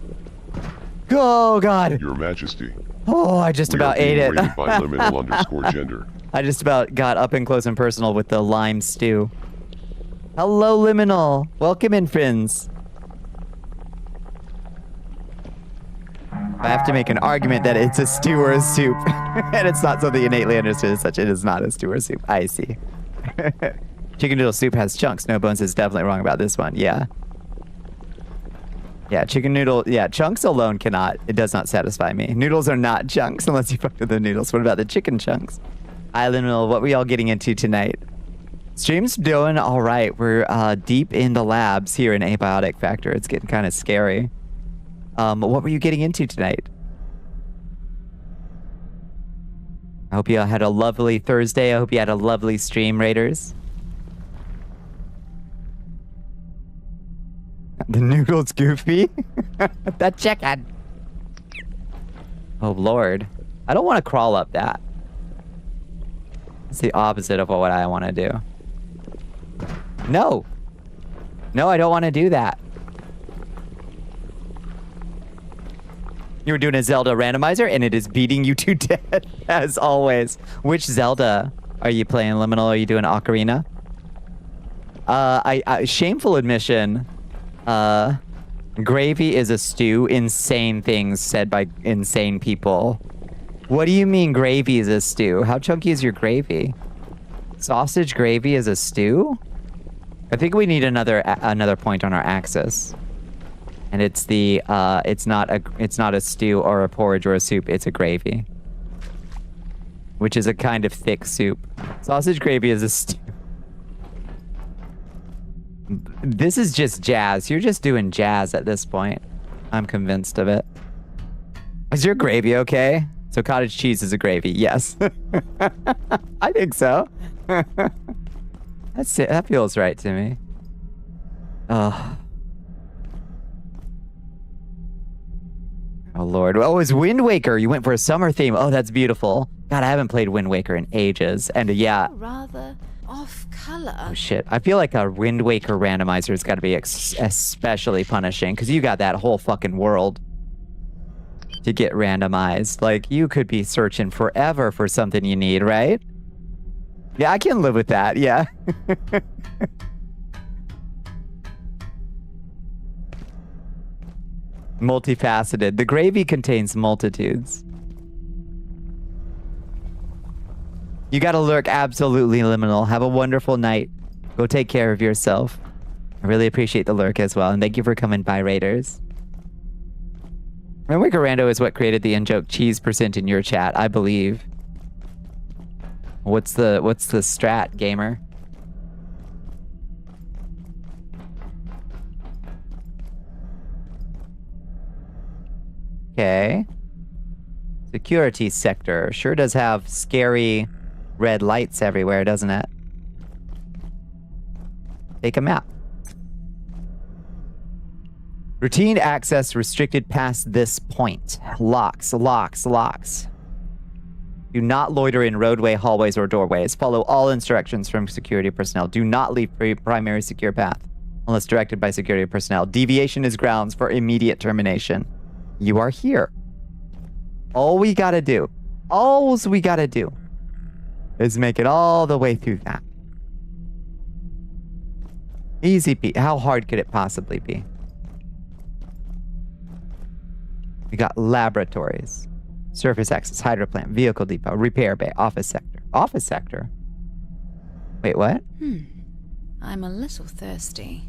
Oh, God. Your Majesty. Oh, I just about ate it. Rated by liminal_gender. I just about got up and close and personal with the lime stew. Hello, Liminal. Welcome in, friends. I have to make an argument that it's a stew or a soup. And it's not something innately understood as such. It is not a stew or soup. I see. Chicken noodle soup has chunks. No Bones is definitely wrong about this one. Yeah. Yeah, chicken noodle. Yeah, chunks alone cannot. It does not satisfy me. Noodles are not chunks unless you fuck with the noodles. What about the chicken chunks? Island Mill, what were y'all getting into tonight? Stream's doing all right. We're deep in the labs here in Abiotic Factor. It's getting kind of scary. What were you getting into tonight? I hope you had a lovely Thursday. I hope you had a lovely stream, Raiders. The noodle's goofy. That chicken. Oh, Lord. I don't want to crawl up that. It's the opposite of what I want to do. No. No, I don't want to do that. You were doing a Zelda randomizer, and it is beating you to death, as always. Which Zelda are you playing, Liminal? Are you doing Ocarina? Shameful admission, gravy is a stew. Insane things said by insane people. What do you mean gravy is a stew? How chunky is your gravy? Sausage gravy is a stew? I think we need another point on our axis. And it's the it's not a stew or a porridge or a soup, it's a gravy. Which is a kind of thick soup. Sausage gravy is a stew. This is just jazz. You're just doing jazz at this point. I'm convinced of it. Is your gravy okay? So cottage cheese is a gravy, yes. I think so. That's it. That feels right to me. Oh. Oh, Lord. Oh, it's Wind Waker. You went for a summer theme. Oh, that's beautiful. God, I haven't played Wind Waker in ages. And yeah. Rather off color. Oh, shit. I feel like a Wind Waker randomizer has got to be especially punishing because you got that whole fucking world to get randomized. Like, you could be searching forever for something you need, right? Yeah, I can live with that. Yeah. Multifaceted. The gravy contains multitudes. You gotta lurk, absolutely, Liminal. Have a wonderful night. Go take care of yourself. I really appreciate the lurk as well, and thank you for coming by, Raiders. Wind Waker Rando is what created the in-joke cheese % in your chat, I believe. What's the strat, gamer? Okay. Security sector. Sure does have scary red lights everywhere, doesn't it? Take a map. Routine access restricted past this point. Locks, locks, locks. Do not loiter in roadway, hallways, or doorways. Follow all instructions from security personnel. Do not leave primary secure path unless directed by security personnel. Deviation is grounds for immediate termination. You are here. All we gotta do is make it all the way through that. Easy peasy. How hard could it possibly be? We got laboratories, surface access, hydro plant, vehicle depot, repair bay, office sector. Office sector? Wait, what? I'm a little thirsty.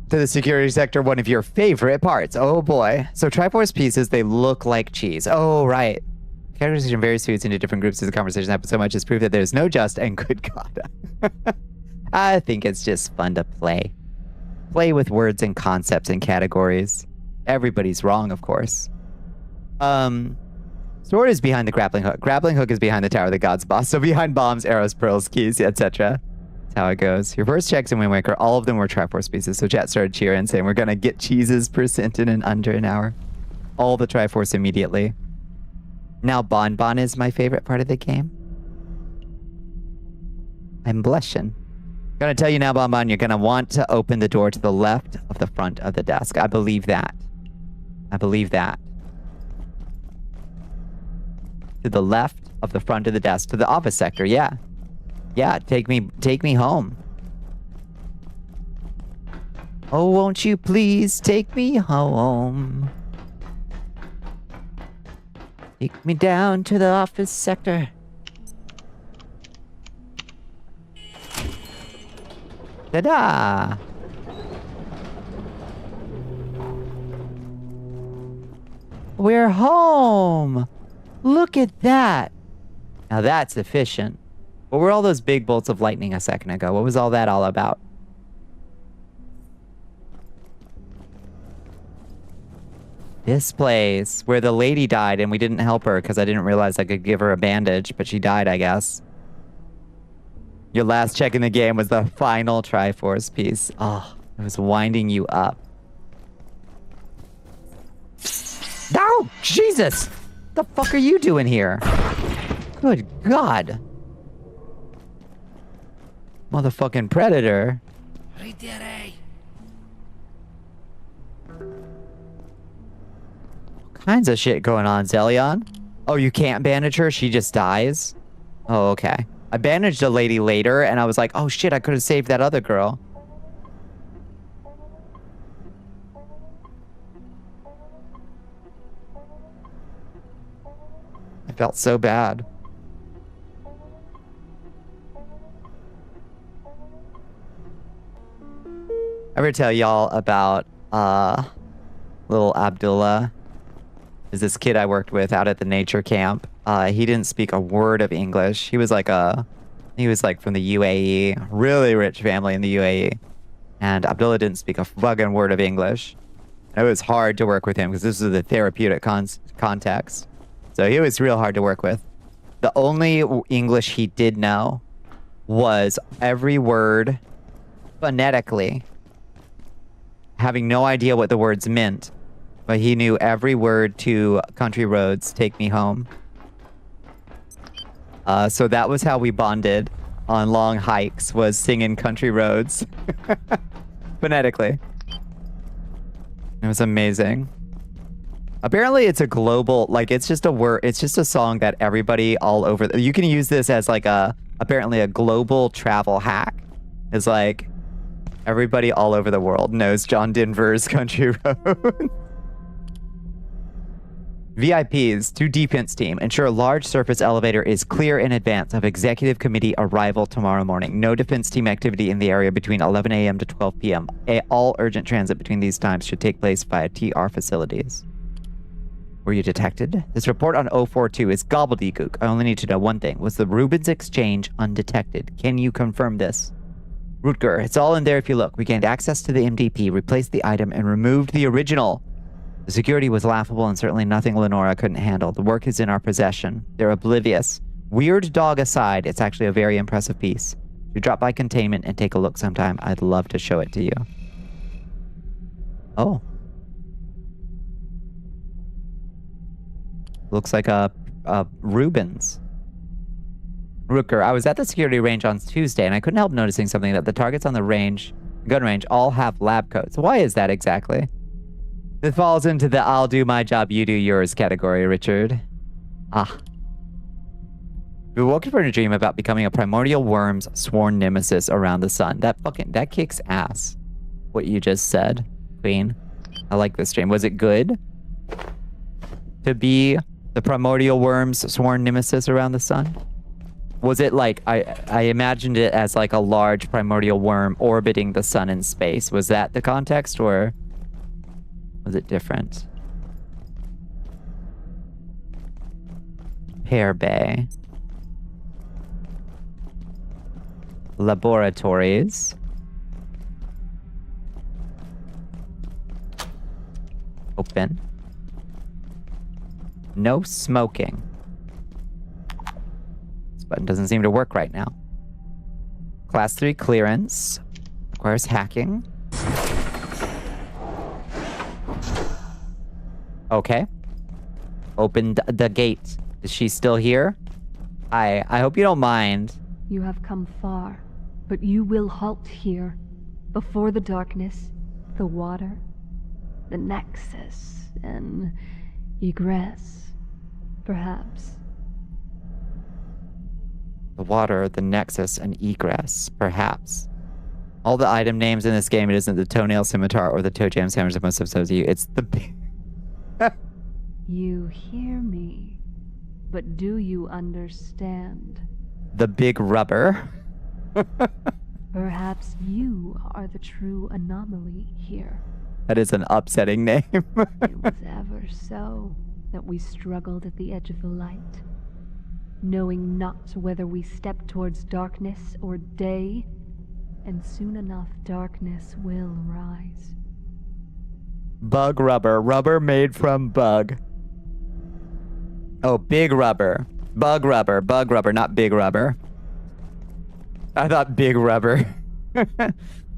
To the security sector, one of your favorite parts. Oh boy. So Triforce pieces, they look like cheese. Oh, right. Categorization varies suits into different groups as the conversation happens so much as proof that there's no just and good God. I think it's just fun to play. Play with words and concepts and categories. Everybody's wrong, of course. Sword is behind the grappling hook. Grappling hook is behind the Tower of the Gods boss. So behind bombs, arrows, pearls, keys, etc. That's how it goes. Your first checks in Wind Waker, all of them were Triforce pieces. So chat started cheering, saying we're going to get cheeses % in under an hour. All the Triforce immediately. Now Bonbon is my favorite part of the game. I'm blushing. Gonna tell you now, Bonbon, you're gonna want to open the door to the left of the front of the desk. I believe that. I believe that. To the left of the front of the desk, to the office sector, yeah. Yeah, take me home. Oh, won't you please take me home? Take me down to the office sector. Ta-da! We're home! Look at that! Now that's efficient. What were all those big bolts of lightning a second ago? What was all that all about? This place where the lady died and we didn't help her because I didn't realize I could give her a bandage, but she died, I guess. Your last check in the game was the final Triforce piece. Oh, it was winding you up. No! Jesus! What the fuck are you doing here? Good God. Motherfucking predator. Kinds of shit going on, Zelion. Oh, you can't bandage her? She just dies? Oh, okay. I bandaged a lady later, and I was like, oh shit, I could have saved that other girl. I felt so bad. Ever tell y'all about little Abdullah? Is this kid I worked with out at the nature camp. He didn't speak a word of English. He was like from the UAE, really rich family in the UAE. And Abdullah didn't speak a fucking word of English. It was hard to work with him because this is the therapeutic context. So he was real hard to work with. The only English he did know was every word phonetically, having no idea what the words meant. But he knew every word to Country Roads, Take Me Home. So that was how we bonded on long hikes, was singing Country Roads. Phonetically. It was amazing. Apparently it's a global, like it's just a word, it's just a song that everybody all over, you can use this as like apparently a global travel hack. It's like everybody all over the world knows John Denver's Country Road. VIPs to defense team. Ensure a large surface elevator is clear in advance of executive committee arrival tomorrow morning. No defense team activity in the area between 11 a.m. to 12 p.m. All urgent transit between these times should take place via TR facilities. Were you detected? This report on 042 is gobbledygook. I only need to know one thing. Was the Rubens exchange undetected? Can you confirm this? Rutger, it's all in there if you look. We gained access to the MDP, replaced the item, and removed the original. The security was laughable and certainly nothing Lenora couldn't handle. The work is in our possession. They're oblivious. Weird dog aside, it's actually a very impressive piece. You drop by containment and take a look sometime. I'd love to show it to you. Oh. Looks like a Rubens. Rooker, I was at the security range on Tuesday and I couldn't help noticing something that the targets on the gun range, all have lab coats. Why is that exactly? It falls into the I'll do my job, you do yours category, Richard. Ah. We woke up in a dream about becoming a primordial worm's sworn nemesis around the sun. That kicks ass. What you just said, Queen. I like this dream. Was it good? To be the primordial worm's sworn nemesis around the sun? Was it like, I imagined it as like a large primordial worm orbiting the sun in space. Was that the context or was it different? Pear Bay. Laboratories. Open. No smoking. This button doesn't seem to work right now. Class 3 clearance. Requires hacking. Okay. Opened the gate. Is she still here? I hope you don't mind. You have come far, but you will halt here, before the darkness, the water, the nexus, and egress, perhaps. The water, the nexus, and egress, perhaps. All the item names in this game, it isn't the toenail scimitar or the toe jam sandwich that most episodes you. It's the... You hear me, but do you understand? The big rubber. Perhaps you are the true anomaly here. That is an upsetting name. It was ever so that we struggled at the edge of the light, knowing not whether we stepped towards darkness or day, and soon enough darkness will rise. Bug rubber. Rubber made from bug. Oh, big rubber. Bug rubber. Bug rubber, not big rubber. I thought big rubber.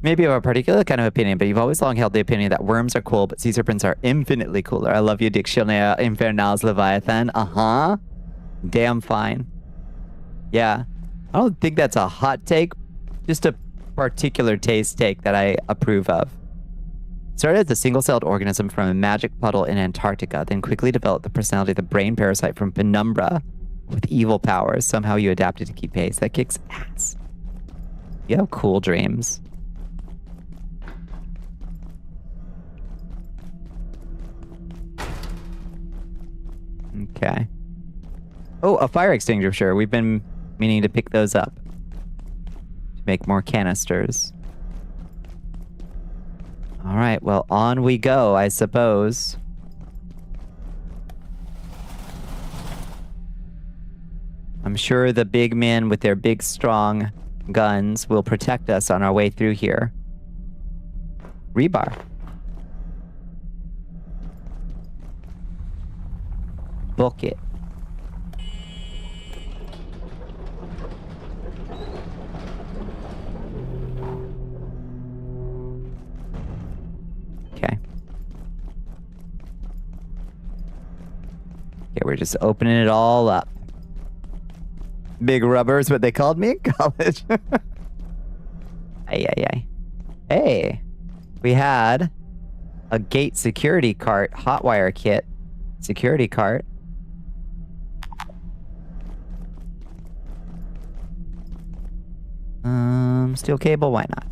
Maybe you have a particular kind of opinion, but you've always long held the opinion that worms are cool, but sea serpents are infinitely cooler. I love you, Dictionnaire Infernals Leviathan. Uh-huh. Damn fine. Yeah. I don't think that's a hot take. Just a particular taste take that I approve of. Started as a single-celled organism from a magic puddle in Antarctica, then quickly developed the personality of the brain parasite from Penumbra with evil powers. Somehow you adapted to keep pace. That kicks ass. You have cool dreams. Okay. Oh, a fire extinguisher. We've been meaning to pick those up to make more canisters. All right, well, on we go, I suppose. I'm sure the big men with their big, strong guns will protect us on our way through here. Rebar. Book it. Okay. Okay, we're just opening it all up. Big rubber is what they called me in college. Ay. Hey, we had a gate security cart, hotwire kit, security cart. Steel cable, why not?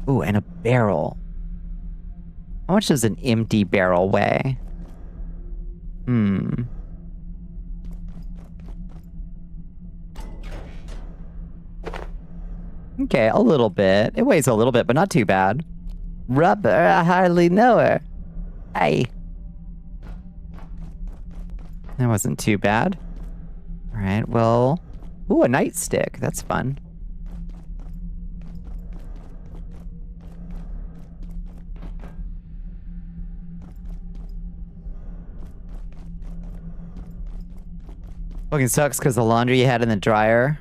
Ooh, and a barrel. How much does an empty barrel weigh? Okay, a little bit. It weighs a little bit, but not too bad. Rubber, I hardly know her. Hey. That wasn't too bad. All right, well... Ooh, a nightstick. That's fun. Fucking sucks because the laundry you had in the dryer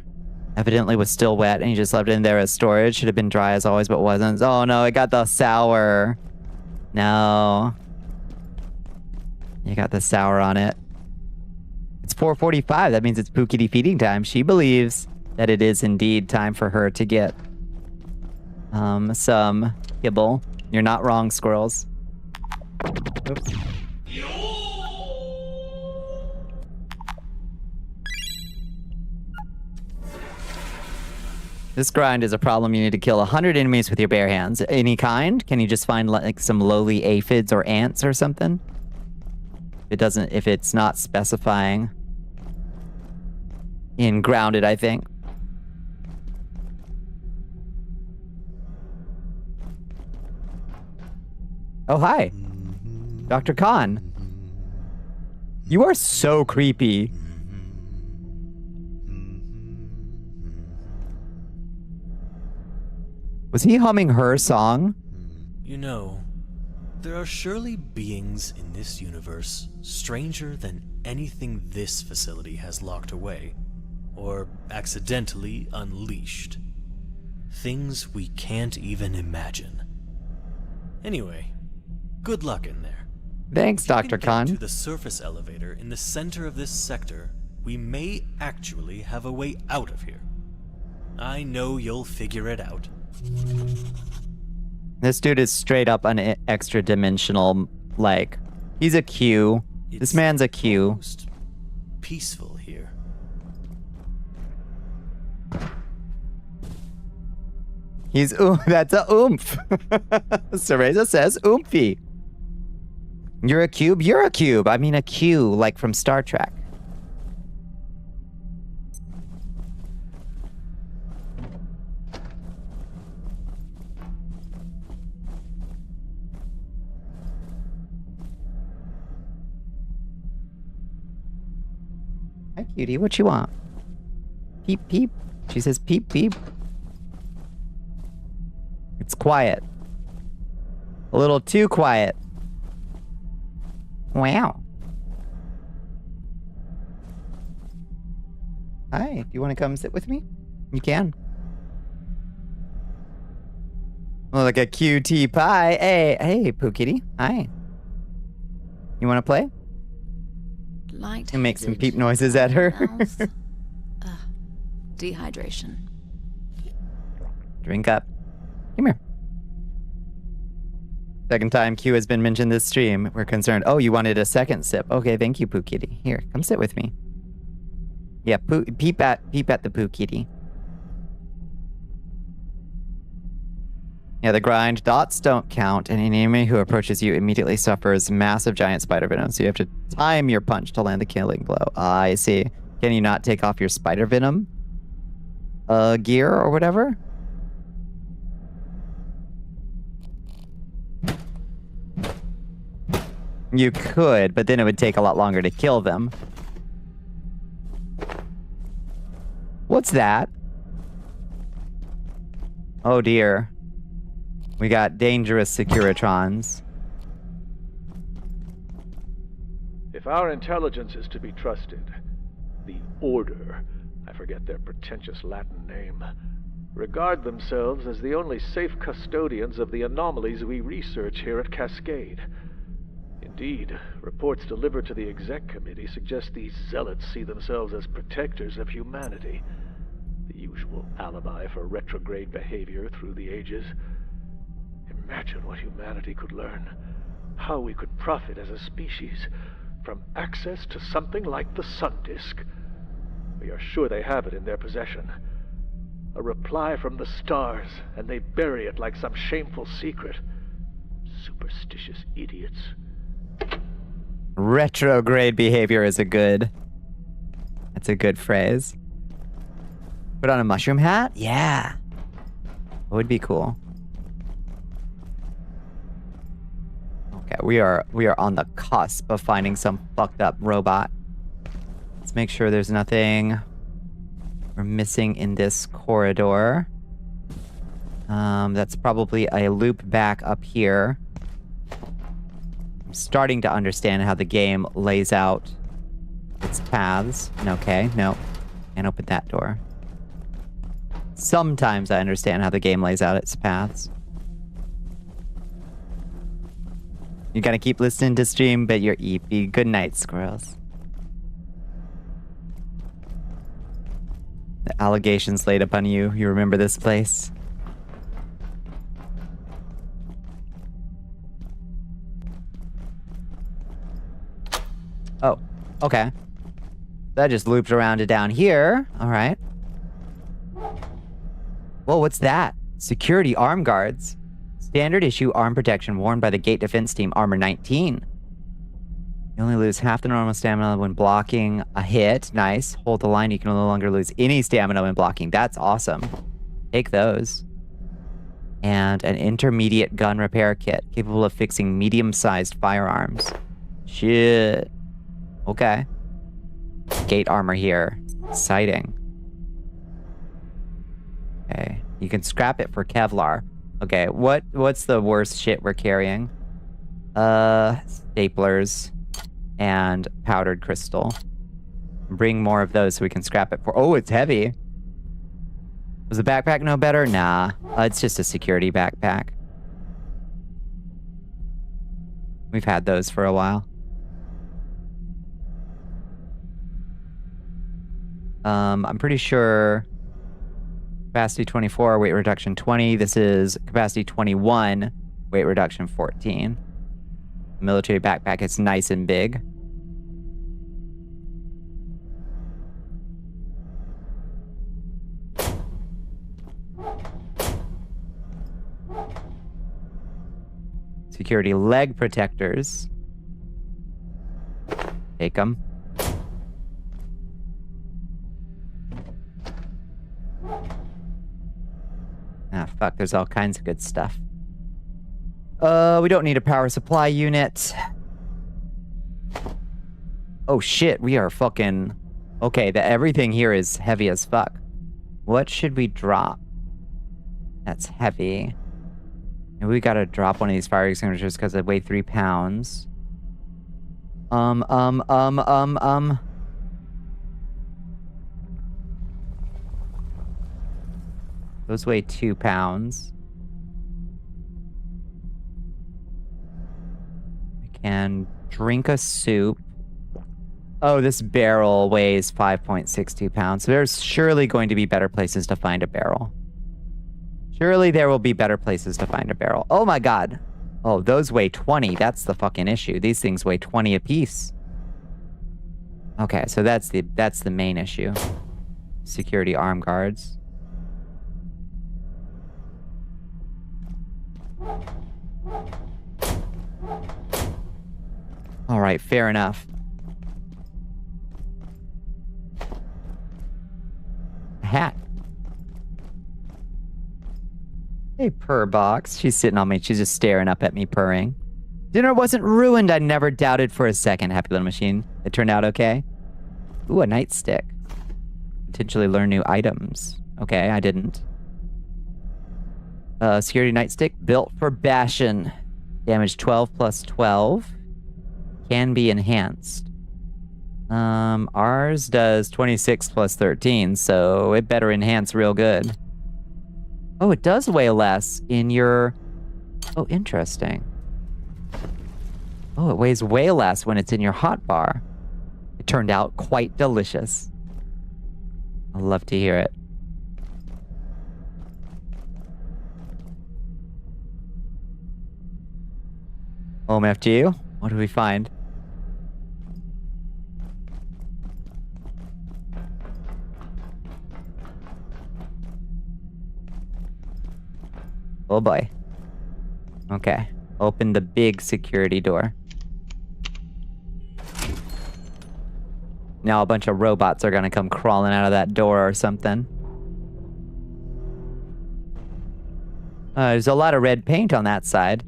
Evidently was still wet and he just left it in there as storage. Should have been dry as always, but wasn't. Oh no, it got the sour. No. You got the sour on it. It's 4:45. That means it's Poo Kitty feeding time. She believes that it is indeed time for her to get some kibble. You're not wrong, squirrels. Oops. This grind is a problem. You need to kill 100 enemies with your bare hands. Any kind? Can you just find like some lowly aphids or ants or something? If it's not specifying in grounded, I think. Oh, hi. Dr. Khan. You are so creepy. Was he humming her song? You know, there are surely beings in this universe stranger than anything this facility has locked away, or accidentally unleashed. Things we can't even imagine. Anyway, good luck in there. Thanks, Dr. Khan. To the surface elevator in the center of this sector, we may actually have a way out of here. I know you'll figure it out. This dude is straight up an extra dimensional, like, he's a Q. This man's a Q. Most peaceful here. He's, that's a oomph. Cereza says oomphy. You're a cube? You're a cube. I mean a Q, like from Star Trek. Hi, cutie. What you want? Peep, peep. She says peep, peep. It's quiet. A little too quiet. Wow. Hi, do you want to come sit with me? You can. Oh, like a QT pie. Hey, Poo Kitty. Hi. You want to play? And make some peep noises at her. Dehydration. Drink up. Come here. Second time Q has been mentioned this stream. We're concerned. Oh, you wanted a second sip. Okay, thank you, Poo Kitty. Here, come sit with me. Yeah, peep at the Poo Kitty. Yeah, the grind. Dots don't count, and an enemy who approaches you immediately suffers massive giant spider venom, so you have to time your punch to land the killing blow. I see. Can you not take off your spider venom gear or whatever? You could, but then it would take a lot longer to kill them. What's that? Oh dear. We got dangerous Securitrons. If our intelligence is to be trusted, the Order, I forget their pretentious Latin name, regard themselves as the only safe custodians of the anomalies we research here at Cascade. Indeed, reports delivered to the Exec Committee suggest these zealots see themselves as protectors of humanity. The usual alibi for retrograde behavior through the ages. Imagine what humanity could learn. How we could profit as a species from access to something like the Sun Disk. We are sure they have it in their possession. A reply from the stars, and they bury it like some shameful secret. Superstitious idiots. Retrograde behavior is that's a good phrase. Put on a mushroom hat? Yeah. That would be cool. Okay, we are on the cusp of finding some fucked up robot. Let's make sure there's nothing we're missing in this corridor. That's probably a loop back up here. I'm starting to understand how the game lays out its paths. Okay, no. Can't open that door. Sometimes I understand how the game lays out its paths. You gotta keep listening to stream, but you're EP. Good night, squirrels. The allegations laid upon you. You remember this place? Oh, okay. That just looped around to down here. All right. Whoa, what's that? Security arm guards. Standard issue arm protection worn by the gate defense team, armor 19. You only lose half the normal stamina when blocking a hit. Nice. Hold the line. You can no longer lose any stamina when blocking. That's awesome. Take those. And an intermediate gun repair kit capable of fixing medium-sized firearms. Shit. Okay. Gate armor here. Exciting. Okay. You can scrap it for Kevlar. Okay, what's the worst shit we're carrying? Staplers and powdered crystal. Bring more of those so we can scrap it for... Oh, it's heavy. Was the backpack no better? Nah. It's just a security backpack. We've had those for a while. I'm pretty sure... Capacity 24, weight reduction 20. This is capacity 21, weight reduction 14. Military backpack, it's nice and big. Security leg protectors. Take them. Ah, fuck, there's all kinds of good stuff. We don't need a power supply unit. Oh shit, we are fucking... Okay, everything here is heavy as fuck. What should we drop? That's heavy. Maybe we gotta drop one of these fire extinguishers because they weigh 3 pounds. Those weigh 2 pounds. We can drink a soup. Oh, this barrel weighs 5.62 pounds. So there's surely going to be better places to find a barrel. Surely there will be better places to find a barrel. Oh my god. Oh, those weigh 20. That's the fucking issue. These things weigh 20 apiece. Okay, so that's the main issue. Security arm guards. All right, fair enough. A hat. Hey, purr box. She's sitting on me. She's just staring up at me, purring. Dinner wasn't ruined. I never doubted for a second. Happy little machine. It turned out okay. Ooh, a nightstick. Potentially learn new items. Okay, I didn't. Security nightstick built for Bastion. Damage 12 plus 12. Can be enhanced. Ours does 26 plus 13, so it better enhance real good. Oh, it does weigh less in your... Oh, interesting. Oh, it weighs way less when it's in your hotbar. It turned out quite delicious. I'd love to hear it. Home FGU, what do we find? Oh boy. Okay, open the big security door. Now a bunch of robots are gonna come crawling out of that door or something. There's a lot of red paint on that side.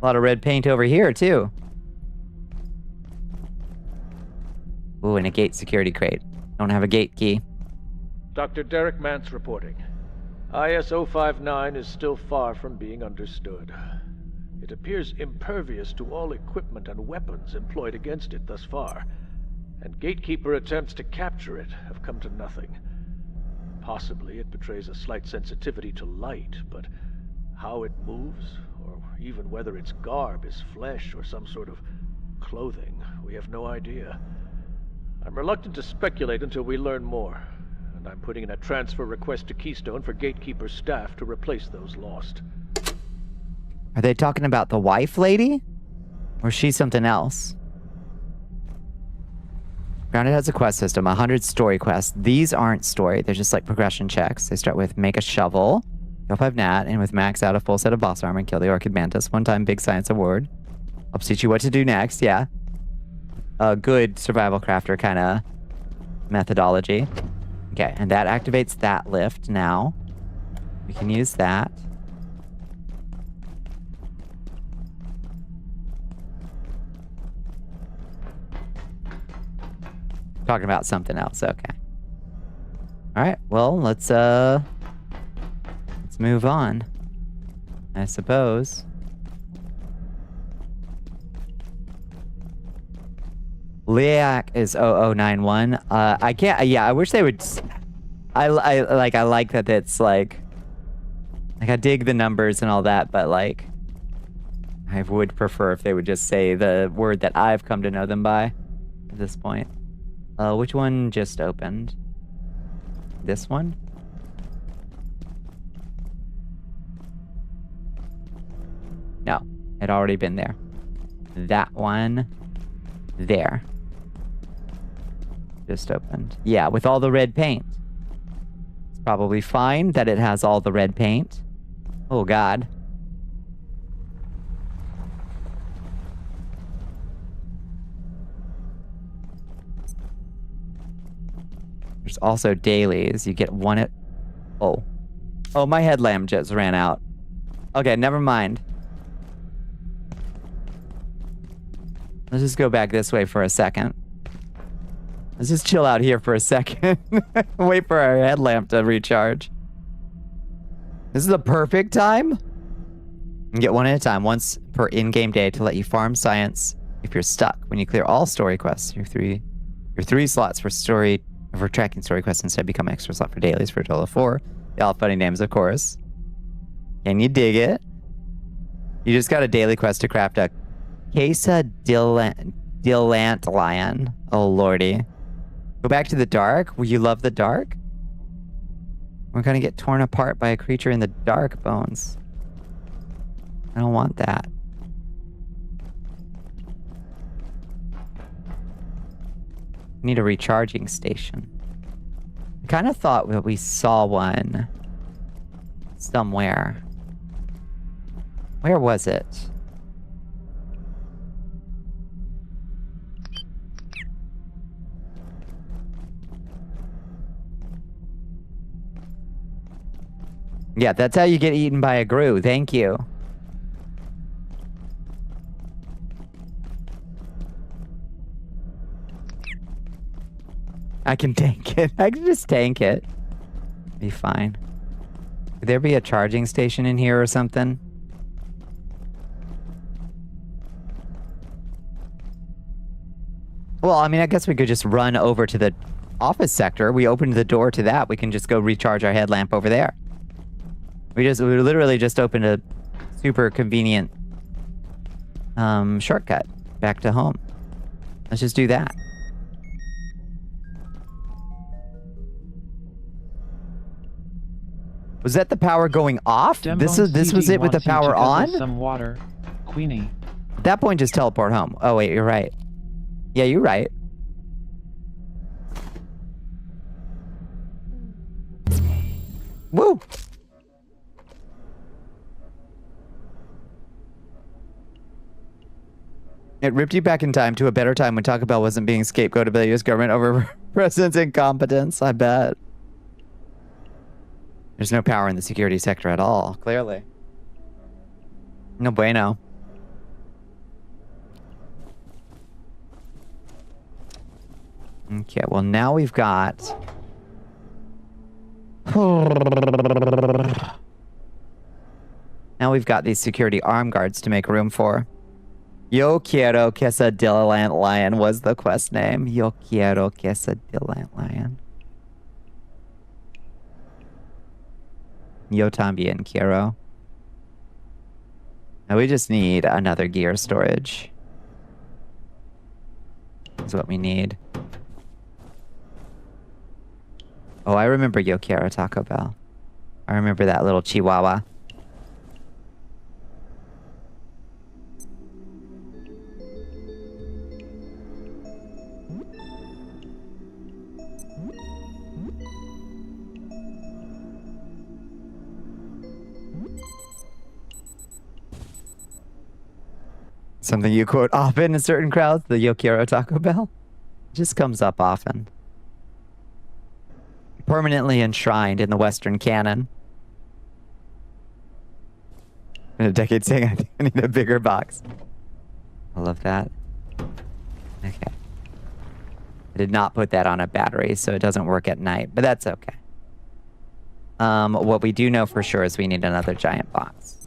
A lot of red paint over here, too. Ooh, and a gate security crate. Don't have a gate key. Dr. Derek Mance reporting. IS-059 is still far from being understood. It appears impervious to all equipment and weapons employed against it thus far, and gatekeeper attempts to capture it have come to nothing. Possibly it betrays a slight sensitivity to light, but how it moves, or even whether its garb is flesh or some sort of clothing, we have no idea. I'm reluctant to speculate until we learn more, and I'm putting in a transfer request to Keystone for Gatekeeper's staff to replace those lost. Are they talking about the wife lady? Or is she something else? Grounded has a quest system, 100 story quests. These aren't story, they're just like progression checks. They start with make a shovel, kill 5 gnat, and with max out a full set of boss armor and kill the orchid mantis. One-time big science award. Helps teach you what to do next, yeah. A good survival crafter kind of methodology. Okay, and that activates that lift now. We can use that. Talking about something else, okay. Alright, well, let's move on, I suppose. Liak is 0091. I can't, yeah, I wish they would, I like that it's like I dig the numbers and all that, but like, I would prefer if they would just say the word that I've come to know them by at this point. Which one just opened? This one? No, had already been there. That one there. Just opened. Yeah, with all the red paint. It's probably fine that it has all the red paint. Oh, God. There's also dailies. You get one at... Oh. Oh, my headlamp just ran out. Okay, never mind. Let's just go back this way for a second. Let's just chill out here for a second. Wait for our headlamp to recharge. This is the perfect time. You get one at a time, once per in-game day to let you farm science if you're stuck. When you clear all story quests, your three slots for tracking story quests instead become an extra slot for dailies for a total of 4. They all have funny names, of course. Can you dig it? You just got a daily quest to craft a Casa Dillant Lion. Oh, lordy. Go back to the dark? Will you love the dark? We're gonna get torn apart by a creature in the dark, Bones. I don't want that. Need a recharging station. I kind of thought that we saw one somewhere. Where was it? Yeah, that's how you get eaten by a grue. Thank you. I can tank it. I can just tank it. Be fine. Could there be a charging station in here or something? Well, I mean, I guess we could just run over to the office sector. We opened the door to that. We can just go recharge our headlamp over there. We literally just opened a super convenient shortcut back to home. Let's just do that. Was that the power going off? This was it with the power on? Some water, Queenie. At that point, just teleport home. Oh wait, you're right. Yeah, you're right. Woo! It ripped you back in time to a better time when Taco Bell wasn't being scapegoated by the U.S. government over president's incompetence. I bet. There's no power in the security sector at all, clearly. No bueno. Okay, well now we've got... Now we've got these security arm guards to make room for. Yo quiero quesadilla lion was the quest name. Yo quiero quesadilla lion. Yo también quiero. Now we just need another gear storage. That's what we need. Oh, I remember Yo quiero Taco Bell. I remember that little chihuahua. Something you quote often in certain crowds, the Yo quiero Taco Bell. Just comes up often. Permanently enshrined in the Western canon. In a decade saying I think I need a bigger box. I love that. Okay. I did not put that on a battery, so it doesn't work at night, but that's okay. What we do know for sure is we need another giant box.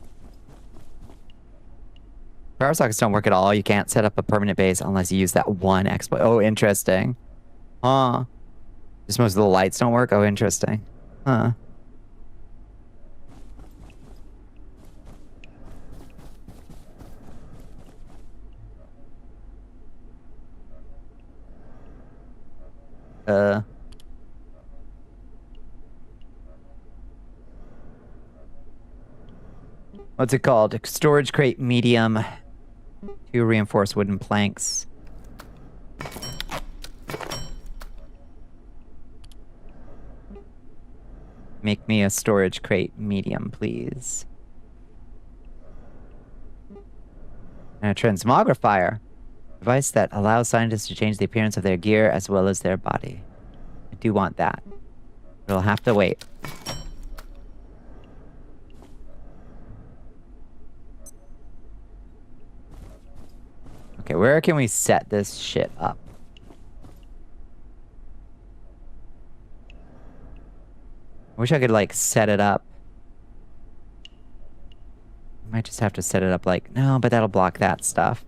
Power sockets don't work at all. You can't set up a permanent base unless you use that one exploit. Oh, interesting. Huh. Just most of the lights don't work? Oh, interesting. Huh. What's it called? Storage crate medium. 2 reinforced wooden planks. Make me a storage crate medium, please. And a transmogrifier. Device that allows scientists to change the appearance of their gear as well as their body. I do want that. We'll have to wait. Okay, where can we set this shit up? I wish I could, like, set it up. Might just have to set it up like... No, but that'll block that stuff.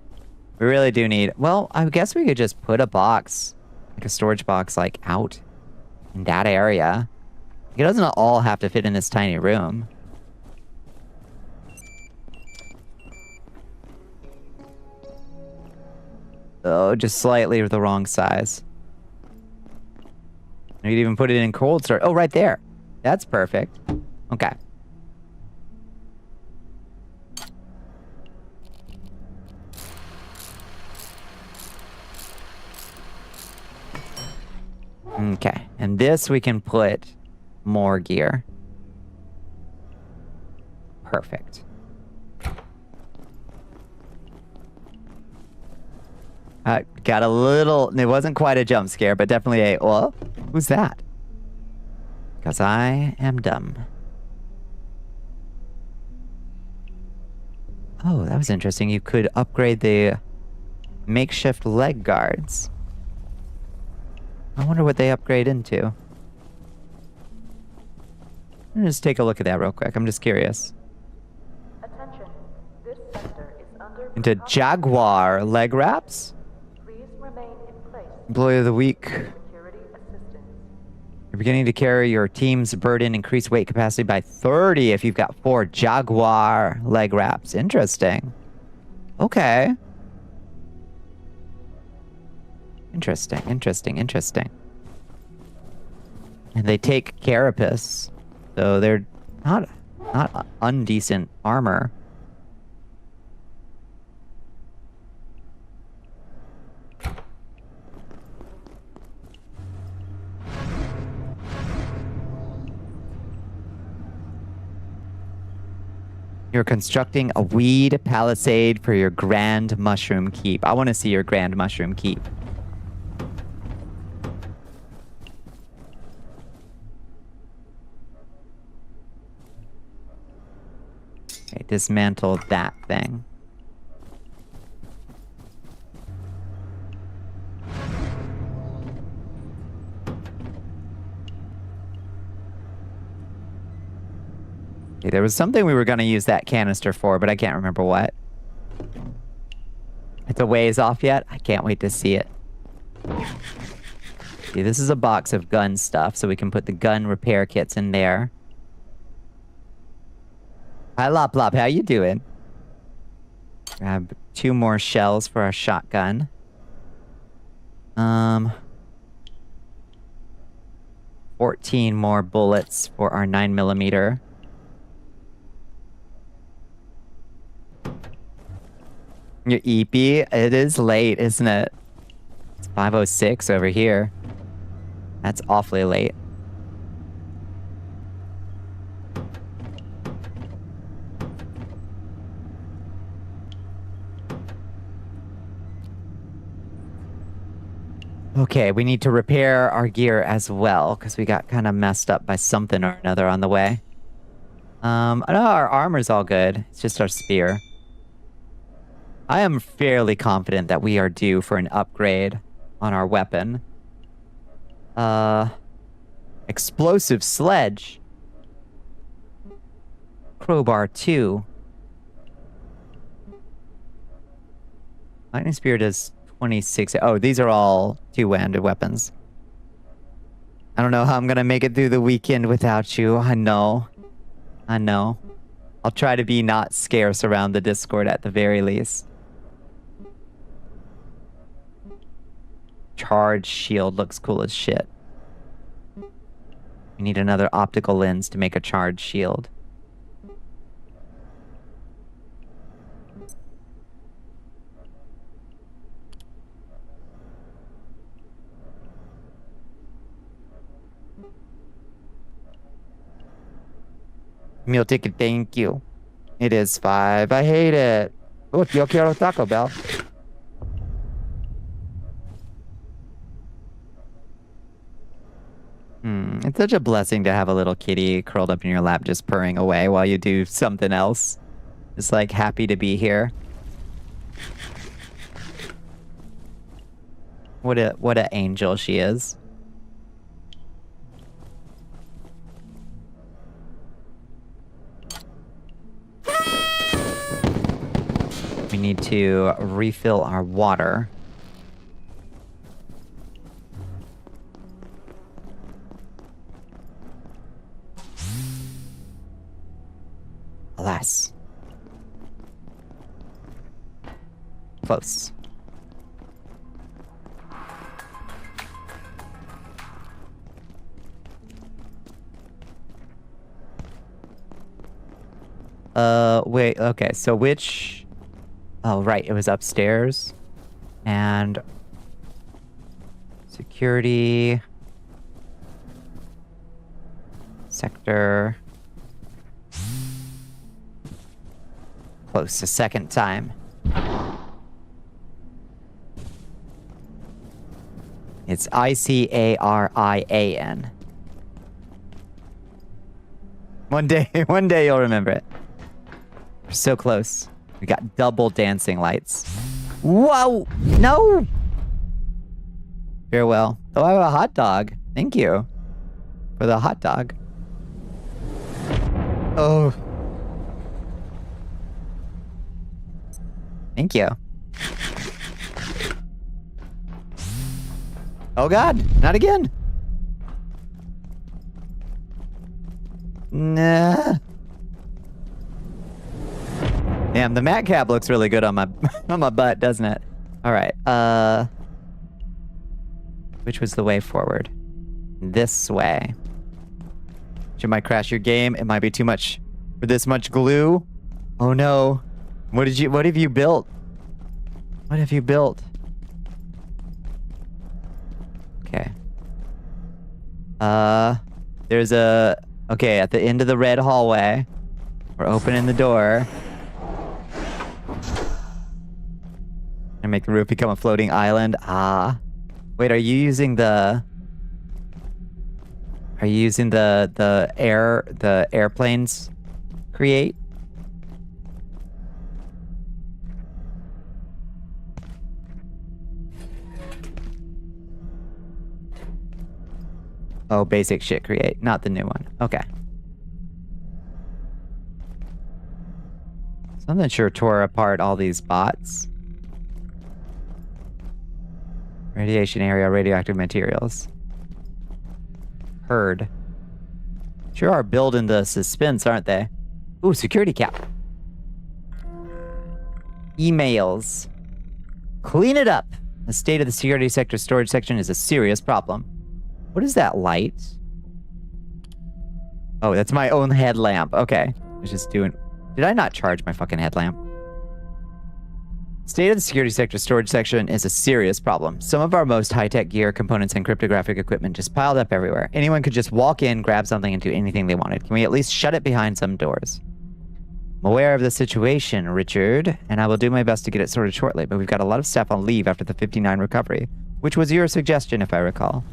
We really do need... Well, I guess we could just put a box, like a storage box, like, out in that area. It doesn't all have to fit in this tiny room. Oh, just slightly the wrong size. You could even put it in cold storage. Oh, right there. That's perfect. Okay. Okay. And this we can put more gear. Perfect. Got a little... It wasn't quite a jump scare, but definitely a... Well, who's that? Because I am dumb. Oh, that was interesting. You could upgrade the makeshift leg guards. I wonder what they upgrade into. Let me just take a look at that real quick. I'm just curious. Attention. This sector is under Into Jaguar leg wraps? Please remain in place. Employee of the week. Security assistance. You're beginning to carry your team's burden, increase weight capacity by 30 if you've got 4 Jaguar leg wraps. Interesting. Okay. Interesting, interesting, interesting. And they take carapace, so they're not undecent armor. You're constructing a weed palisade for your Grand Mushroom Keep. I want to see your Grand Mushroom Keep. Okay, dismantle that thing. Okay, there was something we were going to use that canister for, but I can't remember what. It's a ways off yet. I can't wait to see it. See, this is a box of gun stuff, so we can put the gun repair kits in there. Hi, Lop Lop. How you doing? Grab 2 more shells for our shotgun. 14 more bullets for our 9mm. Your EP? It is late, isn't it? It's 5:06 over here. That's awfully late. Okay, we need to repair our gear as well, because we got kind of messed up by something or another on the way. I know our armor's all good. It's just our spear. I am fairly confident that we are due for an upgrade on our weapon. Explosive sledge. Crowbar 2. Lightning spear does 26. Oh, these are all 2-handed weapons. I don't know how I'm gonna make it through the weekend without you. I know. I know. I'll try to be not scarce around the Discord at the very least. Charge shield looks cool as shit. We need another optical lens to make a charge shield. Meal ticket, thank you. It is 5. I hate it. Oh, yo quiero Taco Bell. It's such a blessing to have a little kitty curled up in your lap just purring away while you do something else. Just like happy to be here. What a angel she is. We need to refill our water. Alas. Close. Wait, okay, so which... Oh, right, it was upstairs. And... Security... Sector... Close a second time. It's Icarian. One day you'll remember it. We're so close. We got double dancing lights. Whoa! No! Farewell. Oh, I have a hot dog. Thank you for the hot dog. Oh. Thank you. Oh god, not again. Nah. Damn, the mat cap looks really good on my on my butt, doesn't it? All right. Which was the way forward? This way. Should might crash your game. It might be too much for this much glue. Oh no. What have you built? What have you built? Okay. There's a... Okay, at the end of the red hallway. We're opening the door. And make the roof become a floating island. Ah. Wait, are you using the... Are you using the airplanes create? Oh, basic shit create, not the new one. Okay. Something sure tore apart all these bots. Radiation area, radioactive materials. Heard. Sure are building the suspense, aren't they? Ooh, security cap. Emails. Clean it up. The state of the security sector storage section is a serious problem. What is that light? Oh, that's my own headlamp. Okay. I was just doing... Did I not charge my fucking headlamp? State of the security sector storage section is a serious problem. Some of our most high-tech gear, components, and cryptographic equipment just piled up everywhere. Anyone could just walk in, grab something, and do anything they wanted. Can we at least shut it behind some doors? I'm aware of the situation, Richard, and I will do my best to get it sorted shortly, but we've got a lot of staff on leave after the 59 recovery, which was your suggestion, if I recall.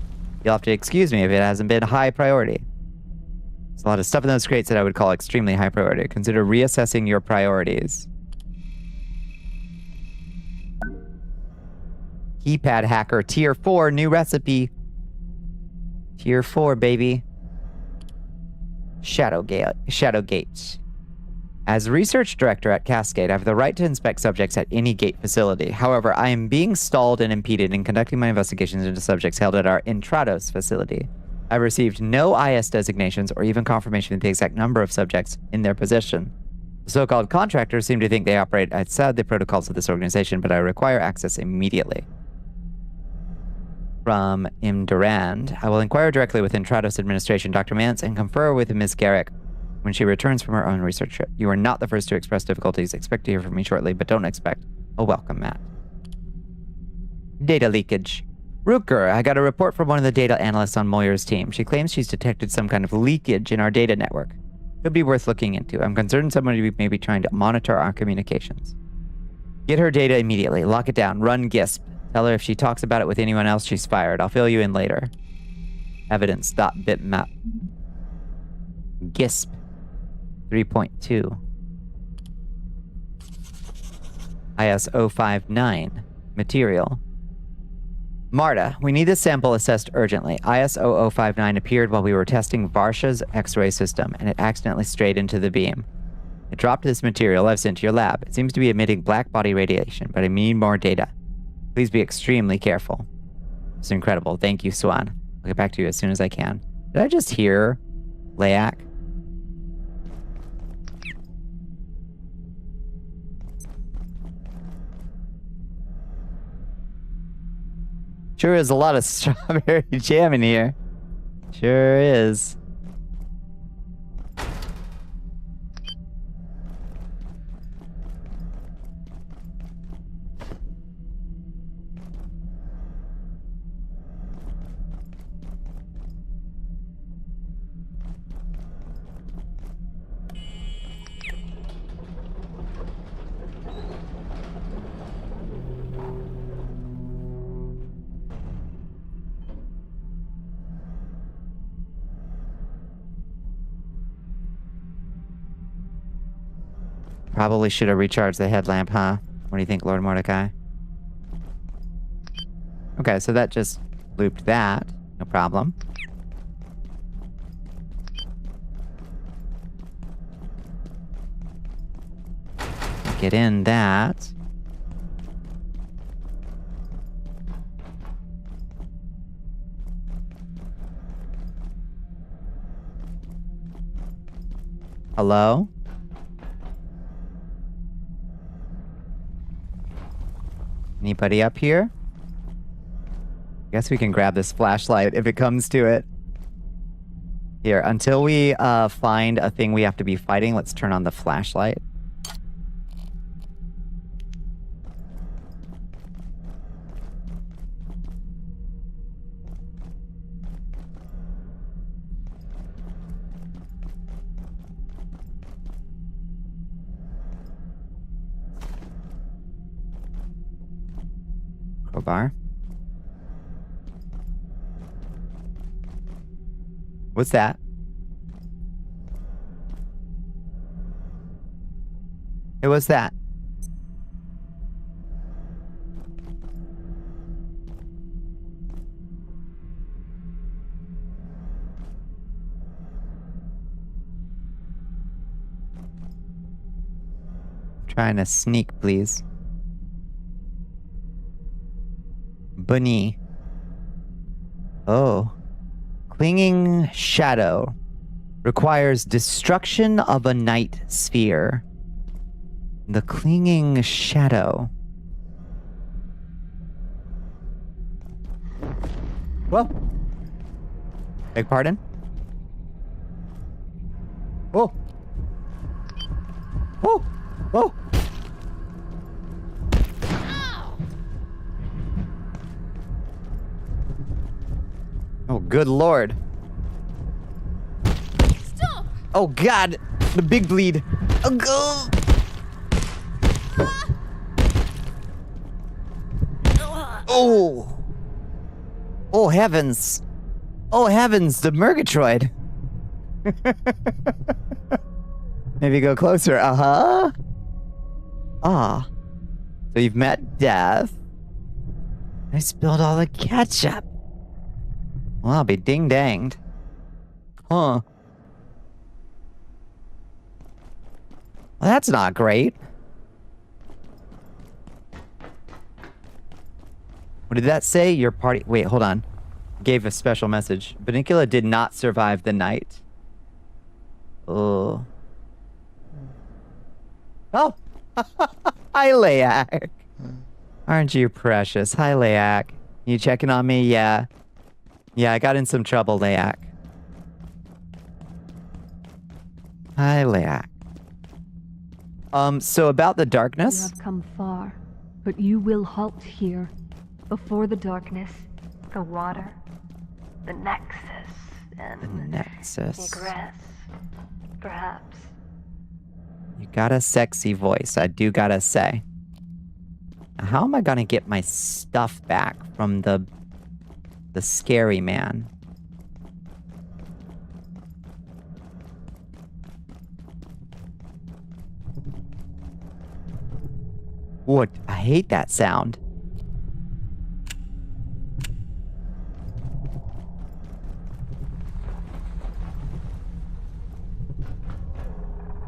You'll have to excuse me if it hasn't been high priority. There's a lot of stuff in those crates that I would call extremely high priority. Consider reassessing your priorities. Keypad hacker, tier 4, new recipe. Tier 4, baby. Shadowgate. As research director at Cascade, I have the right to inspect subjects at any gate facility. However, I am being stalled and impeded in conducting my investigations into subjects held at our Intrados facility. I've received no IS designations or even confirmation of the exact number of subjects in their possession. The so-called contractors seem to think they operate outside the protocols of this organization, but I require access immediately. From M. Durand, I will inquire directly with Intrados administration, Dr. Mance, and confer with Ms. Garrick when she returns from her own research trip. You are not the first to express difficulties. Expect to hear from me shortly, but don't expect a welcome mat. Data leakage. Rooker, I got a report from one of the data analysts on Moyer's team. She claims she's detected some kind of leakage in our data network. Could be worth looking into. I'm concerned somebody may be trying to monitor our communications. Get her data immediately. Lock it down. Run GISP. Tell her if she talks about it with anyone else, she's fired. I'll fill you in later. Evidence.bitmap. GISP 3.2. IS 059. Material. Marta, we need this sample assessed urgently. IS 0059 appeared while we were testing Varsha's X-ray system, and it accidentally strayed into the beam. It dropped this material I've sent to your lab. It seems to be emitting black body radiation, but I need more data. Please be extremely careful. It's incredible. Thank you, Swan. I'll get back to you as soon as I can. Did I just hear Layak? Sure is a lot of strawberry jam in here. Sure is. Probably should have recharged the headlamp, huh? What do you think, Lord Mordecai? Okay, so that just looped that. No problem. Get in that. Hello? Anybody up here? Guess we can grab this flashlight if it comes to it. Here, until we find a thing we have to be fighting, let's turn on the flashlight. Crowbar. What's that? Hey, what's that? Trying to sneak, please. Bunny. Oh. Clinging shadow. Requires destruction of a night sphere. The clinging shadow. Whoa. Beg pardon? Whoa. Whoa. Whoa. Oh, good lord. Stop! Oh, God. The big bleed. Oh, go. Oh. Oh, heavens. Oh, heavens. The Murgatroyd. Maybe go closer. Uh-huh. Ah. So you've met death. I spilled all the ketchup. Well, I'll be ding-danged. Huh. Well, that's not great. What did that say? Your party... Wait, hold on. Gave a special message. Bonnicula did not survive the night. Oh. Oh! Hi, Layak. Aren't you precious? Hi, Layak. You checking on me? Yeah. Yeah, I got in some trouble, Layak. Hi, Layak. So about the You darkness? have come far, but you will halt here. Before the darkness, the water, the nexus, and The nexus. egress, perhaps. You got a sexy voice, I do gotta say. Now, how am I gonna get my stuff back from the scary man? What? I hate that sound.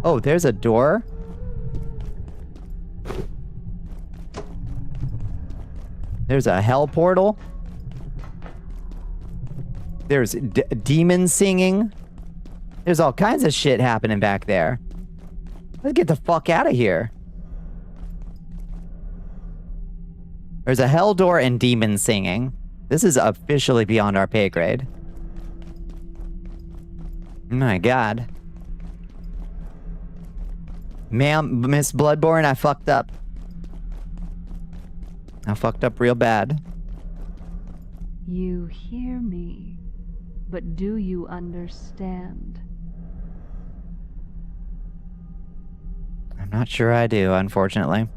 Oh, there's a door? There's a hell portal? There's demon singing? There's all kinds of shit happening back there. Let's get the fuck out of here. There's a hell door and demon singing. This is officially beyond our pay grade. My god. Ma'am, Miss Bloodborne, I fucked up. I fucked up real bad. You hear me, but do you understand? I'm not sure I do, unfortunately.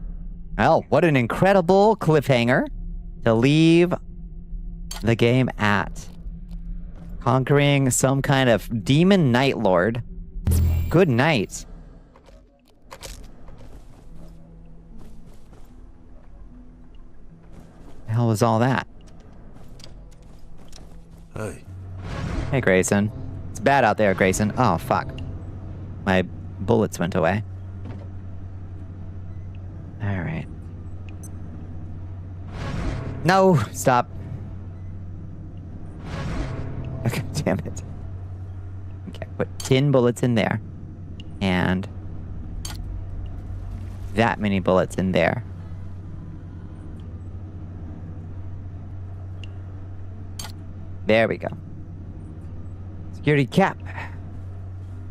Well, what an incredible cliffhanger to leave the game at. Conquering some kind of demon night lord. Good night. The hell was all that? Hey. Hey, Grayson. It's bad out there, Grayson. Oh, fuck. My bullets went away. Alright. No! Stop. Okay, damn it. Okay, put 10 bullets in there. And that many bullets in there. There we go. Security cap.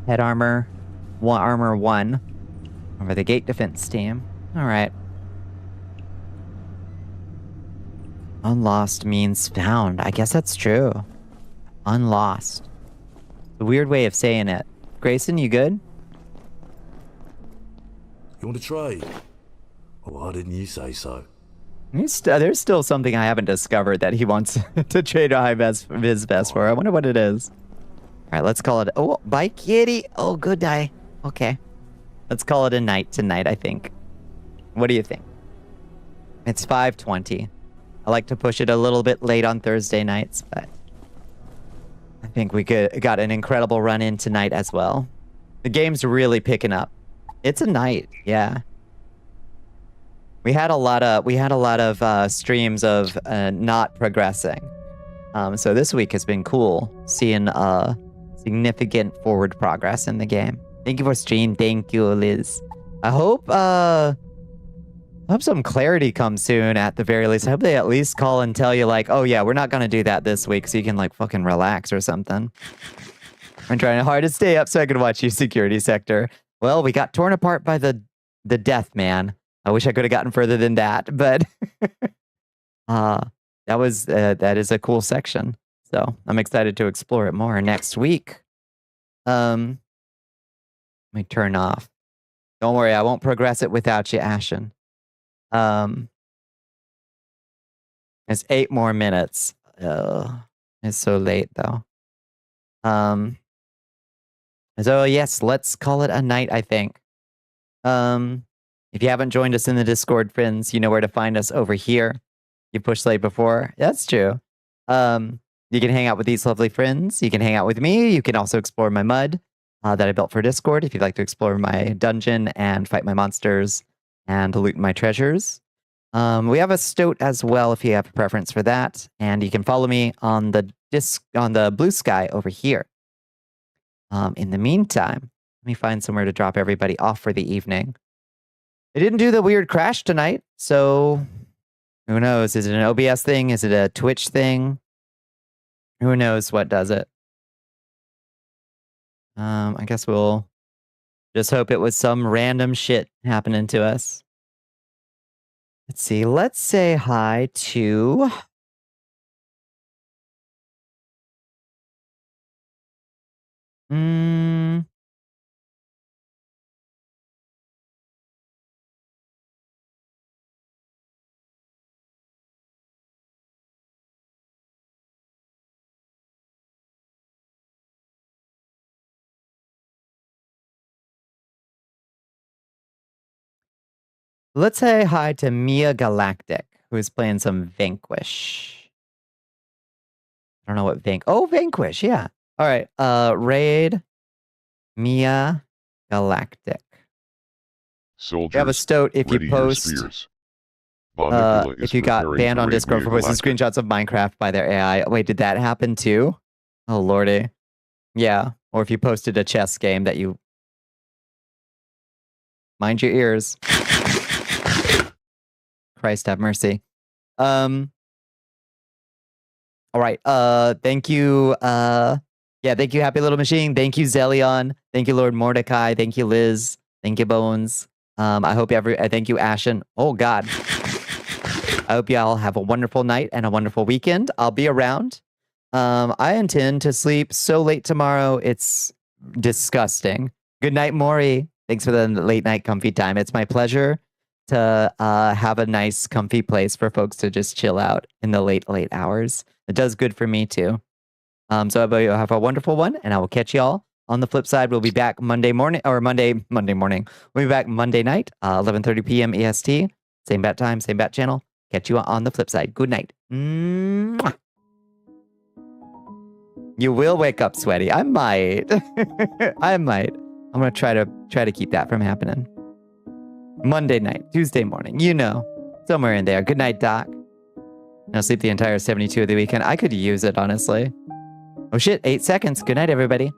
Head armor. Armor 1. Over the gate defense team. Alright. Unlost means found. I guess that's true. Unlost. The weird way of saying it. Grayson, you good? You want to trade? Oh, why didn't you say so? There's still something I haven't discovered that he wants to trade his best for. I wonder what it is. Alright, let's call it... Oh, bye, kitty. Oh, good day. Okay. Let's call it a night tonight, I think. What do you think? It's 5:20. I like to push it a little bit late on Thursday nights, but I think we got an incredible run in tonight as well. The game's really picking up. It's a night, yeah. We had a lot of streams of not progressing. So this week has been cool, seeing significant forward progress in the game. Thank you for stream. Thank you, Liz. I hope some clarity comes soon at the very least. I hope they at least call and tell you like, oh yeah, we're not gonna do that this week, so you can like fucking relax or something. I'm trying hard to stay up so I can watch you, security sector. Well, we got torn apart by the death man. I wish I could have gotten further than that, but that is a cool section. So I'm excited to explore it more next week. Let me turn off. Don't worry, I won't progress it without you, Ashen. It's 8 more minutes. It's so late though. So yes, let's call it a night, I think. If you haven't joined us in the Discord, friends, you know where to find us over here. You pushed late before. That's true. You can hang out with these lovely friends. You can hang out with me. You can also explore my mud that I built for Discord if you'd like to explore my dungeon and fight my monsters and loot my treasures. We have a stoat as well if you have a preference for that. And you can follow me on the blue sky over here. In the meantime, let me find somewhere to drop everybody off for the evening. I didn't do the weird crash tonight, so who knows? Is it an OBS thing? Is it a Twitch thing? Who knows what does it? I guess we'll just hope it was some random shit happening to us. Let's see. Let's say hi to... Let's say hi to Mia Galactic, who's playing some Vanquish. I don't know what Vanquish, yeah. All right, raid Mia Galactic. Soldiers, you have a stoat if you ready your post. spears. Bonnicula If you got preparing banned to on raid Discord for Mia posting Galactic. screenshots of Minecraft by their AI. Wait, did that happen too? Oh lordy. Yeah, or if you posted a chess game that you... Mind your ears. Christ have mercy. All right. Thank you. Yeah, thank you, Happy Little Machine. Thank you, Zelion. Thank you, Lord Mordecai. Thank you, Liz. Thank you, Bones. I hope thank you, Ashen. Oh God. I hope y'all have a wonderful night and a wonderful weekend. I'll be around. I intend to sleep so late tomorrow. It's disgusting. Good night, Maury. Thanks for the late night comfy time. It's my pleasure to have a nice comfy place for folks to just chill out in the late hours. It does good for me too. So I hope you have a wonderful one, and I will catch y'all on the flip side. We'll be back Monday morning. We'll be back Monday night, 11:30 p.m. EST. Same bat time, same bat channel. Catch you on the flip side. Good night. Mwah. You will wake up sweaty. I might. I might. I'm gonna try to keep that from happening. Monday night, Tuesday morning, somewhere in there. Good night, Doc. I'll sleep the entire 72 of the weekend. I could use it, honestly. Oh shit, 8 seconds. Good night, everybody.